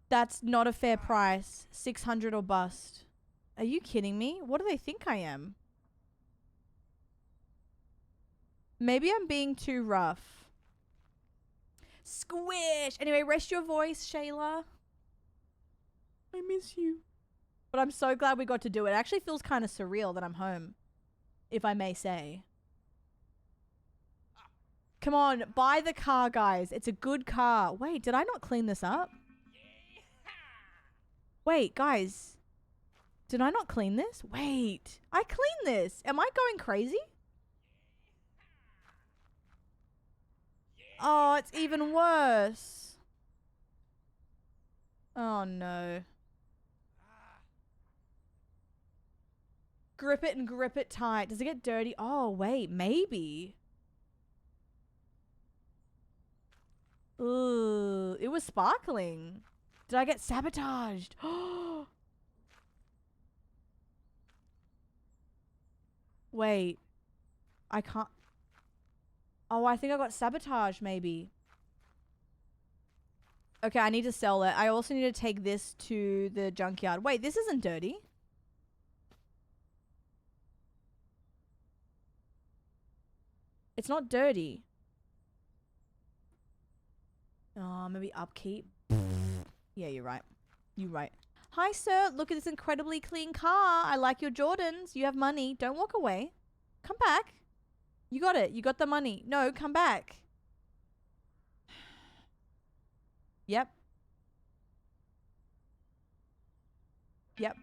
That's not a fair price. 600 or bust. Are you kidding me? What do they think I am? Maybe I'm being too rough. Squish! Anyway, rest your voice, Shayla. I miss you. But I'm so glad we got to do it. It actually feels kind of surreal that I'm home, if I may say. Come on, buy the car, guys. It's a good car. Wait, did I not clean this up? Wait, guys. Did I not clean this? Wait, I cleaned this. Am I going crazy? Oh, it's even worse. Oh, no. Grip it and grip it tight. Does it get dirty? Oh, wait, maybe. Ooh, it was sparkling. Did I get sabotaged? Wait. I can't... Oh, I think I got sabotaged, maybe. Okay, I need to sell it. I also need to take this to the junkyard. Wait, this isn't dirty. It's not dirty. Oh, maybe upkeep. Yeah, you're right. You're right. Hi, sir. Look at this incredibly clean car. I like your Jordans. You have money. Don't walk away. Come back. You got it. You got the money. No, come back. Yep. Yep.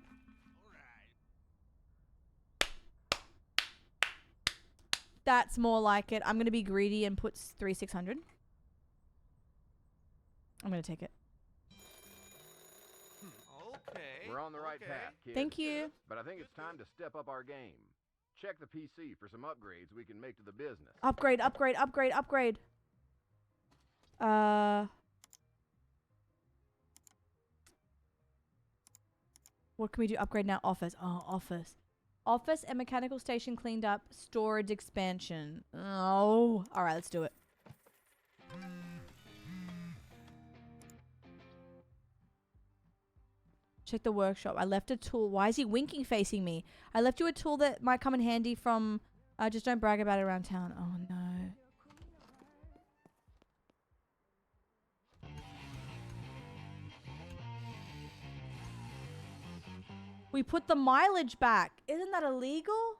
That's more like it. I'm going to be greedy and put 3,600. I'm going to take it.
Okay.
We're on the right path, kid.
Thank you.
But I think it's time to step up our game. Check the PC for some upgrades we can make to the business.
Upgrade, upgrade, upgrade, upgrade. What can we do? Upgrade now. Office. Oh, office. Office and mechanical station cleaned up. Storage expansion. Oh. Alright, let's do it. Check the workshop. I left a tool. Why is he winking facing me? I left you a tool that might come in handy from... just don't brag about it around town. Oh, no. We put the mileage back. Isn't that illegal?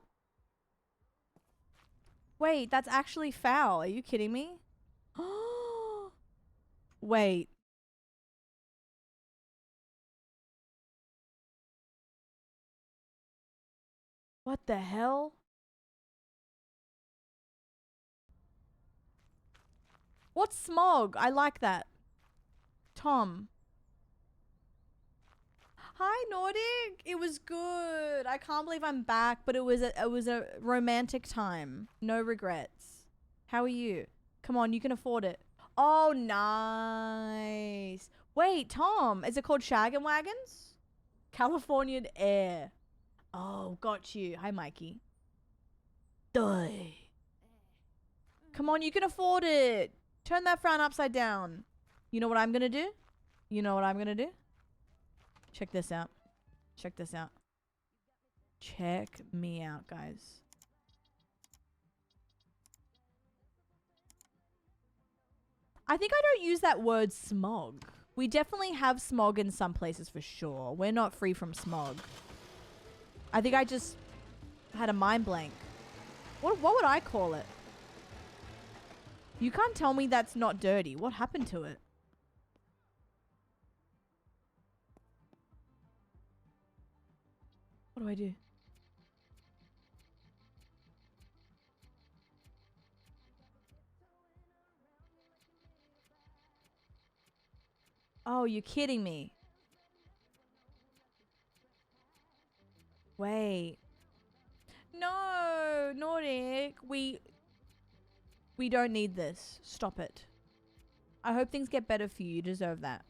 Wait, that's actually foul. Are you kidding me? Wait. What the hell? What's smog? I like that. Tom. Hi, Nordic. It was good. I can't believe I'm back, but it was a romantic time. No regrets. How are you? Come on, you can afford it. Oh, nice. Wait, Tom, is it called Shag and Wagons? Californian Air. Oh, got you. Hi, Mikey. Die. Come on, you can afford it. Turn that frown upside down. You know what I'm gonna do? You know what I'm gonna do? Check this out. Check this out. Check me out, guys. I think I don't use that word smog. We definitely have smog in some places for sure. We're not free from smog. I think I just had a mind blank. What would I call it? You can't tell me that's not dirty. What happened to it? What do I do? Oh, you're kidding me. Wait. No, Nordic. We don't need this. Stop it. I hope things get better for you. You deserve that.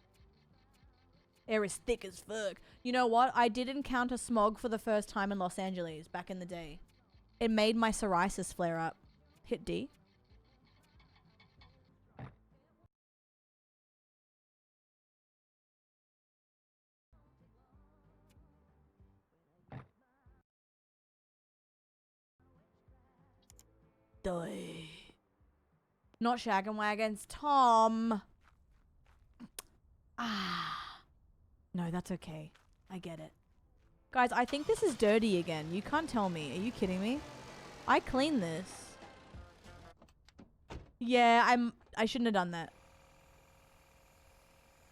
Air is thick as fuck. You know what? I did encounter smog for the first time in Los Angeles back in the day. It made my psoriasis flare up. Hit D. Die. Not Shag and Wagons. Tom. Ah. No, that's okay. I get it. Guys, I think this is dirty again. You can't tell me. Are you kidding me? I cleaned this. Yeah, I shouldn't have done that.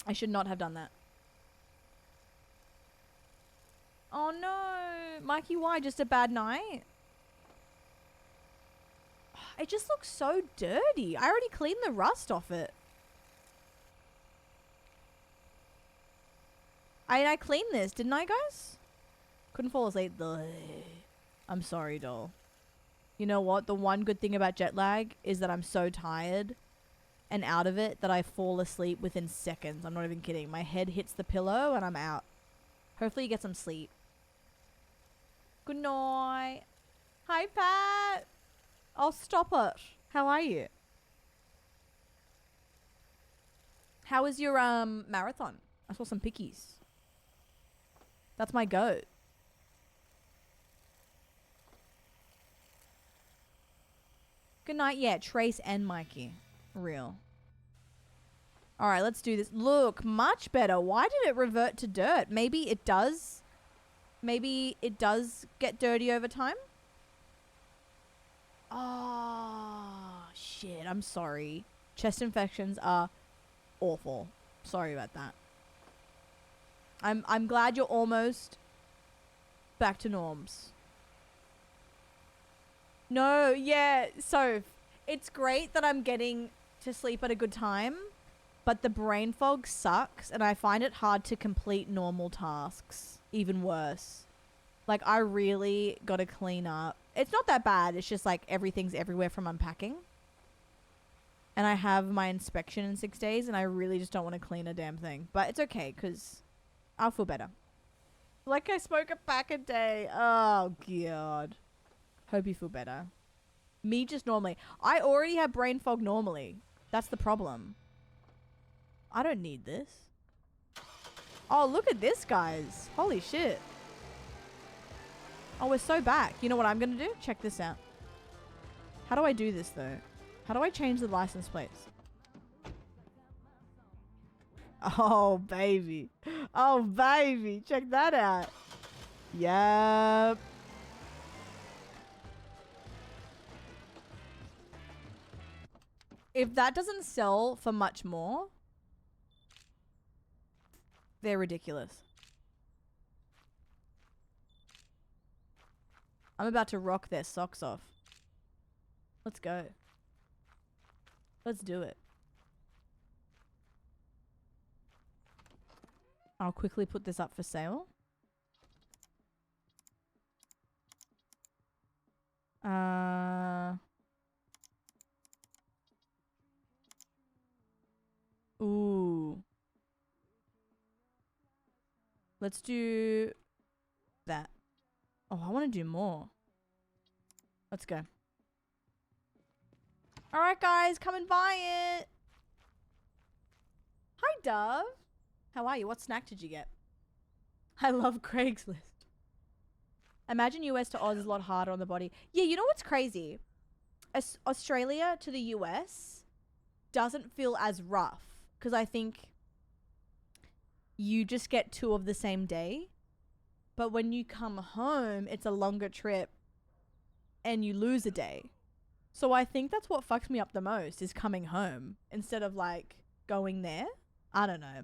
I should not have done that. Oh no. Mikey, why? Just a bad night? It just looks so dirty. I already cleaned the rust off it. I cleaned this, didn't I, guys? Couldn't fall asleep. I'm sorry, doll. You know what? The one good thing about jet lag is that I'm so tired and out of it that I fall asleep within seconds. I'm not even kidding. My head hits the pillow and I'm out. Hopefully you get some sleep. Good night. Hi, Pat. Oh, stop it. How are you? How was your marathon? I saw some pickies. That's my goat. Good night. Yeah, Trace and Mikey. Real. All right, let's do this. Look, much better. Why did it revert to dirt? Maybe it does. Maybe it does get dirty over time. Oh, shit. I'm sorry. Chest infections are awful. Sorry about that. I'm glad you're almost back to norms. No, yeah. So, it's great that I'm getting to sleep at a good time, but the brain fog sucks, and I find it hard to complete normal tasks. Even worse. Like, I really gotta clean up. It's not that bad. It's just like everything's everywhere from unpacking. And I have my inspection in 6 days, and I really just don't want to clean a damn thing. But it's okay, because I'll feel better. Like I smoke a pack a day. Oh, God. Hope you feel better. Me just normally. I already have brain fog normally. That's the problem. I don't need this. Oh, look at this, guys. Holy shit. Oh, we're so back. You know what I'm going to do? Check this out. How do I do this, though? How do I change the license plates? Oh, baby. Oh, baby. Check that out. Yep. If that doesn't sell for much more, they're ridiculous. I'm about to rock their socks off. Let's go. Let's do it. I'll quickly put this up for sale. Ooh. Let's do that. Oh, I want to do more. Let's go. All right, guys, come and buy it. Hi, Dove. How are you? What snack did you get? I love Craigslist. Imagine US to Oz is a lot harder on the body. Yeah, you know what's crazy? Australia to the US doesn't feel as rough because I think you just get 2 of the same day. But when you come home, it's a longer trip and you lose a day. So I think that's what fucks me up the most is coming home instead of like going there. I don't know.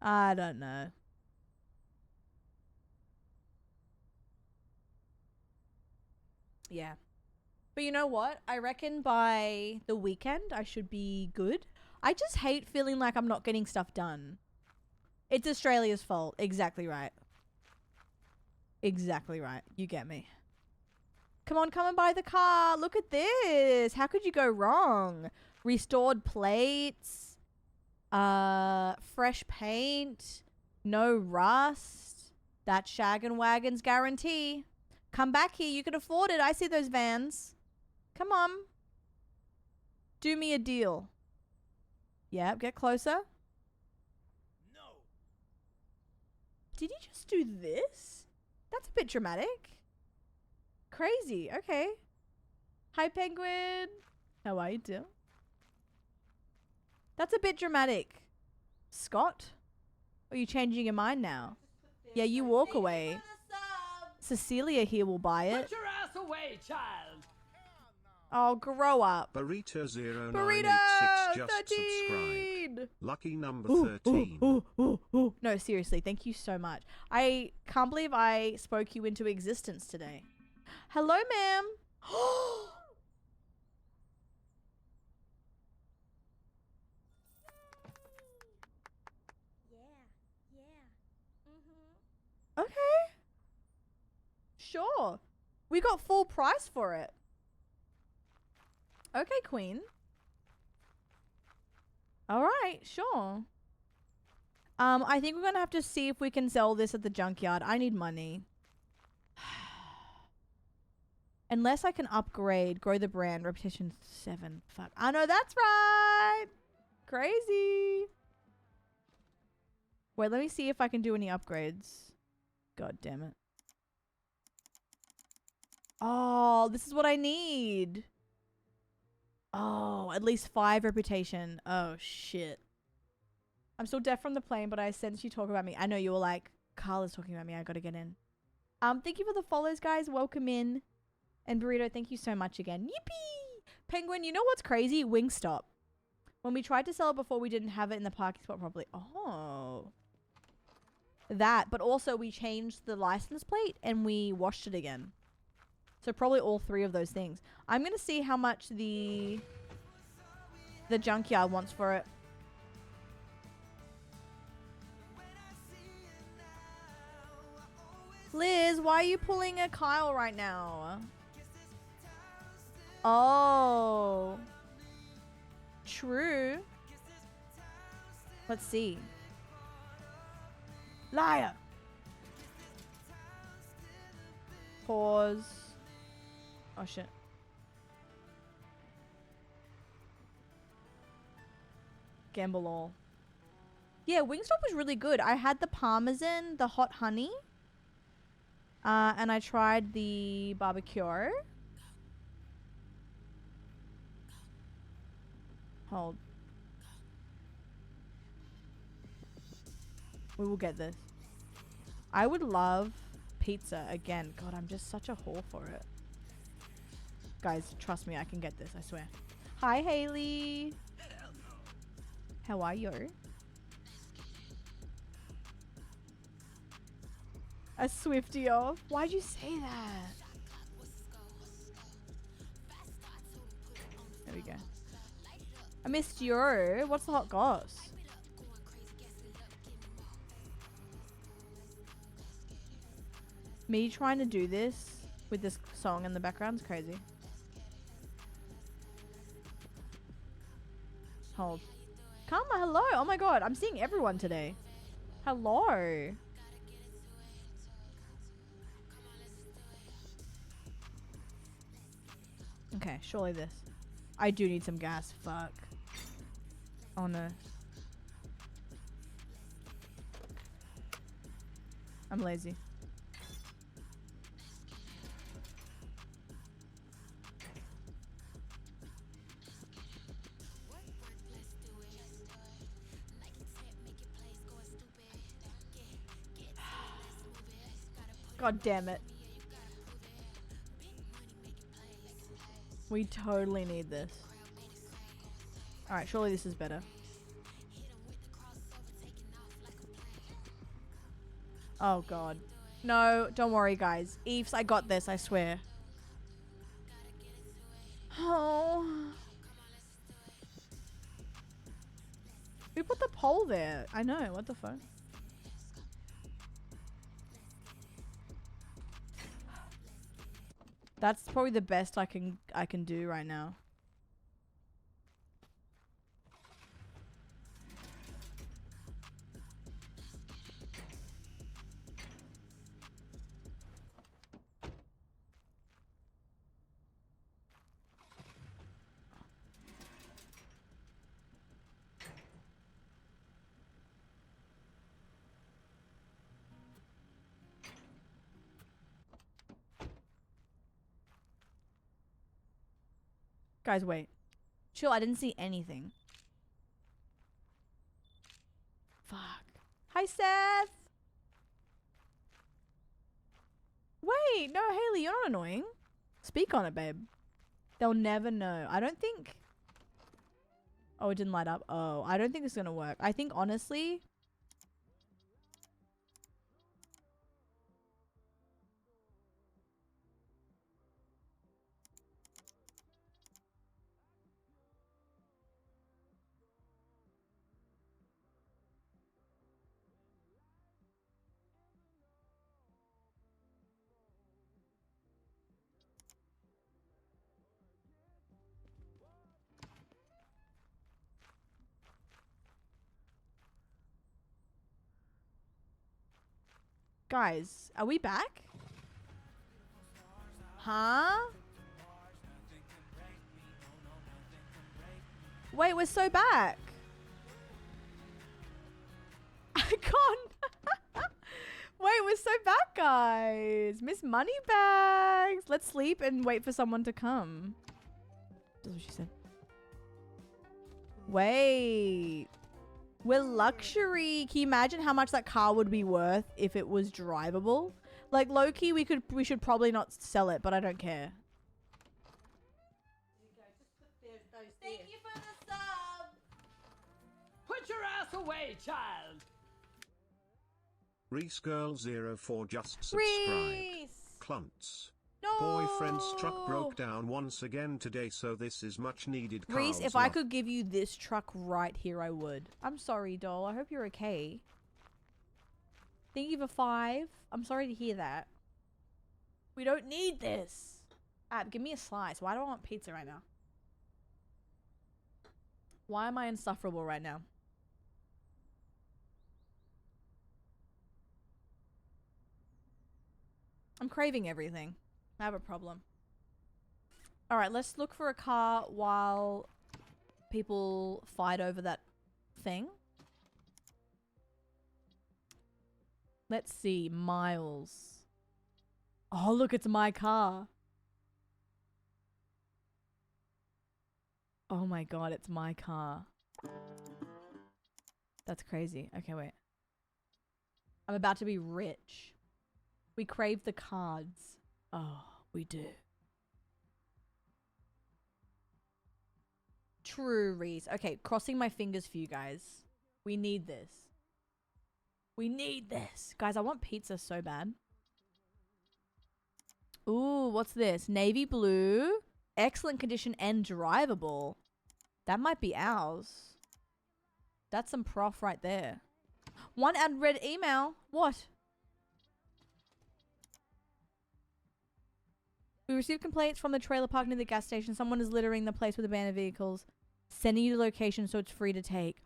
I don't know. Yeah. But you know what? I reckon by the weekend I should be good. I just hate feeling like I'm not getting stuff done. It's Australia's fault. Exactly right. Exactly right. You get me. Come on, come and buy the car. Look at this. How could you go wrong? Restored plates. Fresh paint. No rust. That Shag and Wagon's guarantee. Come back here. You can afford it. I see those vans. Come on. Do me a deal. Yep, get closer. No. Did you just do this? That's a bit dramatic. Crazy. Okay. Hi, Penguin. How are you, Dill? That's a bit dramatic. Scott? Or are you changing your mind now? Yeah, you walk away. Cecilia here will buy it.
Put your ass away, child.
Oh, grow up.
Burrito0986
Burrito!
just
13!
subscribed. Lucky number 13.
No, seriously, thank you so much. I can't believe I spoke you into existence today. Hello, ma'am. Okay. Sure. We got full price for it. Okay, Queen. All right, sure. I think we're going to have to see if we can sell this at the junkyard. I need money. Unless I can upgrade, grow the brand, reputation 7. Fuck. I know that's right. Crazy. Wait, let me see if I can do any upgrades. God damn it. Oh, this is what I need. Oh, at least 5 reputation. Oh, shit. I'm still deaf from the plane, but I sense you talk about me. I know you were like, Carla's talking about me. I gotta get in. Thank you for the follows, guys. Welcome in. And Burrito, thank you so much again. Yippee! Penguin, you know what's crazy? Wingstop. When we tried to sell it before, we didn't have it in the parking spot properly. Oh. That, but also we changed the license plate and we washed it again. So probably all 3 of those things. I'm gonna see how much the junkyard wants for it. Liz, why are you pulling a Kyle right now? Oh. True. Let's see. Liar. Pause. Oh shit. Gamble all. Yeah, Wingstop was really good. I had the Parmesan, the hot honey. And I tried the barbecue. Hold. We will get this. I would love pizza again. God, I'm just such a whore for it. Guys, trust me, I can get this, I swear. Hi, Haley. How are you? A Swiftie off? Why'd you say that? There we go. I missed you. What's the hot goss? Me trying to do this with this song in the background is crazy. Hold. Karma, hello. Oh my god, I'm seeing everyone today. Hello. Okay, surely this. I do need some gas. Fuck. Oh no. I'm lazy. God damn it. We totally need this. Alright, surely this is better. Oh god. No, don't worry guys. Eves, I got this, I swear. Oh. Who put the pole there? I know, what the fuck? That's probably the best I can do right now. Guys, wait. Chill, I didn't see anything. Fuck. Hi, Seth! Wait, no, Haley, you're not annoying. Speak on it, babe. They'll never know. I don't think... Oh, it didn't light up. Oh, I don't think it's gonna work. I think, honestly... Guys, are we back? Huh? Wait, we're so back. I can't. Wait, we're so back, guys. Miss Moneybags. Let's sleep and wait for someone to come. That's what she said. Wait. We're luxury. Can you imagine how much that car would be worth if it was drivable? Like low-key, we should probably not sell it, but I don't care.
Thank you for the sub. Put your ass away, child.
Reese Girl 04 just subscribed.
Reese!
Clunts.
No!
Boyfriend's truck broke down once again today, so this is much needed.
Reese,
Carl's
if I
love.
could give you this truck right here, I would. I'm sorry, doll. I hope you're okay. Thank you for 5. I'm sorry to hear that. We don't need this. Give me a slice. Why do I want pizza right now? Why am I insufferable right now? I'm craving everything. I have a problem. Alright, let's look for a car while people fight over that thing. Let's see. Miles. Oh, look, it's my car. Oh my god, it's my car. That's crazy. Okay, wait. I'm about to be rich. We crave the cards. Oh, we do. True, Reese. Okay, crossing my fingers for you guys. We need this. We need this. Guys, I want pizza so bad. Ooh, what's this? Navy blue. Excellent condition and drivable. That might be ours. That's some prof right there. One unread email. What? We received complaints from the trailer park near the gas station. Someone is littering the place with abandoned vehicles. Sending you the location so it's free to take.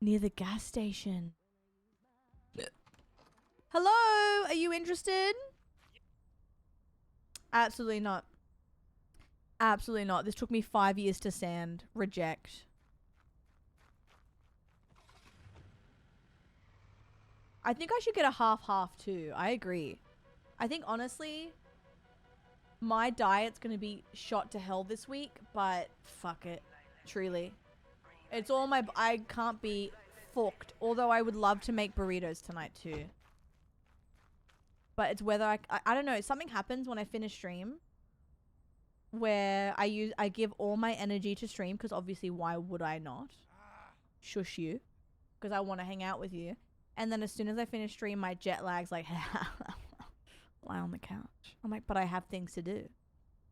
Near the gas station. Hello? Are you interested? Absolutely not. Absolutely not. This took me 5 years to sand. Reject. I think I should get a half-half too. I agree. I think honestly, my diet's gonna be shot to hell this week, but fuck it. Truly. It's all my... I can't be fucked. Although I would love to make burritos tonight too. But it's whether I don't know. Something happens when I finish stream where I give all my energy to stream, because obviously why would I not? Shush you. Because I want to hang out with you. And then as soon as I finish stream, my jet lag's like, lie on the couch. I'm like, but I have things to do.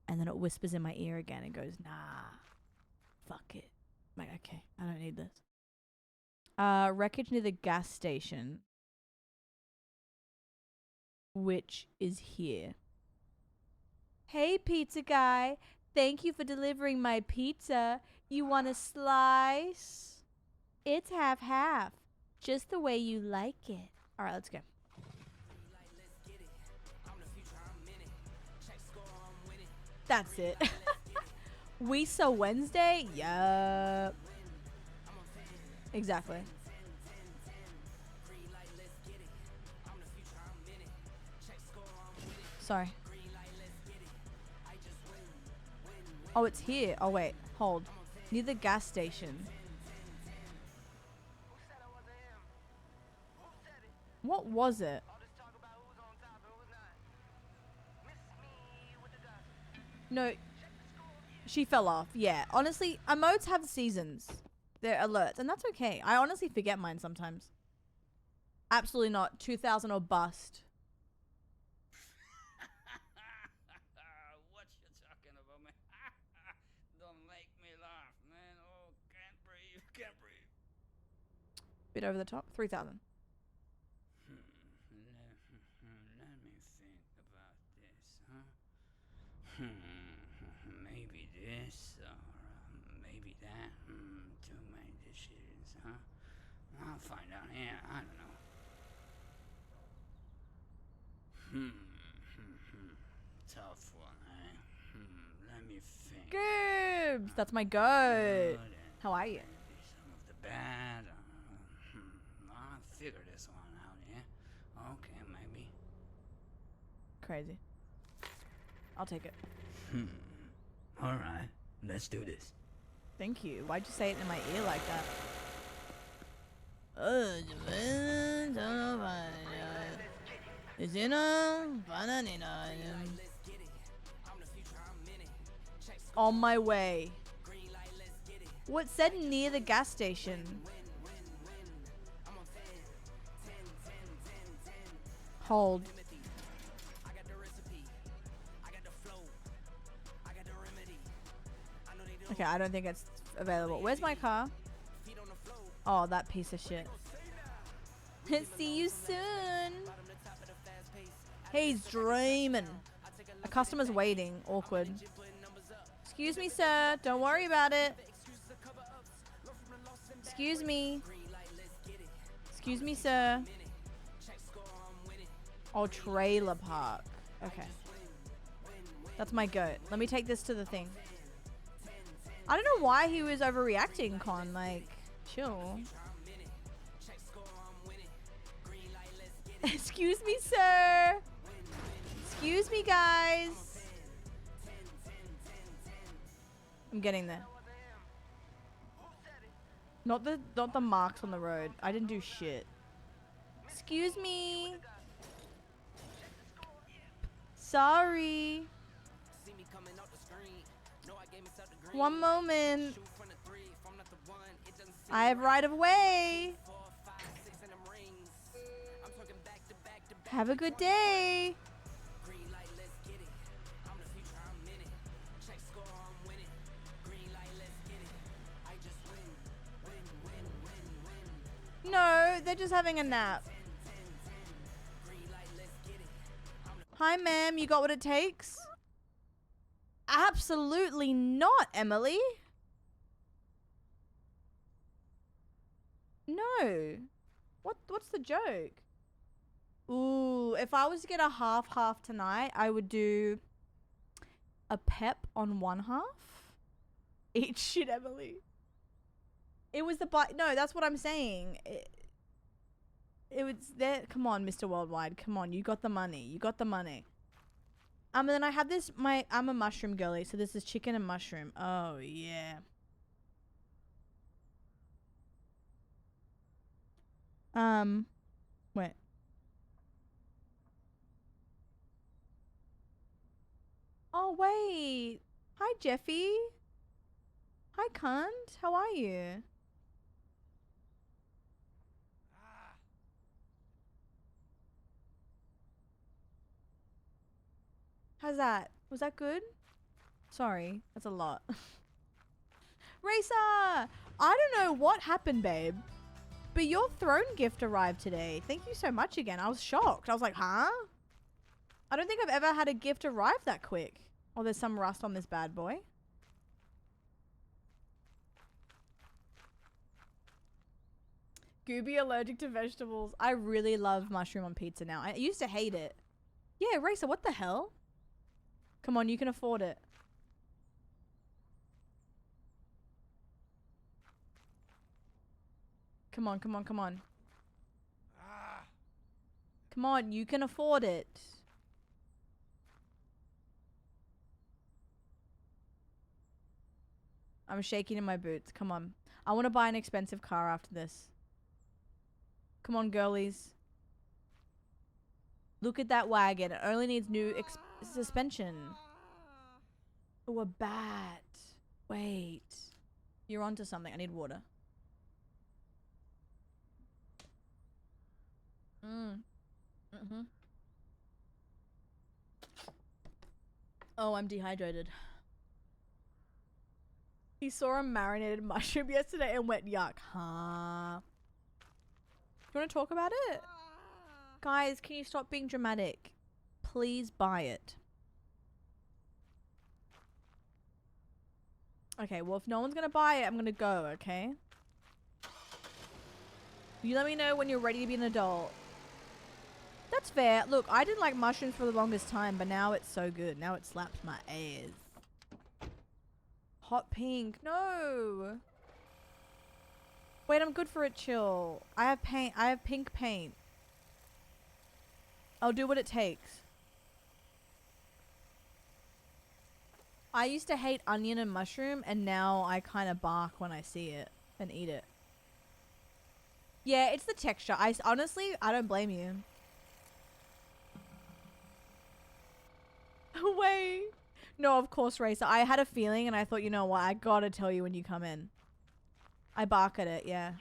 And then it whispers in my ear again and goes, nah, fuck it. I'm like, okay, I don't need this. Wreckage near the gas station, which is here. Hey, pizza guy. Thank you for delivering my pizza. You want a slice? It's half-half. Just the way you like it. All right, let's go. That's it. We saw Wednesday? Yup. Exactly. Sorry. Oh, it's here. Oh, wait. Hold. Near the gas station. What was it? No. She fell off. Yeah. Honestly, emotes have seasons. They're alerts. And that's okay. I honestly forget mine sometimes. Absolutely not. 2000 or bust.
What you talking about, man? Don't make me laugh, man. Oh, can't breathe, can't breathe.
Bit over the top. 3000.
Let me think about this, huh? Maybe this, or maybe that. Too many decisions, huh? I'll find out. Yeah, I don't know. Tough one, eh? Let me think.
Goobs! That's my goat. How are you?
Maybe some of the bad. I'll figure this one out, yeah? Okay, maybe.
Crazy. I'll take it.
Alright, let's do this.
Thank you. Why'd you say it in my ear like that? On my way. What said near the gas station? Hold. Okay, I don't think it's available. Where's my car? Oh, that piece of shit. See you soon. He's dreaming. A customer's waiting. Awkward. Excuse me, sir. Don't worry about it. Excuse me. Excuse me, sir. Oh, trailer park. Okay. That's my goat. Let me take this to the thing. I don't know why he was overreacting, Con. Like, chill. Excuse me, sir. Excuse me, guys. I'm getting there. Not the marks on the road. I didn't do shit. Excuse me. Sorry. One moment. I have right of way. Have a good day. No, they're just having a nap. Hi, ma'am. You got what it takes? Absolutely not, Emily. No. What's the joke? Ooh, if I was to get a half tonight, I would do a pep on one half. Eat shit, Emily. It was the no, that's what I'm saying. It was there. Come on, Mr. Worldwide. Come on, you got the money. You got the money. And then I have this. I'm a mushroom girly, so this is chicken and mushroom. Oh yeah. Wait. Oh wait. Hi Jeffy. Hi cunt. How are you? How's that? Was that good? Sorry, that's a lot. Racer! I don't know what happened, babe, but your throne gift arrived today. Thank you so much again. I was shocked. I was like, huh? I don't think I've ever had a gift arrive that quick. Oh, there's some rust on this bad boy. Gooby allergic to vegetables. I really love mushroom on pizza now. I used to hate it. Yeah, Racer, what the hell? Come on, you can afford it. Come on, come on, come on. Come on, you can afford it. I'm shaking in my boots. Come on. I want to buy an expensive car after this. Come on, girlies. Look at that wagon. It only needs new suspension. Oh, a bat. Wait. You're onto something. I need water. Oh, I'm dehydrated. He saw a marinated mushroom yesterday and went yuck. Huh? Do you want to talk about it? Guys, can you stop being dramatic? Please buy it. Okay, well, if no one's gonna buy it, I'm gonna go, okay? You let me know when you're ready to be an adult. That's fair. Look, I didn't like mushrooms for the longest time, but now it's so good. Now it slaps my ass. Hot pink. No! Wait, I'm good for it, chill. I have paint. I have pink paint. I'll do what it takes. I used to hate onion and mushroom, and now I kind of bark when I see it and eat it. Yeah, it's the texture. Honestly, I don't blame you. Wait. No, of course, Racer. I had a feeling, and I thought, you know what? I gotta tell you when you come in. I bark at it, yeah.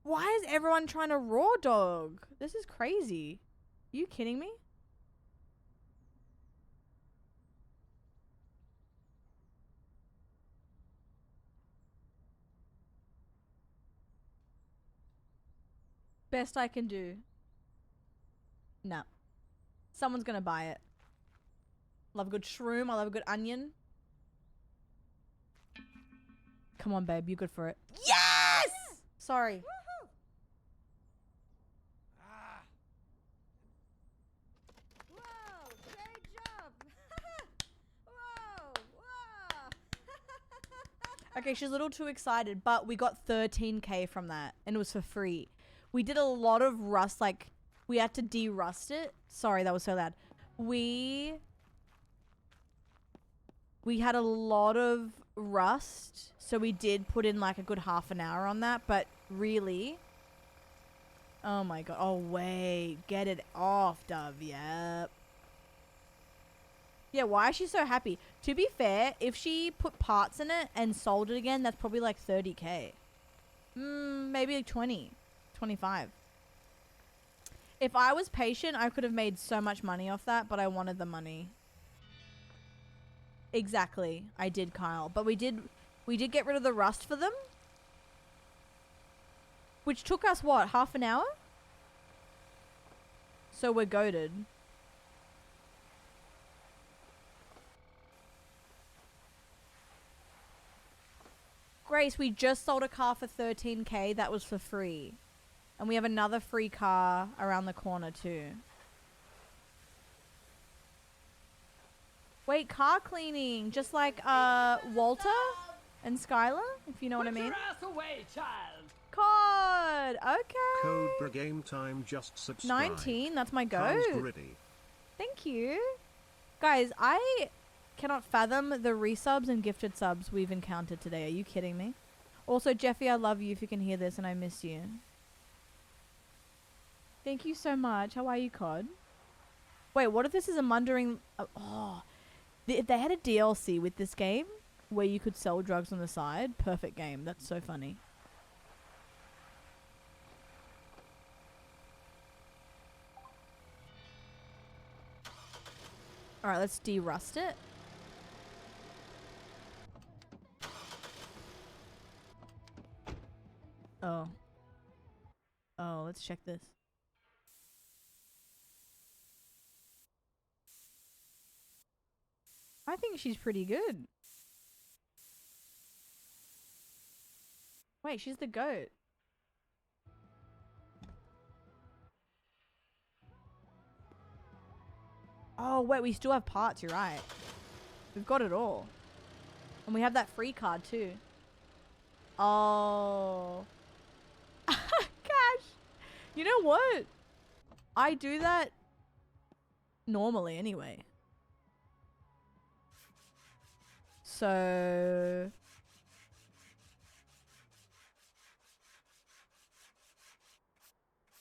Why is everyone trying to raw dog? This is crazy. Are you kidding me? Best I can do. No. Someone's gonna buy it. Love a good shroom. I love a good onion. Come on, babe. You're good for it. Yes! Sorry.
Whoa, great job. Whoa, whoa.
Okay, she's a little too excited, but we got 13k from that, and it was for free. We did a lot of rust, like, we had to de-rust it. Sorry, that was so loud. We had a lot of rust, so we did put in like a good half an hour on that, but really... Oh my god. Oh, wait. Get it off, Dove. Yep. Yeah, why is she so happy? To be fair, if she put parts in it and sold it again, that's probably like 30k. Maybe like 20. 25. If I was patient, I could have made so much money off that, but I wanted the money. Exactly. I did, Kyle. But we did get rid of the rust for them. Which took us, what, half an hour? So we're goated. Grace, we just sold a car for 13k. That was for free. And we have another free car around the corner too. Wait, car cleaning. Just like Walter and Skylar, if you know what I mean.
Put your ass away, child.
COD. Okay.
Cobra Game Time just subscribe.
19. That's my
Carl's
goat.
Gritty.
Thank you. Guys, I cannot fathom the resubs and gifted subs we've encountered today. Are you kidding me? Also, Jeffy, I love you if you can hear this, and I miss you. Thank you so much. How are you, COD? Wait, what if this is a Mundering... if they had a DLC with this game where you could sell drugs on the side, perfect game. That's so funny. Alright, let's de-rust it. Oh. Oh, let's check this. I think she's pretty good. Wait, she's the goat. Oh, wait, we still have parts, you're right. We've got it all. And we have that free card too. Oh. Cash. You know what? I do that normally anyway. So...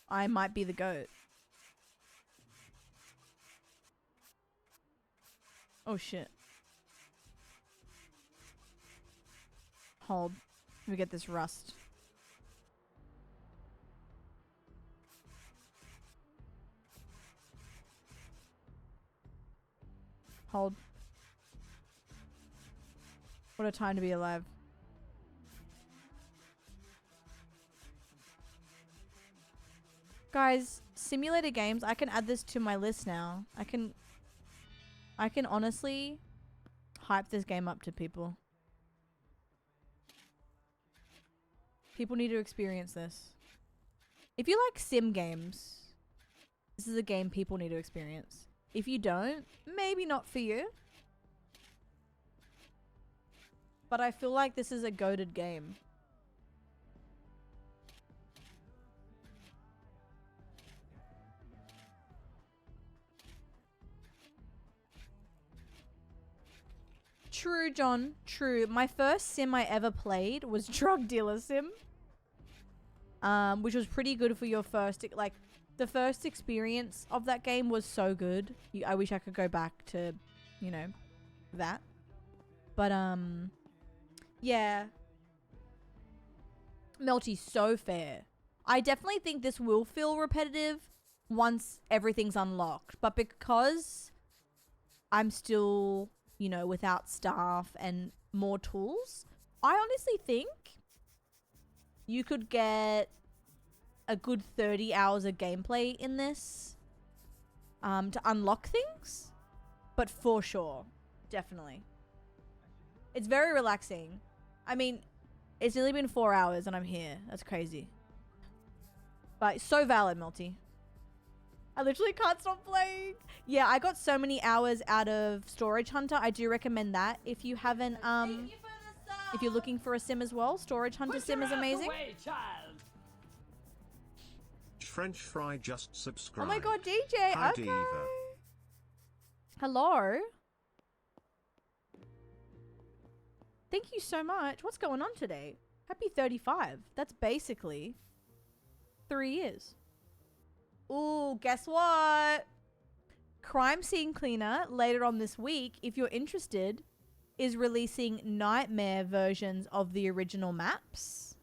I might be the goat. Oh shit. Hold. Let me get this rust. Hold. What a time to be alive. Guys, simulator games, I can add this to my list now. I can honestly hype this game up to people. People need to experience this. If you like sim games, this is a game people need to experience. If you don't, maybe not for you. But I feel like this is a goated game. True, John. True. My first sim I ever played was Drug Dealer Sim. Which was pretty good for your first, like, the first experience of that game was so good. I wish I could go back to, you know, that. But, yeah. Melty, so fair. I definitely think this will feel repetitive once everything's unlocked. But because I'm still, you know, without staff and more tools, I honestly think you could get a good 30 hours of gameplay in this to unlock things. But for sure, definitely. It's very relaxing. I mean, it's nearly been 4 hours and I'm here. That's crazy. But so valid, Melty. I literally can't stop playing. Yeah, I got so many hours out of Storage Hunter. I do recommend that if you haven't, if you're looking for a sim as well. Storage Hunter sim is amazing.
Away, child.
French Fry just subscribed.
Oh my god, DJ.
Hi,
Okay.
Diva.
Hello. Thank you so much. What's going on today? Happy 35. That's basically 3 years. Ooh, guess what? Crime Scene Cleaner, later on this week, if you're interested, is releasing Nightmare versions of the original maps.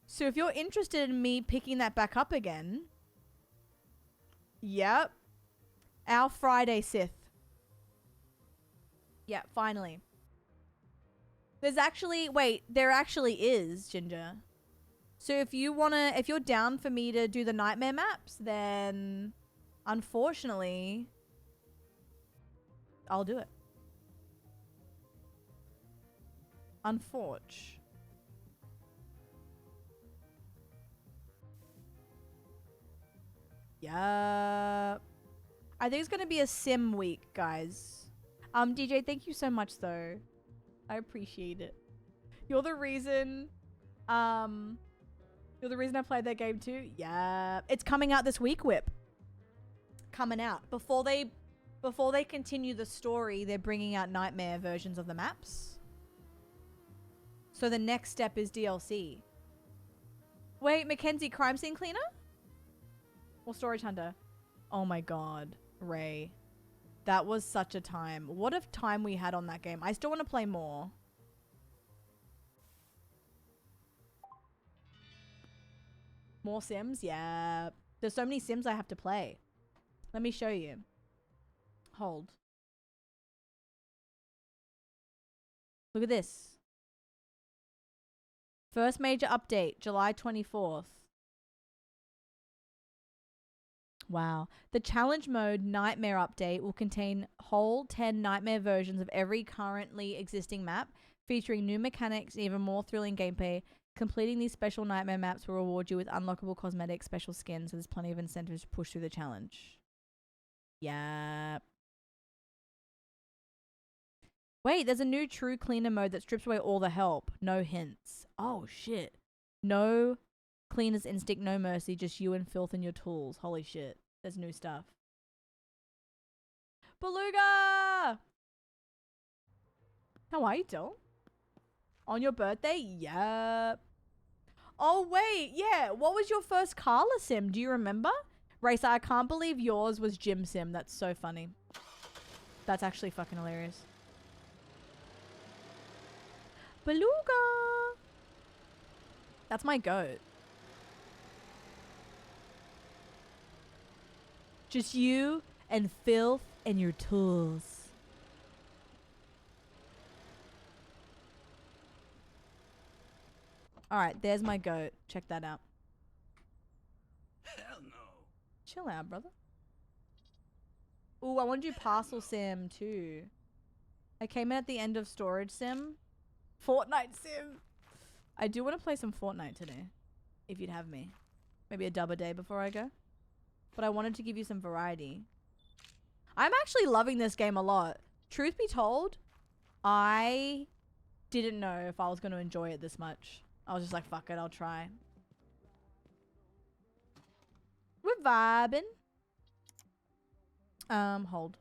So if you're interested in me picking that back up again, yep. Our Friday Sith. Yeah, finally. There's actually, wait, there actually is, Ginger. So if you're down for me to do the Nightmare maps, then unfortunately, I'll do it. Unforge. Yeah. I think it's going to be a sim week, guys. DJ, thank you so much, though. I appreciate it. You're the reason I played that game too. Yeah. It's coming out this week, Whip. Coming out. Before they continue the story, they're bringing out Nightmare versions of the maps. So the next step is DLC. Wait, Mackenzie, Crime Scene Cleaner? Or Storage Hunter? Oh my god, Ray. That was such a time. What a time we had on that game. I still want to play more. More Sims? Yeah. There's so many Sims I have to play. Let me show you. Hold. Look at this. First major update, July 24th. Wow. The challenge mode Nightmare update will contain whole 10 Nightmare versions of every currently existing map, featuring new mechanics and even more thrilling gameplay. Completing these special Nightmare maps will reward you with unlockable cosmetic special skins, so there's plenty of incentives to push through the challenge. Yeah. Wait, there's a new True Cleaner mode that strips away all the help. No hints. Oh, shit. No Cleaner's instinct, no mercy, just you and filth and your tools. Holy shit. There's new stuff. Beluga! How are you, Dill? On your birthday? Yep. Oh, wait. Yeah. What was your first Carla sim? Do you remember? Racer, I can't believe yours was Gym Sim. That's so funny. That's actually fucking hilarious. Beluga! That's my goat. Just you and filth and your tools. Alright, there's my goat. Check that out.
Hell no.
Chill out, brother. Ooh, I want to do Parcel Sim too. I came in at the end of Storage Sim. Fortnite Sim. I do want to play some Fortnite today. If you'd have me. Maybe a dub a day before I go. But I wanted to give you some variety. I'm actually loving this game a lot. Truth be told, I didn't know if I was going to enjoy it this much. I was just like, fuck it, I'll try. We're vibing. Hold.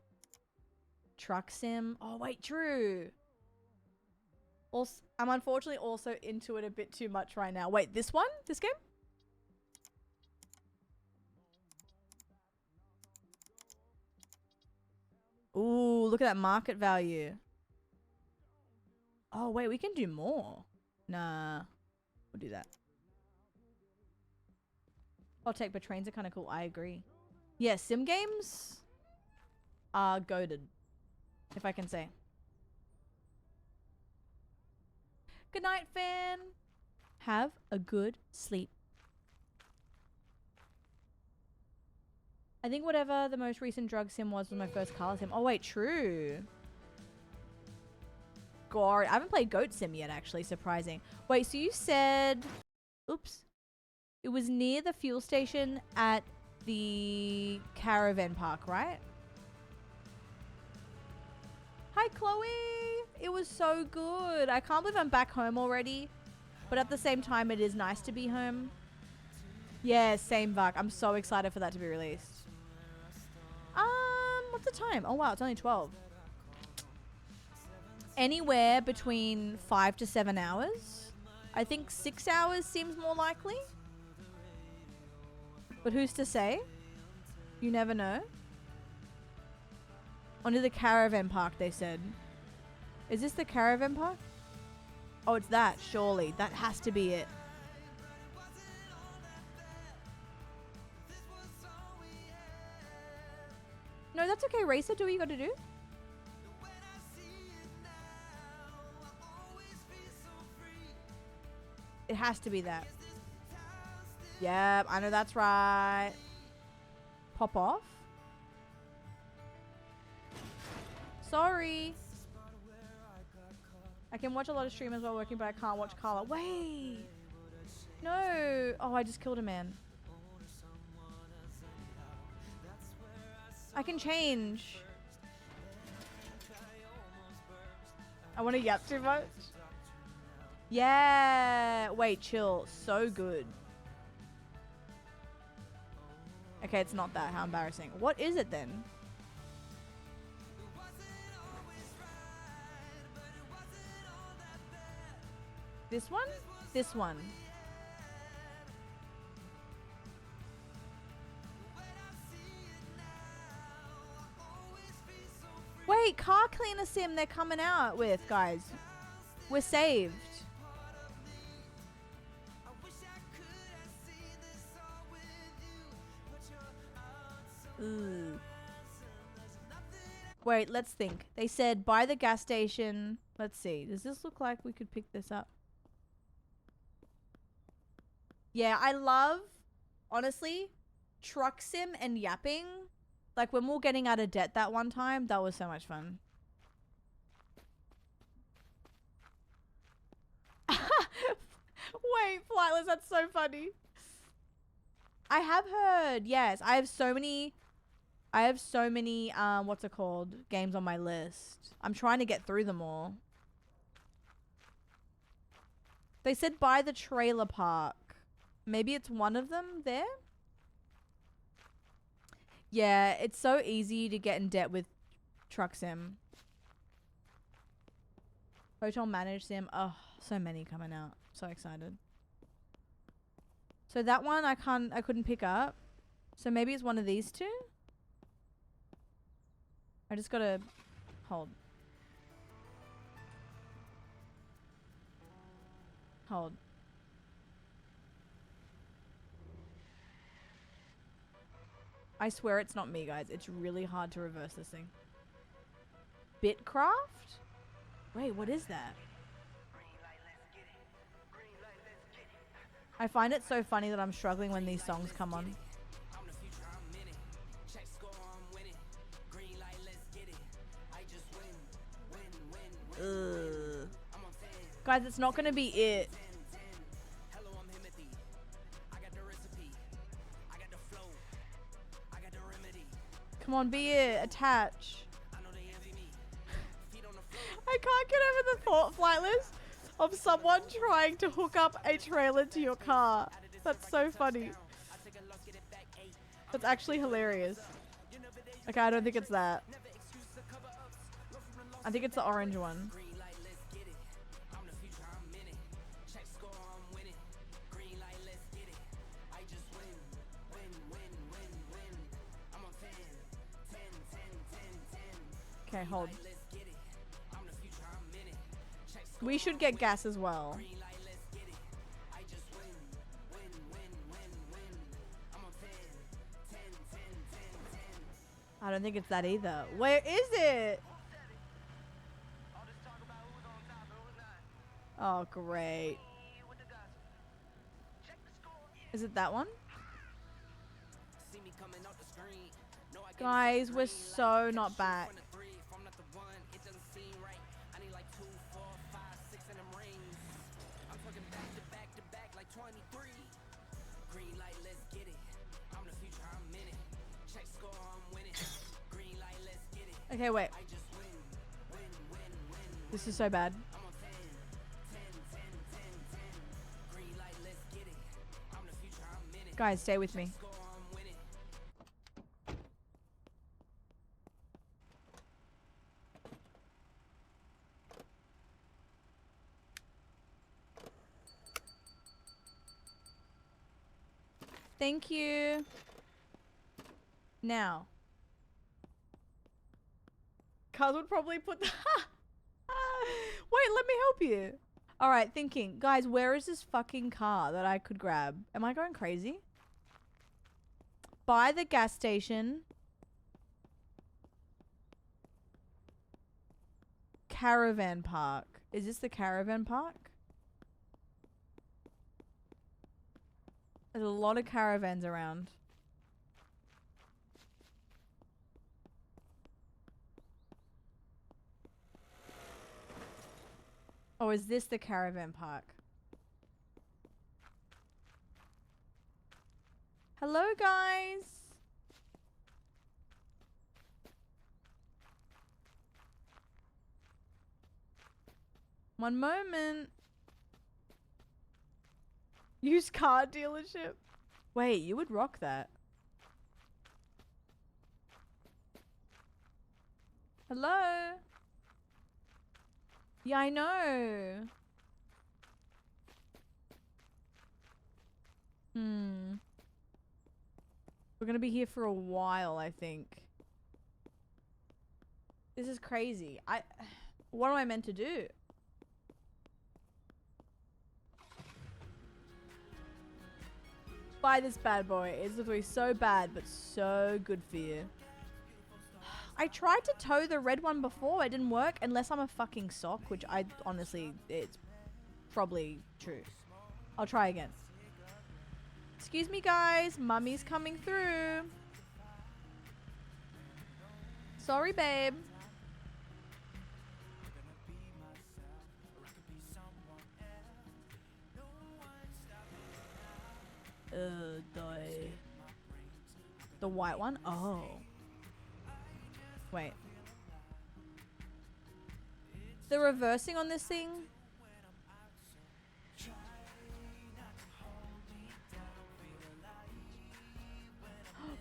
Truck sim. Oh wait, true. Also, I'm unfortunately also into it a bit too much right now. Wait, this one? This game? Ooh, look at that market value. Oh wait, we can do more. Nah, we'll do that. I'll take, but trains are kind of cool. I agree. Yeah, sim games are goated, if I can say. Good night, fan. Have a good sleep. I think whatever the most recent drug sim was my first car sim. Oh wait, true. God, I haven't played Goat Sim yet, actually. Surprising. Wait, so you said... Oops. It was near the fuel station at the caravan park, right? Hi, Chloe. It was so good. I can't believe I'm back home already. But at the same time, it is nice to be home. Yeah, same Buck. I'm so excited for that to be released. What's the time? Oh, wow. It's only 12. Anywhere between 5 to 7 hours. I think 6 hours seems more likely. But who's to say? You never know. Onto the caravan park, they said. Is this the caravan park? Oh, it's that, surely. That has to be it. No, that's okay, Racer. Do what you gotta do. It has to be that. Yep, I know that's right. Pop off. Sorry. I can watch a lot of streamers while working, but I can't watch Carla. Wait. No. Oh, I just killed a man. I can change. I want to yap too much. Yeah. Wait, chill. So good. Okay, it's not that. How embarrassing. What is it then? This one? This one. Wait, car cleaner sim they're coming out with, guys. We're saved. Ooh. Wait, let's think. They said by the gas station. Let's see. Does this look like we could pick this up? Yeah, I love, honestly, truck sim and yapping. Like when we were getting out of debt that one time, that was so much fun. Wait, Flightless, that's so funny. I have heard, yes. I have so many, what's it called? Games on my list. I'm trying to get through them all. They said by the trailer park. Maybe it's one of them there? Yeah, it's so easy to get in debt with Truck Sim. Hotel Managed Sim. Oh, so many coming out. So excited. So that one I couldn't pick up. So maybe it's one of these two? I just gotta hold. Hold. I swear it's not me, guys. It's really hard to reverse this thing. Bitcraft? Wait, what is that? I find it so funny that I'm struggling when these songs come on. Ugh. Guys, it's not gonna be it. Come on, be it. Attach. I can't get over the thought, Flightless, of someone trying to hook up a trailer to your car. That's so funny. That's actually hilarious. Okay, I don't think it's that. I think it's the orange one. Okay, hold. We should get gas as well. I don't think it's that either. Where is it? Oh, great. Is it that one? Guys, we're so not back. Okay, wait. This is so bad. Guys, stay with me. Thank you. Now. Cars would probably put the wait, let me help you. Alright, thinking. Guys, where is this fucking car that I could grab? Am I going crazy? By the gas station. Caravan park. Is this the caravan park? There's a lot of caravans around. Oh, is this the caravan park? Hello, guys. One moment. Used car dealership. Wait, you would rock that. Hello? Yeah, I know. We're gonna be here for a while, I think. This is crazy. What am I meant to do? Buy this bad boy. It's literally so bad, but so good for you. I tried to tow the red one before. It didn't work unless I'm a fucking sock, which I honestly, it's probably true. I'll try again. Excuse me, guys. Mummy's coming through. Sorry, babe. The white one? Oh. Wait. The reversing on this thing?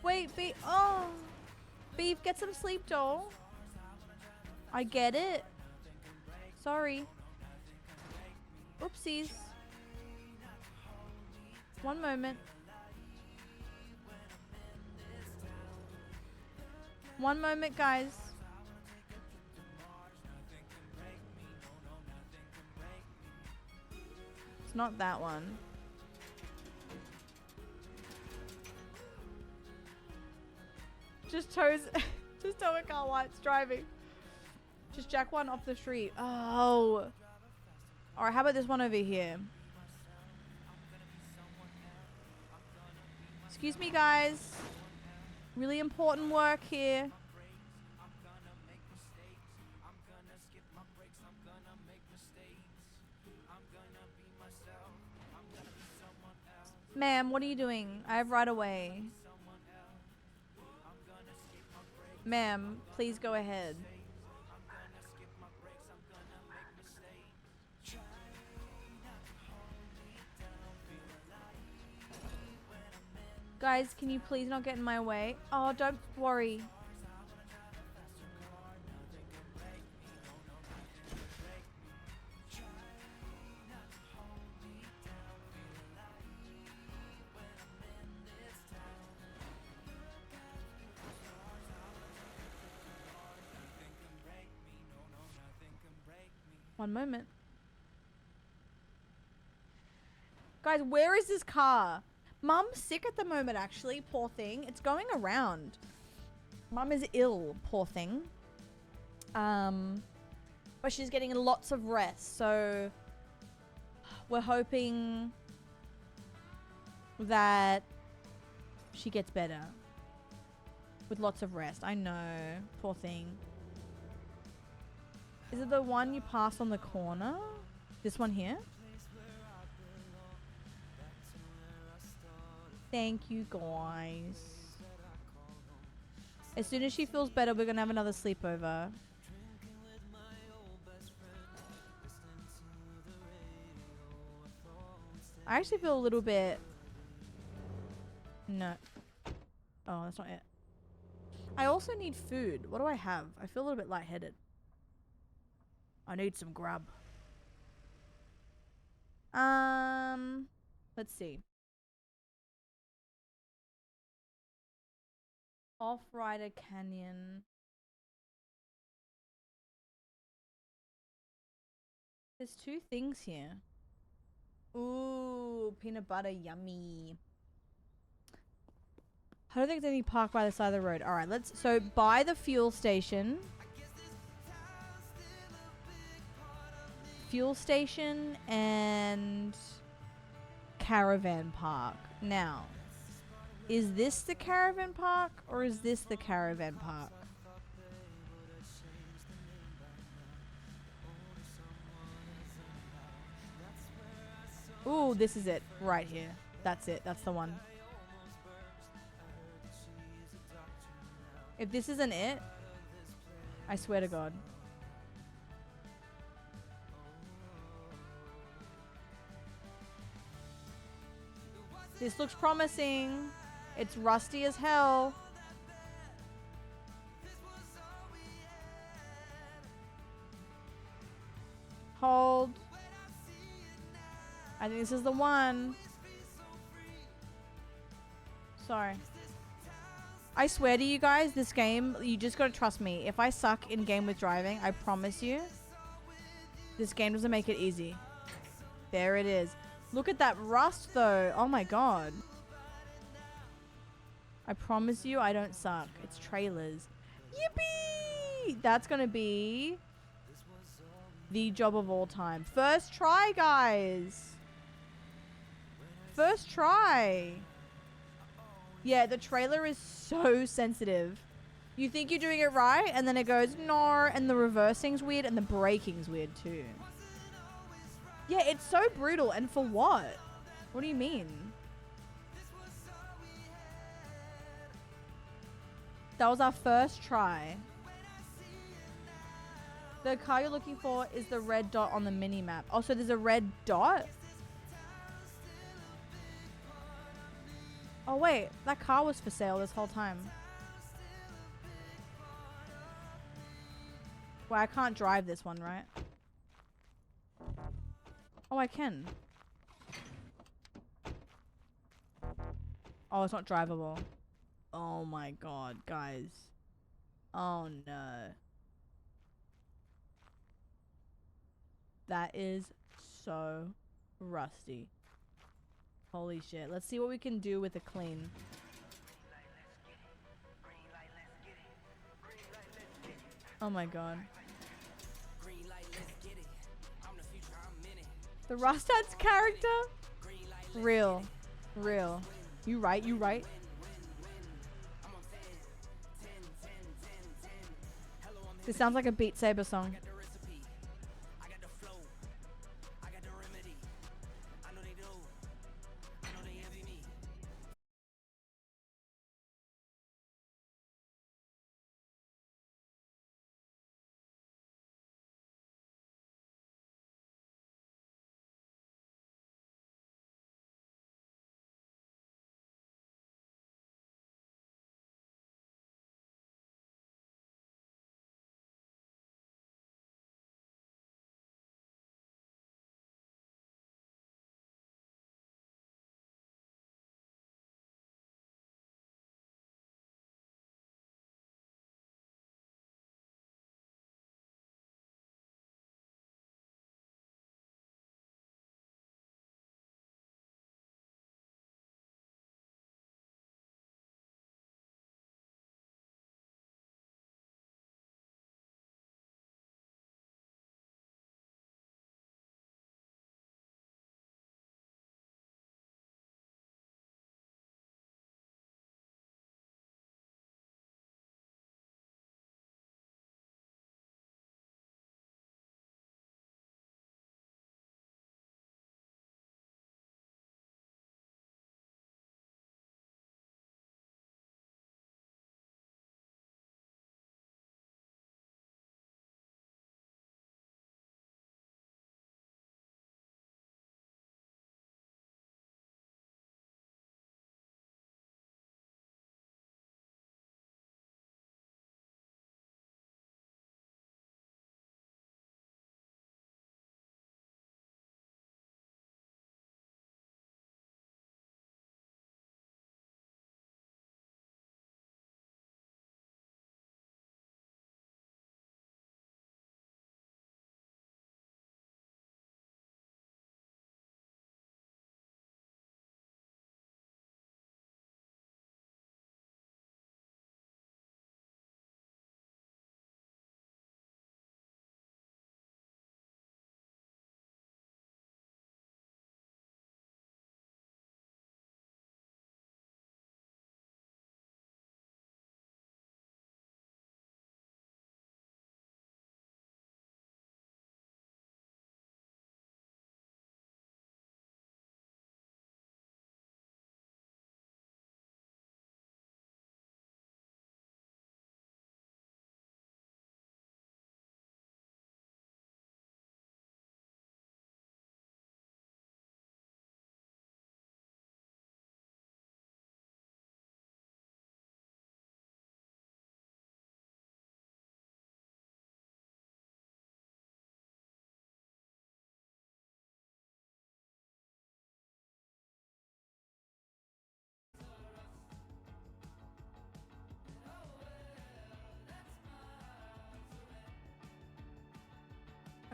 Wait, Beef. Oh. Beef, get some sleep, doll. I get it. Sorry. Oopsies. One moment. One moment, guys. It's not that one. Just tow a car while it's driving. Just jack one off the street. Oh. Alright, how about this one over here? Excuse me, guys. Really important work here. Ma'am, what are you doing? I have right away. Ma'am, please go ahead. Guys, can you please not get in my way? Oh, don't worry. One moment. Guys, where is this car? Mum's sick at the moment, actually. Poor thing. It's going around. Mum is ill, poor thing. But she's getting lots of rest, so we're hoping that she gets better with lots of rest. I know, poor thing. Is it the one you passed on the corner? This one here? Thank you, guys. As soon as she feels better, we're gonna have another sleepover. I actually feel a little bit... No. Oh, that's not it. I also need food. What do I have? I feel a little bit lightheaded. I need some grub. Let's see. Off-Rider Canyon. There's 2 things here. Ooh, peanut butter, yummy. I don't think there's any park by the side of the road. Alright, let's... So, by the fuel station. Fuel station and... caravan park. Now, is this the caravan park or is this the caravan park? Ooh, this is it. Right here. That's it. That's the one. If this isn't it, I swear to God. This looks promising. It's rusty as hell. Hold. I think this is the one. Sorry. I swear to you guys, this game, you just gotta trust me. If I suck in game with driving, I promise you, this game doesn't make it easy. There it is. Look at that rust though. Oh my God. I promise you I don't suck. It's trailers. Yippee! That's gonna be the job of all time. First try, guys. First try. Yeah, the trailer is so sensitive. You think you're doing it right, and then it goes, no, and the reversing's weird, and the braking's weird too. Yeah, it's so brutal, and for what? What do you mean? That was our first try. The car you're looking for is the red dot on the mini-map. Oh, so there's a red dot? Oh, wait. That car was for sale this whole time. Well, I can't drive this one, right? Oh, I can. Oh, it's not drivable. Oh my God, guys. Oh no. That is so rusty. Holy shit. Let's see what we can do with a clean. Oh my God. The Rustad's character? Real. Real. You right, you right. This sounds like a Beat Saber song.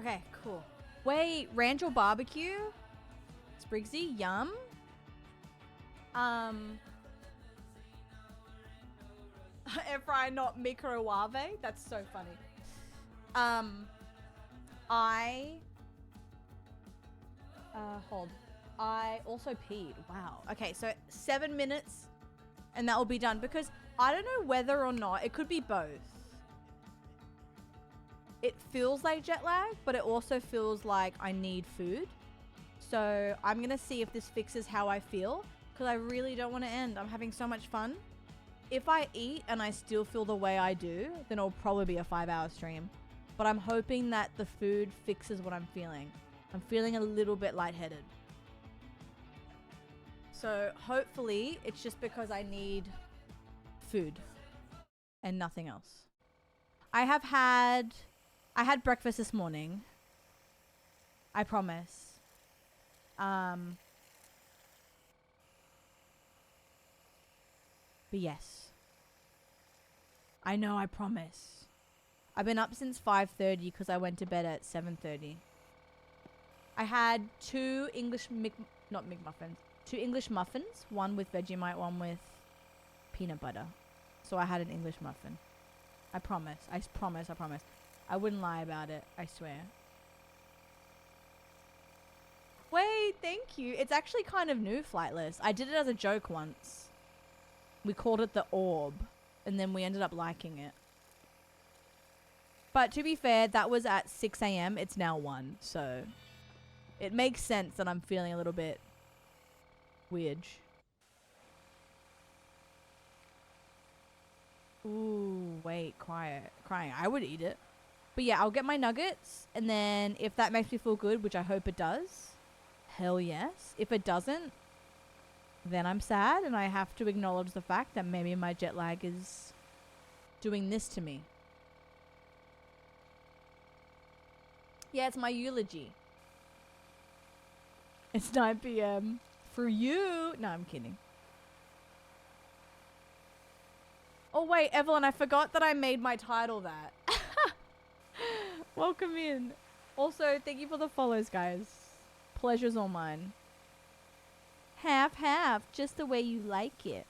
Okay, cool. Wait, ranch or barbecue? Sprigsy, yum. Air fry, not microwave. That's so funny. I also peed. Wow. Okay, so 7 minutes and that will be done because I don't know whether or not it could be both. It feels like jet lag, but it also feels like I need food. So I'm going to see if this fixes how I feel because I really don't want to end. I'm having so much fun. If I eat and I still feel the way I do, then it'll probably be a 5-hour stream. But I'm hoping that the food fixes what I'm feeling. I'm feeling a little bit lightheaded. So hopefully it's just because I need food and nothing else. I had breakfast this morning. I promise. But yes. I know, I promise. I've been up since 5:30 because I went to bed at 7:30. I had two English muffins, one with Vegemite, one with peanut butter. So I had an English muffin. I promise. I promise. I wouldn't lie about it. I swear. Wait, thank you. It's actually kind of new, Flightless. I did it as a joke once. We called it the Orb, and then we ended up liking it. But to be fair, that was at 6 a.m. It's now 1, so it makes sense that I'm feeling a little bit weird. Ooh, wait, crying. I would eat it. But yeah, I'll get my nuggets, and then if that makes me feel good, which I hope it does, hell yes. If it doesn't, then I'm sad, and I have to acknowledge the fact that maybe my jet lag is doing this to me. Yeah, it's my eulogy. It's 9 p.m. for you. No, I'm kidding. Oh, wait, Evelyn, I forgot that I made my title that. Welcome in. Also, thank you for the follows, guys. Pleasure's all mine. Half, just the way you like it.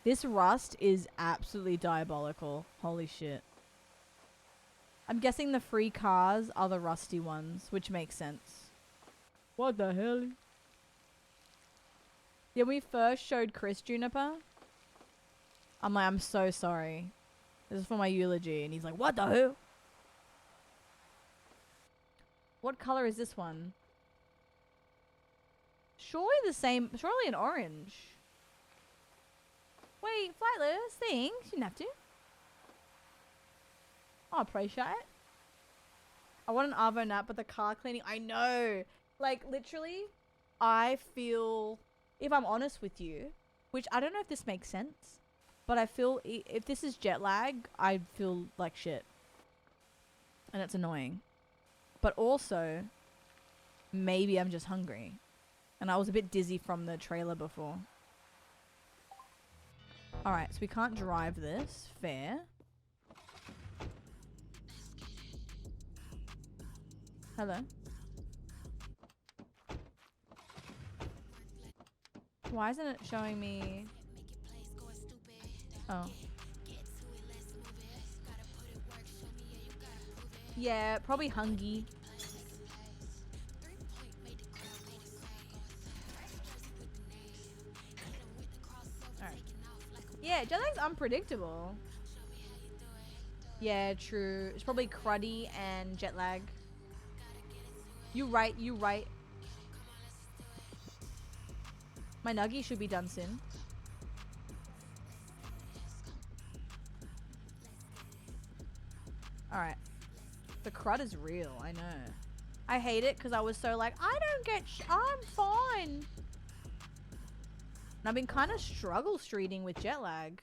This rust is absolutely diabolical. Holy shit. I'm guessing the free cars are the rusty ones, which makes sense. What the hell? Yeah, when we first showed Chris Juniper, I'm like, I'm so sorry. This is for my eulogy. And he's like, what the hell? What color is this one? Surely the same. Surely an orange. Wait, Flightless, thanks. You didn't have to. I appreciate it. I want an Arvo nap, but the car cleaning. I know. Like, literally, I feel, if I'm honest with you, which I don't know if this makes sense, but I feel if this is jet lag, I feel like shit. And it's annoying. But also, maybe I'm just hungry. And I was a bit dizzy from the trailer before. Alright, so we can't drive this. Fair. Hello. Why isn't it showing me? Oh. Yeah, probably hungry. Alright. Yeah, jet lag's unpredictable. Yeah, true. It's probably cruddy and jet lag. You right. My nuggie should be done soon. Alright. The crud is real, I know. I hate it because I was so like, I don't get I'm fine. And I've been kind of struggle streeting with jet lag.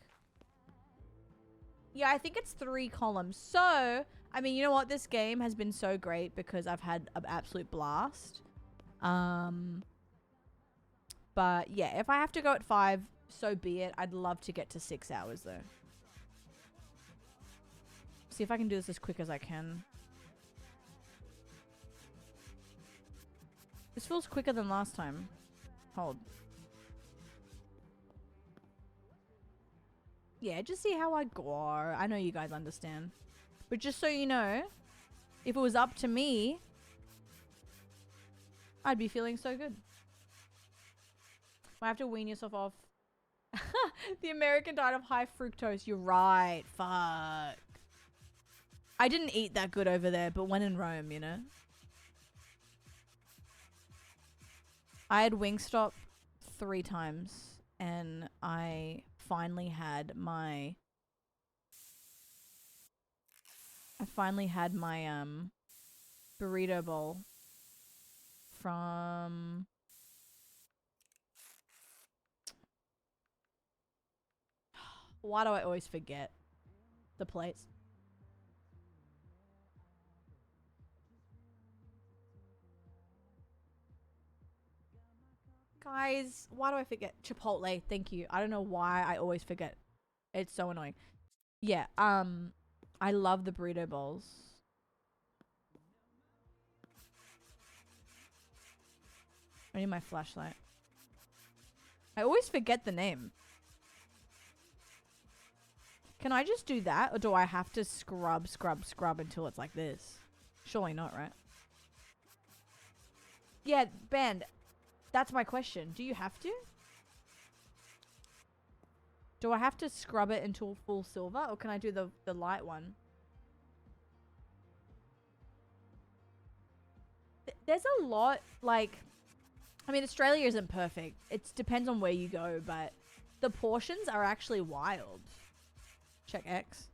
Yeah, I think it's 3 columns. So, I mean, you know what? This game has been so great because I've had an absolute blast. But yeah, if I have to go at 5, so be it. I'd love to get to 6 hours though. See if I can do this as quick as I can. This feels quicker than last time. Hold. Yeah, just see how I go. I know you guys understand. But just so you know, if it was up to me, I'd be feeling so good. Might have to wean yourself off. The American diet of high fructose. You're right. Fuck. I didn't eat that good over there, but when in Rome, you know. I had Wingstop 3 times, and I finally had my burrito bowl from why do I always forget the place? Guys, why do I forget? Chipotle, thank you. I don't know why I always forget. It's so annoying. Yeah, I love the burrito bowls. I need my flashlight. I always forget the name. Can I just do that, or do I have to scrub until it's like this? Surely not, right? Yeah, Band. That's my question. Do you have to? Do I have to scrub it until full silver, or can I do the light one? There's a lot, like... I mean, Australia isn't perfect. It depends on where you go, but the portions are actually wild. Check X.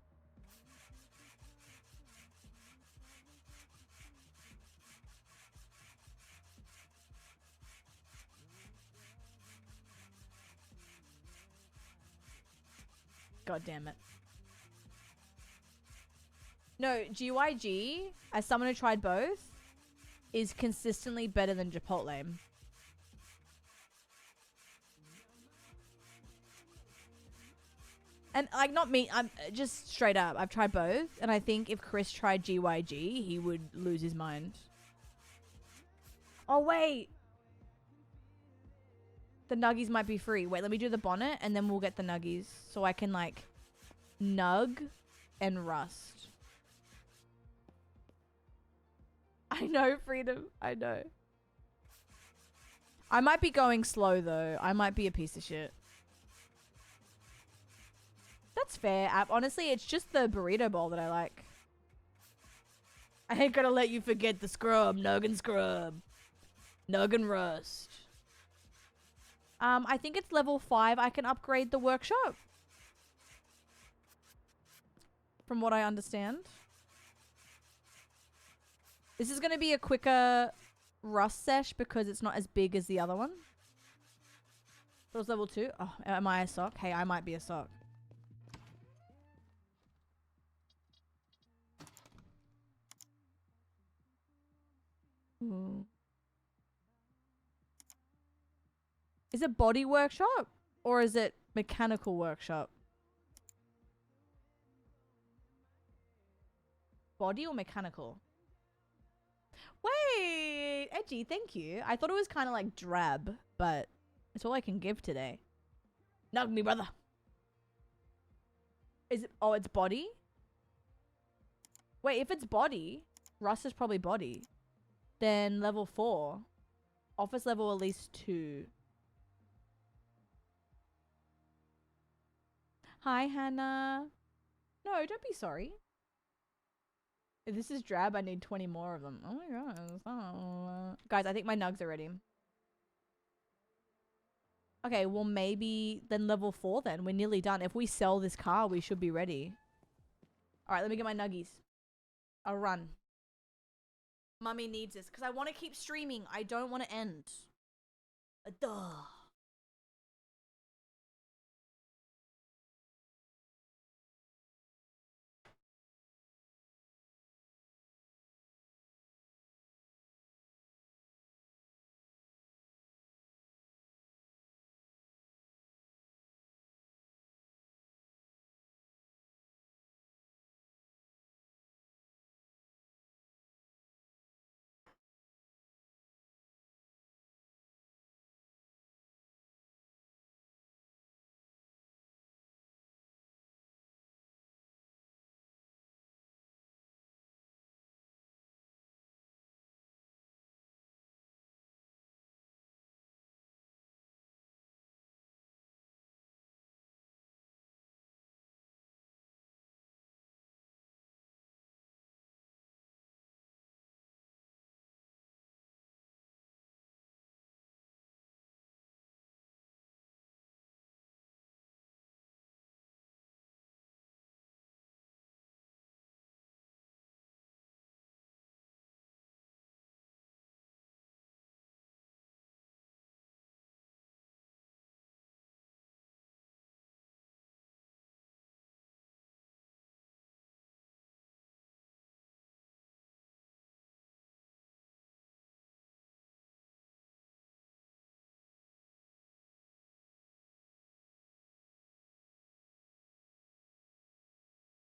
God damn it. No, GYG, as someone who tried both, is consistently better than Chipotle. And like, not me, I'm just straight up. I've tried both, and I think if Chris tried GYG, he would lose his mind. Oh wait, the nuggies might be free. Wait, let me do the bonnet, and then we'll get the nuggies, so I can like nug and rust. I know, Freedom. I know. I might be going slow though. I might be a piece of shit. That's fair, App. Honestly, it's just the burrito bowl that I like. I ain't gonna let you forget the scrub. Nug and scrub. Nug and rust. I think it's level 5. I can upgrade the workshop. From what I understand. This is gonna be a quicker rust sesh because it's not as big as the other one. It was level 2. Oh, am I a sock? Hey, I might be a sock. Ooh. Is it body workshop or is it mechanical workshop? Body or mechanical? Wait, Edgy, thank you. I thought it was kind of like drab, but it's all I can give today. Nug me, brother. Is it? Oh, it's body? Wait, if it's body, Rust is probably body. Then level 4. Office level at least 2. Hi, Hannah. No, don't be sorry. If this is drab, I need 20 more of them. Oh my god. Oh. Guys, I think my nugs are ready. Okay, well maybe then level 4 then. We're nearly done. If we sell this car, we should be ready. Alright, let me get my nuggies. I'll run. Mummy needs this because I want to keep streaming. I don't want to end. Duh.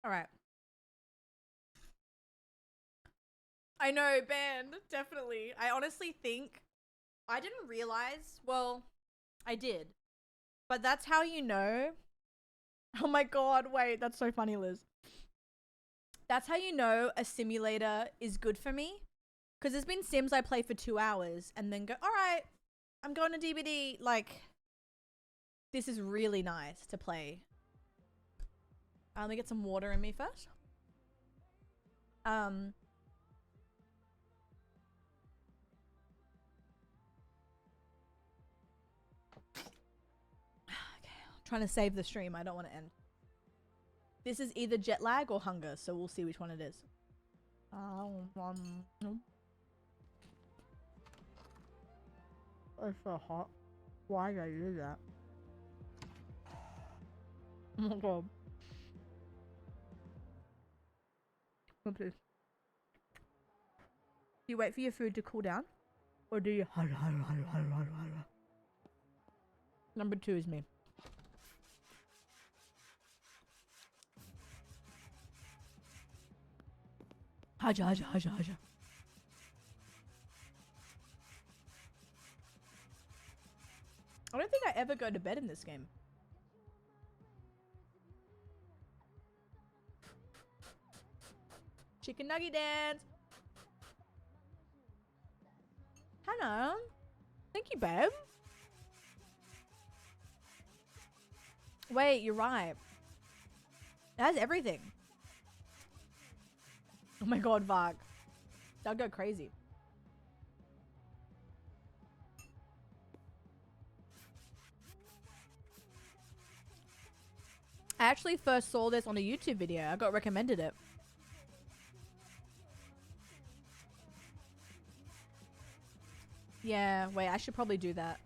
All right. I know, banned. Definitely. I honestly think I didn't realize. Well, I did. But that's how you know. Oh my god, wait, that's so funny, Liz. That's how you know a simulator is good for me. Because there's been sims I play for 2 hours and then go, alright, I'm going to DBD. Like, this is really nice to play. Let me get some water in me first. Okay, trying to save the stream. I don't want to end. This is either jet lag or hunger, so we'll see which one it is. It's so hot. Why did I do that? Oh my god. Oopsies. Do you wait for your food to cool down? Or do you... Number 2 is me. Haja, haja, haja, haja. I don't think I ever go to bed in this game. Chicken nugget dance. Hannah. Thank you, babe. Wait, you're right. It has everything. Oh my god, Varg. That'll go crazy. I actually first saw this on a YouTube video. I got recommended it. Yeah, wait, I should probably do that.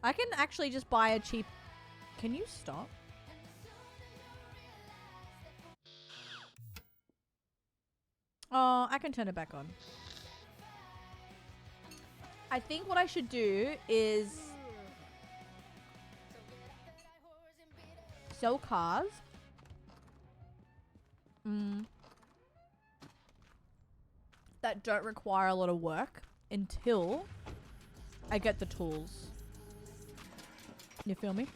I can actually just buy a cheap... Can you stop? Oh, I can turn it back on. I think what I should do is... sell cars. That don't require a lot of work until I get the tools. You feel me?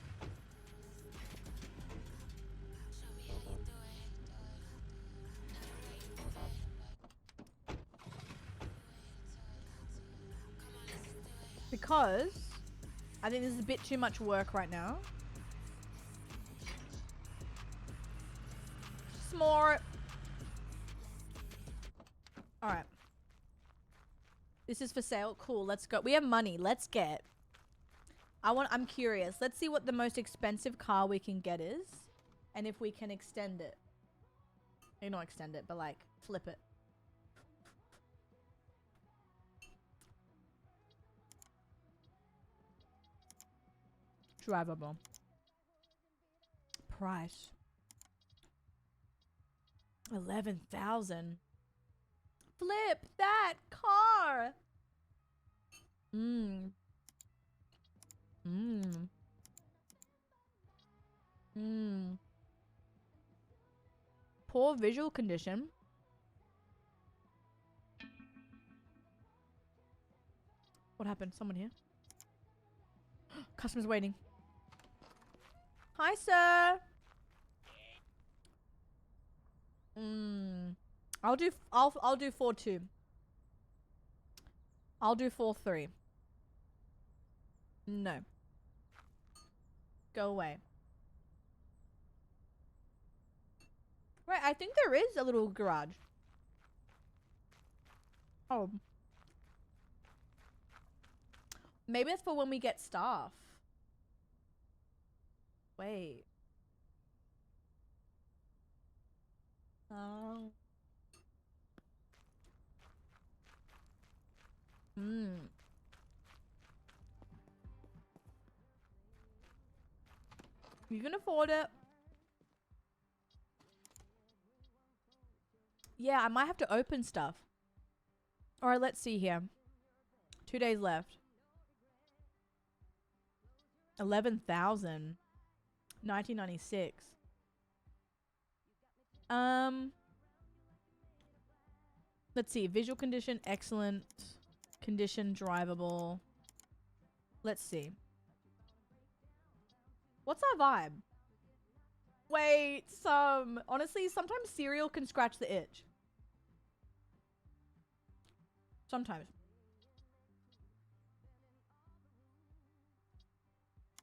Because I think this is a bit too much work right now. Smart. All right. This is for sale. Cool. Let's go. We have money. Let's get. I'm curious. Let's see what the most expensive car we can get is, and if we can extend it. Maybe not extend it, but like flip it. Drivable. Price. 11,000. Flip that car. Poor visual condition. What happened? Someone here? Customers waiting. Hi, sir. I'll do 4-2. I'll do 4-3. No. Go away. Right, I think there is a little garage. Oh. Maybe it's for when we get staff. Wait. Oh. You can afford it. Yeah, I might have to open stuff. Alright, let's see here. 2 days left. 11,000. 1996. Let's see. Visual condition, excellent. Condition, drivable. Let's see. What's our vibe? Wait, honestly, sometimes cereal can scratch the itch. Sometimes.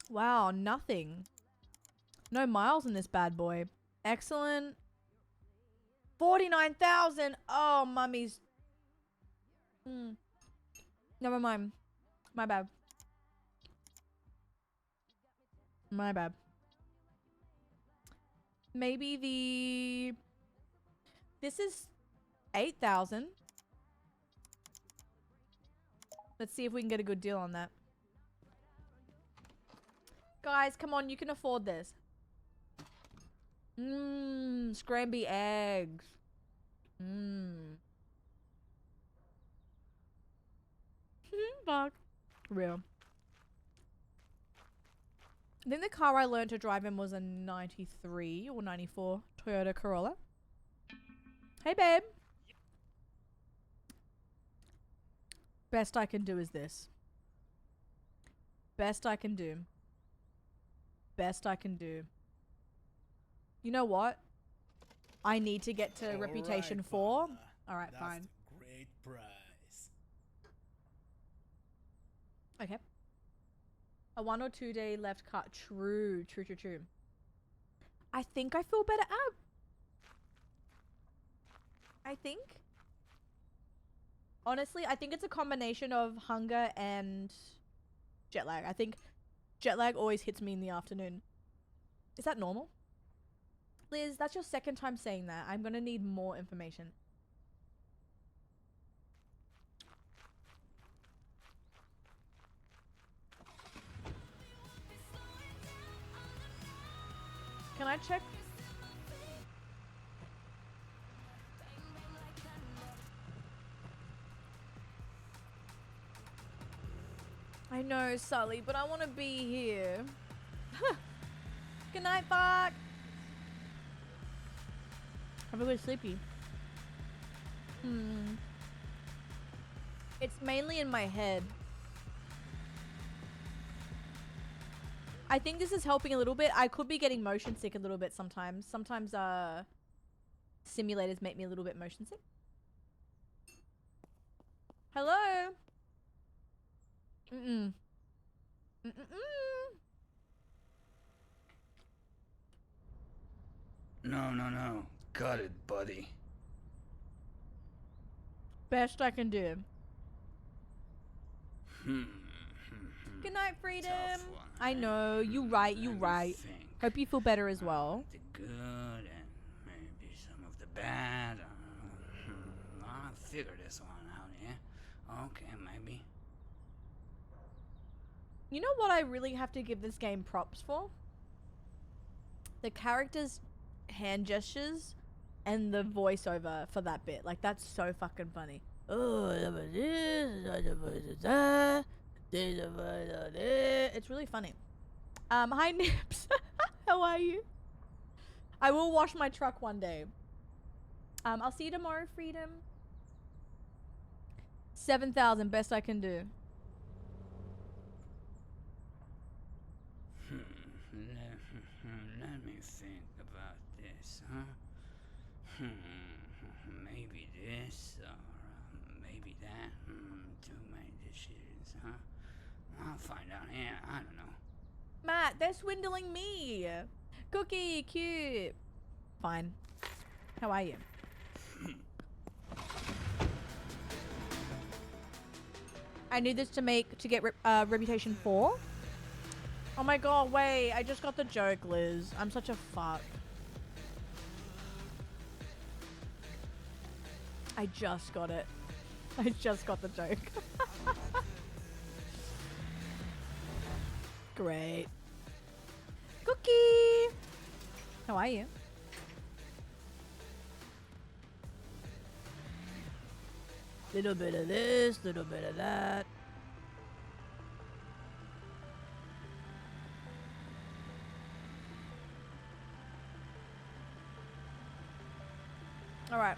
Wow, nothing. No miles in this bad boy. Excellent. 49,000. Oh, mummies. Never mind. My bad. My bad. Maybe this is 8,000. Let's see if we can get a good deal on that. Guys, come on, you can afford this. Scramby eggs. Fuck. Real. I think the car I learned to drive in was a 93 or 94 Toyota Corolla. Hey, babe. Best I can do is this. Best I can do. Best I can do. You know what? I need to get to Reputation 4. Alright, fine.
Great price.
Okay. A 1 or 2 day left cut. True. I think I feel better out. I think. Honestly, I think it's a combination of hunger and jet lag. I think jet lag always hits me in the afternoon. Is that normal? Liz, that's your second time saying that. I'm gonna need more information. Can I check? I know, Sully, but I want to be here. Good night, Bark. I'm really sleepy. It's mainly in my head. I think this is helping a little bit. I could be getting motion sick a little bit sometimes. Sometimes simulators make me a little bit motion sick. Hello?
No. Got it, buddy.
Best I can do. Good night, Freedom. I know. You right. Hope you feel better as well.
The good and maybe some of the bad. I'll figure this one out, yeah? Okay, maybe.
You know what I really have to give this game props for? The characters' hand gestures and the voiceover for that bit. Like, that's so fucking funny. It's really funny. Hi, Nips. How are you? I will wash my truck one day. I'll see you tomorrow, Freedom. 7,000, best I can do.
Let me think about this, huh? Maybe this, or maybe that. Too many decisions, huh? I'll find out. Yeah, I don't know.
Matt, they're swindling me. Cookie, cute. Fine. How are you? I need this to get Reputation 4. Oh my god, wait. I just got the joke, Liz. I'm such a fuck. I just got it. I just got the joke. Great. Cookie! How are you? Little bit of this, little bit of that. All right.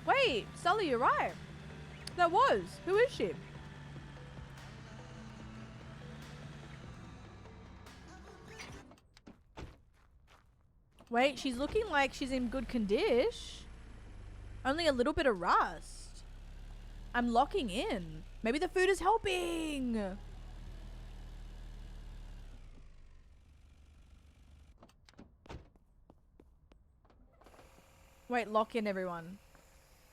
Wait, Sully, you're right. That was. Who is she? Wait, she's looking like she's in good condition. Only a little bit of rust. I'm locking in. Maybe the food is helping. Wait, lock in, everyone.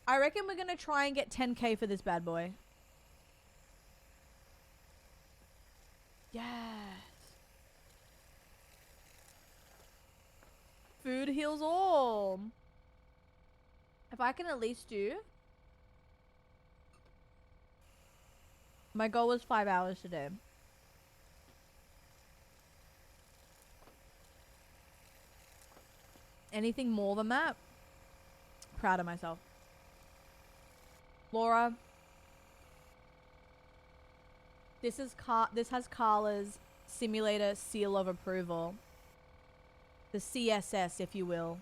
I reckon we're gonna try and get 10k for this bad boy. Yes. Food heals all. If I can at least do... My goal was 5 hours today. Anything more than that? Proud of myself. Laura. This has Carla's simulator seal of approval. The CSS, if you will.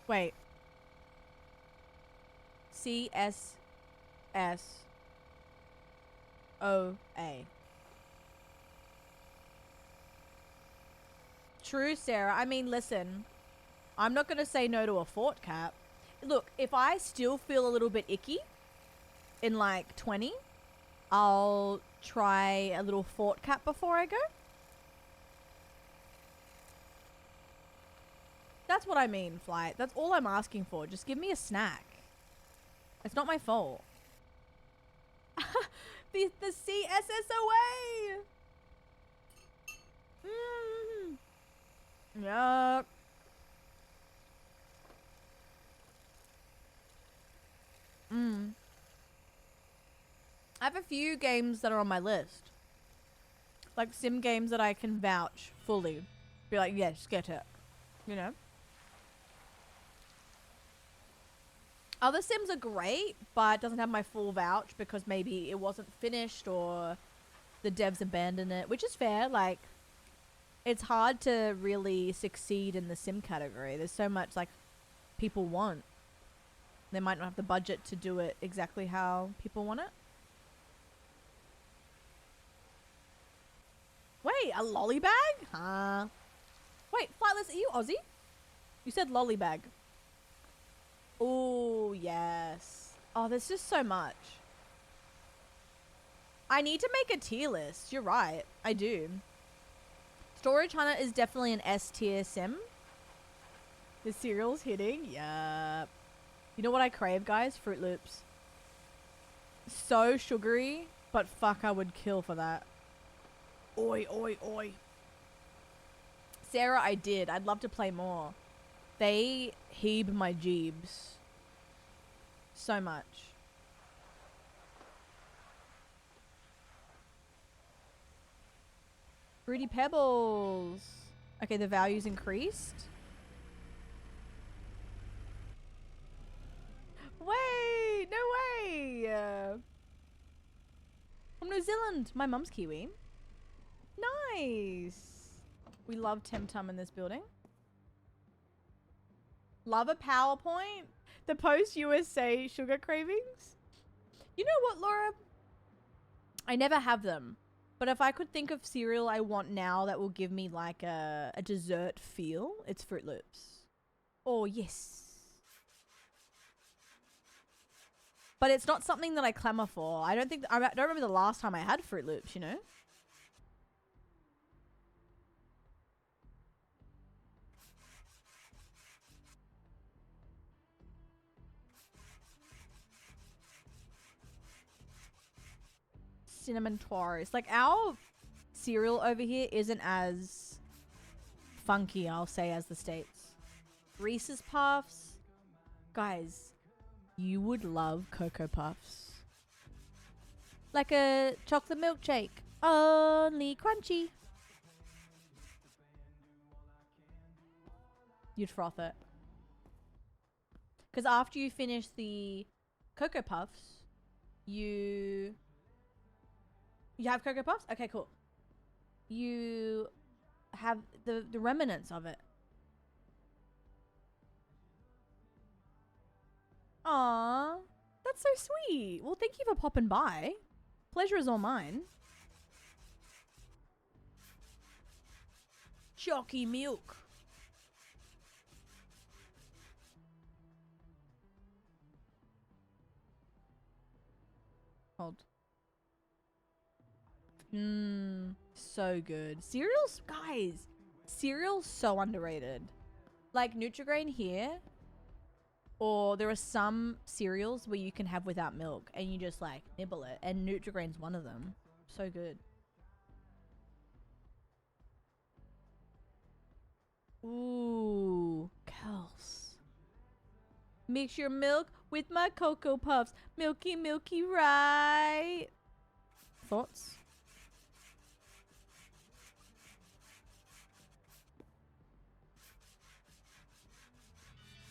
Wait. CSSOA. True, Sarah. I mean, listen. I'm not going to say no to a fort cap. Look, if I still feel a little bit icky in like 20, I'll try a little fort cap before I go. That's what I mean, Flight. That's all I'm asking for. Just give me a snack. It's not my fault. the CSSOA. Yup. I have a few games that are on my list. Like sim games that I can vouch fully. Be like, yeah, just get it. You know? Other sims are great, but it doesn't have my full vouch because maybe it wasn't finished or the devs abandoned it, which is fair. Like, it's hard to really succeed in the sim category. There's so much like people want. They might not have the budget to do it exactly how people want it. Wait, a lolly bag? Huh? Wait, Flightless, are you Aussie? You said lolly bag. Oh, yes. Oh, there's just so much. I need to make a tier list. You're right. I do. Storage Hunter is definitely an S tier sim. The cereal's hitting. Yup. You know what I crave, guys? Fruit Loops. So sugary, but fuck, I would kill for that. Oi, oi, oi. Sarah, I did. I'd love to play more. They heeb my jeebs. So much. Fruity Pebbles. Okay, the value's increased. Wait, no way. From New Zealand. My mum's Kiwi. Nice. We love Temtum in this building. Love a PowerPoint. The post-USA sugar cravings. You know what, Laura? I never have them. But if I could think of cereal I want now that will give me like a dessert feel, it's Fruit Loops. Oh, yes. But it's not something that I clamor for. I don't remember the last time I had Fruit Loops, you know? Cinnamon Toast. Like, our cereal over here isn't as funky, I'll say, as the States. Reese's Puffs. Guys, you would love Cocoa Puffs. Like a chocolate milkshake. Only crunchy. You'd froth it. Because after you finish the Cocoa Puffs, you have Cocoa Puffs? Okay, cool. You have the remnants of it. Aw, that's so sweet. Well, thank you for popping by. Pleasure is all mine. Jockey milk. Hold. So good. Cereals, guys. Cereal's so underrated. Like Nutri-Grain here, or there are some cereals where you can have without milk and you just like nibble it, and Nutri-Grain's one of them. So good. Ooh, Kels. Mix your milk with my Cocoa Puffs. Milky, milky, right? Thoughts?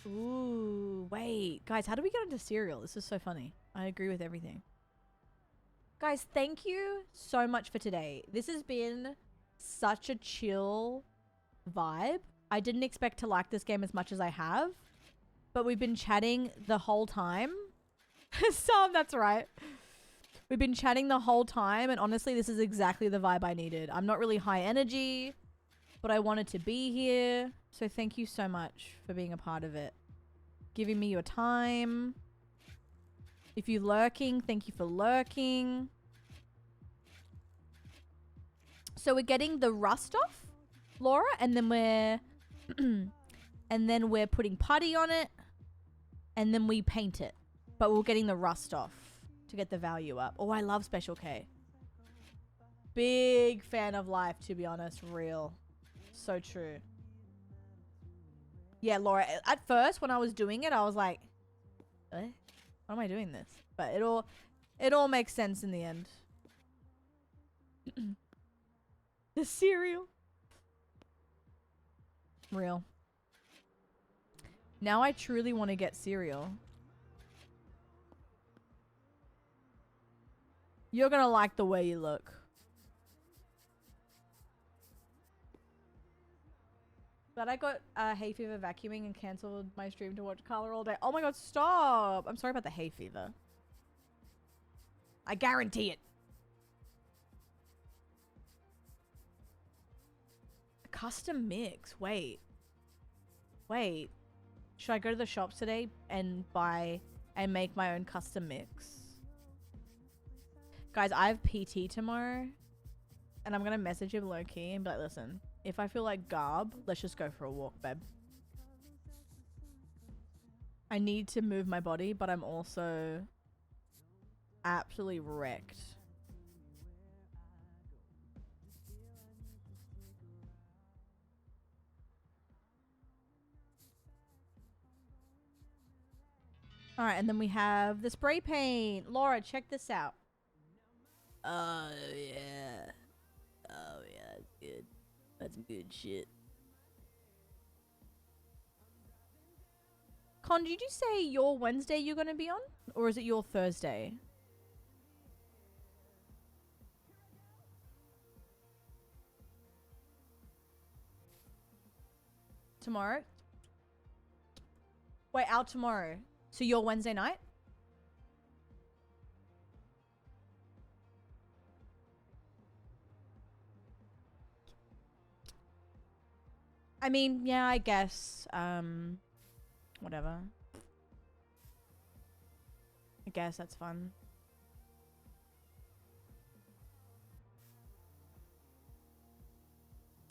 Ooh, wait. Guys, how do we get into cereal? This is so funny. I agree with everything. Guys, thank you so much for today. This has been such a chill vibe. I didn't expect to like this game as much as I have, but we've been chatting the whole time. Sam, that's right. We've been chatting the whole time, and honestly, this is exactly the vibe I needed. I'm not really high energy, but I wanted to be here. So thank you so much for being a part of it. Giving me your time. If you're lurking, thank you for lurking. So we're getting the rust off, Laura, and then we're and then we're putting putty on it, and then we paint it. But we're getting the rust off to get the value up. Oh, I love Special K. Big fan of life, to be honest. Real. So true. Yeah, Laura, at first when I was doing it, I was like, eh? Why am I doing this? But it all makes sense in the end. The cereal. Real. Now I truly want to get cereal. You're gonna like the way you look. But I got hay fever vacuuming and cancelled my stream to watch Carla all day. Oh my god, stop! I'm sorry about the hay fever. I guarantee it. A custom mix. Wait. Wait. Should I go to the shops today and buy and make my own custom mix? Guys, I have PT tomorrow. And I'm gonna message him low key and be like, listen, if I feel like garb, let's just go for a walk, babe. I need to move my body, but I'm also absolutely wrecked. Alright, and then we have the spray paint. Laura, check this out. Oh, yeah. Oh, yeah, that's good. That's good shit. Con, did you say your Wednesday you're going to be on? Or is it your Thursday? Tomorrow? Wait, out tomorrow. So your Wednesday night? I mean, yeah, I guess. Whatever. I guess that's fun.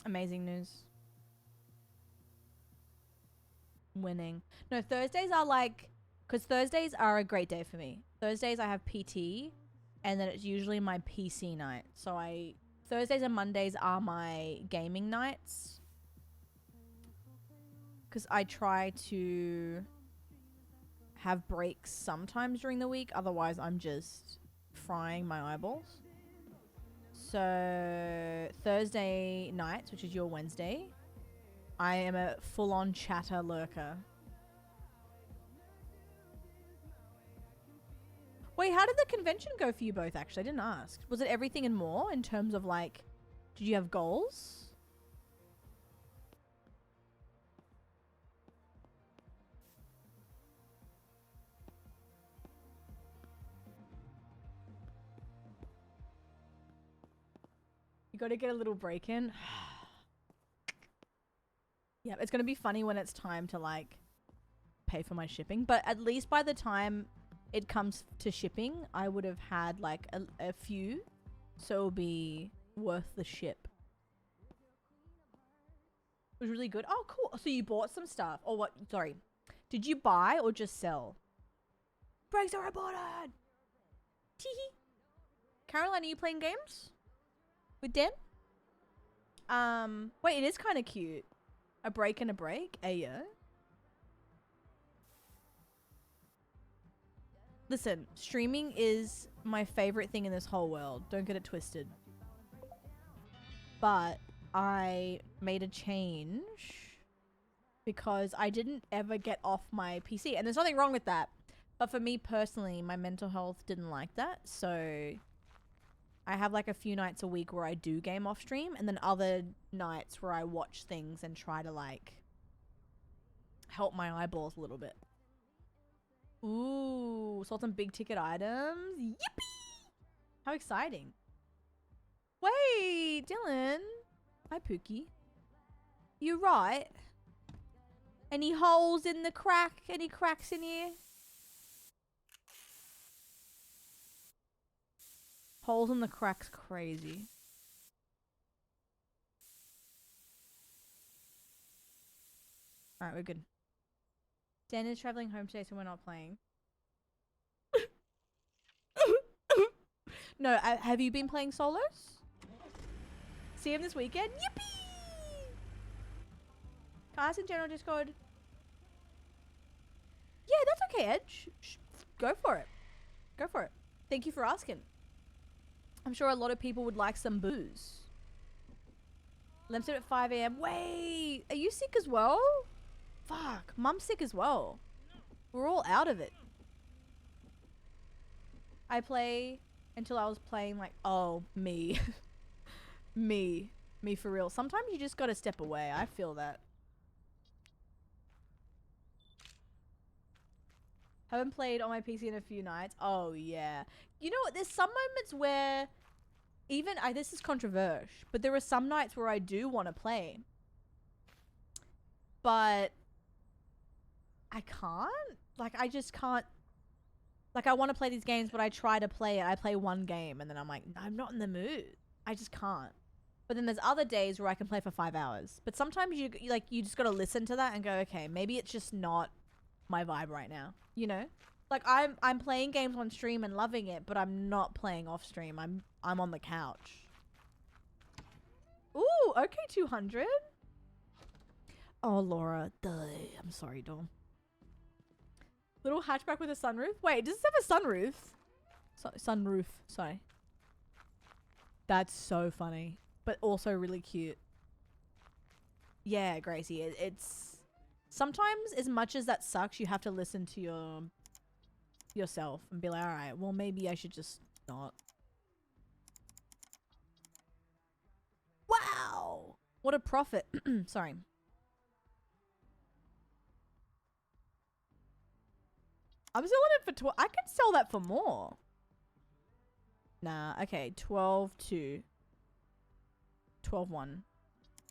Amazing news. Winning. No, Thursdays are like... Because Thursdays are a great day for me. Thursdays I have PT. And then it's usually my PC night. So Thursdays and Mondays are my gaming nights. Because I try to have breaks sometimes during the week. Otherwise, I'm just frying my eyeballs. So, Thursday nights, which is your Wednesday, I am a full-on chatter lurker. Wait, how did the convention go for you both, actually? I didn't ask. Was it everything and more in terms of, like, did you have goals? gotta get a little break in. Yeah, it's gonna be funny when it's time to like pay for my shipping, but at least by the time it comes to shipping, I would have had like a few, so it'll be worth the ship. It was really good. Oh, cool. So you bought some stuff, or what? Sorry, did you buy or just sell? Brakes are reported. Teehee. Caroline, are you playing games with Dan? Wait, it is kind of cute. A break and a break. Ayo. Listen, streaming is my favorite thing in this whole world. Don't get it twisted. But I made a change because I didn't ever get off my PC. And there's nothing wrong with that. But for me personally, my mental health didn't like that. So I have like a few nights a week where I do game off stream, and then other nights where I watch things and try to like help my eyeballs a little bit. Ooh, sold some big ticket items. Yippee! How exciting. Wait, Dylan. Hi, Pookie. You right? Any holes in the crack? Any cracks in here? Holes in the cracks crazy. Alright, we're good. Dan is traveling home today, so we're not playing. No, have you been playing solos? See him this weekend? Yippee! Cast in general Discord. Yeah, that's okay, Edge. Go for it. Go for it. Thank you for asking. I'm sure a lot of people would like some booze. Lem's at 5 AM. Wait, are you sick as well? Fuck, Mum's sick as well. We're all out of it. I play until I was playing like, oh, me. Me for real. Sometimes you just gotta step away. I feel that. Haven't played on my PC in a few nights. Oh yeah. You know what? There's some moments where even this is controversial, but there are some nights where I do want to play, but I can't. Like I just can't. Like I want to play these games, but I try to play it. I play one game and then I'm like, I'm not in the mood. I just can't. But then there's other days where I can play for 5 hours. But sometimes you just got to listen to that and go, okay, maybe it's just not my vibe right now. You know? Like I'm playing games on stream and loving it, but I'm not playing off stream. I'm on the couch. Ooh, okay, 200. Oh, Laura, duh. I'm sorry, Dawn. Little hatchback with a sunroof. Wait, does this have a sunroof? Sunroof, sorry. That's so funny, but also really cute. Yeah, Gracie, it's sometimes as much as that sucks, you have to listen to yourself and be like, all right, well, maybe I should just not. Wow, what a profit. Sorry. I'm selling it for 12. I can sell that for more. Nah, okay. 12-2. 12-1.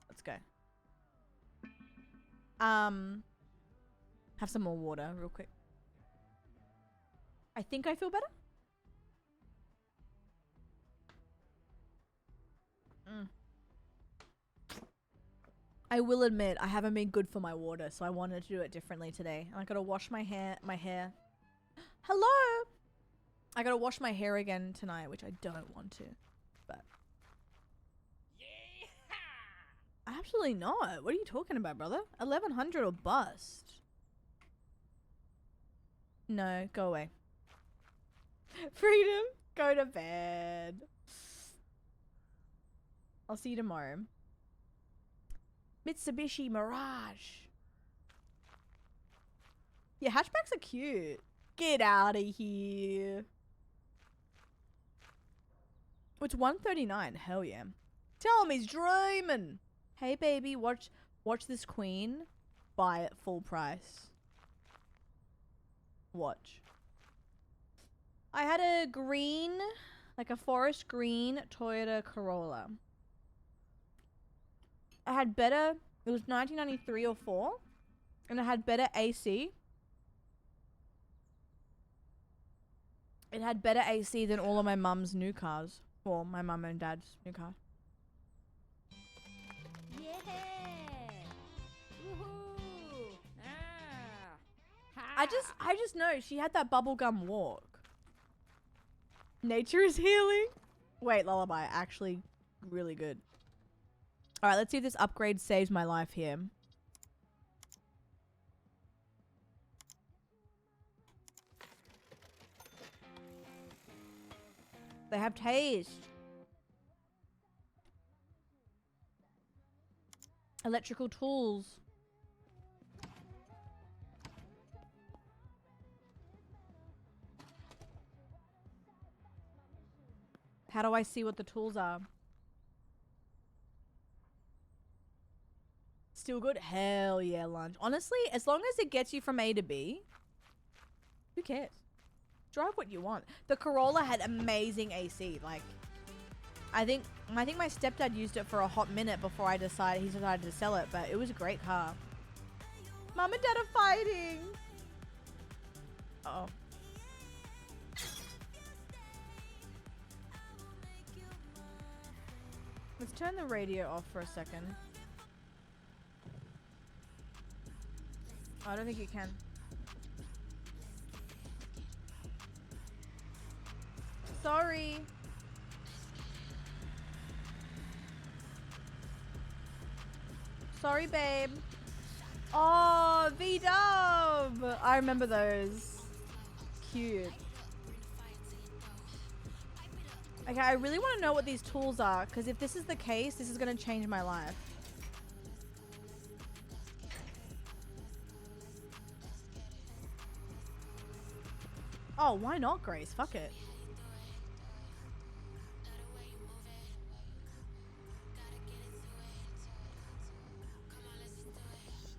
Let's go. Have some more water real quick. I think I feel better. I will admit I haven't been good for my water, so I wanted to do it differently today. And I gotta wash my hair. Hello! I gotta wash my hair again tonight, which I don't want to. But absolutely not. What are you talking about, brother? 1100 or bust. No, go away. Freedom, go to bed. I'll see you tomorrow. Mitsubishi Mirage. Yeah, hatchbacks are cute. Get out of here. It's 139. Hell yeah. Tell him he's dreaming. Hey baby, watch this queen. Buy it full price. Watch. I had a green, like a forest green Toyota Corolla. It had better. It was 1993 or 4, and it had better AC. It had better AC than all of my mum's new cars. Well, my mum and dad's new car.
Yeah. Woohoo. Ah.
I just know she had that bubblegum walk. Nature is healing. Wait, Lullaby, actually really good. All right, let's see if this upgrade saves my life here. They have taste. Electrical tools. How do I see what the tools are? Still good? Hell yeah, lunch. Honestly, as long as it gets you from A to B, who cares? Drive what you want. The Corolla had amazing AC. Like, I think my stepdad used it for a hot minute before he decided to sell it, but it was a great car. Mom and Dad are fighting. Uh oh. Let's turn the radio off for a second. I don't think you can. Sorry. Sorry, babe. Oh, V-Dub! I remember those. Cute. Okay, I really want to know what these tools are, because if this is the case, this is going to change my life. Oh, why not, Grace? Fuck it.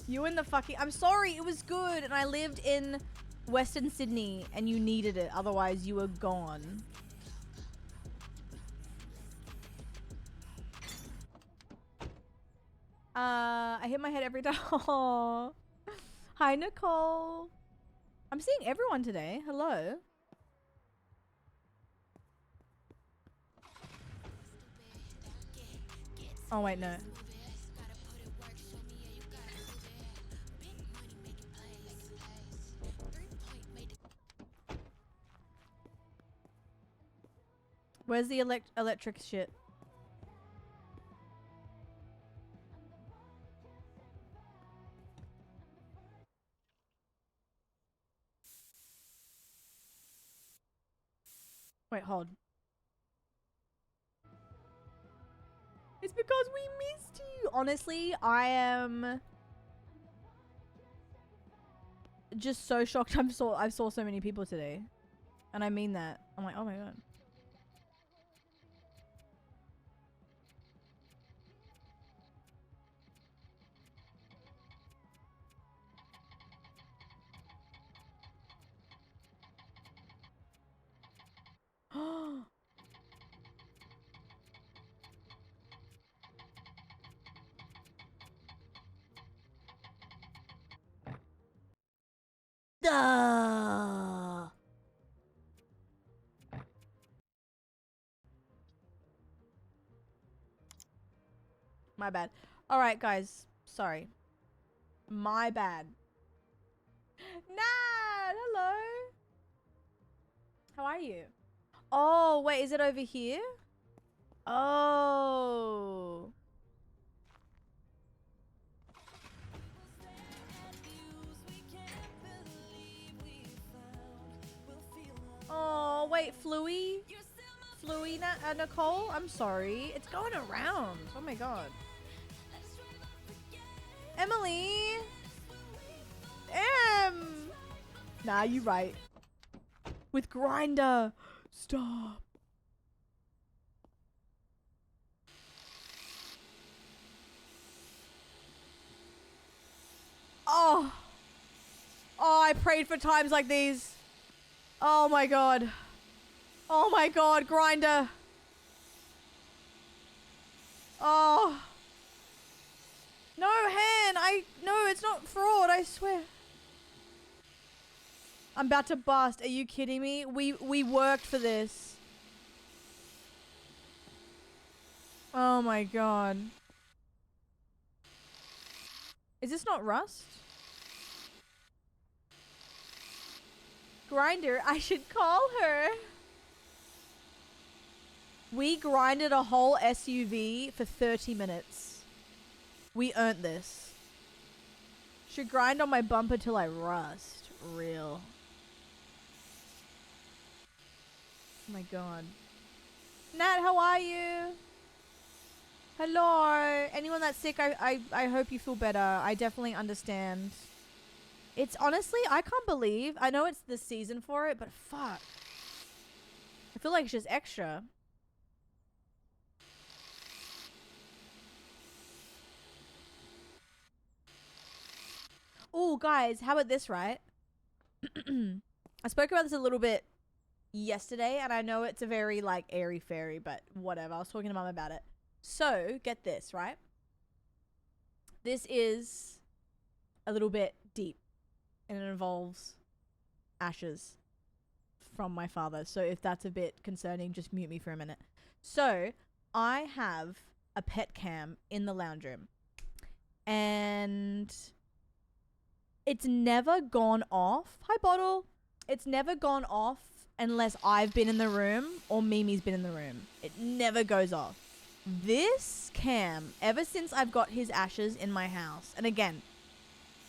You and the fucking... I'm sorry, it was good, and I lived in Western Sydney, and you needed it. Otherwise, you were gone. I hit my head every time. Aww. Hi, Nicole. I'm seeing everyone today. Hello. Oh, wait, no. Where's the electric shit? Wait, hold. It's because we missed you. Honestly, I am just so shocked. I saw so many people today, and I mean that. I'm like, oh my god. Duh. My bad. All right, guys. Sorry. My bad. Nat, hello. How are you? Oh, wait, is it over here? Oh. Oh, wait, Fluey? Fluey, Nicole? I'm sorry. It's going around. Oh my god. Emily! Nah, you right. With Grinder. Stop. Oh. Oh, I prayed for times like these. Oh my god. Oh my god, Grinder. Oh. No, Han, no, it's not fraud, I swear. I'm about to bust. Are you kidding me? We worked for this. Oh my god. Is this not Rust? Grinder, I should call her. We grinded a whole SUV for 30 minutes. We earned this. Should grind on my bumper till I rust. Real. Oh my god. Nat, how are you? Hello. Anyone that's sick, I hope you feel better. I definitely understand. It's honestly, I can't believe. I know it's the season for it, but fuck. I feel like it's just extra. Oh, guys, how about this, right? I spoke about this a little bit yesterday, and I know it's a very, like, airy-fairy, but whatever. I was talking to Mum about it. So, get this, right? This is a little bit deep, and it involves ashes from my father. So, if that's a bit concerning, just mute me for a minute. So, I have a pet cam in the lounge room, and it's never gone off. Hi, Bottle. It's never gone off unless I've been in the room or Mimi's been in the room. It never goes off. This cam, ever since I've got his ashes in my house, and again,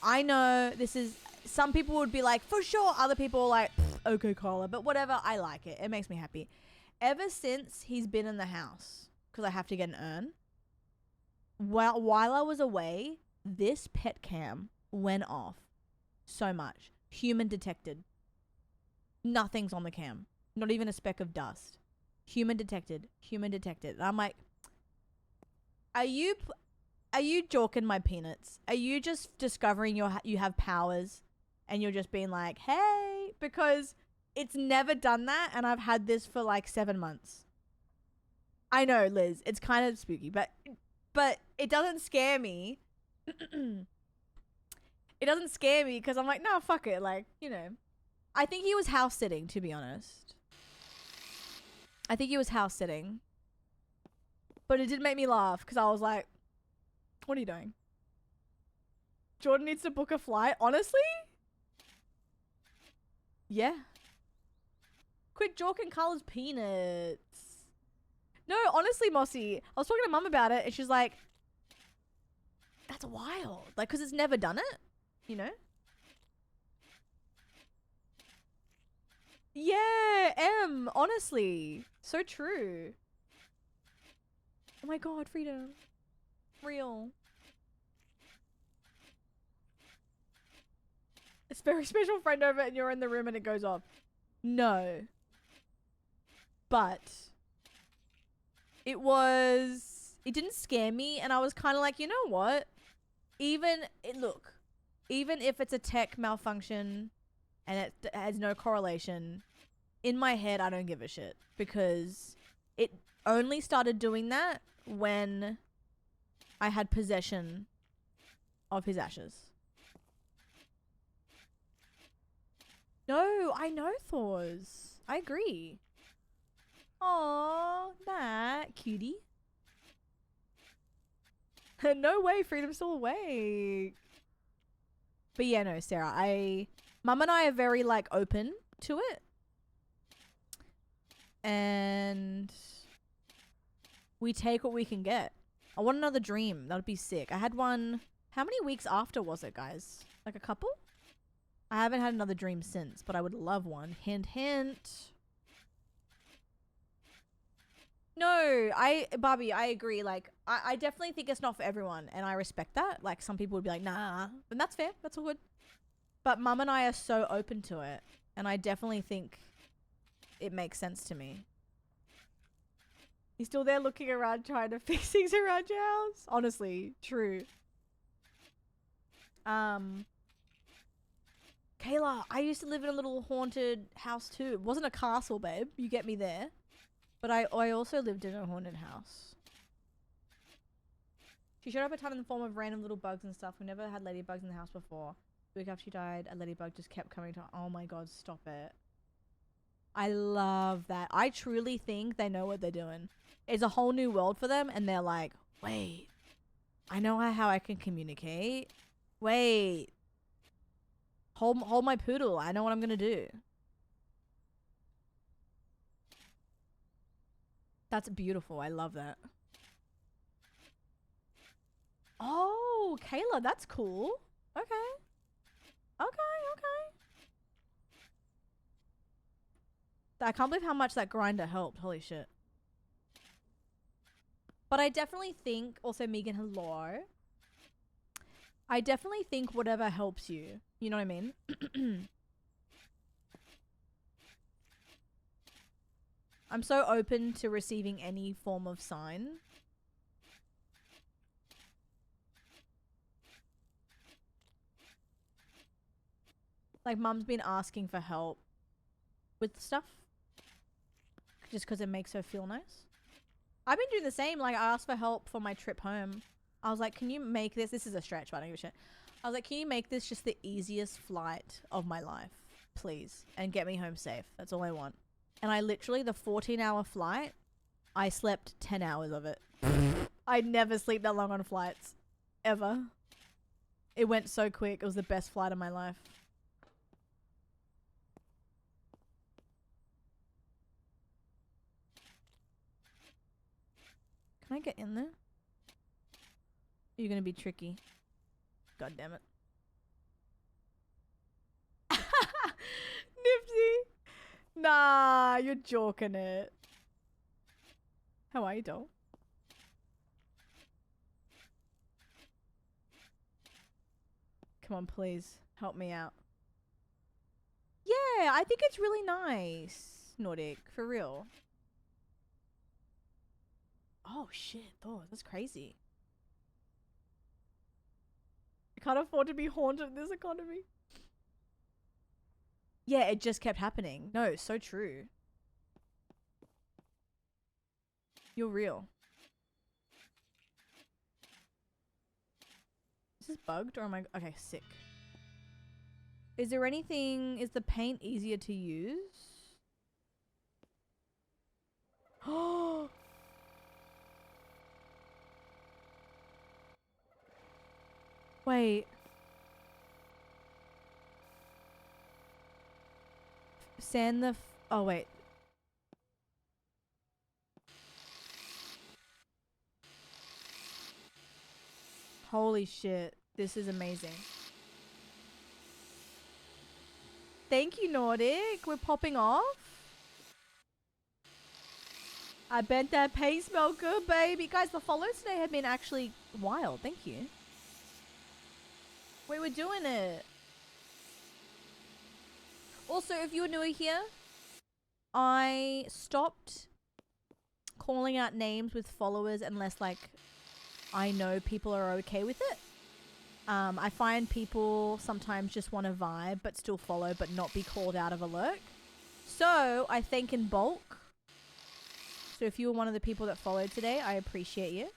I know this is, some people would be like, for sure, other people are like, okay, Carla, but whatever, I like it. It makes me happy. Ever since he's been in the house, because I have to get an urn, while I was away, this pet cam went off so much. Human detected. Nothing's on the cam. Not even a speck of dust. Human detected. Human detected. And I'm like, are you jorking my peanuts? Are you just discovering you have powers and you're just being like, hey, because it's never done that, and I've had this for like 7 months. I know, Liz, it's kind of spooky, but it doesn't scare me. It doesn't scare me because I'm like, no, fuck it. Like, you know, I think he was house sitting, to be honest. I think he was house sitting. But it did make me laugh because I was like, what are you doing? Jordan needs to book a flight. Honestly? Yeah. Quit jorking Carla's peanuts. No, honestly, Mossy, I was talking to Mum about it and she's like, that's wild. Like, because it's never done it, you know? Yeah, honestly. So true. Oh my god, freedom. Real. It's very special friend over and you're in the room and it goes off. No. But it didn't scare me, and I was kind of like, you know what? Even if it's a tech malfunction and it has no correlation, in my head, I don't give a shit, because it only started doing that when I had possession of his ashes. No, I know Thors. I agree. Aww, that cutie. No way, Freedom's still awake. But yeah, no, Sarah, Mum and I are very, like, open to it. And we take what we can get. I want another dream. That would be sick. I had one, how many weeks after was it, guys? Like a couple? I haven't had another dream since, but I would love one. Hint, hint. No, Barbie, I agree. Like, I definitely think it's not for everyone, and I respect that. Like, some people would be like, nah, and that's fair. That's all good. But Mum and I are so open to it, and I definitely think it makes sense to me. He's still there looking around, trying to fix things around your house. Honestly, true. Kayla, I used to live in a little haunted house too. It wasn't a castle, babe. You get me there. But I also lived in a haunted house. She showed up a ton in the form of random little bugs and stuff. We never had ladybugs in the house before. The week after she died, a ladybug just kept coming to. Oh my god, stop it. I love that. I truly think they know what they're doing. It's a whole new world for them, and they're like, wait, I know how I can communicate. Wait. Hold my poodle. I know what I'm gonna do. That's beautiful. I love that. Oh, Kayla, that's cool. Okay. Okay. I can't believe how much that grinder helped. Holy shit. But I definitely think, also Megan, hello. I definitely think whatever helps you. You know what I mean? I'm so open to receiving any form of sign. Like, Mum's been asking for help with stuff. Just because it makes her feel nice. I've been doing the same. Like, I asked for help for my trip home. I was like, can you make this? This is a stretch, but I don't give a shit. I was like, can you make this just the easiest flight of my life? Please. And get me home safe. That's all I want. And I literally, the 14-hour flight, I slept 10 hours of it. I never sleep that long on flights. Ever. It went so quick. It was the best flight of my life. Can I get in there? You're gonna be tricky. God damn it. Nipsey! Nah, you're joking it. How are you, doll? Come on, please. Help me out. Yeah, I think it's really nice, Nordic. For real. Oh, shit. Oh, that's crazy. I can't afford to be haunted in this economy. Yeah, it just kept happening. No, so true. You're real. Is this bugged or am I... Okay, sick. Is there anything... Is the paint easier to use? Oh! Wait. Sand the... Oh, wait. Holy shit. This is amazing. Thank you, Nordic. We're popping off. I bet that paint smelled good, baby. Guys, the follows today have been actually wild. Thank you. We were doing it. Also, if you're newer here, I stopped calling out names with followers unless, like, I know people are okay with it. I find people sometimes just want to vibe but still follow but not be called out of a lurk. So, I thank in bulk. So, if you were one of the people that followed today, I appreciate you.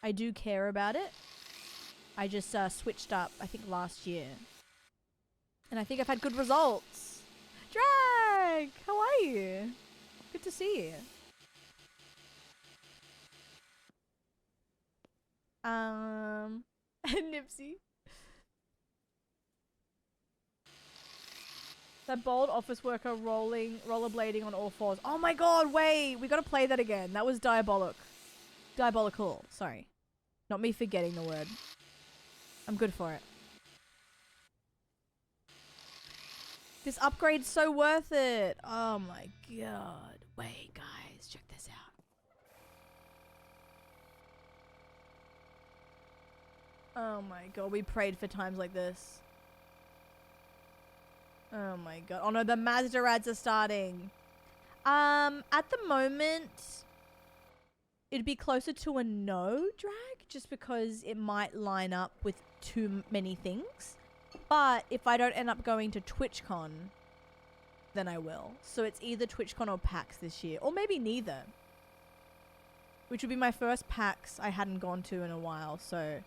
I do care about it. I just switched up, I think, last year. And I think I've had good results. Drag! How are you? Good to see you. Nipsey. That bald office worker rollerblading on all fours. Oh my god, wait! We gotta play that again. That was diabolic. Diabolical. Sorry. Not me forgetting the word. I'm good for it. This upgrade's so worth it. Oh my god. Wait, guys, check this out. Oh my god, we prayed for times like this. Oh my god. Oh no, the Mazda ads are starting. At the moment, it'd be closer to a no drag, just because it might line up with too many things. But if I don't end up going to TwitchCon, then I will. So it's either TwitchCon or PAX this year. Or maybe neither. which would be my first PAX I hadn't gone to in a while, so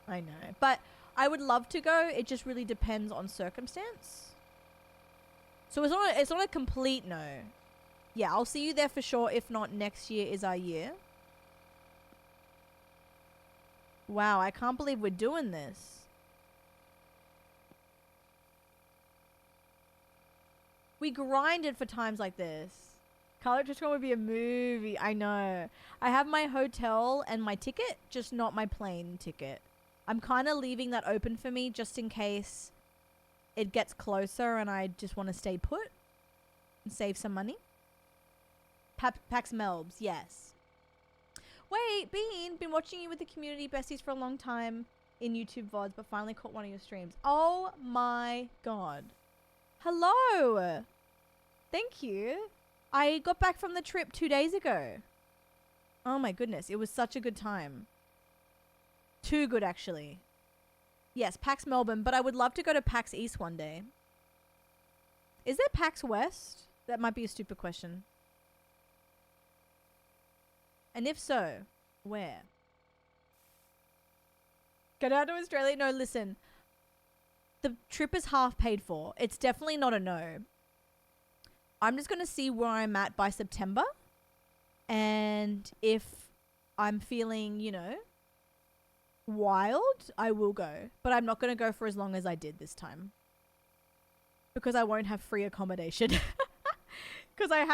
I know. But I would love to go. It just really depends on circumstance. So it's not a complete no. Yeah, I'll see you there for sure. If not, next year is our year. Wow, I can't believe we're doing this. We grinded for times like this. Carlo TwitchCon would be a movie. I know. I have my hotel and my ticket, just not my plane ticket. I'm kind of leaving that open for me just in case it gets closer and I just want to stay put and save some money. PAX Melbs, yes. Wait, Bean, been watching you with the community besties for a long time in YouTube VODs, but finally caught one of your streams. Oh my god. Hello! Thank you. I got back from the trip 2 days ago. Oh my goodness, it was such a good time. Too good, actually. Yes, PAX Melbourne, but I would love to go to PAX East one day. Is there PAX West? That might be a stupid question. And if so, where? Go down to Australia? No, listen. The trip is half paid for. It's definitely not a no. I'm just going to see where I'm at by September. And if I'm feeling, you know, wild, I will go. But I'm not going to go for as long as I did this time. Because I won't have free accommodation. Because I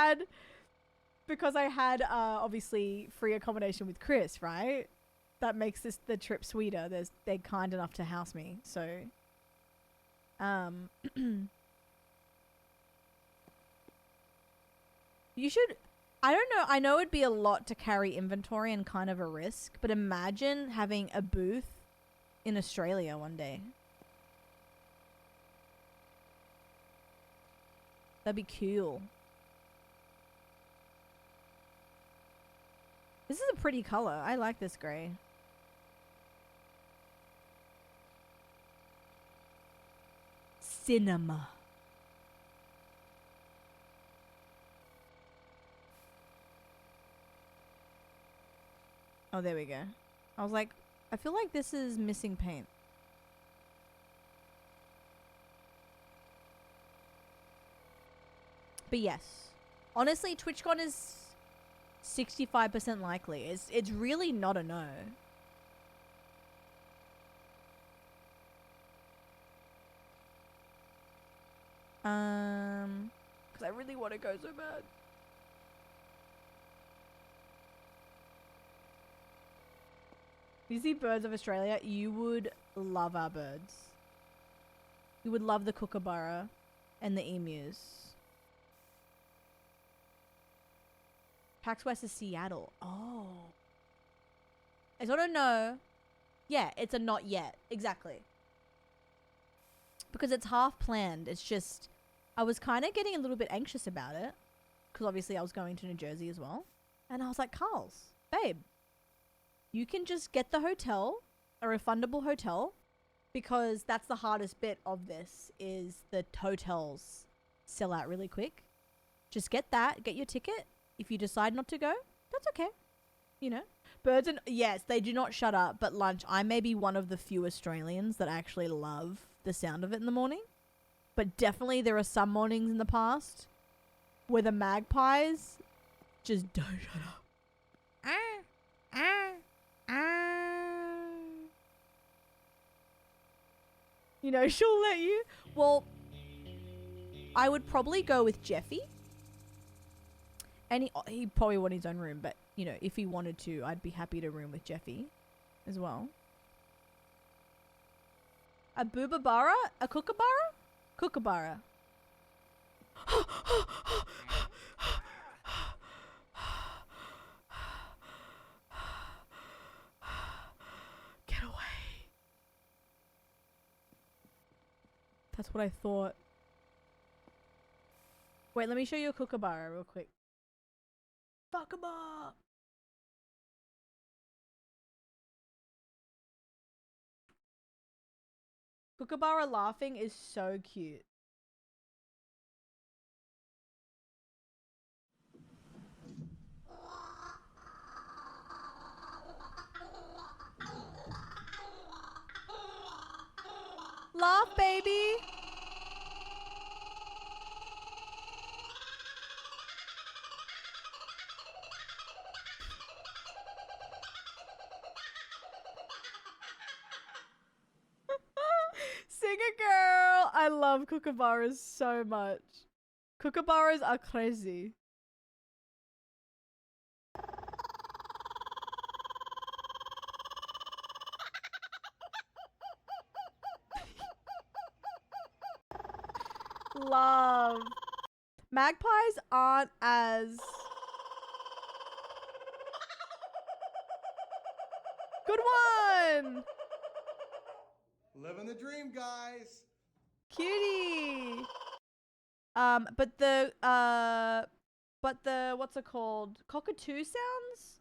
had obviously free accommodation with Chris, right? That makes the trip sweeter. They're kind enough to house me, so you should. I don't know. I know it'd be a lot to carry inventory and kind of a risk, but imagine having a booth in Australia one day. That'd be cool. This is a pretty color. I like this gray. Cinema. Oh, there we go. I was like, I feel like this is missing paint. But yes. Honestly, TwitchCon is 65% likely. It's really not a no. Because I really want to go so bad. You see Birds of Australia? You would love our birds. You would love the kookaburra and the emus. PAX West is Seattle. Oh. It's not a no. Yeah, it's a not yet. Exactly. Because it's half planned. It's just, I was kind of getting a little bit anxious about it. Because obviously I was going to New Jersey as well. And I was like, Carls, babe, you can just get the hotel, a refundable hotel. Because that's the hardest bit of this, is the hotels sell out really quick. Just get that, get your ticket. If you decide not to go, that's okay. You know, birds and yes, they do not shut up. But lunch, I may be one of the few Australians that actually love the sound of it in the morning. But definitely there are some mornings in the past where the magpies just don't shut up. You know, she'll let you. Well, I would probably go with Jeffy. And he probably want his own room, but, you know, if he wanted to, I'd be happy to room with Jeffy as well. A boobabara? A kookaburra? Kookaburra. Get away. That's what I thought. Wait, let me show you a kookaburra real quick. Fuck 'em up. Kookaburra laughing is so cute. Laugh, baby. Sing it, girl. I love kookaburras so much. Kookaburras are crazy. Love. Magpies aren't as... Good one!
Living the dream, guys.
Cutie. But the what's it called? Cockatoo sounds?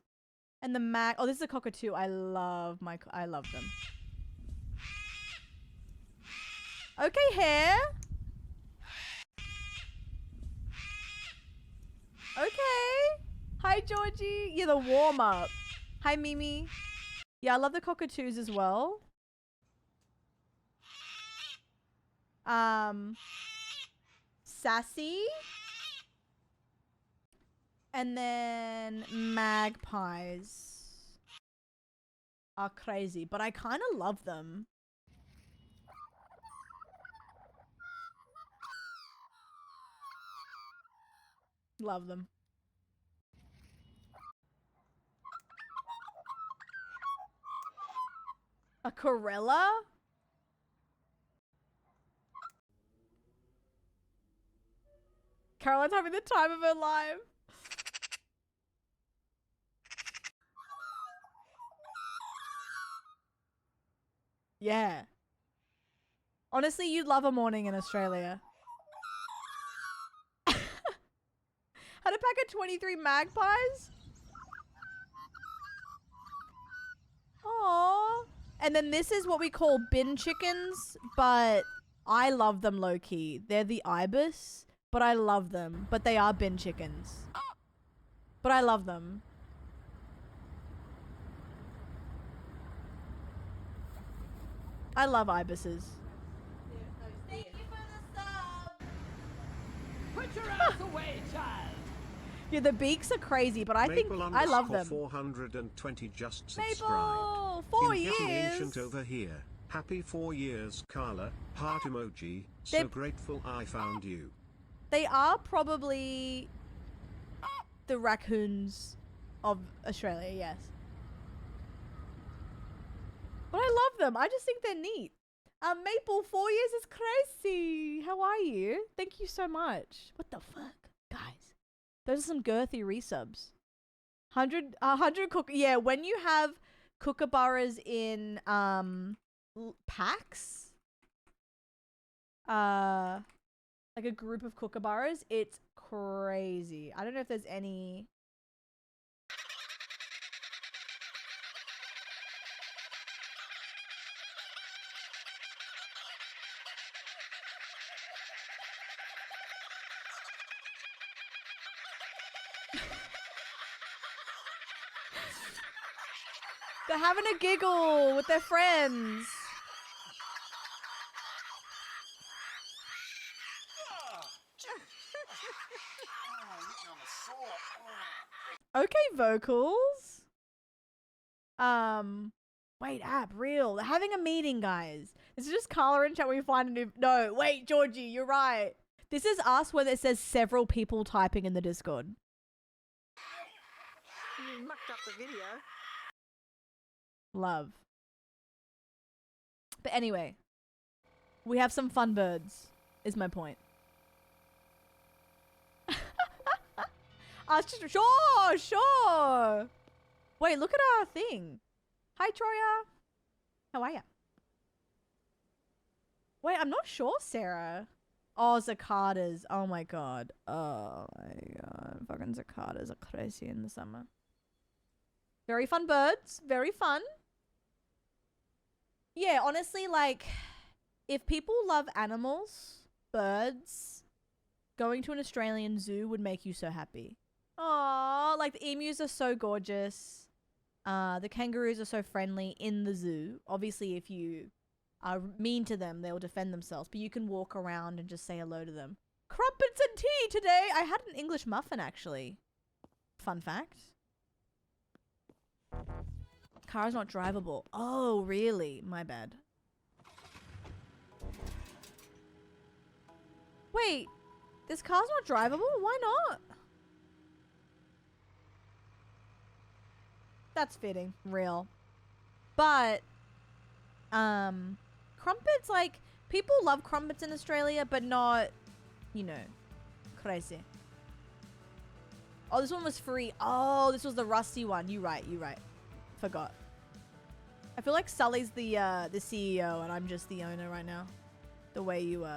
And the oh, this is a cockatoo. I love them. Okay, hair. Okay. Hi, Georgie. Yeah, the warm up. Hi, Mimi. Yeah, I love the cockatoos as well. Sassy. And then magpies are crazy, but I kind of love them. Love them. A Corella? Caroline's having the time of her life. Yeah. Honestly, you'd love a morning in Australia. Had a pack of 23 magpies? Aww. And then this is what we call bin chickens, but I love them low-key. They're the ibis, but I love them. But they are bin chickens. But I love them. I love ibises.
Thank you for the sub. Put your ass away, child.
Yeah, the beaks are crazy, but I think I love them.
420 just subscribed.
Maple, 4
In Getting
years.
Ancient over here. Happy 4 years, Carla. Heart emoji. So
They're-
grateful I found you.
They are probably the raccoons of Australia, yes. But I love them. I just think they're neat. Maple, 4 years is crazy. How are you? Thank you so much. What the fuck? Guys, those are some girthy resubs. 100 yeah, when you have kookaburras in packs, like a group of kookaburras, it's crazy. I don't know if there's any... They're having a giggle with their friends. Okay, vocals. Wait, app, real. They're having a meeting, guys. This is just Carla in chat where we find a new... No, wait, Georgie, you're right. This is us where it says several people typing in the Discord.
You mucked up the video.
Love. But anyway, we have some fun birds, is my point. Sure. Wait, look at our thing. Hi, Troya. How are ya? Wait, I'm not sure, Sarah. Oh, cicadas. Oh my god. Oh my god. Fucking cicadas are crazy in the summer. Very fun birds. Very fun. Yeah, honestly, like, if people love animals, birds, going to an Australian zoo would make you so happy. Aww, like the emus are so gorgeous. The kangaroos are so friendly in the zoo. Obviously, if you are mean to them, they'll defend themselves. But you can walk around and just say hello to them. Crumpets and tea today. I had an English muffin, actually. Fun fact. Car's not drivable. Oh, really? My bad. Wait, this car's not drivable? Why not? That's fitting. Real. But, crumpets, like, people love crumpets in Australia, but not, you know, crazy. Oh, this one was free. Oh, this was the rusty one. You right. Forgot. I feel like Sully's the CEO and I'm just the owner right now. The way you,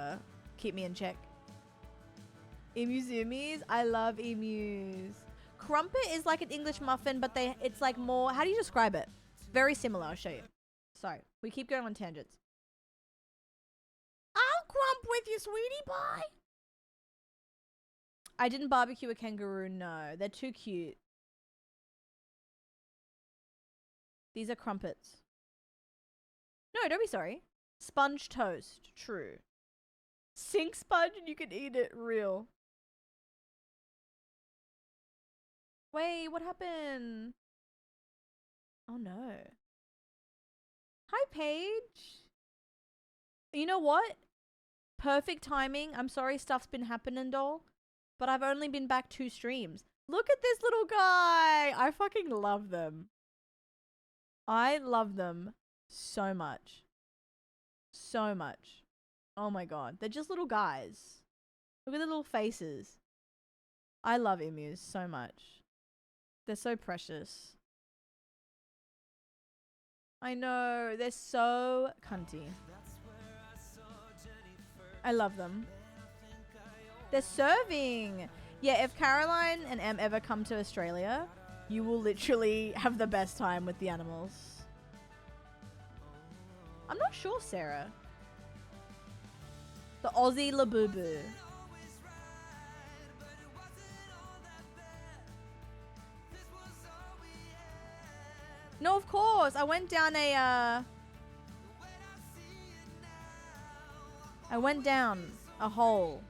keep me in check. Emu zoomies. I love emus. Crumpet is like an English muffin, but it's like more, how do you describe it? Very similar. I'll show you. Sorry. We keep going on tangents. I'll crump with you, sweetie pie. I didn't barbecue a kangaroo. No, they're too cute. These are crumpets. No, don't be sorry. Sponge toast. True. Sink sponge and you can eat it. Real. Wait, what happened? Oh no. Hi, Paige. You know what? Perfect timing. I'm sorry stuff's been happening, doll. But I've only been back 2 streams. Look at this little guy. I fucking love them. I love them so much. So much. Oh my god. They're just little guys. Look at the little faces. I love emus so much. They're so precious. I know. They're so cunty. I love them. They're serving. Yeah, if Caroline and Em ever come to Australia, you will literally have the best time with the animals. I'm not sure, Sarah. The Aussie Labubu. No, of course. I went down a hole.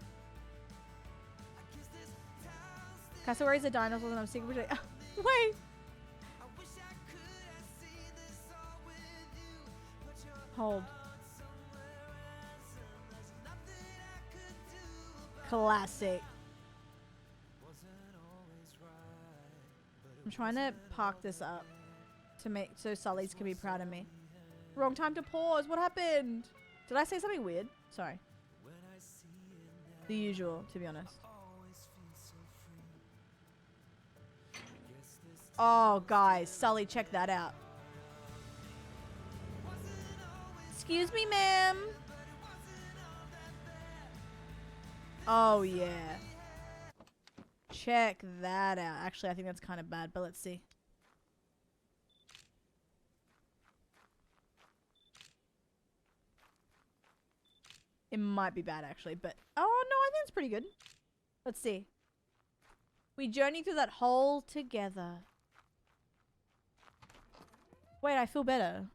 Cassowaries are dinosaurs and I'm sick of it. Wait. Hold. Classic. I'm trying to park this up to make so Sully's can be proud of me. Wrong time to pause. What happened? Did I say something weird? Sorry. The usual, to be honest. Oh, guys. Sully, check that out. Excuse me, ma'am. Oh, yeah. Check that out. Actually, I think that's kind of bad, but let's see. It might be bad, actually, but... Oh, no, I think it's pretty good. Let's see. We journey through that hole together. Wait, I feel better.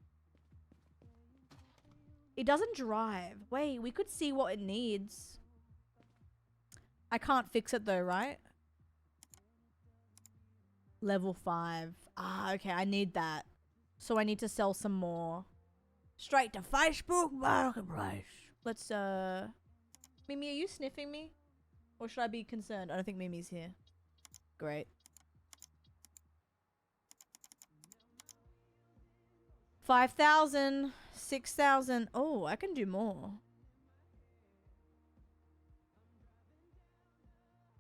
It doesn't drive. Wait, we could see what it needs. I can't fix it though, right? Level 5. Ah, okay, I need that. So I need to sell some more. Straight to Facebook Marketplace. Let's, Mimi, are you sniffing me? Or should I be concerned? I don't think Mimi's here. Great. 5,000. 6,000. Oh, I can do more.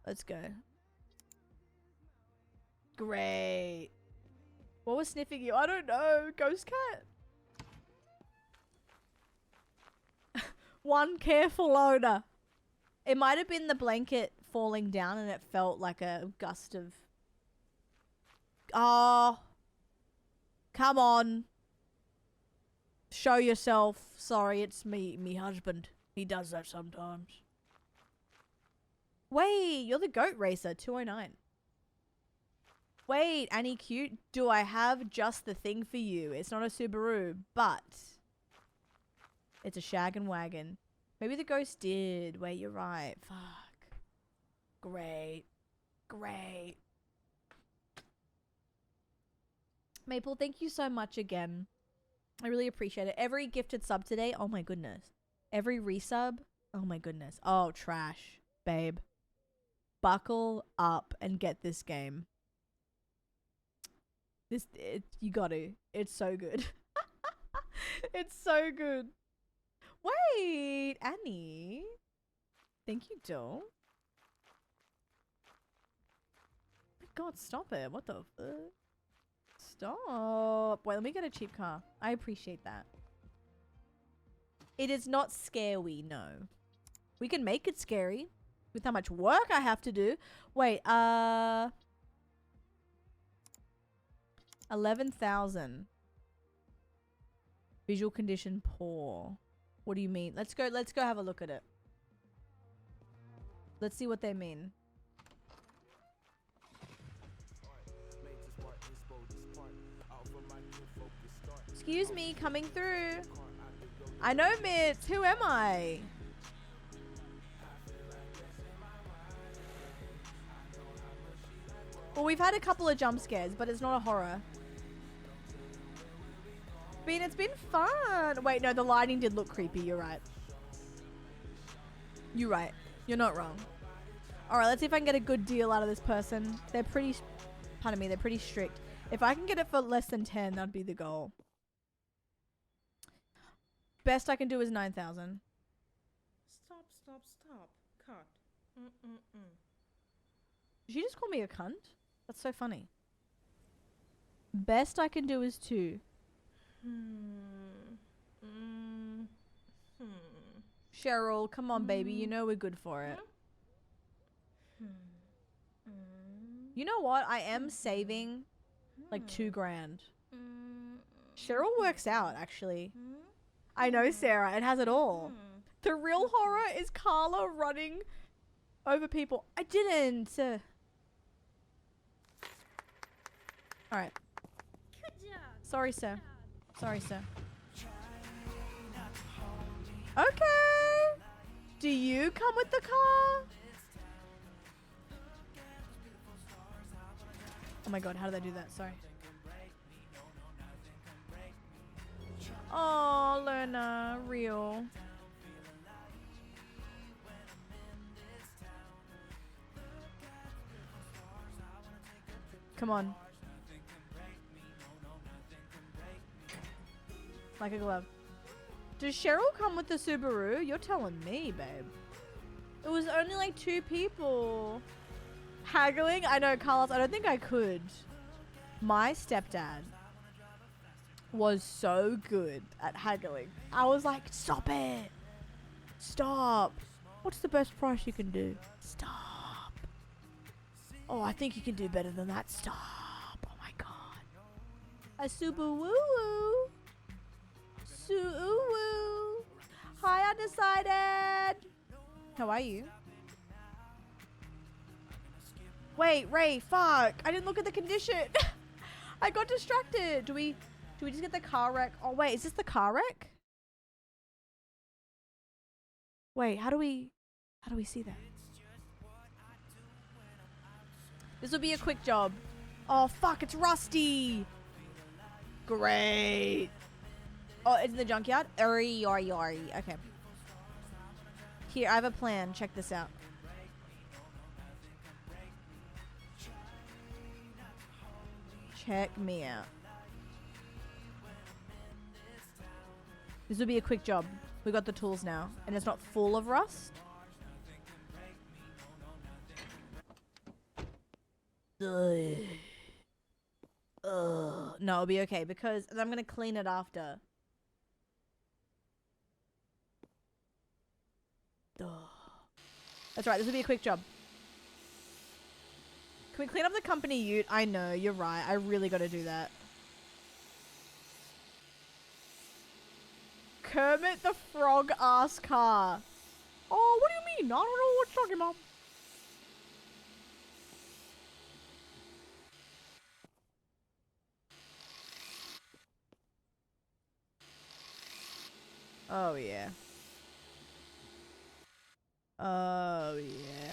Let's go. Great. What was sniffing you? I don't know. Ghost cat? One careful owner. It might have been the blanket falling down and it felt like a gust of... Oh. Come on. Show yourself. Sorry, it's me husband. He does that sometimes. Wait, you're the goat racer, 209. Wait, Annie Cute, do I have just the thing for you? It's not a Subaru, but It's a shag and wagon. Maybe the ghost did. Wait, you're right. Fuck. Great. Great. Maple, thank you so much again. I really appreciate it. Every gifted sub today, oh my goodness. Every resub, oh my goodness. Oh, trash. Babe. Buckle up and get this game. You got to. It's so good. It's so good. Wait, Annie. Thank you, doll. My God, stop it. What the fuck? Stop. Wait, let me get a cheap car. I appreciate that. It is not scary, no. We can make it scary with how much work I have to do. Wait, 11,000. Visual condition poor. What do you mean? Let's go have a look at it. Let's see what they mean. Excuse me, coming through. I know, Mitz. Who am I? Well, we've had a couple of jump scares, but it's not a horror. Bean, it's been fun. Wait, no, the lighting did look creepy. You're right. You're right. You're not wrong. All right, let's see if I can get a good deal out of this person. They're pretty, pardon me, they're pretty strict. If I can get it for less than 10, that'd be the goal. Best I can do is 9,000.
Stop, stop, stop. Cut.
Did she just call me a cunt? That's so funny. Best I can do is 2. Cheryl, come on, baby. You know we're good for it. You know what? I am saving like 2 grand. Cheryl works out, actually. I know, Sarah. It has it all. The real horror is Carla running over people. I didn't. Alright. Sorry, sir. Sorry, sir. Okay. Do you come with the car? Oh my God, how did I do that? Sorry. Oh, Lerna, real. Come on. Like a glove. Does Cheryl come with the Subaru? You're telling me, babe. It was only like 2 people. Haggling? I know, Carlos, I don't think I could. My stepdad was so good at haggling. I was like, stop it. Stop. What's the best price you can do? Stop. Oh, I think you can do better than that. Stop. Oh my God. A Subaru. Subaru. Hi, Undecided. How are you? Wait, Ray, fuck. I didn't look at the condition. I got distracted. Do we just get the car wreck? Oh, wait, is this the car wreck? Wait, how do we see that? This will be a quick job. Oh, fuck, it's rusty. Great. Oh, it's in the junkyard? Ori. Okay. Here, I have a plan. Check this out. Check me out. This will be a quick job. We got the tools now. And it's not full of rust. Ugh. Ugh. No, it'll be okay because I'm going to clean it after. Ugh. That's right. This will be a quick job. Can we clean up the company ute? I know, you're right. I really got to do that. Kermit the Frog ass car. Oh, what do you mean? I don't know what you're talking about. Oh, yeah. Oh, yeah.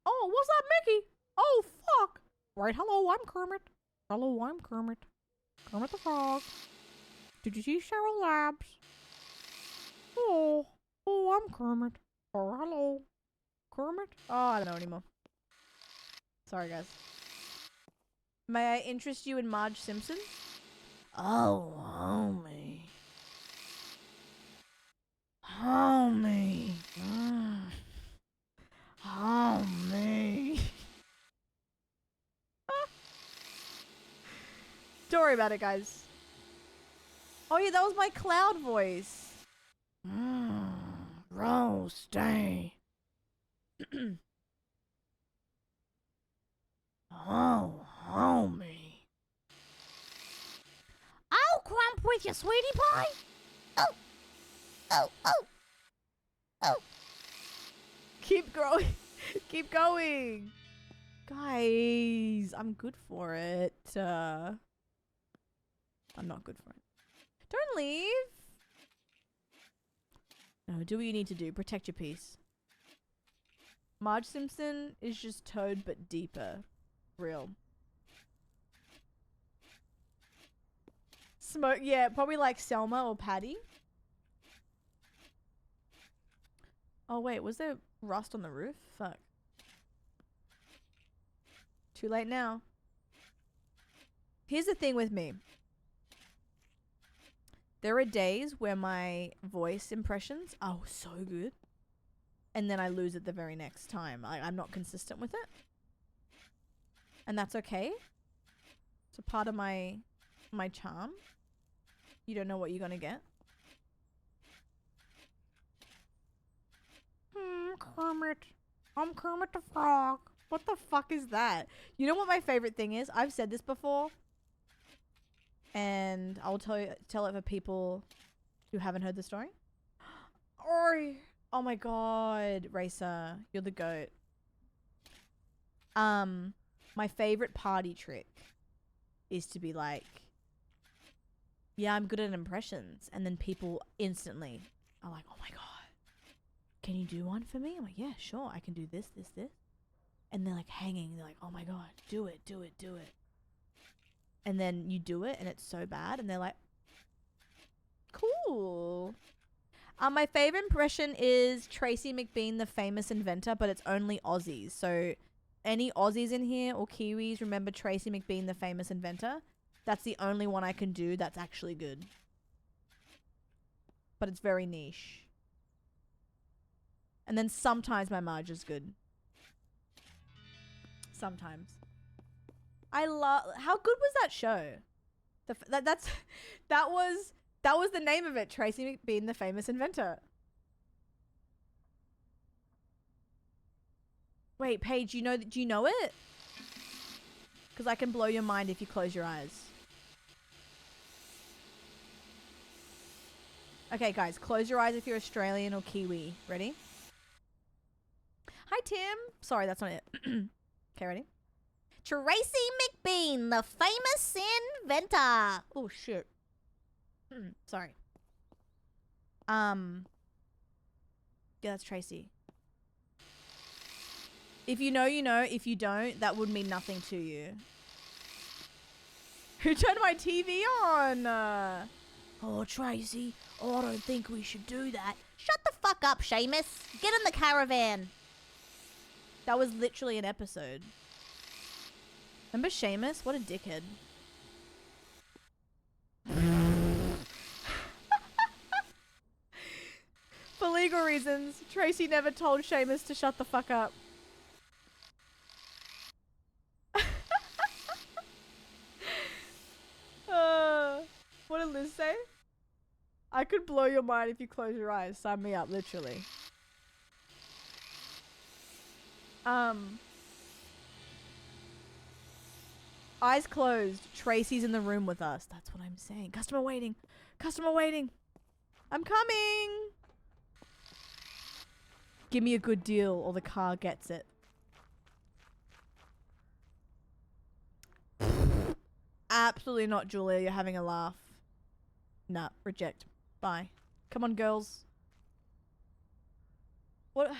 Oh, what's that, Mickey? Oh, fuck. Right, hello, I'm Kermit. Hello, I'm Kermit. Kermit the Frog. Did you see Cheryl Labs? Oh, I'm Kermit. Oh, hello. Kermit? Oh, I don't know anymore. Sorry, guys. May I interest you in Marge Simpson? Oh, homie. Homie. Homie. Don't worry about it, guys. Oh yeah, that was my cloud voice. Roasty. Oh, homie. I'll crump with you, sweetie pie. Oh, oh, oh, oh. Keep growing. Keep going. Guys, I'm good for it. I'm not good for it. Don't leave. No, do what you need to do. Protect your peace. Marge Simpson is just Toad but deeper. Real. Smoke, yeah, probably like Selma or Patty. Oh wait, was there rust on the roof? Fuck. Too late now. Here's the thing with me. There are days where my voice impressions are so good. And then I lose it the very next time. I'm not consistent with it. And that's okay. It's a part of my charm. You don't know what you're gonna get. Kermit. I'm Kermit the Frog. What the fuck is that? You know what my favorite thing is? I've said this before. And I'll tell it for people who haven't heard the story. Ori. Oh my god, Racer. You're the goat. My favorite party trick is to be like, yeah, I'm good at impressions. And then people instantly are like, oh my god, can you do one for me? I'm like, yeah, sure. I can do this, this, this. And they're like hanging. They're like, oh my god, do it, do it, do it. And then you do it and it's so bad. And they're like, cool. My favorite impression is Tracy McBean, the famous inventor, but it's only Aussies. So any Aussies in here or Kiwis remember Tracy McBean, the famous inventor? That's the only one I can do that's actually good. But it's very niche. And then sometimes my Marge is good. Sometimes. I love... How good was that show? That was the name of it. Tracy McBean, the famous inventor. Wait, Paige, do you know it? Because I can blow your mind if you close your eyes. Okay, guys, close your eyes if you're Australian or Kiwi. Ready? Hi, Tim. Sorry, that's not it. Okay, ready? Tracy McBean, the famous inventor. Oh, shit. Sorry. Yeah, that's Tracy. If you know, you know. If you don't, that would mean nothing to you. Who turned my TV on? Oh, Tracy. Oh, I don't think we should do that. Shut the fuck up, Seamus. Get in the caravan. That was literally an episode. Remember Seamus? What a dickhead. For legal reasons, Tracy never told Seamus to shut the fuck up. What did Liz say? I could blow your mind if you close your eyes. Sign me up, literally. Eyes closed. Tracy's in the room with us. That's what I'm saying. Customer waiting. Customer waiting. I'm coming. Give me a good deal or the car gets it. Absolutely not, Julia. You're having a laugh. Nah, reject. Bye. Come on, girls. What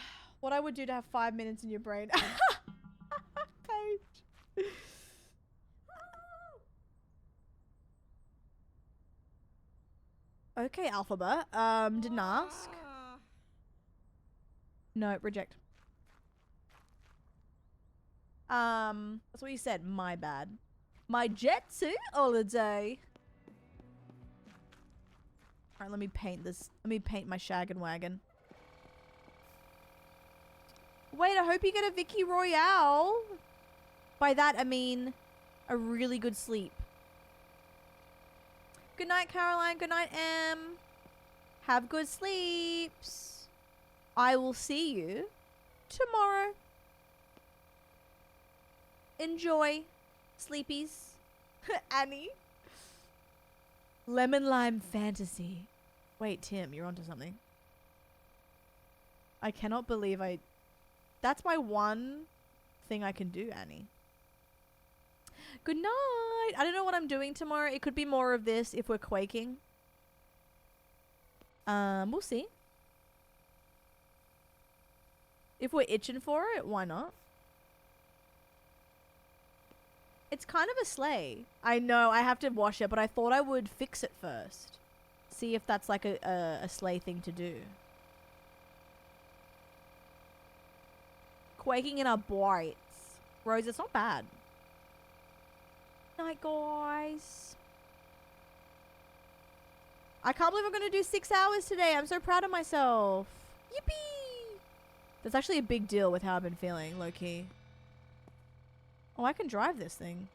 I would do to have 5 minutes in your brain. Paige. Okay, Alphabet. Didn't ask. No, reject. That's what you said. My bad. My Jetsu holiday. Alright, let me paint this. Let me paint my shaggin' wagon. Wait, I hope you get a Vicky Royale. By that, I mean a really good sleep. Good night, Caroline. Good night, Em. Have good sleeps. I will see you tomorrow. Enjoy, sleepies. Annie. Lemon Lime Fantasy. Wait, Tim, you're onto something. I cannot believe that's my one thing I can do, Annie. Good night. I don't know what I'm doing tomorrow. It could be more of this if we're quaking. We'll see. If we're itching for it, why not? It's kind of a sleigh. I know, I have to wash it, but I thought I would fix it first. See if that's like a sleigh thing to do. Quaking in our brights. Rose, it's not bad. Night, guys. I can't believe I'm going to do 6 hours today. I'm so proud of myself. Yippee! That's actually a big deal with how I've been feeling, low-key. Oh, I can drive this thing.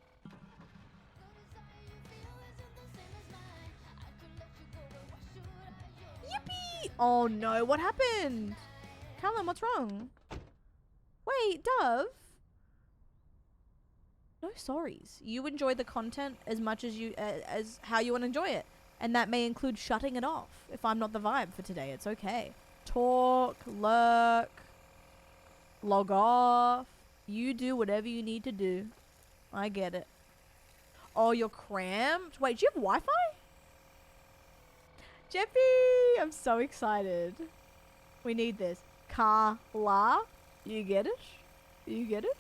Yippee! Oh no, what happened? Callum, what's wrong? Wait, Dove? No sorries. You enjoy the content as much as as how you want to enjoy it. And that may include shutting it off. If I'm not the vibe for today, it's okay. Talk, lurk, log off. You do whatever you need to do. I get it. Oh, you're cramped? Wait, do you have Wi-Fi? Jeffy! I'm so excited. We need this. Carla. You get it? You get it?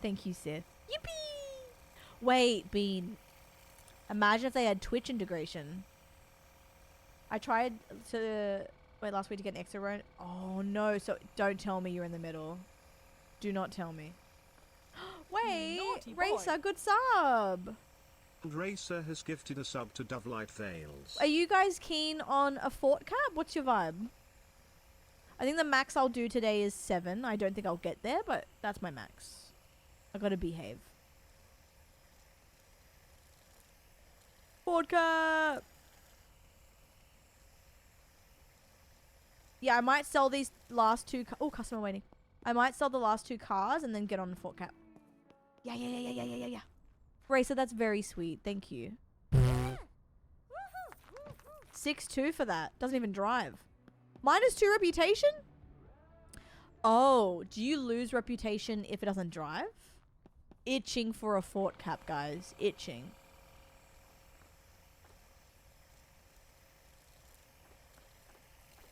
Thank you, Seth. Yippee! Wait, Bean. Imagine if they had Twitch integration. I tried to... Wait, last week to get an extra run. Oh, no. So, don't tell me you're in the middle. Do not tell me. Wait. Racer, good sub.
And Racer has gifted a sub to Dovelight Vales.
Are you guys keen on a fort cap? What's your vibe? I think the max I'll do today is 7. I don't think I'll get there, but that's my max. I gotta behave. Fort cap! Yeah, I might sell these last 2 oh, customer waiting. I might sell the last 2 cars and then get on the fort cap. Yeah. Racer, that's very sweet. Thank you. 6-2 for that. Doesn't even drive. -2 reputation? Oh, do you lose reputation if it doesn't drive? Itching for a fort cap, guys. Itching.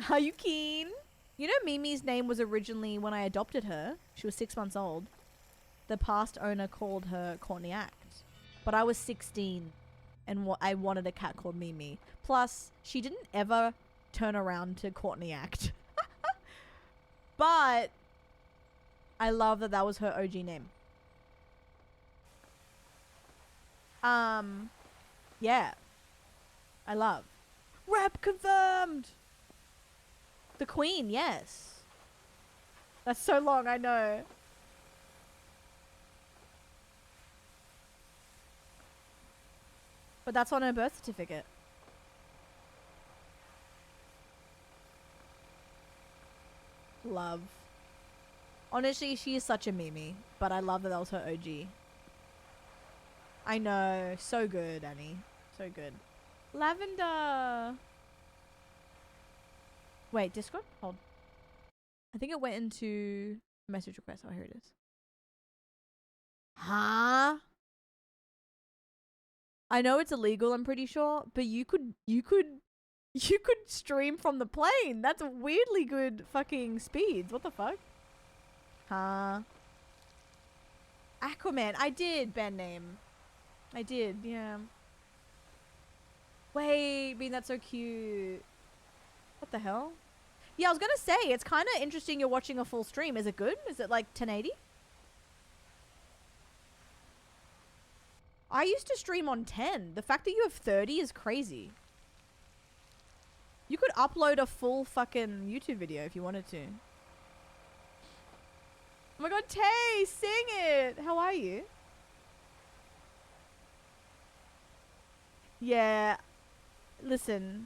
Are you keen? You know Mimi's name was originally, when I adopted her, she was 6 months old. The past owner called her Courtney Act. But I was 16 and I wanted a cat called Mimi. Plus, she didn't ever turn around to Courtney Act. But I love that that was her OG name. Yeah. I love. Rep confirmed! The Queen, yes. That's so long, I know. But that's on her birth certificate. Love. Honestly, she is such a Mimi. But I love that that was her OG. I know. So good, Annie. So good. Lavender. Wait, Discord? Hold. I think it went into message request. Oh, here it is. Huh? I know it's illegal, I'm pretty sure, but you could stream from the plane. That's weirdly good fucking speeds. What the fuck? Huh? Aquaman. I did, band name. I did, yeah. Wait, being that's so cute. What the hell? Yeah, I was gonna say, it's kind of interesting you're watching a full stream. Is it good? Is it like 1080? I used to stream on 10. The fact that you have 30 is crazy. You could upload a full fucking YouTube video if you wanted to. Oh my god, Tay, sing it! How are you? Yeah. Listen.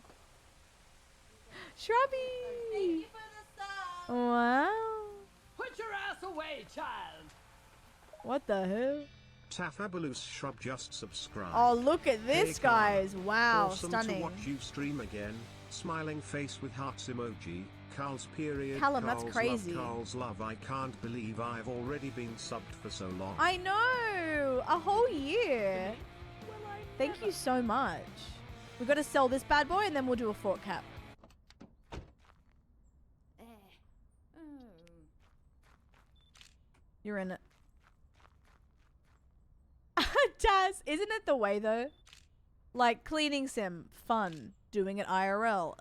Shrubby!
Thank you for the sub.
Wow.
Put your ass away, child.
What the hell?
Tafabulous Shrub just subscribed.
Oh, look at this,
Hey, Carl.
guys. Wow,
Awesome
stunning.
to watch you stream again. Smiling face with hearts emoji. Carl's period.
Callum, that's
Carl's
crazy.
Love, Carl's love. I can't believe I've already been subbed for so long.
I know! A whole year. Thank you so much. We've got to sell this bad boy and then we'll do a fort cap. You're in it. Jazz, isn't it the way though? Like cleaning sim, fun. Doing it IRL.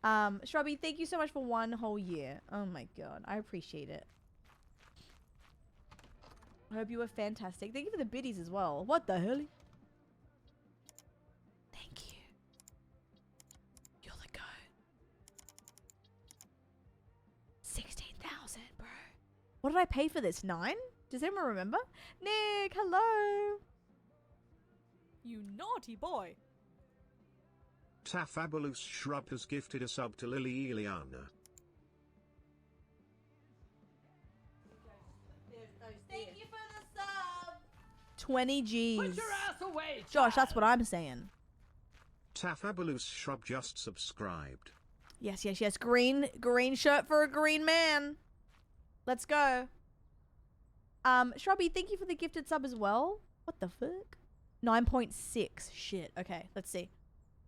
Ugh. Shrubby, thank you so much for 1 whole year. Oh my god, I appreciate it. I hope you were fantastic. Thank you for the biddies as well. What the hell? Thank you. You're the goat. 16,000, bro. What did I pay for this? 9? Does anyone remember? Nick, hello.
You naughty boy.
Tafabulous Shrub has gifted a sub to Lily Eliana.
Thank you for the sub.
20 G's.
Put your ass away,
Josh, that's
child.
what I'm saying.
Tafabulous Shrub just subscribed.
Yes, yes, yes. Green shirt for a green man. Let's go. Shrubby, thank you for the gifted sub as well. What the fuck? 9.6. Shit. Okay, let's see.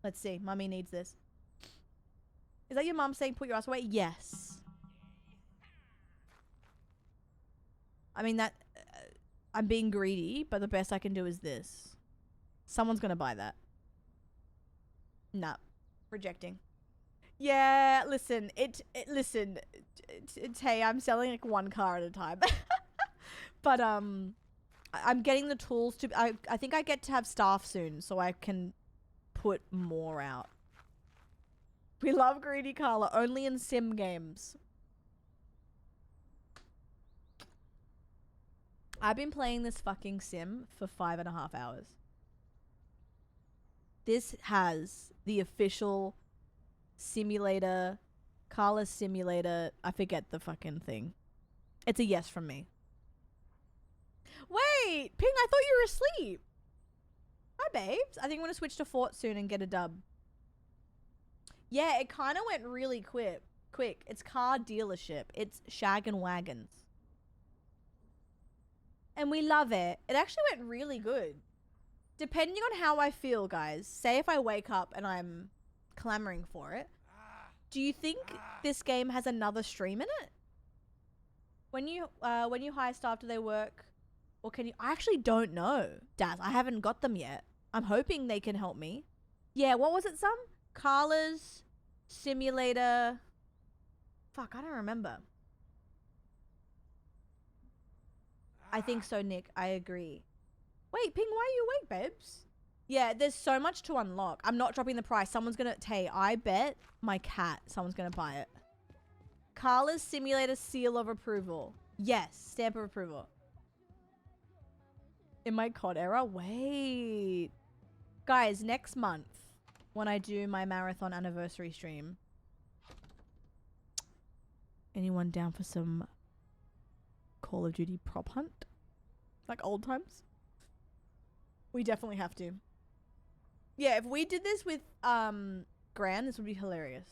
Let's see. Mummy needs this. Is that your mum saying put your ass away? Yes. I mean, that... I'm being greedy, but the best I can do is this. Someone's gonna buy that. Nah. Rejecting. Yeah, listen. Listen. Hey, I'm selling like 1 car at a time. But, I'm getting the tools to... I think I get to have staff soon, so I can put more out. We love Greedy Carla, only in sim games. I've been playing this fucking sim for 5.5 hours. This has the official simulator, Carla simulator. I forget the fucking thing. It's a yes from me. Wait, Ping, I thought you were asleep. Hi, babes. I think I'm going to switch to Fort soon and get a dub. Yeah, it kind of went really quick. It's car dealership. It's Shag and Wagons. And we love it. It actually went really good. Depending on how I feel, guys. Say if I wake up and I'm clamoring for it. Do you think this game has another stream in it? When you hire staff, do they work? Or can you... I actually don't know, Daz. I haven't got them yet. I'm hoping they can help me. Yeah, what was it, Sam? Carla's simulator... Fuck, I don't remember. I think so, Nick. I agree. Wait, Ping, why are you awake, babes? Yeah, there's so much to unlock. I'm not dropping the price. Someone's gonna... Tay, I bet my cat someone's gonna buy it. Carla's simulator seal of approval. Yes, stamp of approval. In my COD era? Wait. Guys, next month, when I do my marathon anniversary stream, anyone down for some Call of Duty prop hunt? Like old times? We definitely have to. Yeah, if we did this with Gran, this would be hilarious.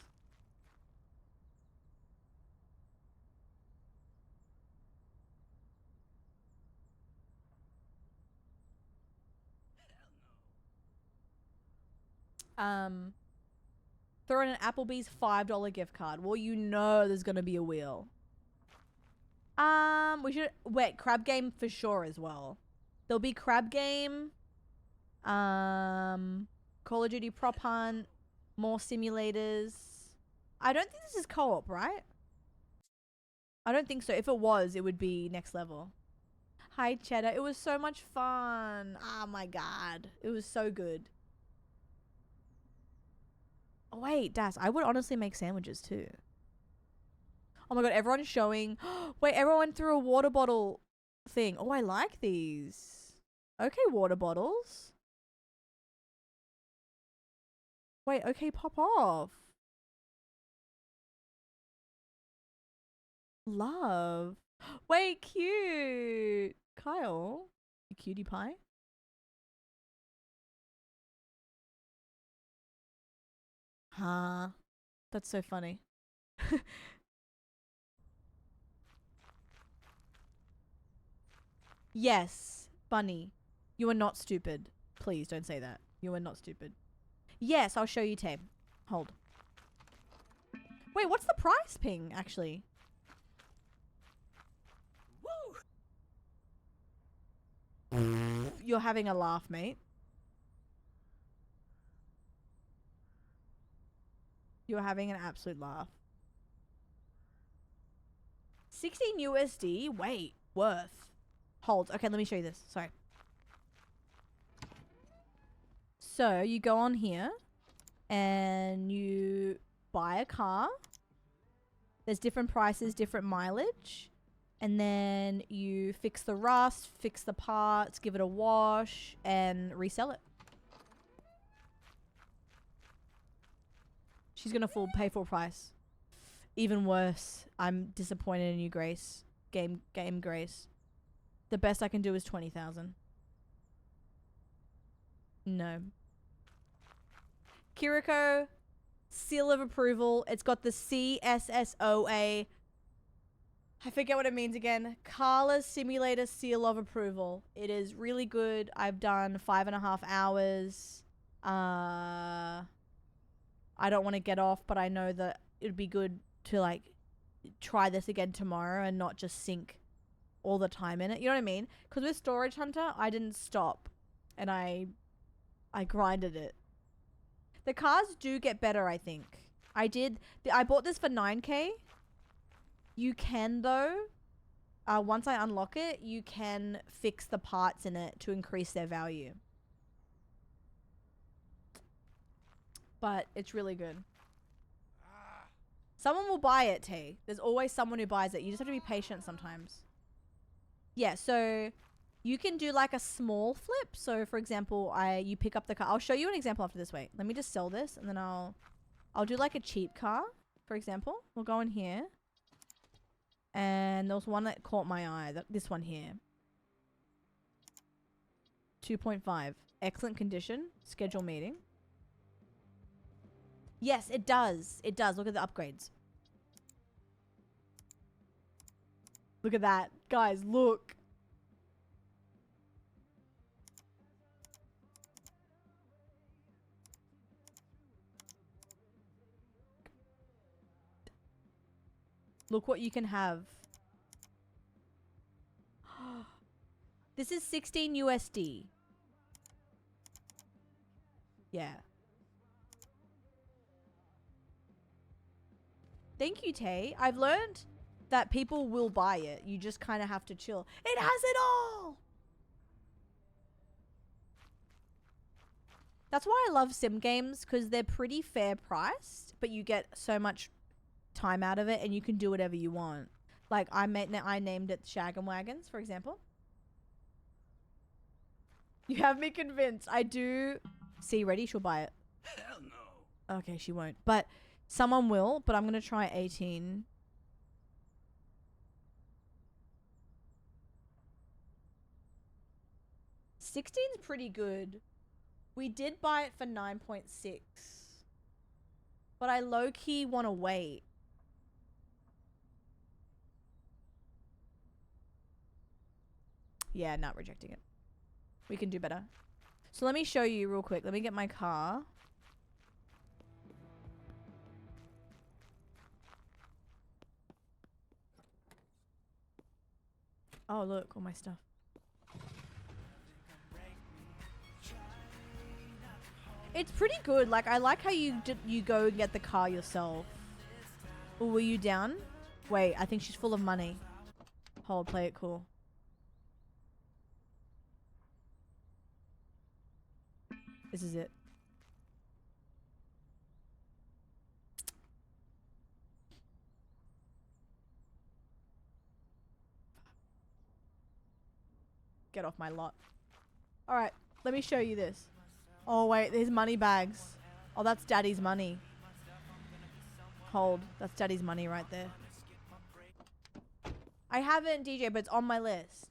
Throw in an Applebee's $5 gift card. Well, you know there's gonna be a wheel. We should wait. Crab game for sure as well. There'll be crab game. Call of Duty prop hunt. More simulators. I don't think this is co-op, right? I don't think so. If it was, it would be next level. Hi, Cheddar. It was so much fun. Oh my god. It was so good. Oh, wait, Das. I would honestly make sandwiches too. Oh my god, everyone's showing. Wait, everyone went through a water bottle thing. Oh, I like these. Okay, water bottles. Wait, okay, pop off. Love. Wait, cute. Kyle, you cutie pie. Huh. That's so funny. Yes, Bunny. You are not stupid. Please don't say that. You are not stupid. Yes, I'll show you, Tay. Hold. Wait, what's the price ping, actually? Woo! You're having a laugh, mate. You're having an absolute laugh. 16 USD? Wait, worth. Hold. Okay, let me show you this. Sorry. So, you go on here and you buy a car. There's different prices, different mileage. And then you fix the rust, fix the parts, give it a wash, and resell it. She's gonna pay full price. Even worse, I'm disappointed in you, Grace. Game Grace. The best I can do is 20,000. No. Kiriko, seal of approval. It's got the CSSOA. I forget what it means again. Carla's Simulator seal of approval. It is really good. I've done 5.5 hours. I don't want to get off, but I know that it'd be good to like try this again tomorrow and not just sink all the time in it. You know what I mean? Because with Storage Hunter, I didn't stop and I grinded it. The cars do get better, I think. I bought this for 9K. You can though, once I unlock it, you can fix the parts in it to increase their value. But it's really good. Someone will buy it, T. There's always someone who buys it. You just have to be patient sometimes. Yeah, so you can do like a small flip. So for example, you pick up the car. I'll show you an example after this. Wait, let me just sell this and then I'll do like a cheap car, for example. We'll go in here. And there was one that caught my eye. This one here. 2.5. Excellent condition. Schedule meeting. Yes, it does. It does. Look at the upgrades. Look at that. Guys, look. Look what you can have. This is 16 USD. Yeah. Thank you, Tay. I've learned that people will buy it. You just kind of have to chill. It has it all! That's why I love sim games, because they're pretty fair priced, but you get so much time out of it and you can do whatever you want. Like I named it Shag and Wagons, for example. You have me convinced. I do. See, ready? She'll buy it.
Hell no.
Okay, she won't. But someone will, but I'm going to try 18. $16's pretty good. We did buy it for 9.6. But I low-key want to wait. Yeah, not rejecting it. We can do better. So let me show you real quick. Let me get my car. Oh, look, all my stuff. It's pretty good. Like, I like how you go and get the car yourself. Oh, were you down? Wait, I think she's full of money. Hold, play it cool. This is it. Get off my lot. Alright, let me show you this. Oh wait, there's money bags. Oh, that's daddy's money. Hold, that's daddy's money right there. I haven't, DJ, but it's on my list.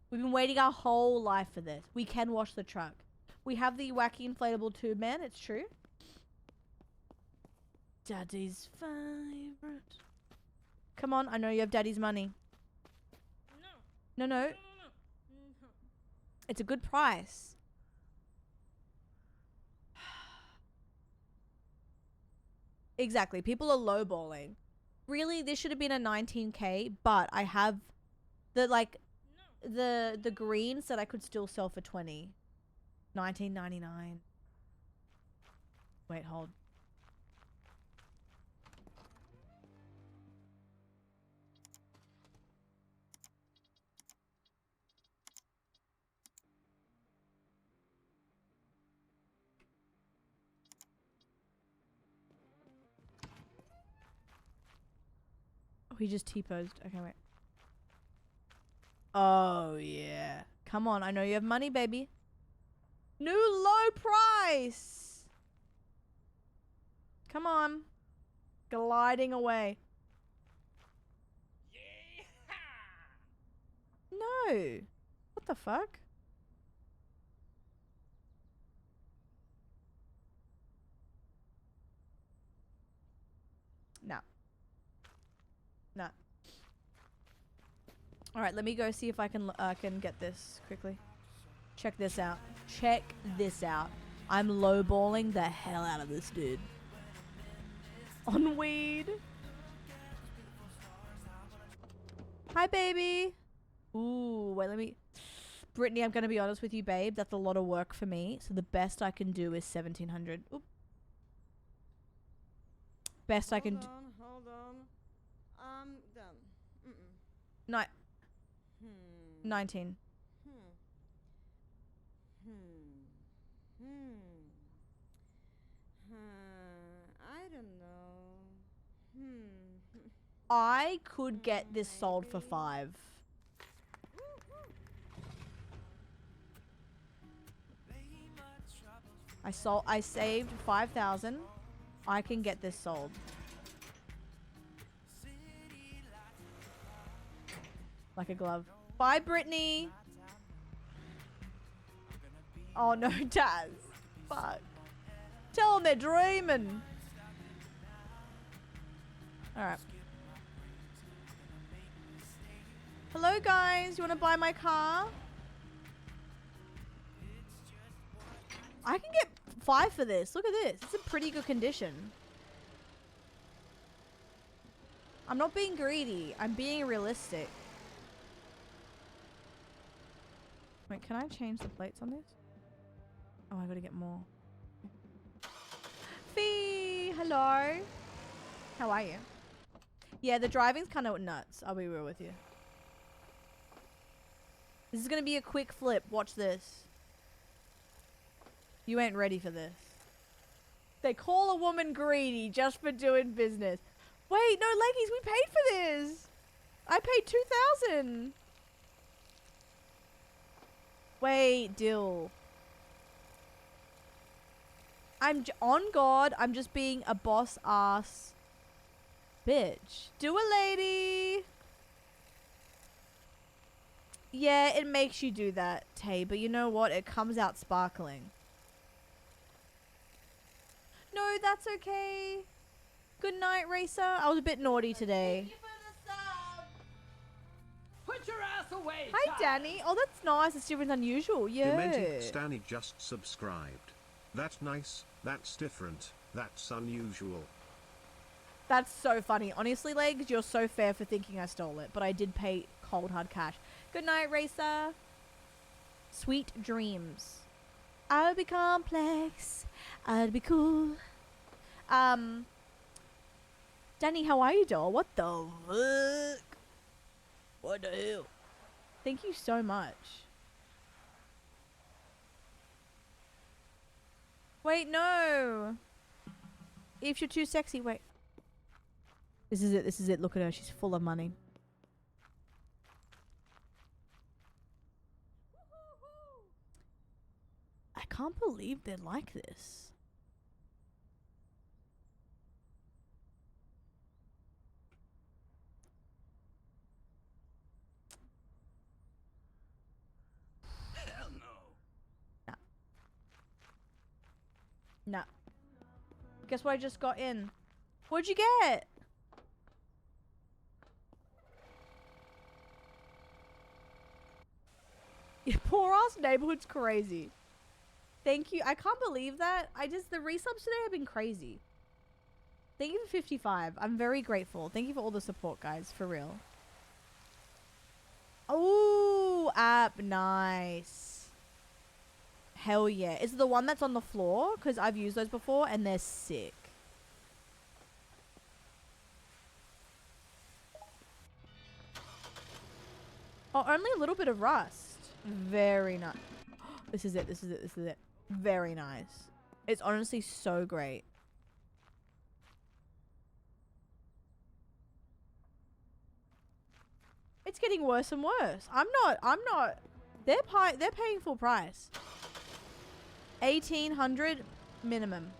We've been waiting our whole life for this. We can wash the truck. We have the wacky inflatable tube man, it's true. Daddy's favorite. Come on, I know you have daddy's money. No. It's a good price. Exactly. People are lowballing. Really, this should have been a 19K, but I have the the greens that I could still sell for 20. 19.99. Wait, hold. Oh, he just T-posed. Okay, wait. Oh, yeah. Come on, I know you have money, baby. New low price! Come on. Gliding away. No. What the fuck? No. No. Alright, let me go see if I can get this quickly. Check this out. Check this out. I'm lowballing the hell out of this dude. On weed. Hi, baby. Ooh, wait, let me... Brittany, I'm going to be honest with you, babe. That's a lot of work for me. So the best I can do is 1,700. Oop. Best I can do...
Hold on. I'm done.
No. 19.
I don't know.
I could get this sold for 5. I saved 5,000. I can get this sold. Like a glove. Bye, Brittany. Oh no, Taz. Fuck. Tell them they're dreaming. Alright. Hello, guys. You want to buy my car? I can get 5 for this. Look at this. It's in pretty good condition. I'm not being greedy. I'm being realistic. Wait, can I change the plates on this? Oh, I gotta get more. Fee! Hello! How are you? Yeah, the driving's kind of nuts. I'll be real with you. This is gonna be a quick flip. Watch this. You ain't ready for this. They call a woman greedy just for doing business. Wait, no, Leggies, we paid for this! I paid 2,000! Wait, Dill. On God, I'm just being a boss ass bitch. Do it, lady. Yeah, it makes you do that, Tay, but you know what? It comes out sparkling. No, that's okay. Good night, Racer. I was a bit naughty today.
Thank you for the sub. Put your ass away.
Hi,
child.
Danny. Oh, that's nice. It's different than usual. Yeah.
Demented Stanny just subscribed. That's nice. That's different. That's unusual.
That's so funny. Honestly, Legs, you're so fair for thinking I stole it, but I did pay cold hard cash. Good night, Racer. Sweet dreams. I'll be complex. I'll be cool. Danny, how are you, doll? What the fuck? What the hell? Thank you so much. Wait, no. If you're too sexy, wait. This is it. This is it. Look at her. She's full of money. I can't believe they're like this.
Hell no.
Nah. Guess what I just got in? What'd you get? Your poor ass neighborhood's crazy. Thank you. I can't believe that. The resubs today have been crazy. Thank you for 55. I'm very grateful. Thank you for all the support, guys. For real. Ooh, app. Nice. Hell yeah. Is it the one that's on the floor? Because I've used those before and they're sick. Oh, only a little bit of rust. Very nice. This is it. This is it. This is it. Very nice. It's honestly so great. It's getting worse and worse. I'm not. They're paying full price. 1,800 minimum.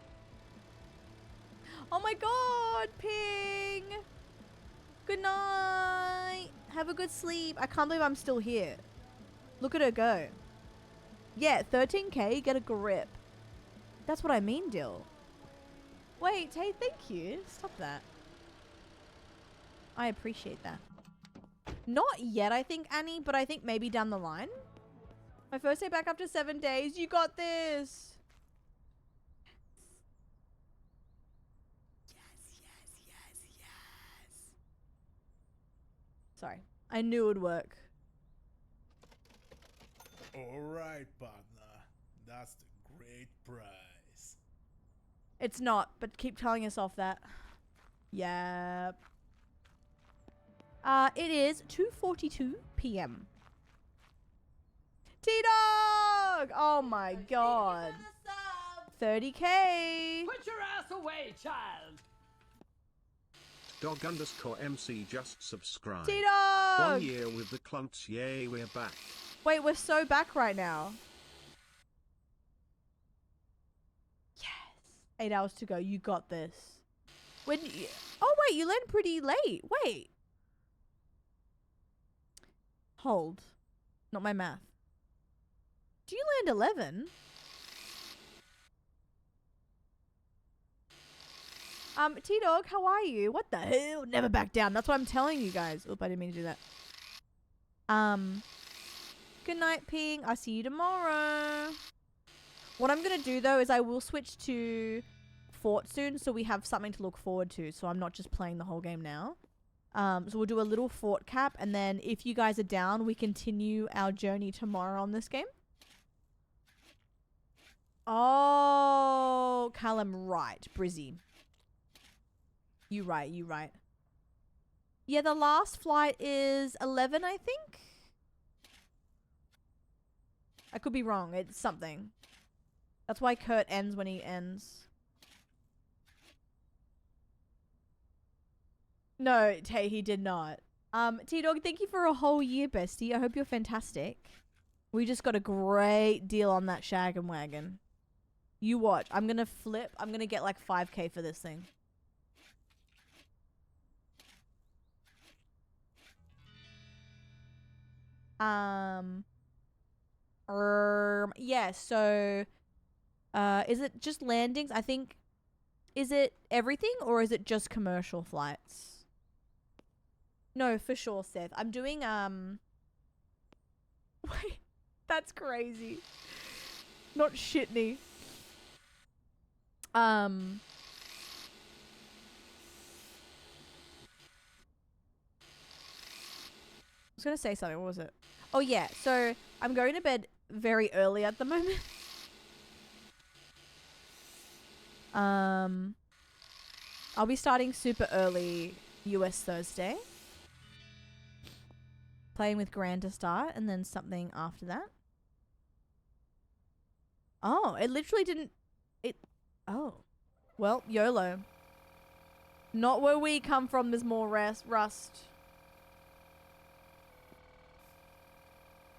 Oh my god, Ping. Good night. Have a good sleep. I can't believe I'm still here. Look at her go. Yeah, 13k, get a grip. That's what I mean, Dill. Wait, hey, thank you. Stop that. I appreciate that. Not yet, I think, Annie, but I think maybe down the line. My first day back after 7 days. You got this. Yes. Sorry. I knew it would work.
Alright, partner. That's the great prize.
It's not, but keep telling yourself that. Yep. It is 2:42 p.m. T-Dog! Oh my god. 30k.
Put your ass away, child.
Dog_MC just subscribed.
T-Dog!
1 year with the clunts, yay, we're back.
Wait, we're so back right now. Yes. 8 hours to go. You got this. Oh, wait, you land pretty late. Wait. Hold. Not my math. Do you land 11? T-Dog, how are you? What the hell? Never back down. That's what I'm telling you guys. Oop, I didn't mean to do that. Good night, Ping. I'll see you tomorrow. What I'm going to do, though, is I will switch to Fort soon, so we have something to look forward to, so I'm not just playing the whole game now. So we'll do a little Fort cap, and then if you guys are down, we continue our journey tomorrow on this game. Oh, Callum, right. Brizzy. You right. Yeah, the last flight is 11, I think. I could be wrong. It's something. That's why Kurt ends when he ends. No, Tay, he did not. T-Dog, thank you for a whole year, bestie. I hope you're fantastic. We just got a great deal on that shag and wagon. You watch. I'm going to flip. I'm going to get like 5k for this thing. Yeah, so is it just landings? I think, is it everything or is it just commercial flights? No, for sure, Seth. I'm doing wait, that's crazy. Not shitney. I was gonna say something. What was it? Oh yeah, so I'm going to bed very early at the moment. I'll be starting super early US Thursday. Playing with Gran to start and then something after that. Oh, it literally didn't... Oh. Well, YOLO. Not where we come from, there's more rust.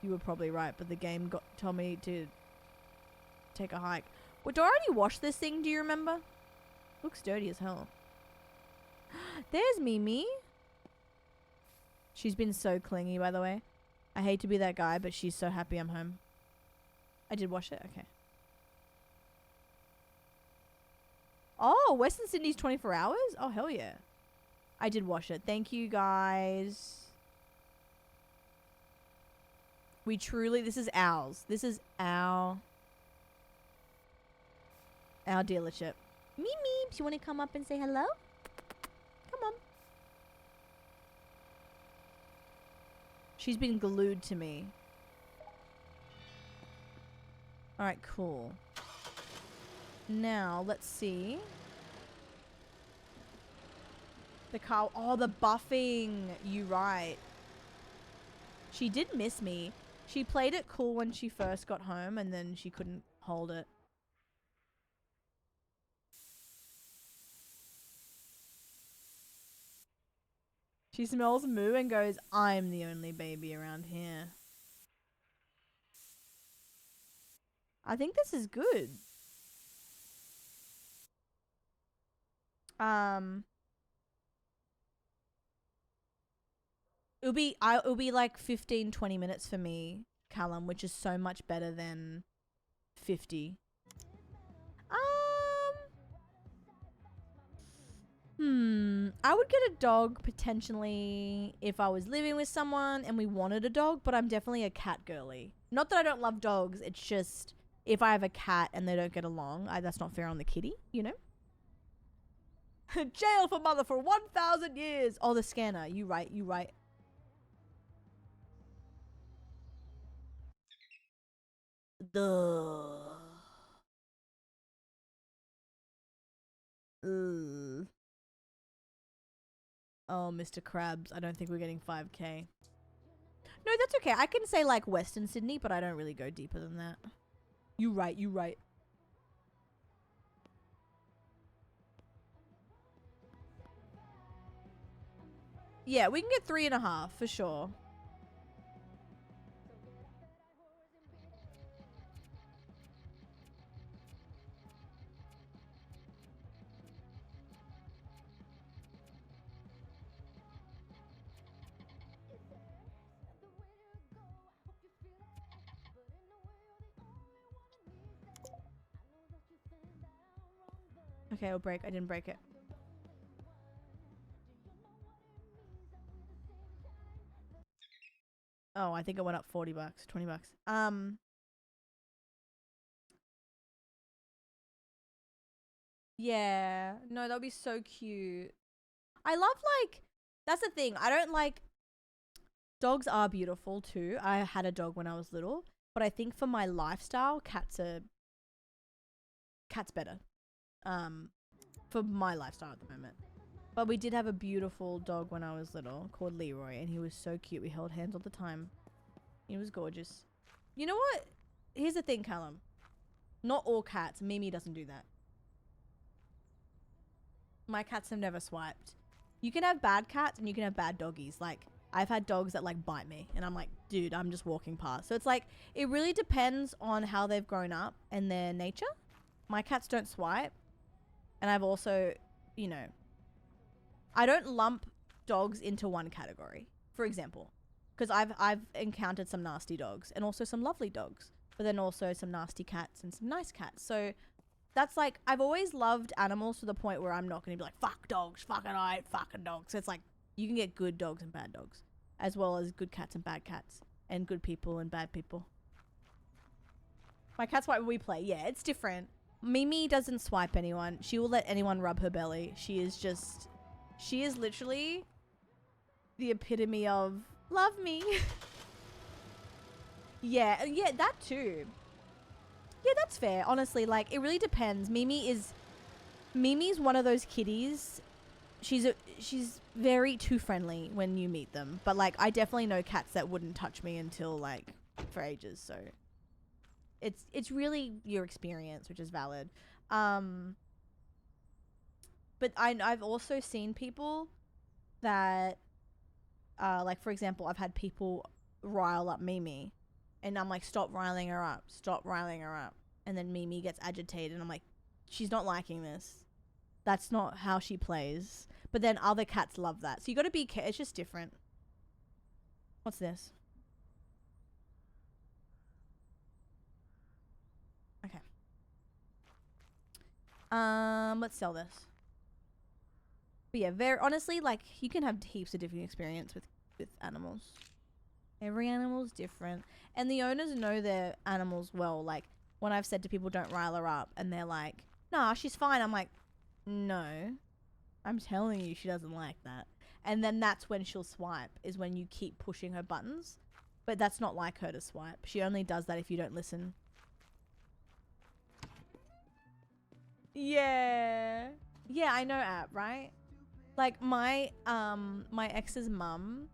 You were probably right, but the game told me to take a hike. Well, do I already wash this thing, do you remember? Looks dirty as hell. There's Mimi. She's been so clingy, by the way. I hate to be that guy, but she's so happy I'm home. I did wash it? Okay. Oh, Western Sydney's 24 hours? Oh, hell yeah. I did wash it. Thank you, guys. We truly... This is ours. This is our dealership. Mimi, do you want to come up and say hello? Come on. She's been glued to me. Alright, cool. Now, let's see. The car... Oh, the buffing. You right. She did miss me. She played it cool when she first got home and then she couldn't hold it. She smells moo and goes, I'm the only baby around here. I think this is good. It'll be like 15-20 minutes for me, Callum, which is so much better than 50. I would get a dog potentially if I was living with someone and we wanted a dog, but I'm definitely a cat girly. Not that I don't love dogs, it's just if I have a cat and they don't get along, that's not fair on the kitty, you know? Jail for mother for 1,000 years. Oh, the scanner. You right, you right. Duh. Ugh. Oh, Mr. Krabs. I don't think we're getting 5k. No, that's okay. I can say like Western Sydney, but I don't really go deeper than that. You right, you right. Yeah, we can get 3.5 for sure. Okay, I'll break. I didn't break it. Oh, I think it went up 40 bucks, 20 bucks. Yeah. No, that would be so cute. I love, like, that's the thing. I don't like, dogs are beautiful too. I had a dog when I was little, but I think for my lifestyle, cat's better. For my lifestyle at the moment. But we did have a beautiful dog when I was little called Leroy, and he was so cute. We held hands all the time. He was gorgeous. You know what? Here's the thing, Callum. Not all cats. Mimi doesn't do that. My cats have never swiped. You can have bad cats and you can have bad doggies. Like, I've had dogs that like bite me and I'm like, dude, I'm just walking past. So it's like, it really depends on how they've grown up and their nature. My cats don't swipe. And I've also, you know, I don't lump dogs into one category, for example, because I've encountered some nasty dogs and also some lovely dogs, but then also some nasty cats and some nice cats. So that's like, I've always loved animals to the point where I'm not going to be like, fuck dogs, fucking I hate fucking dogs. So it's like, you can get good dogs and bad dogs, as well as good cats and bad cats, and good people and bad people. My cat's why we play. Yeah, it's different. Mimi doesn't swipe anyone. She will let anyone rub her belly. She is literally the epitome of love me. Yeah, yeah, that too. Yeah, that's fair. Honestly, like, it really depends. Mimi's one of those kitties. She's very too friendly when you meet them. But like, I definitely know cats that wouldn't touch me until like for ages. So it's really your experience, which is valid. But I've also seen people that, like for example, I've had people rile up Mimi, and I'm like, stop riling her up, and then Mimi gets agitated, and I'm like, she's not liking this. That's not how she plays. But then other cats love that, so you got to be it's just different. What's this? Okay. Let's sell this. But yeah, very honestly, like, you can have heaps of different experience with animals. Every animal's different, and the owners know their animals well. Like, when I've said to people, don't rile her up, and they're like, nah, she's fine, I'm like, no, I'm telling you, she doesn't like that. And then that's when she'll swipe, is when you keep pushing her buttons. But that's not like her to swipe. She only does that if you don't listen. Yeah, I know, App, right? Like, my ex's mum,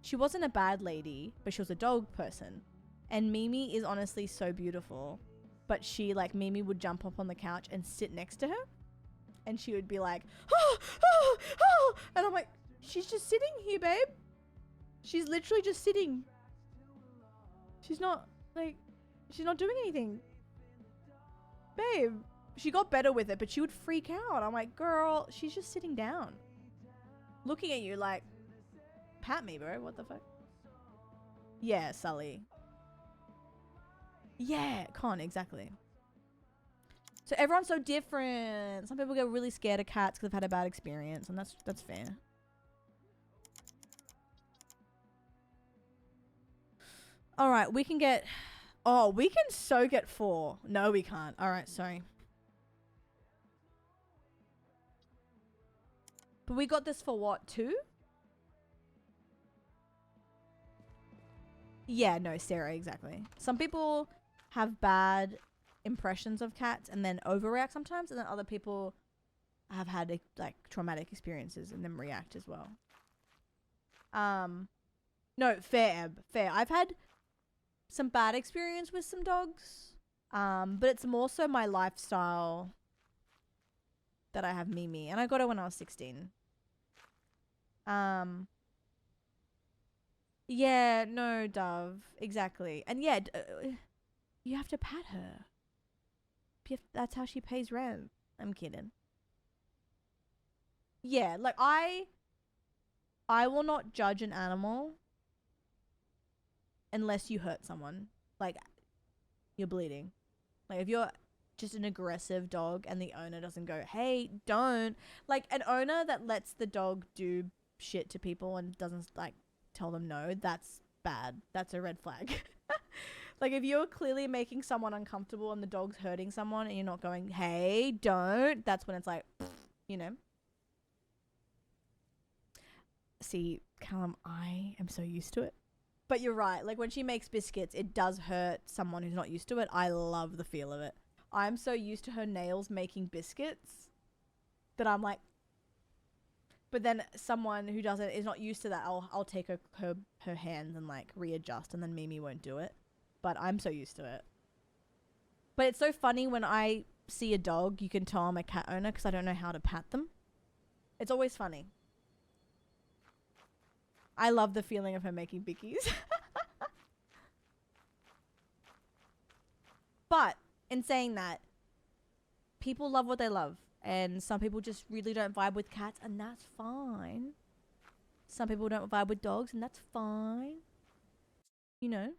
she wasn't a bad lady, but she was a dog person. And Mimi is honestly so beautiful. But she, like, Mimi would jump up on the couch and sit next to her. And she would be like, oh, oh, oh. And I'm like, she's just sitting here, babe. She's literally just sitting. She's not, like, she's not doing anything. Babe. She got better with it, but she would freak out. I'm like, girl, she's just sitting down. Looking at you like, pat me, bro. What the fuck? Yeah, Sully. Yeah, Con, exactly. So everyone's so different. Some people get really scared of cats because they've had a bad experience, and that's fair. All right, we can get... Oh, we can so get 4. No, we can't. All right, sorry. But we got this for what, 2? Yeah, no, Sarah, exactly. Some people have bad impressions of cats and then overreact sometimes, and then other people have had like traumatic experiences and then react as well. No, fair, Eb, fair. I've had some bad experience with some dogs, but it's more so my lifestyle that I have Mimi, and I got her when I was 16. Yeah, no, Dove, exactly. And yeah, you have to pat her. That's how she pays rent. I'm kidding. Yeah, like I will not judge an animal unless you hurt someone. Like, you're bleeding. Like, if you're just an aggressive dog and the owner doesn't go, hey, don't. Like, an owner that lets the dog do shit to people and doesn't, like, tell them no, that's bad. That's a red flag. Like, if you're clearly making someone uncomfortable and the dog's hurting someone and you're not going, hey, don't, that's when it's like, you know. See, Callum, I am so used to it. But you're right. Like, when she makes biscuits, it does hurt someone who's not used to it. I love the feel of it. I'm so used to her nails making biscuits that I'm like, but then someone who doesn't, is not used to that, I'll take her hands and like readjust, and then Mimi won't do it. But I'm so used to it. But it's so funny when I see a dog, you can tell I'm a cat owner because I don't know how to pat them. It's always funny. I love the feeling of her making bickies. But in saying that, people love what they love. And some people just really don't vibe with cats, and that's fine. Some people don't vibe with dogs, and that's fine. You know?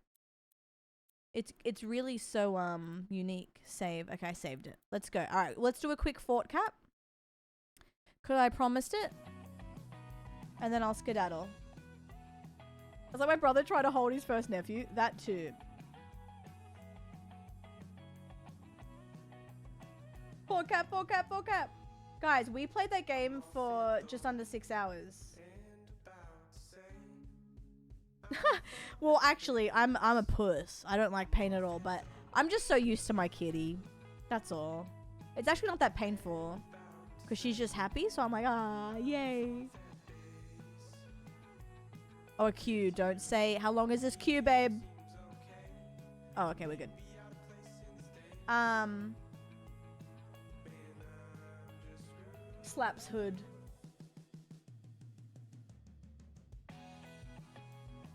It's really so unique. Save. Okay, I saved it. Let's go. Alright, let's do a quick fort cap. Because I promised it. And then I'll skedaddle. It's like my brother tried to hold his first nephew. That too. Fort cap, fort cap, fort cap. Guys, we played that game for just under 6 hours. Well, actually, I'm a puss. I don't like pain at all, but I'm just so used to my kitty. That's all. It's actually not that painful because she's just happy. So I'm like, ah, yay. Oh, a queue. Don't say, how long is this queue, babe? Oh, okay, we're good. Slaps hood.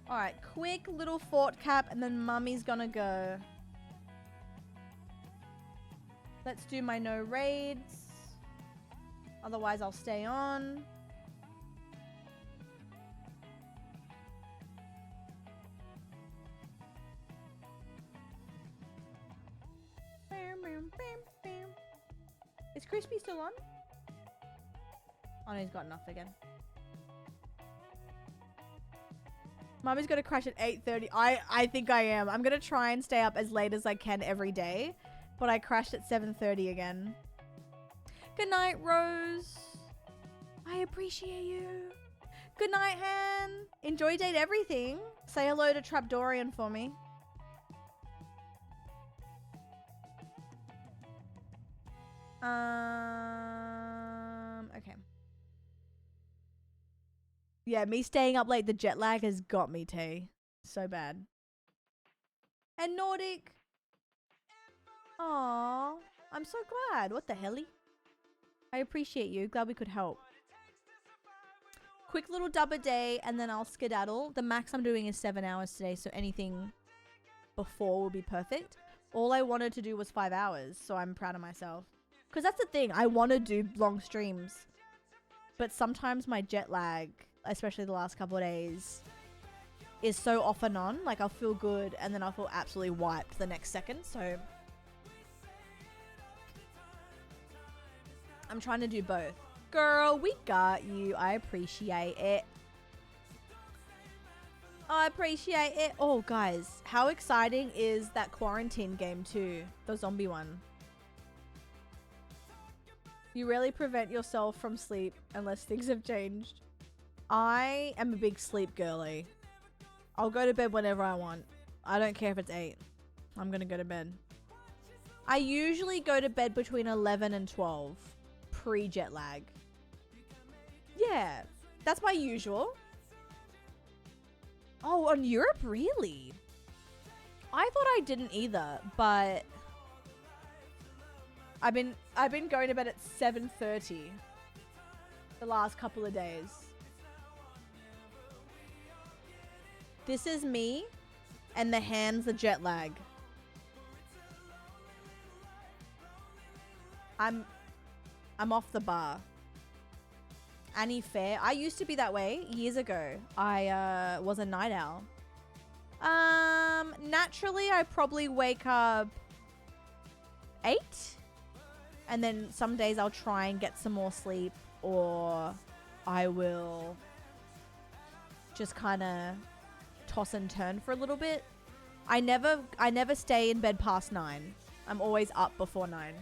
Alright, quick little fort cap and then mummy's gonna go. Let's do my no raids. Otherwise I'll stay on. Is Crispy still on? Oh no, he's got enough again. Mommy's gonna crash at 8:30. I think I am. I'm gonna try and stay up as late as I can every day. But I crashed at 7:30 again. Good night, Rose. I appreciate you. Good night, Han. Enjoy date everything. Say hello to Trapdorian for me. Okay. Yeah, me staying up late, the jet lag has got me, Tay. So bad. And Nordic. Aww. I'm so glad. What the helly? I appreciate you. Glad we could help. Quick little dub a day and then I'll skedaddle. The max I'm doing is 7 hours today, so anything before will be perfect. All I wanted to do was 5 hours, so I'm proud of myself. Because that's the thing. I want to do long streams. But sometimes my jet lag, especially the last couple of days, is so off and on. Like, I'll feel good and then I'll feel absolutely wiped the next second. So I'm trying to do both. Girl, we got you. I appreciate it. I appreciate it. Oh, guys, how exciting is that quarantine game too? The zombie one. You really prevent yourself from sleep unless things have changed. I am a big sleep girly. I'll go to bed whenever I want. I don't care if it's 8. I'm gonna go to bed. I usually go to bed between 11 and 12. Pre-jet lag. Yeah, that's my usual. Oh, on Europe? Really? I thought I didn't either, but I've been going to bed at 7:30 the last couple of days. This is me and the hands, the jet lag. I'm off the bar. Annie Fair. I used to be that way years ago. I was a night owl. Naturally, I probably wake up 8. And then some days I'll try and get some more sleep, or I will just kind of toss and turn for a little bit. I never stay in bed past 9. I'm always up before 9.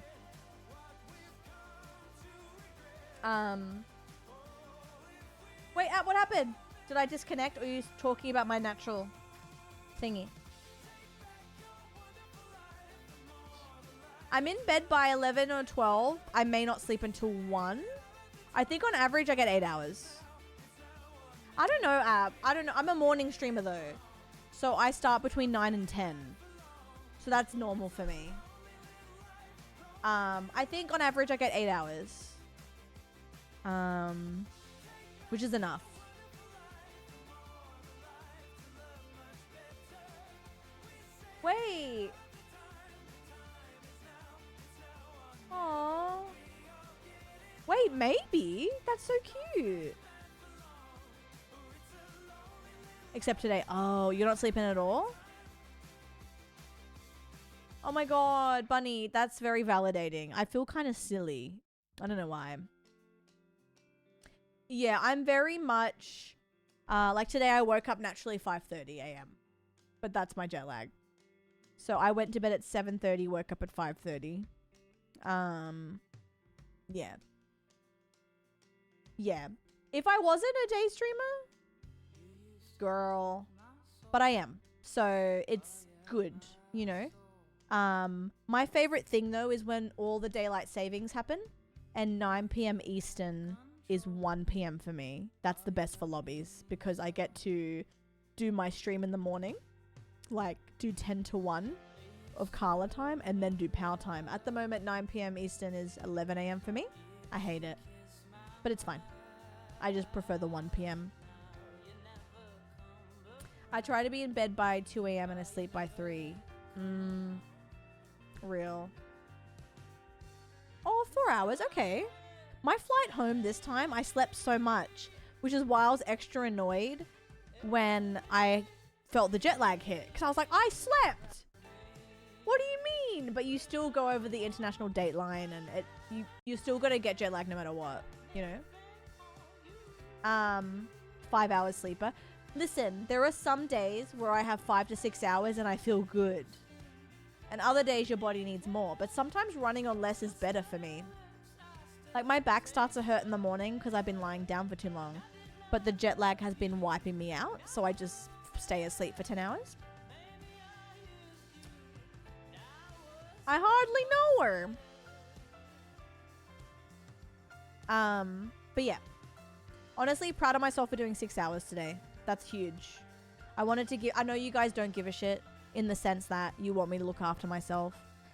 Wait, what happened? Did I disconnect, or are you talking about my natural thingy? I'm in bed by 11 or 12. I may not sleep until 1. I think on average I get 8 hours. I don't know, I don't know. I'm a morning streamer though. So I start between 9 and 10. So that's normal for me. I think on average I get 8 hours. Which is enough. Wait. Aww. Wait, maybe? That's so cute. Except today. Oh, you're not sleeping at all? Oh my god, Bunny, that's very validating. I feel kind of silly. I don't know why. Yeah, I'm very much... like today I woke up naturally 5:30 a.m. But that's my jet lag. So I went to bed at 7:30, woke up at 5:30. Yeah. Yeah. If I wasn't a day streamer, girl, but I am. So it's good, you know. My favorite thing though is when all the daylight savings happen and 9 p.m. Eastern is 1 p.m. for me. That's the best for lobbies because I get to do my stream in the morning, like do 10 to 1 of Carla time and then do power time. At the moment, 9 p.m. Eastern is 11 a.m. for me. I hate it, but it's fine. I just prefer the 1 p.m. I try to be in bed by 2 a.m. and asleep by 3. Real. Oh, 4 hours. Okay. My flight home this time, I slept so much, which is why I was extra annoyed when I felt the jet lag hit. Because I was like, I slept! What do you mean? But you still go over the international date line and you still got to get jet lag no matter what, you know? 5 hours sleeper. Listen, there are some days where I have 5 to 6 hours and I feel good. And other days your body needs more. But sometimes running on less is better for me. Like my back starts to hurt in the morning because I've been lying down for too long. But the jet lag has been wiping me out. So I just stay asleep for 10 hours. I hardly know her. But yeah. Honestly, proud of myself for doing 6 hours today. That's huge. I wanted to give... I know you guys don't give a shit in the sense that you want me to look after myself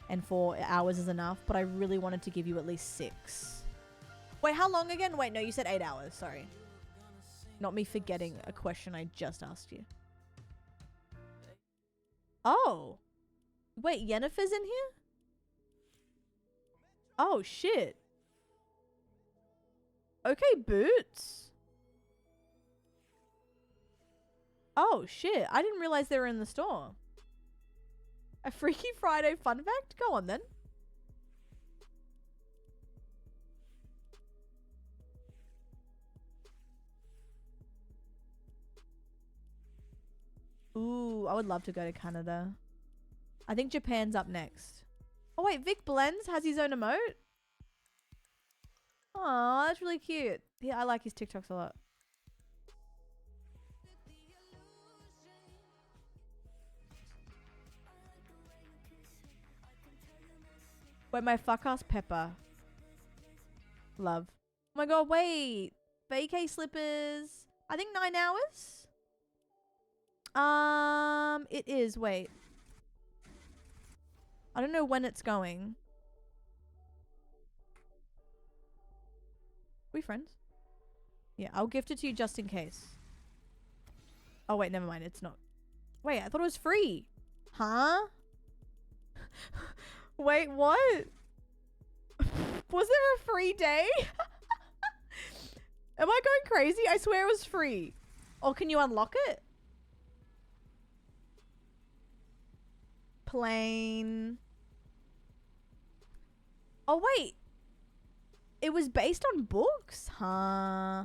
and 4 hours is enough, but I really wanted to give you at least 6. Wait, how long again? Wait, no, you said 8 hours. Sorry. Not me forgetting a question I just asked you. Oh. Wait, Yennefer's in here? Oh, shit. Okay, Boots. Oh, shit. I didn't realize they were in the store. A Freaky Friday fun fact? Go on, then. Ooh, I would love to go to Canada. I think Japan's up next. Oh, wait. Vic Blends has his own emote? Aw, that's really cute. Yeah, I like his TikToks a lot. Wait, my fuck ass Pepper. Love. Oh my god, wait. Vacay slippers. I think 9 hours? It is. Wait. I don't know when it's going. We friends? Yeah, I'll gift it to you just in case. Oh, wait, never mind. It's not. Wait, I thought it was free. Huh? Wait, what? Was there a free day? Am I going crazy? I swear it was free. Or can you unlock it? Plain. Oh, wait. It was based on books? Huh?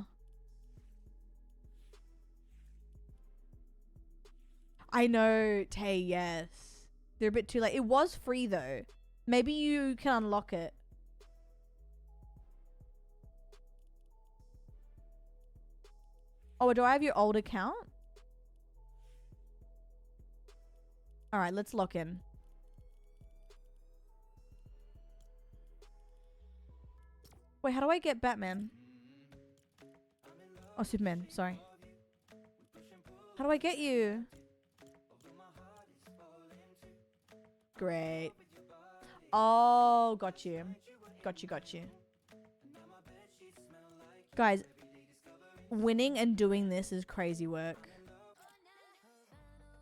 I know, Tay, yes. They're a bit too late. It was free, though. Maybe you can unlock it. Oh, do I have your old account? Alright, let's lock in. Wait, how do I get Batman? Oh, Superman. Sorry. How do I get you? Great. Oh, got you. Got you. Guys, winning and doing this is crazy work.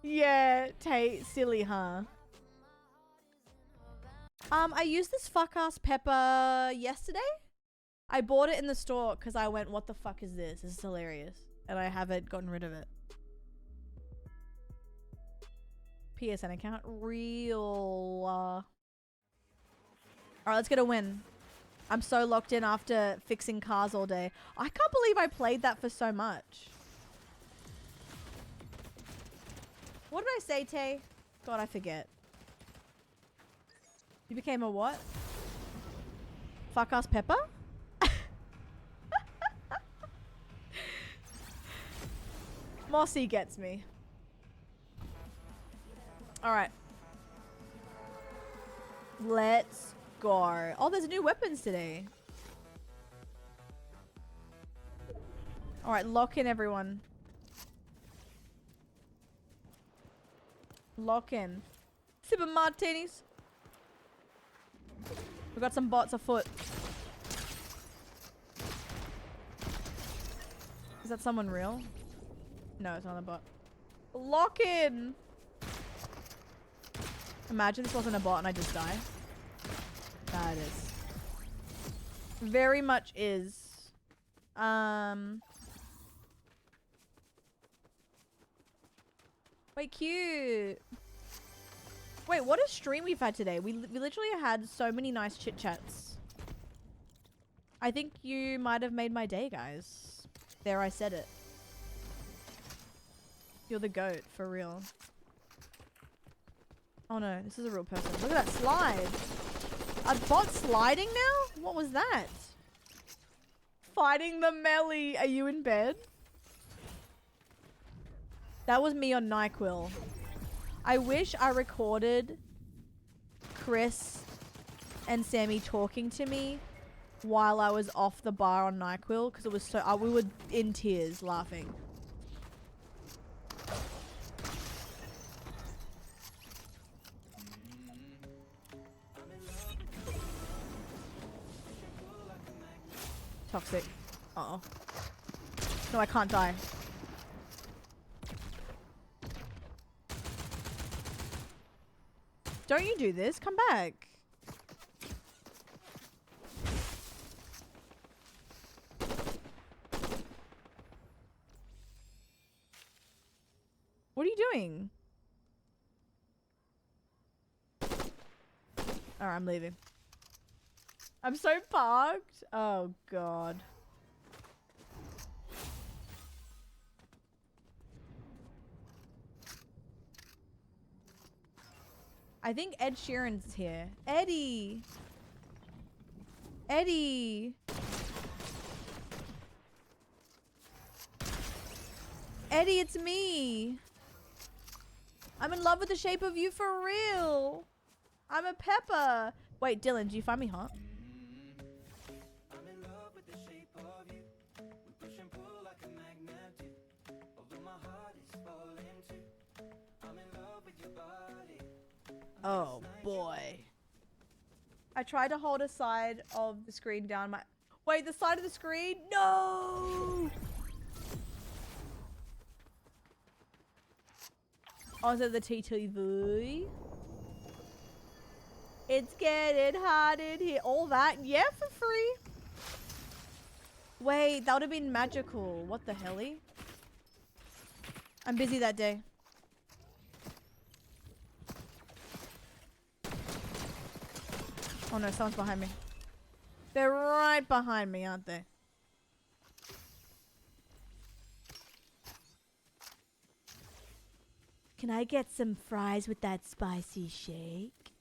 Yeah, Tate, silly, huh? I used this fuck-ass Pepper yesterday. I bought it in the store because I went, what the fuck is this? This is hilarious. And I haven't gotten rid of it. PSN account. Real. Alright, let's get a win. I'm so locked in after fixing cars all day. I can't believe I played that for so much. What did I say, Tay? God, I forget. You became a what? Fuck-ass Pepper? Mossy gets me. All right. Let's go. Oh, there's new weapons today. All right, lock in, everyone. Lock in. Sipping martinis. We've got some bots afoot. Is that someone real? No, it's not a bot. Lock in! Imagine this wasn't a bot and I just die. That is. Very much is. Wait, cute. Wait, what a stream we've had today. We literally had so many nice chit chats. I think you might have made my day, guys. There, I said it. You're the goat, for real. Oh no, this is a real person. Look at that slide. A bot sliding now? What was that? Fighting the melee. Are you in bed? That was me on NyQuil. I wish I recorded Chris and Sammy talking to me while I was off the bar on NyQuil because it was so we were in tears laughing. Toxic. Uh-oh. No, I can't die. Don't you do this? Come back. What are you doing? Alright, I'm leaving. I'm so parked. Oh, God. I think Ed Sheeran's here. Eddie! Eddie! Eddie, it's me! I'm in love with the shape of you for real! I'm a Pepper! Wait, Dylan, do you find me hot? Oh boy. I tried to hold a side of the screen down my... Wait, the side of the screen? No! Oh, is it the TTV? It's getting hot in here. All that? Yeah, for free. Wait, that would have been magical. What the helly? I'm busy that day. Oh no, someone's behind me. They're right behind me, aren't they? Can I get some fries with that spicy shake?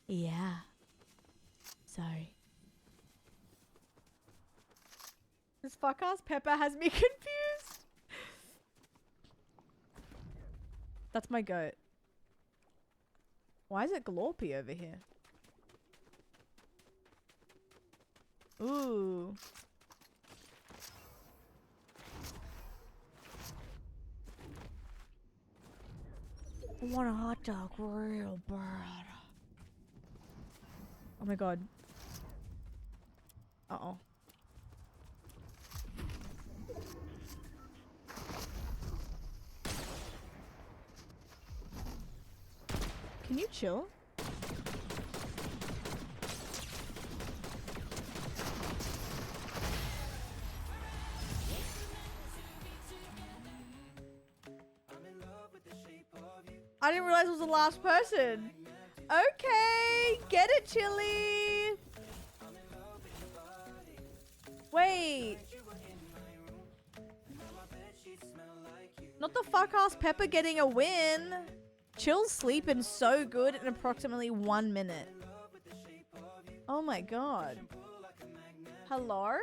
Yeah. Sorry. This fuck-ass Pepper has me confused. That's my goat. Why is it glorpy over here? Ooh. I want a hot dog real bad. Oh my god. Uh-oh. Can you chill? I didn't realize it was the last person. Okay, get it, Chili. Wait. Not the fuck-ass Pepper getting a win. Chill's sleeping so good in approximately 1 minute. Oh my god. Hello?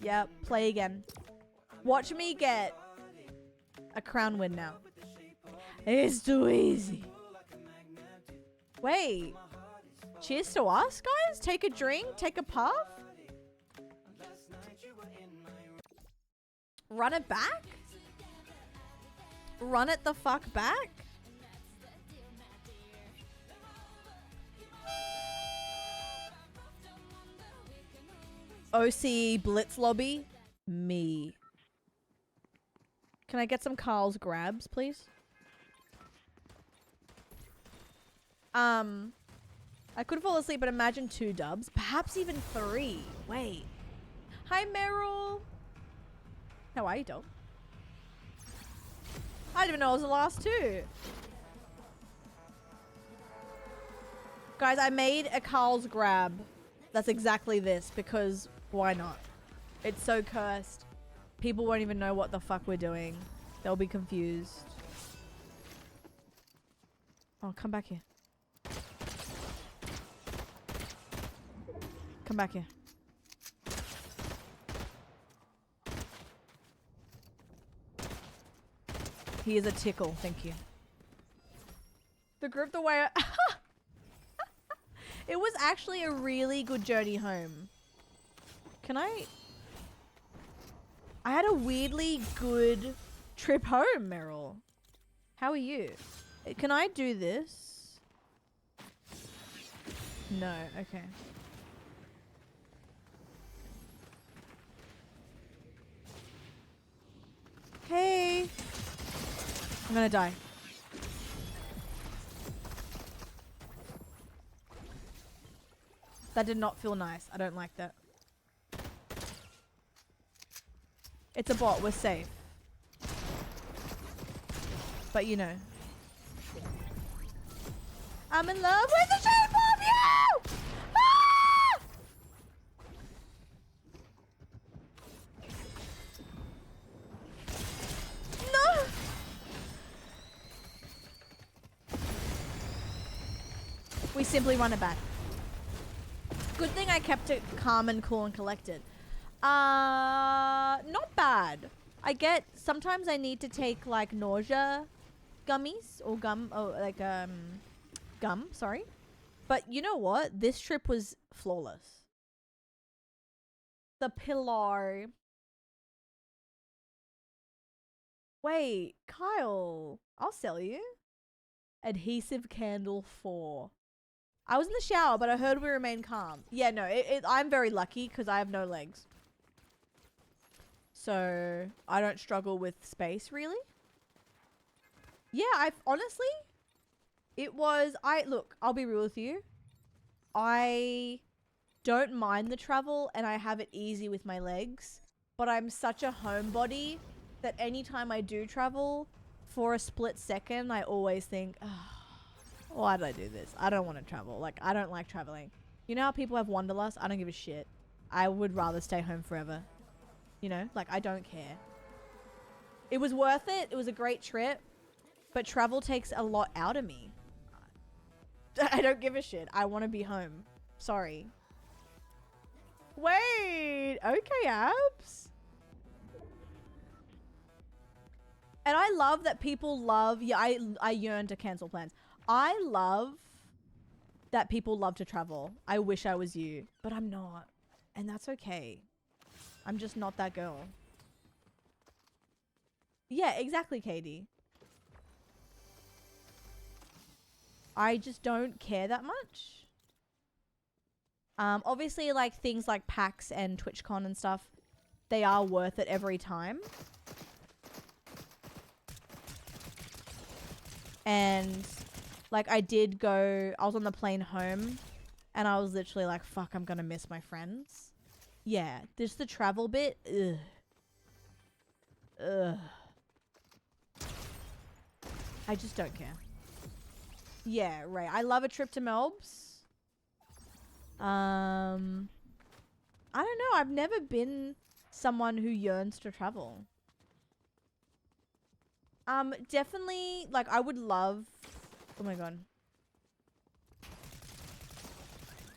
Yep, play again. Watch me get a crown win now. It's too easy. Wait. Cheers to us, guys? Take a drink? Take a puff? Run it back? Run it the fuck back? OC Blitz Lobby? Me. Can I get some Carl's grabs, please? I could fall asleep, but imagine 2 dubs. Perhaps even 3. Wait. Hi, Meryl. How are you, dog? I didn't even know it was the last 2. Guys, I made a Carl's grab. That's exactly this, because why not? It's so cursed. People won't even know what the fuck we're doing. They'll be confused. Oh, come back here. Come back here. He is a tickle, thank you. The group the way it was actually a really good journey home. Can I had a weirdly good trip home, Meryl. How are you? Can I do this? No, okay. Hey. I'm gonna die. That did not feel nice. I don't like that. It's a bot. We're safe. But you know. I'm in love with the shape of you! Ah! No! We simply run it back. Good thing I kept it calm and cool and collected. Not bad. I get, sometimes I need to take like nausea gummies or gum, sorry. But you know what? This trip was flawless. The pillow. Wait, Kyle, I'll sell you. Adhesive candle 4. I was in the shower, but I heard we remain calm. Yeah, no, I'm very lucky because I have no legs. So, I don't struggle with space, really. Yeah, honestly, look, I'll be real with you. I don't mind the travel and I have it easy with my legs. But I'm such a homebody that anytime I do travel, for a split second, I always think, oh, why did I do this? I don't want to travel. Like, I don't like traveling. You know how people have wanderlust? I don't give a shit. I would rather stay home forever. You know? Like, I don't care. It was worth it. It was a great trip. But travel takes a lot out of me. I don't give a shit. I want to be home. Sorry. Wait. Okay, abs. And I love that people love... Yeah, I yearn to cancel plans. I love that people love to travel. I wish I was you, but I'm not. And that's okay. I'm just not that girl. Yeah, exactly, Katie. I just don't care that much. Obviously, like, things like PAX and TwitchCon and stuff, they are worth it every time. And... like, I was on the plane home, and I was literally like, fuck, I'm gonna miss my friends. Yeah, just the travel bit, ugh. Ugh. I just don't care. Yeah, right. I love a trip to Melbs. I don't know. I've never been someone who yearns to travel. Definitely, like, I would love... Oh my god.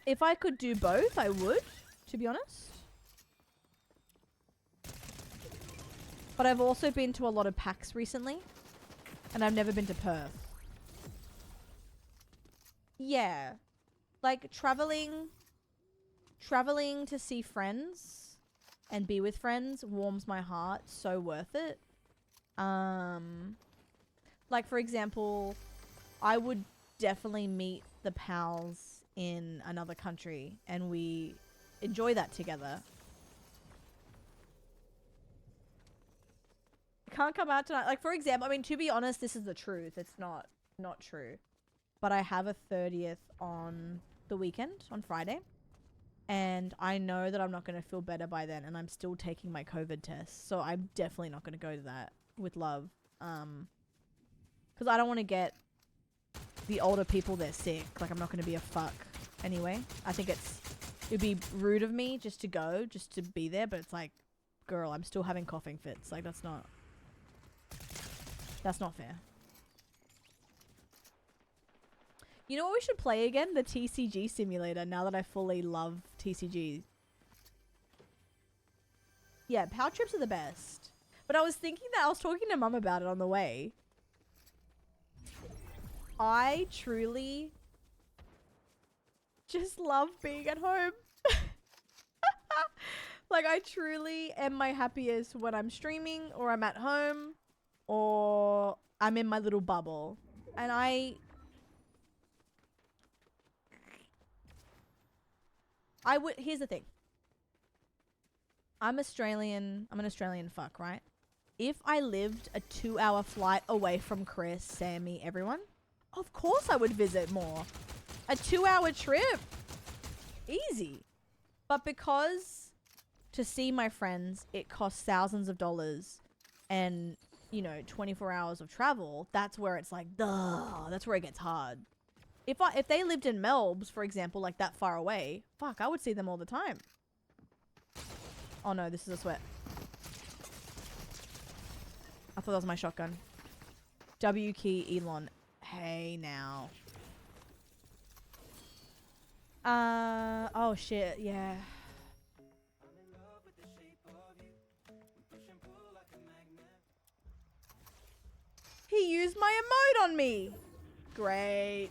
If I could do both, I would, to be honest. But I've also been to a lot of PAX recently. And I've never been to Perth. Yeah. Like, traveling to see friends and be with friends warms my heart. So worth it. Like, for example, I would definitely meet the pals in another country and we enjoy that together. Can't come out tonight. Like, for example, I mean, to be honest, this is the truth. It's not true. But I have a 30th on the weekend, on Friday. And I know that I'm not going to feel better by then. And I'm still taking my COVID test. So I'm definitely not going to go to that with love. Because I don't want to get the older people that are sick. Like, I'm not going to be a fuck anyway. I think it'd be rude of me just to go, just to be there. But it's like, girl, I'm still having coughing fits. Like, that's not fair. You know what we should play again? The TCG simulator, now that I fully love TCGs. Yeah, power trips are the best. But I was thinking that I was talking to Mum about it on the way. I truly just love being at home. Like, I truly am my happiest when I'm streaming or I'm at home or I'm in my little bubble. And here's the thing. I'm Australian. I'm an Australian fuck, right? If I lived a 2-hour flight away from Chris, Sammy, everyone, of course I would visit more. A 2-hour trip. Easy. But because to see my friends, it costs thousands of dollars and, you know, 24 hours of travel, that's where it's like, duh, that's where it gets hard. If they lived in Melbs, for example, like that far away, fuck, I would see them all the time. Oh no, this is a sweat. I thought that was my shotgun. W key Elon. Hey now. Oh shit, yeah. He used my emote on me. Great.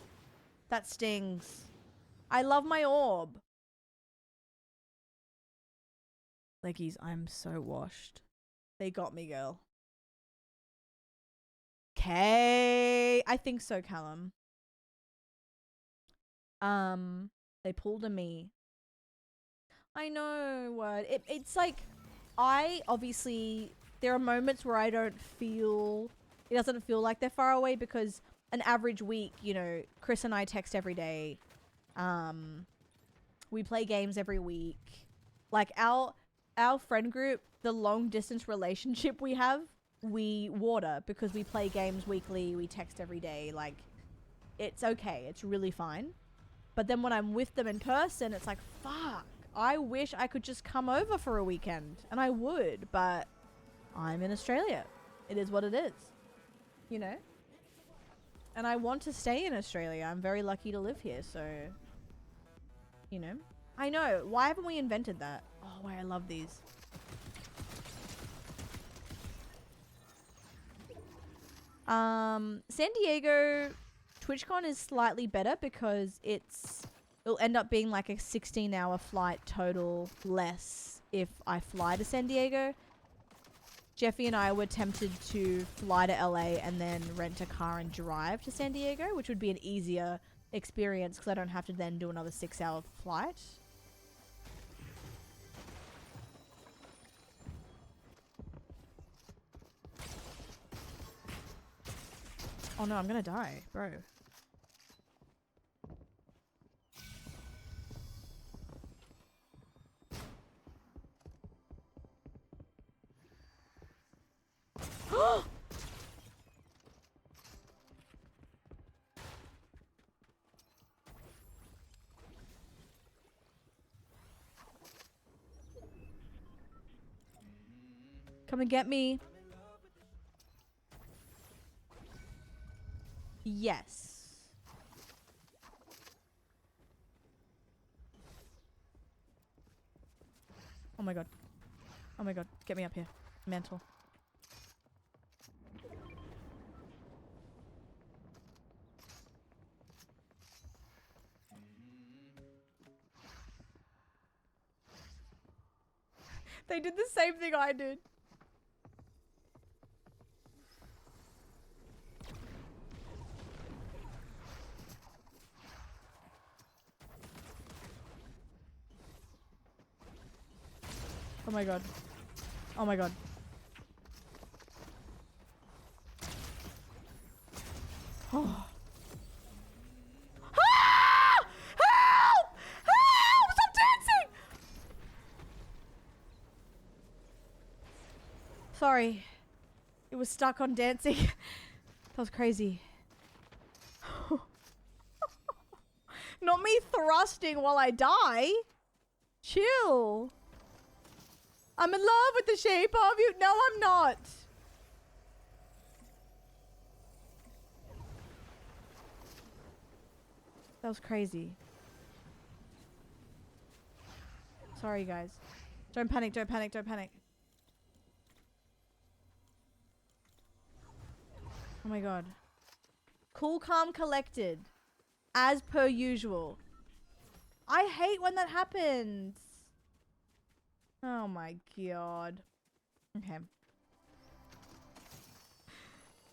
That stings. I love my orb. Leggies, I'm so washed. They got me, girl. Okay. I think so, Callum. They pulled a me. I know what. It's like, I obviously, there are moments where I don't feel, it doesn't feel like they're far away because an average week, you know, Chris and I text every day. We play games every week. Like our friend group, the long distance relationship we have, we water because we play games weekly, we text every day. Like, it's okay. It's really fine. But then when I'm with them in person, it's like, fuck, I wish I could just come over for a weekend. And I would, but I'm in Australia. It is what it is. You know? And I want to stay in Australia. I'm very lucky to live here, so, you know. I know. Why haven't we invented that? Oh, why I love these. San Diego TwitchCon is slightly better because it'll end up being like a 16-hour flight total less if I fly to San Diego. Jeffy and I were tempted to fly to LA and then rent a car and drive to San Diego, which would be an easier experience because I don't have to then do another 6-hour flight. Oh no, I'm gonna die, bro. Come and get me. Yes. Oh my god. Oh my god. Get me up here. Mental. They did the same thing I did. Oh my god. Oh my god. Oh. Ah! Help! Help! Stop dancing! Sorry. It was stuck on dancing. That was crazy. Not me thrusting while I die. Chill. I'm in love with the shape of you. No, I'm not. That was crazy. Sorry, guys. Don't panic, don't panic, don't panic. Oh my god. Cool, calm, collected. As per usual. I hate when that happens. Oh my god. Okay.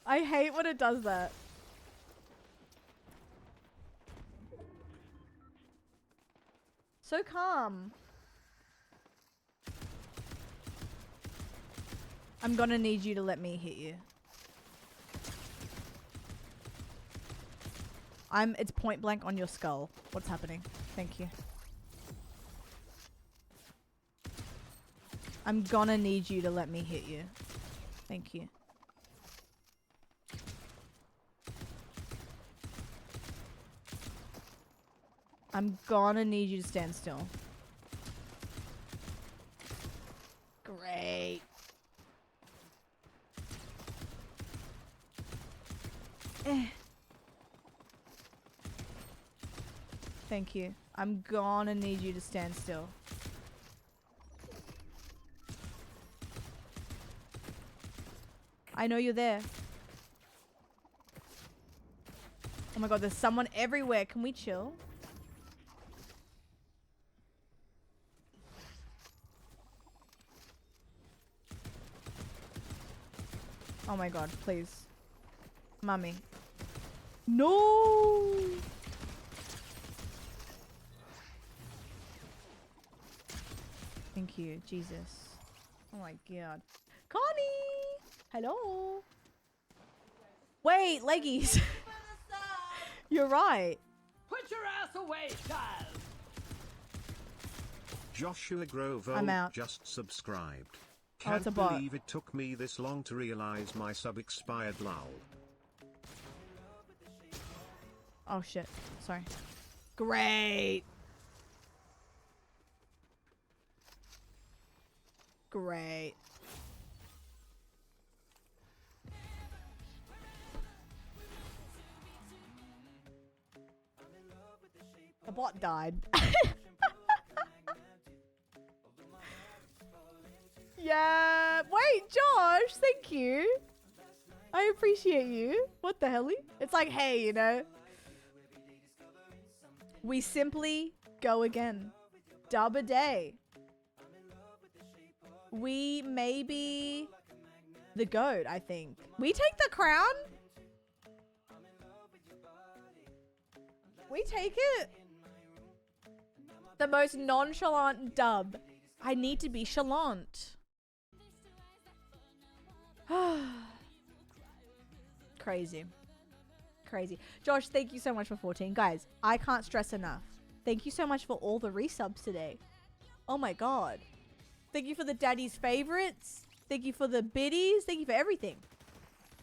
I hate when it does that. So calm. I'm gonna need you to let me hit you. It's point blank on your skull. What's happening? Thank you. I'm gonna need you to let me hit you. Thank you. I'm gonna need you to stand still. Great. Thank you. I'm gonna need you to stand still. I know you're there. Oh my god, there's someone everywhere. Can we chill? Oh my god, please. Mummy. No! Thank you, Jesus. Oh my god. Connie! Hello? Wait, leggies. You're right.
Put your ass away, child.
Joshua Grovo
I'm out.
just subscribed.
Oh, it's
Can't
a bot.
believe it took me this long to realize my sub expired, lol.
Oh shit. Sorry. Great. Great. The bot died. Yeah. Wait, Josh, thank you. I appreciate you. What the hell? It's like, hey, you know. We simply go again. Dub a day. We may be the GOAT, I think. We take the crown? We take it. The most nonchalant dub. I need to be chalant. Crazy. Crazy. Josh, thank you so much for 14. Guys, I can't stress enough. Thank you so much for all the resubs today. Oh my god. Thank you for the daddy's favorites. Thank you for the biddies. Thank you for everything.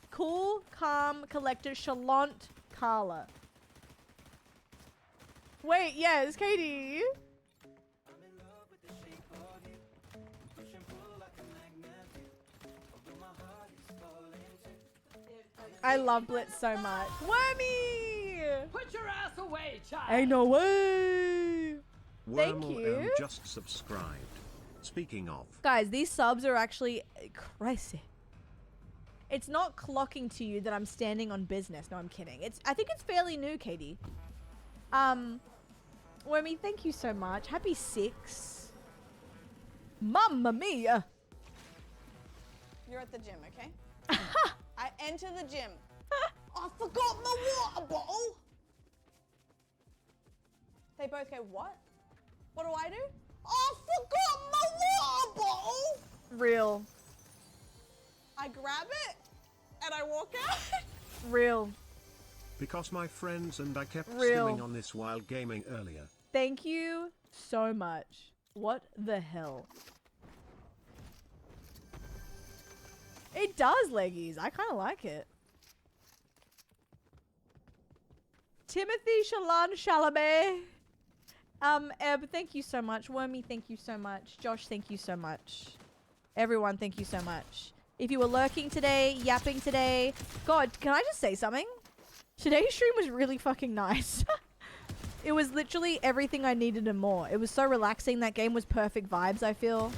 Cool, calm, collected, chalant, Carla. Wait, yes, Katie. I love Blitz so much. Wormy!
Put your ass away, child.
Ain't no way. Thank
Wormel
you.
just subscribed. Speaking of,
Guys, these subs are actually crazy. It's not clocking to you that I'm standing on business. No, I'm kidding. I think it's fairly new, Katie. Wormy, thank you so much. Happy 6. Mamma mia.
You're at the gym, okay? I enter the gym. I forgot my water bottle. They both go, what? What do I do? I forgot my water bottle.
Real.
I grab it and I walk out.
Real.
because my friends and I kept
Real.
stimming on this while gaming earlier.
Thank you so much. What the hell? It does, leggies. I kind of like it. Timothy Shalan Chalamet. Eb, thank you so much. Wormy, thank you so much. Josh, thank you so much. Everyone, thank you so much. If you were lurking today, yapping today, God, can I just say something? Today's stream was really fucking nice. It was literally everything I needed and more. It was so relaxing. That game was perfect vibes, I feel.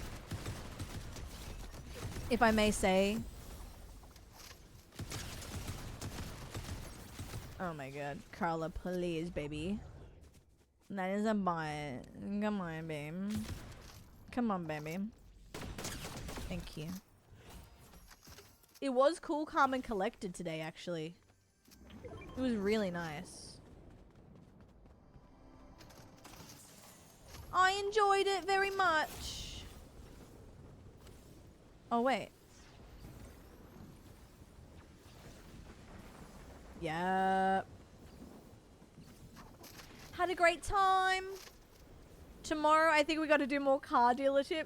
If I may say. Oh my god. Carla, please, baby. That is a buy. Come on, babe. Come on, baby. Thank you. It was cool, calm, and collected today, actually. It was really nice. I enjoyed it very much. Oh, wait. Yep. Had a great time. Tomorrow, I think we got to do more car dealership.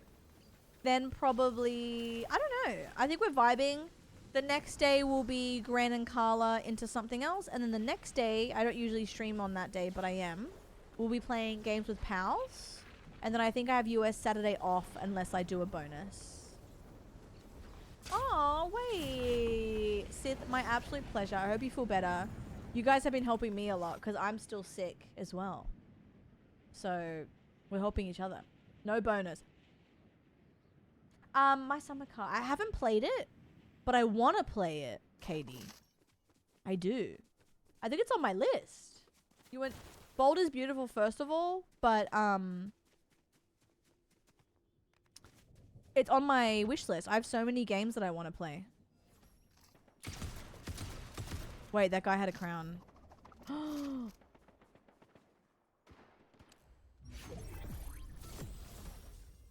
Then probably... I don't know. I think we're vibing. The next day will be Gran and Carla into something else. And then the next day, I don't usually stream on that day, but I am. We'll be playing games with pals. And then I think I have US Saturday off unless I do a bonus. Oh, wait. Sith, my absolute pleasure. I hope you feel better. You guys have been helping me a lot because I'm still sick as well. So, we're helping each other. No bonus. My summer car. I haven't played it, but I want to play it, Katie. I do. I think it's on my list. You went... Bold is beautiful, first of all, but, it's on my wish list. I have so many games that I want to play. Wait, that guy had a crown.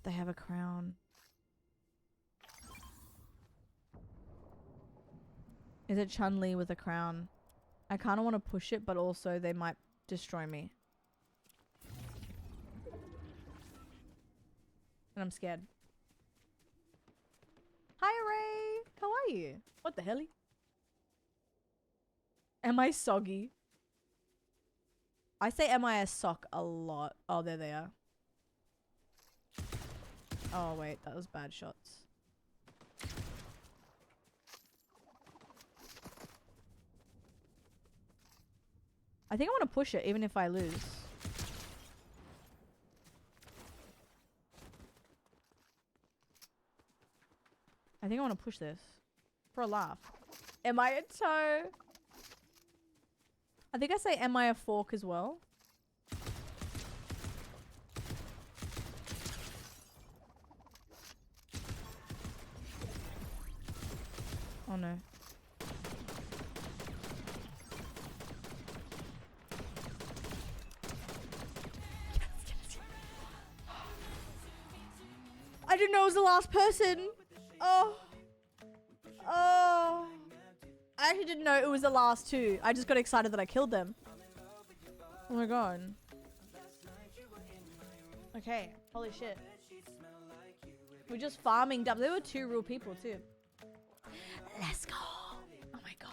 They have a crown. Is it Chun-Li with a crown? I kind of want to push it, but also they might destroy me. And I'm scared. Hi, Ray. How are you? What the hell? Am I soggy? I say MIS sock a lot. Oh, there they are. Oh, wait. That was bad shots. I think I want to push it even if I lose. I think I want to push this. For a laugh. Am I a toe? I think I say am I a fork as well? Oh no. I didn't know it was the last person. Oh. Oh. I actually didn't know it was the last two. I just got excited that I killed them. Oh my god. Okay. Holy shit. We're just farming dubs. There were two real people too. Let's go. Oh my god.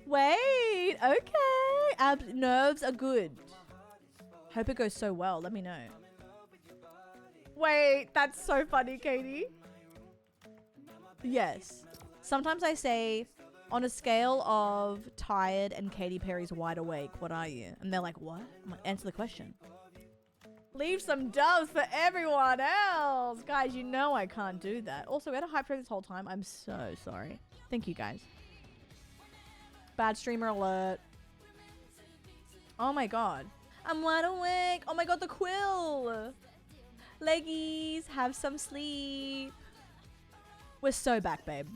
Wait. Okay. Nerves are good. Hope it goes so well. Let me know. Wait. That's so funny, Katie. Yes. Sometimes I say, on a scale of tired and Katy Perry's wide awake, what are you? And they're like, what? I'm like, answer the question. Leave some dubs for everyone else. Guys, you know I can't do that. Also, we had a hype train this whole time. I'm so sorry. Thank you, guys. Bad streamer alert. Oh my god. I'm wide awake. Oh my god, the quill. Leggies, have some sleep. We're so back, babe.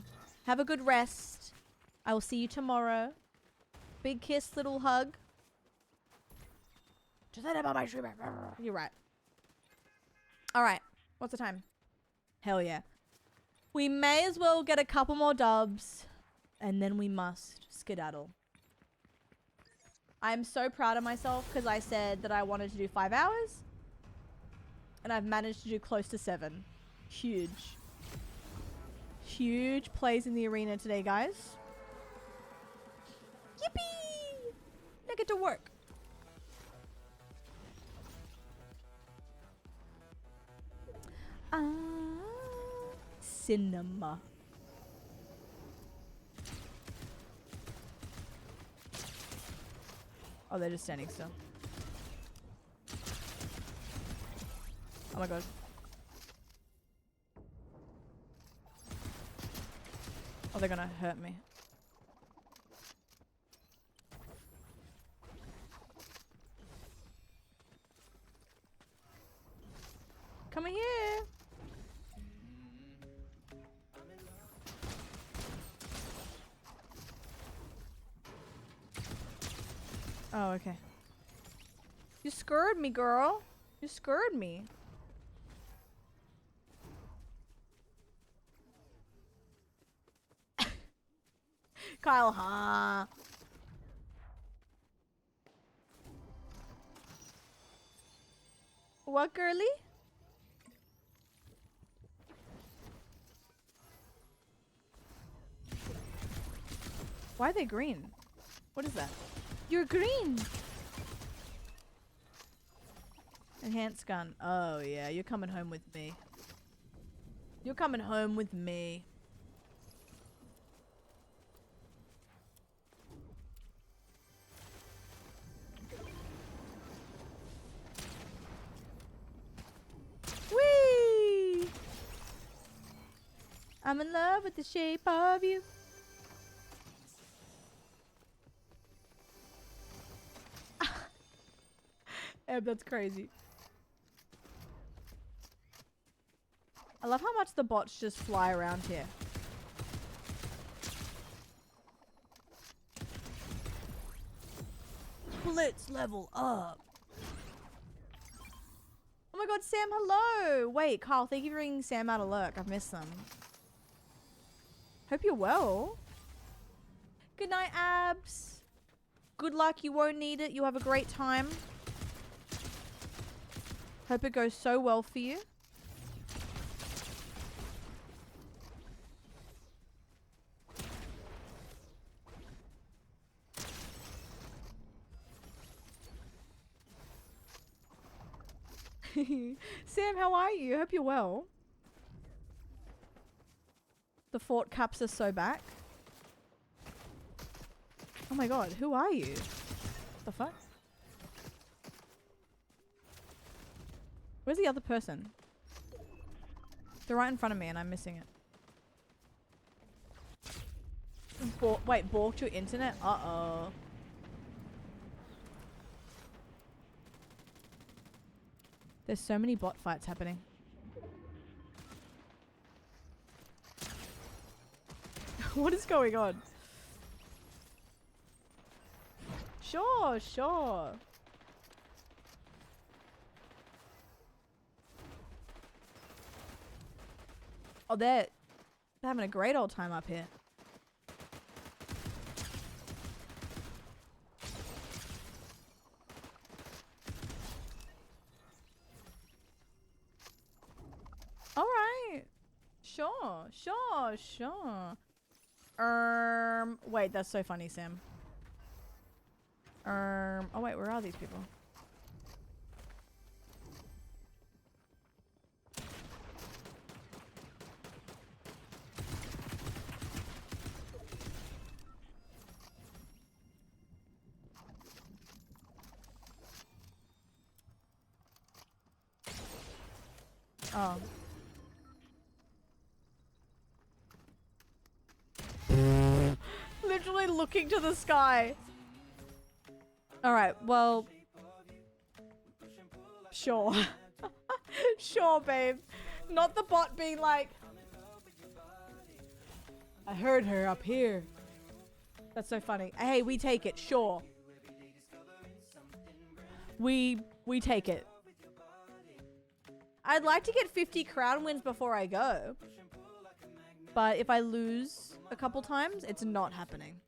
Have a good rest. I will see you tomorrow. Big kiss, little hug. Just said about my streamer. You're right. Alright. What's the time? Hell yeah. We may as well get a couple more dubs. And then we must skedaddle. I'm so proud of myself because I said that I wanted to do 5 hours. And I've managed to do close to 7. Huge. Huge plays in the arena today, guys. Yippee! Now get to work. Cinema. Oh, they're just standing still. Oh my god. Oh, they're gonna hurt me. Come here. Oh, okay. You scared me, girl. You scared me. Kyle, huh? What, girly? Why are they green? What is that? You're green! Enhanced gun. Oh, yeah. You're coming home with me. You're coming home with me. Whee! I'm in love with the shape of you. That's crazy. I love how much the bots just fly around here. Blitz level up. Oh my god, Sam, hello! Wait, Carl, thank you for bringing Sam out of lurk. I've missed them. Hope you're well. Good night, Abs. Good luck, you won't need it. You'll have a great time. Hope it goes so well for you. Sam, how are you? Hope you're well. The fort caps are so back. Oh my god, who are you? The fuck? Where's the other person? They're right in front of me and I'm missing it. Wait, balked your internet? Uh-oh. There's so many bot fights happening. What is going on? Sure, sure. Oh, they're having a great old time up here. All right. Sure, sure, sure. Wait, that's so funny, Sam. Oh wait, where are these people? Oh. Literally looking to the sky. Alright, well. Sure. Sure, babe. Not the bot being like, I heard her up here. That's so funny. Hey, we take it. Sure. We take it. I'd like to get 50 crown wins before I go. But if I lose a couple times, it's not happening.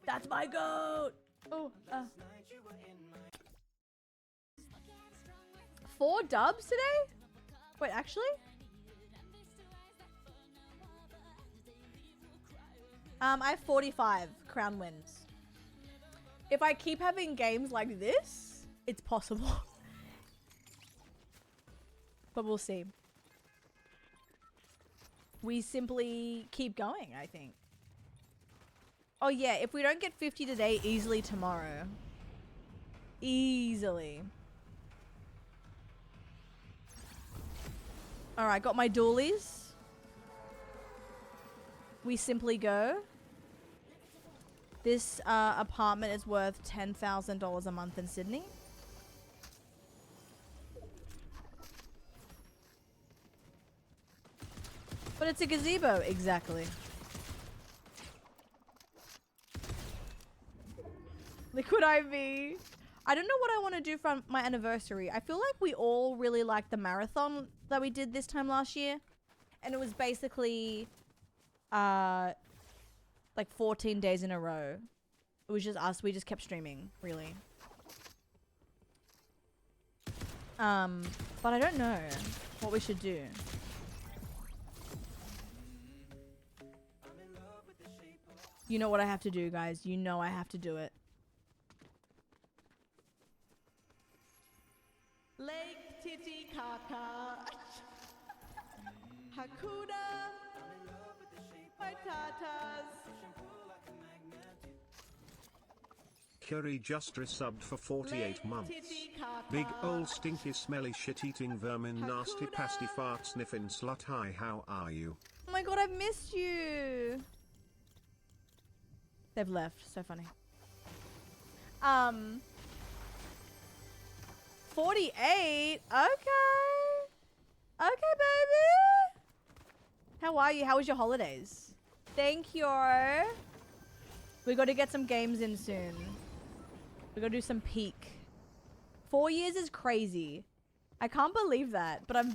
That's my goat. Oh, 4 dubs today? Wait, actually? I have 45 crown wins. If I keep having games like this, it's possible. But we'll see. We simply keep going, I think. Oh yeah, if we don't get 50 today, easily tomorrow. Easily. Alright, got my dualies. We simply go. This apartment is worth $10,000 a month in Sydney. But it's a gazebo, exactly. Liquid IV. I don't know what I want to do for my anniversary. I feel like we all really liked the marathon that we did this time last year. And it was basically like 14 days in a row. It was just us. We just kept streaming, really. But I don't know what we should do. You know what I have to do, guys. You know I have to do it. Lake Titicaca. Hakuna Matatas.
Curry just resubbed for 48 months. Big old stinky smelly shit eating vermin nasty pasty fart sniffing slut. Hi, how are you?
Oh my god, I've missed you. They've left. So funny. 48? Okay. Okay, baby. How are you? How was your holidays? Thank you. We got to get some games in soon. We got to do some peak. 4 years is crazy. I can't believe that, but I'm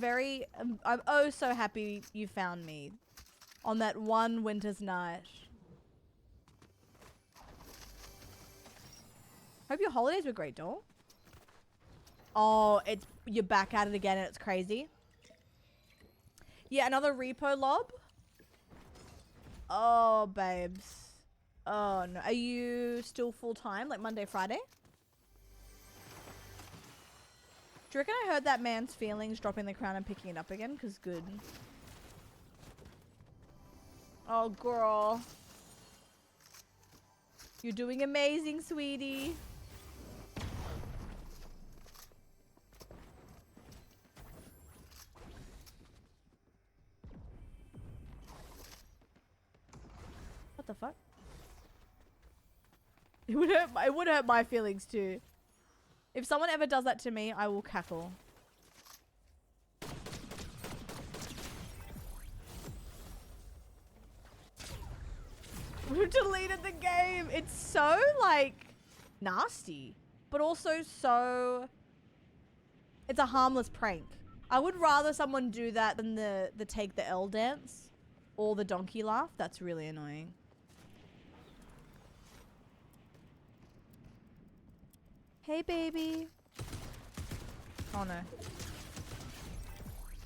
oh so happy you found me on that one winter's night. Hope your holidays were great, doll. Oh, you're back at it again and it's crazy. Yeah, another repo lob. Oh, babes. Oh, no. Are you still full-time, like Monday, Friday? Do you reckon I heard that man's feelings dropping the crown and picking it up again? Because good. Oh, girl. You're doing amazing, sweetie. What the fuck? It would hurt my feelings too. If someone ever does that to me, I will cackle. We've deleted the game. It's so like nasty, but also so it's a harmless prank. I would rather someone do that than the take the L dance or the donkey laugh. That's really annoying. Hey, baby. Oh, no.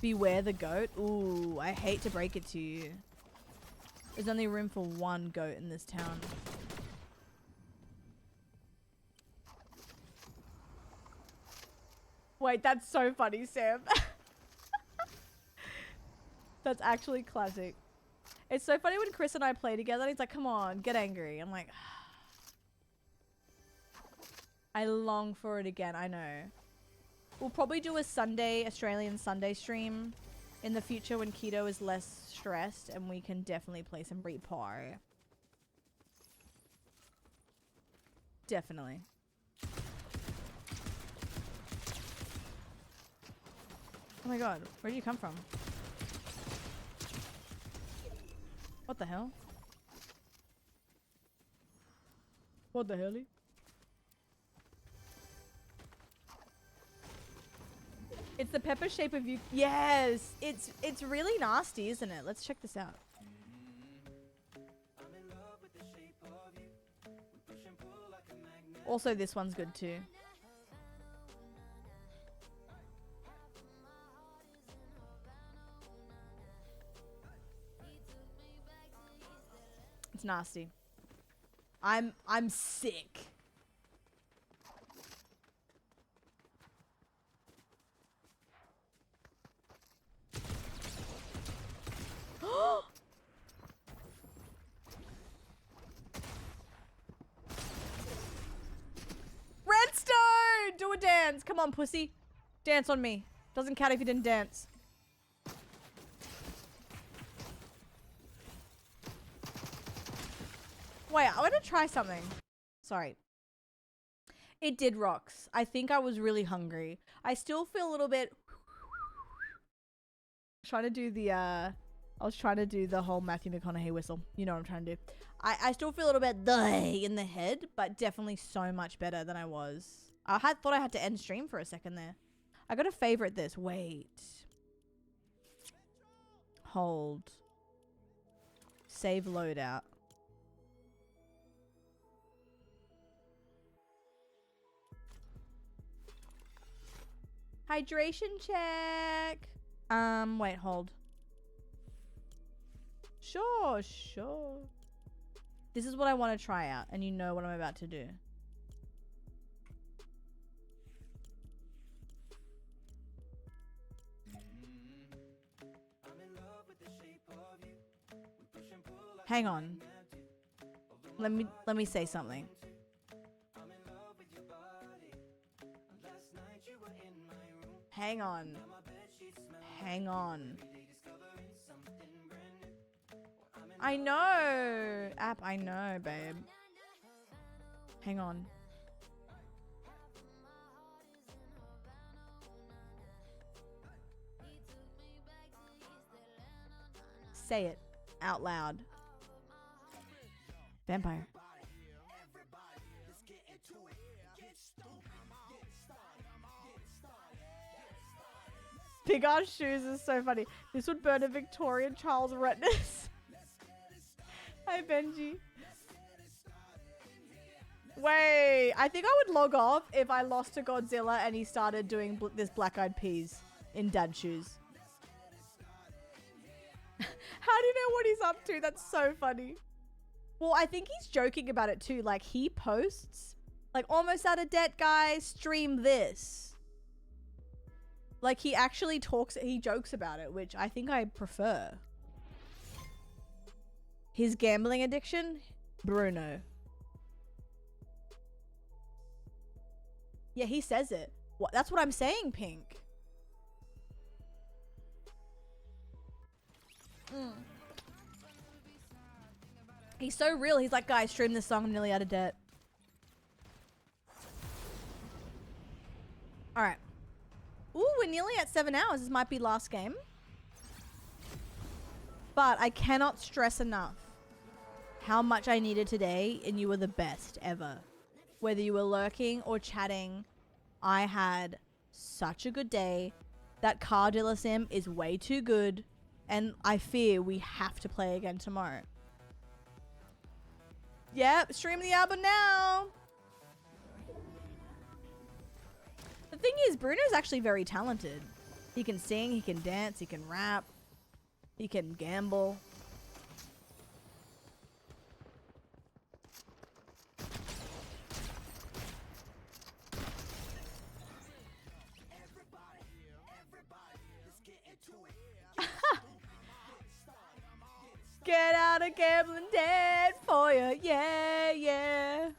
Beware the goat. Ooh, I hate to break it to you. There's only room for one goat in this town. Wait, that's so funny, Sam. That's actually classic. It's so funny when Chris and I play together and he's like, come on, get angry. I'm like... I long for it again, I know. We'll probably do a Sunday, Australian Sunday stream in the future when Keto is less stressed and we can definitely play some Repo. Definitely. Oh my god, where did you come from? What the hell? What the hell? It's the pepper shape of you. Yes, it's really nasty, isn't it? Let's check this out. Also, this one's good too. It's nasty. I'm sick. Redstone! Do a dance. Come on, pussy. Dance on me. Doesn't count if you didn't dance. Wait, I want to try something. Sorry. It did rocks. I think I was really hungry. I still feel a little bit... trying to do the, I was trying to do the whole Matthew McConaughey whistle. You know what I'm trying to do. I still feel a little bit in the head, but definitely so much better than I was. I thought I had to end stream for a second there. I gotta favorite this. Wait. Hold. Save loadout. Hydration check. Wait, hold. Sure. This is what I want to try out, and you know what I'm about to do. Hang on. Let me say something. Hang on. I know. App, I know, babe. Hang on. Say it out loud. Vampire. Big ass shoes is so funny. This would burn a Victorian Charles retinas. Hi, Benji. Wait, I think I would log off if I lost to Godzilla and he started doing this Black Eyed Peas in dad shoes. How do you know what he's up to? That's so funny. Well, I think he's joking about it too. Like, he posts, like, almost out of debt, guys, stream this. Like, he actually talks, he jokes about it, which I think I prefer. His gambling addiction? Bruno. Yeah, he says it. What? That's what I'm saying, Pink. He's so real. He's like, guys, stream this song. I'm nearly out of debt. All right. Ooh, we're nearly at 7 hours. This might be last game. But I cannot stress enough how much I needed today, and you were the best ever. Whether you were lurking or chatting, I had such a good day. That Car Dealer Sim is way too good, and I fear we have to play again tomorrow. Yep, stream the album now. The thing is, Bruno's actually very talented. He can sing, he can dance, he can rap, he can gamble. Get out of gambling debt for you, yeah, yeah.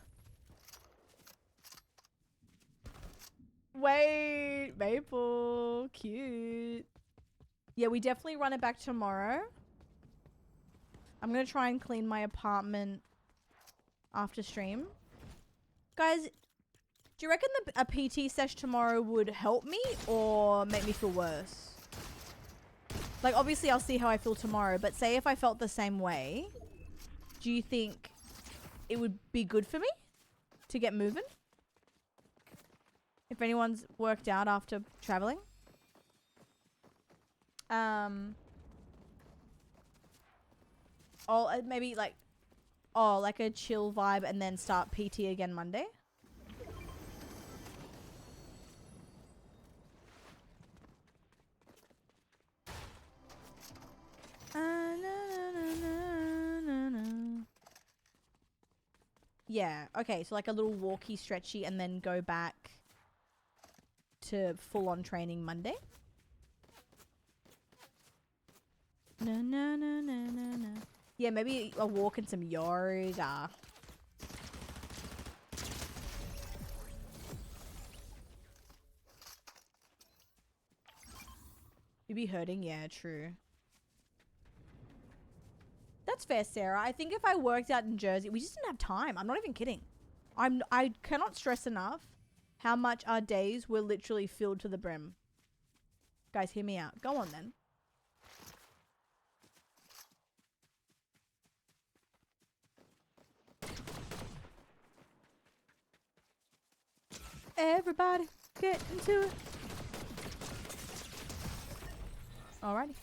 Wait, Maple, cute. Yeah, we definitely run it back tomorrow. I'm gonna try and clean my apartment after stream. Guys, do you reckon a PT sesh tomorrow would help me or make me feel worse? Like, obviously I'll see how I feel tomorrow, but say if I felt the same way, do you think it would be good for me to get moving? If anyone's worked out after traveling? Oh, maybe like, oh, like a chill vibe and then start PT again Monday? Yeah, okay, so like a little walkie stretchy and then go back to full-on training Monday. No. Yeah, maybe a walk and some yoga. You'd be hurting? Yeah, true. That's fair, Sarah. I think if I worked out in Jersey, we just didn't have time. I'm not even kidding. I cannot stress enough how much our days were literally filled to the brim. Guys, hear me out. Go on then. Everybody get into it. Alrighty.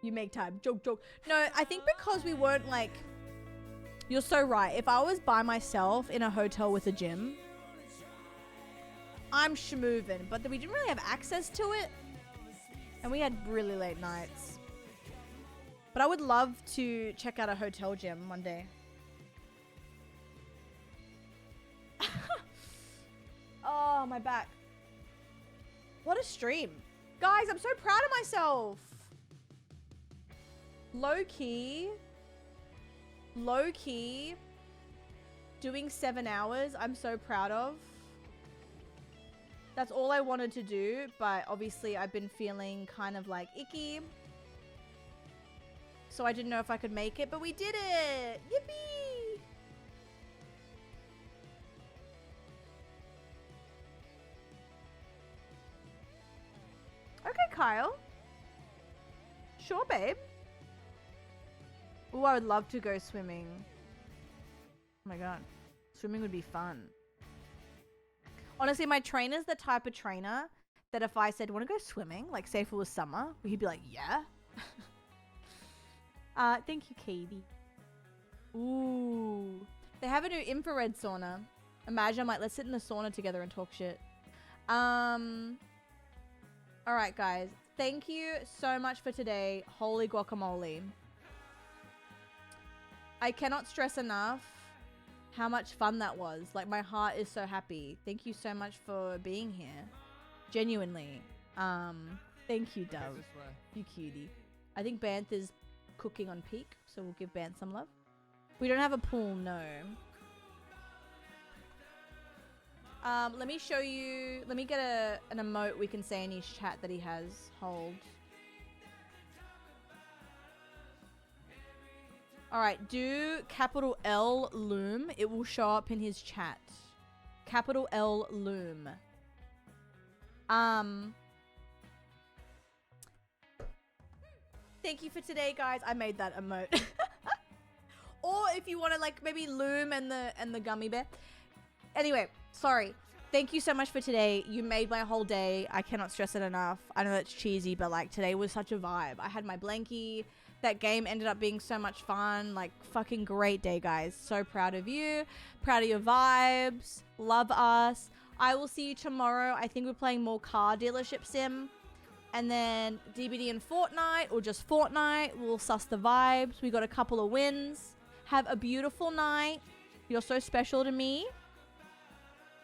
You make time. Joke. No, I think because we weren't like... You're so right. If I was by myself in a hotel with a gym, I'm schmoovin'. But we didn't really have access to it. And we had really late nights. But I would love to check out a hotel gym one day. Oh, my back. What a stream. Guys, I'm so proud of myself. Low-key, doing 7 hours, I'm so proud of. That's all I wanted to do, but obviously I've been feeling kind of like icky. So I didn't know if I could make it, but we did it! Yippee! Okay, Kyle. Sure, babe. Ooh, I would love to go swimming. Oh my god. Swimming would be fun. Honestly, my trainer's the type of trainer that if I said, want to go swimming? Like, say if it was summer, he'd be like, yeah. Thank you, Katie. Ooh. They have a new infrared sauna. Imagine, I'm like, let's sit in the sauna together and talk shit. Alright, guys. Thank you so much for today. Holy guacamole. I cannot stress enough how much fun that was. Like, my heart is so happy. Thank you so much for being here. Genuinely. Thank you, Dove. You cutie. I think Banth is cooking on peak, so we'll give Banth some love. We don't have a pool, no. Let me show you. Let me get an emote we can say in his chat that he has. Hold. Alright, do capital L Loom. It will show up in his chat. Capital L Loom. Thank you for today, guys. I made that emote. Or if you want to, like, maybe Loom and the gummy bear. Anyway, sorry. Thank you so much for today. You made my whole day. I cannot stress it enough. I know that's cheesy, but, like, today was such a vibe. I had my blankie. That game ended up being so much fun. Like, fucking great day, guys. So proud of you. Proud of your vibes. Love us. I will see you tomorrow. I think we're playing more car dealership sim. And then DBD and Fortnite, or just Fortnite. We'll suss the vibes. We got a couple of wins. Have a beautiful night. You're so special to me.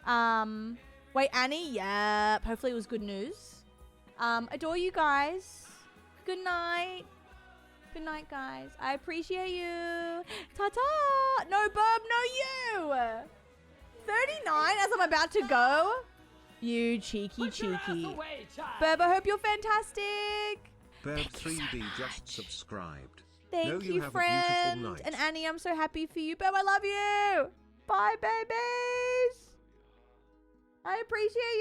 Wait, Annie? Yep. Hopefully it was good news. Adore you guys. Good night. Good night, guys. I appreciate you. Ta-ta. No, Burb, no you. 39 as I'm about to go. You cheeky. Burb, I hope you're fantastic.
Burb 3D just subscribed.
Thank
know
you,
have
friend.
a beautiful night.
And Annie, I'm so happy for you. Burb, I love you. Bye, babies. I appreciate you.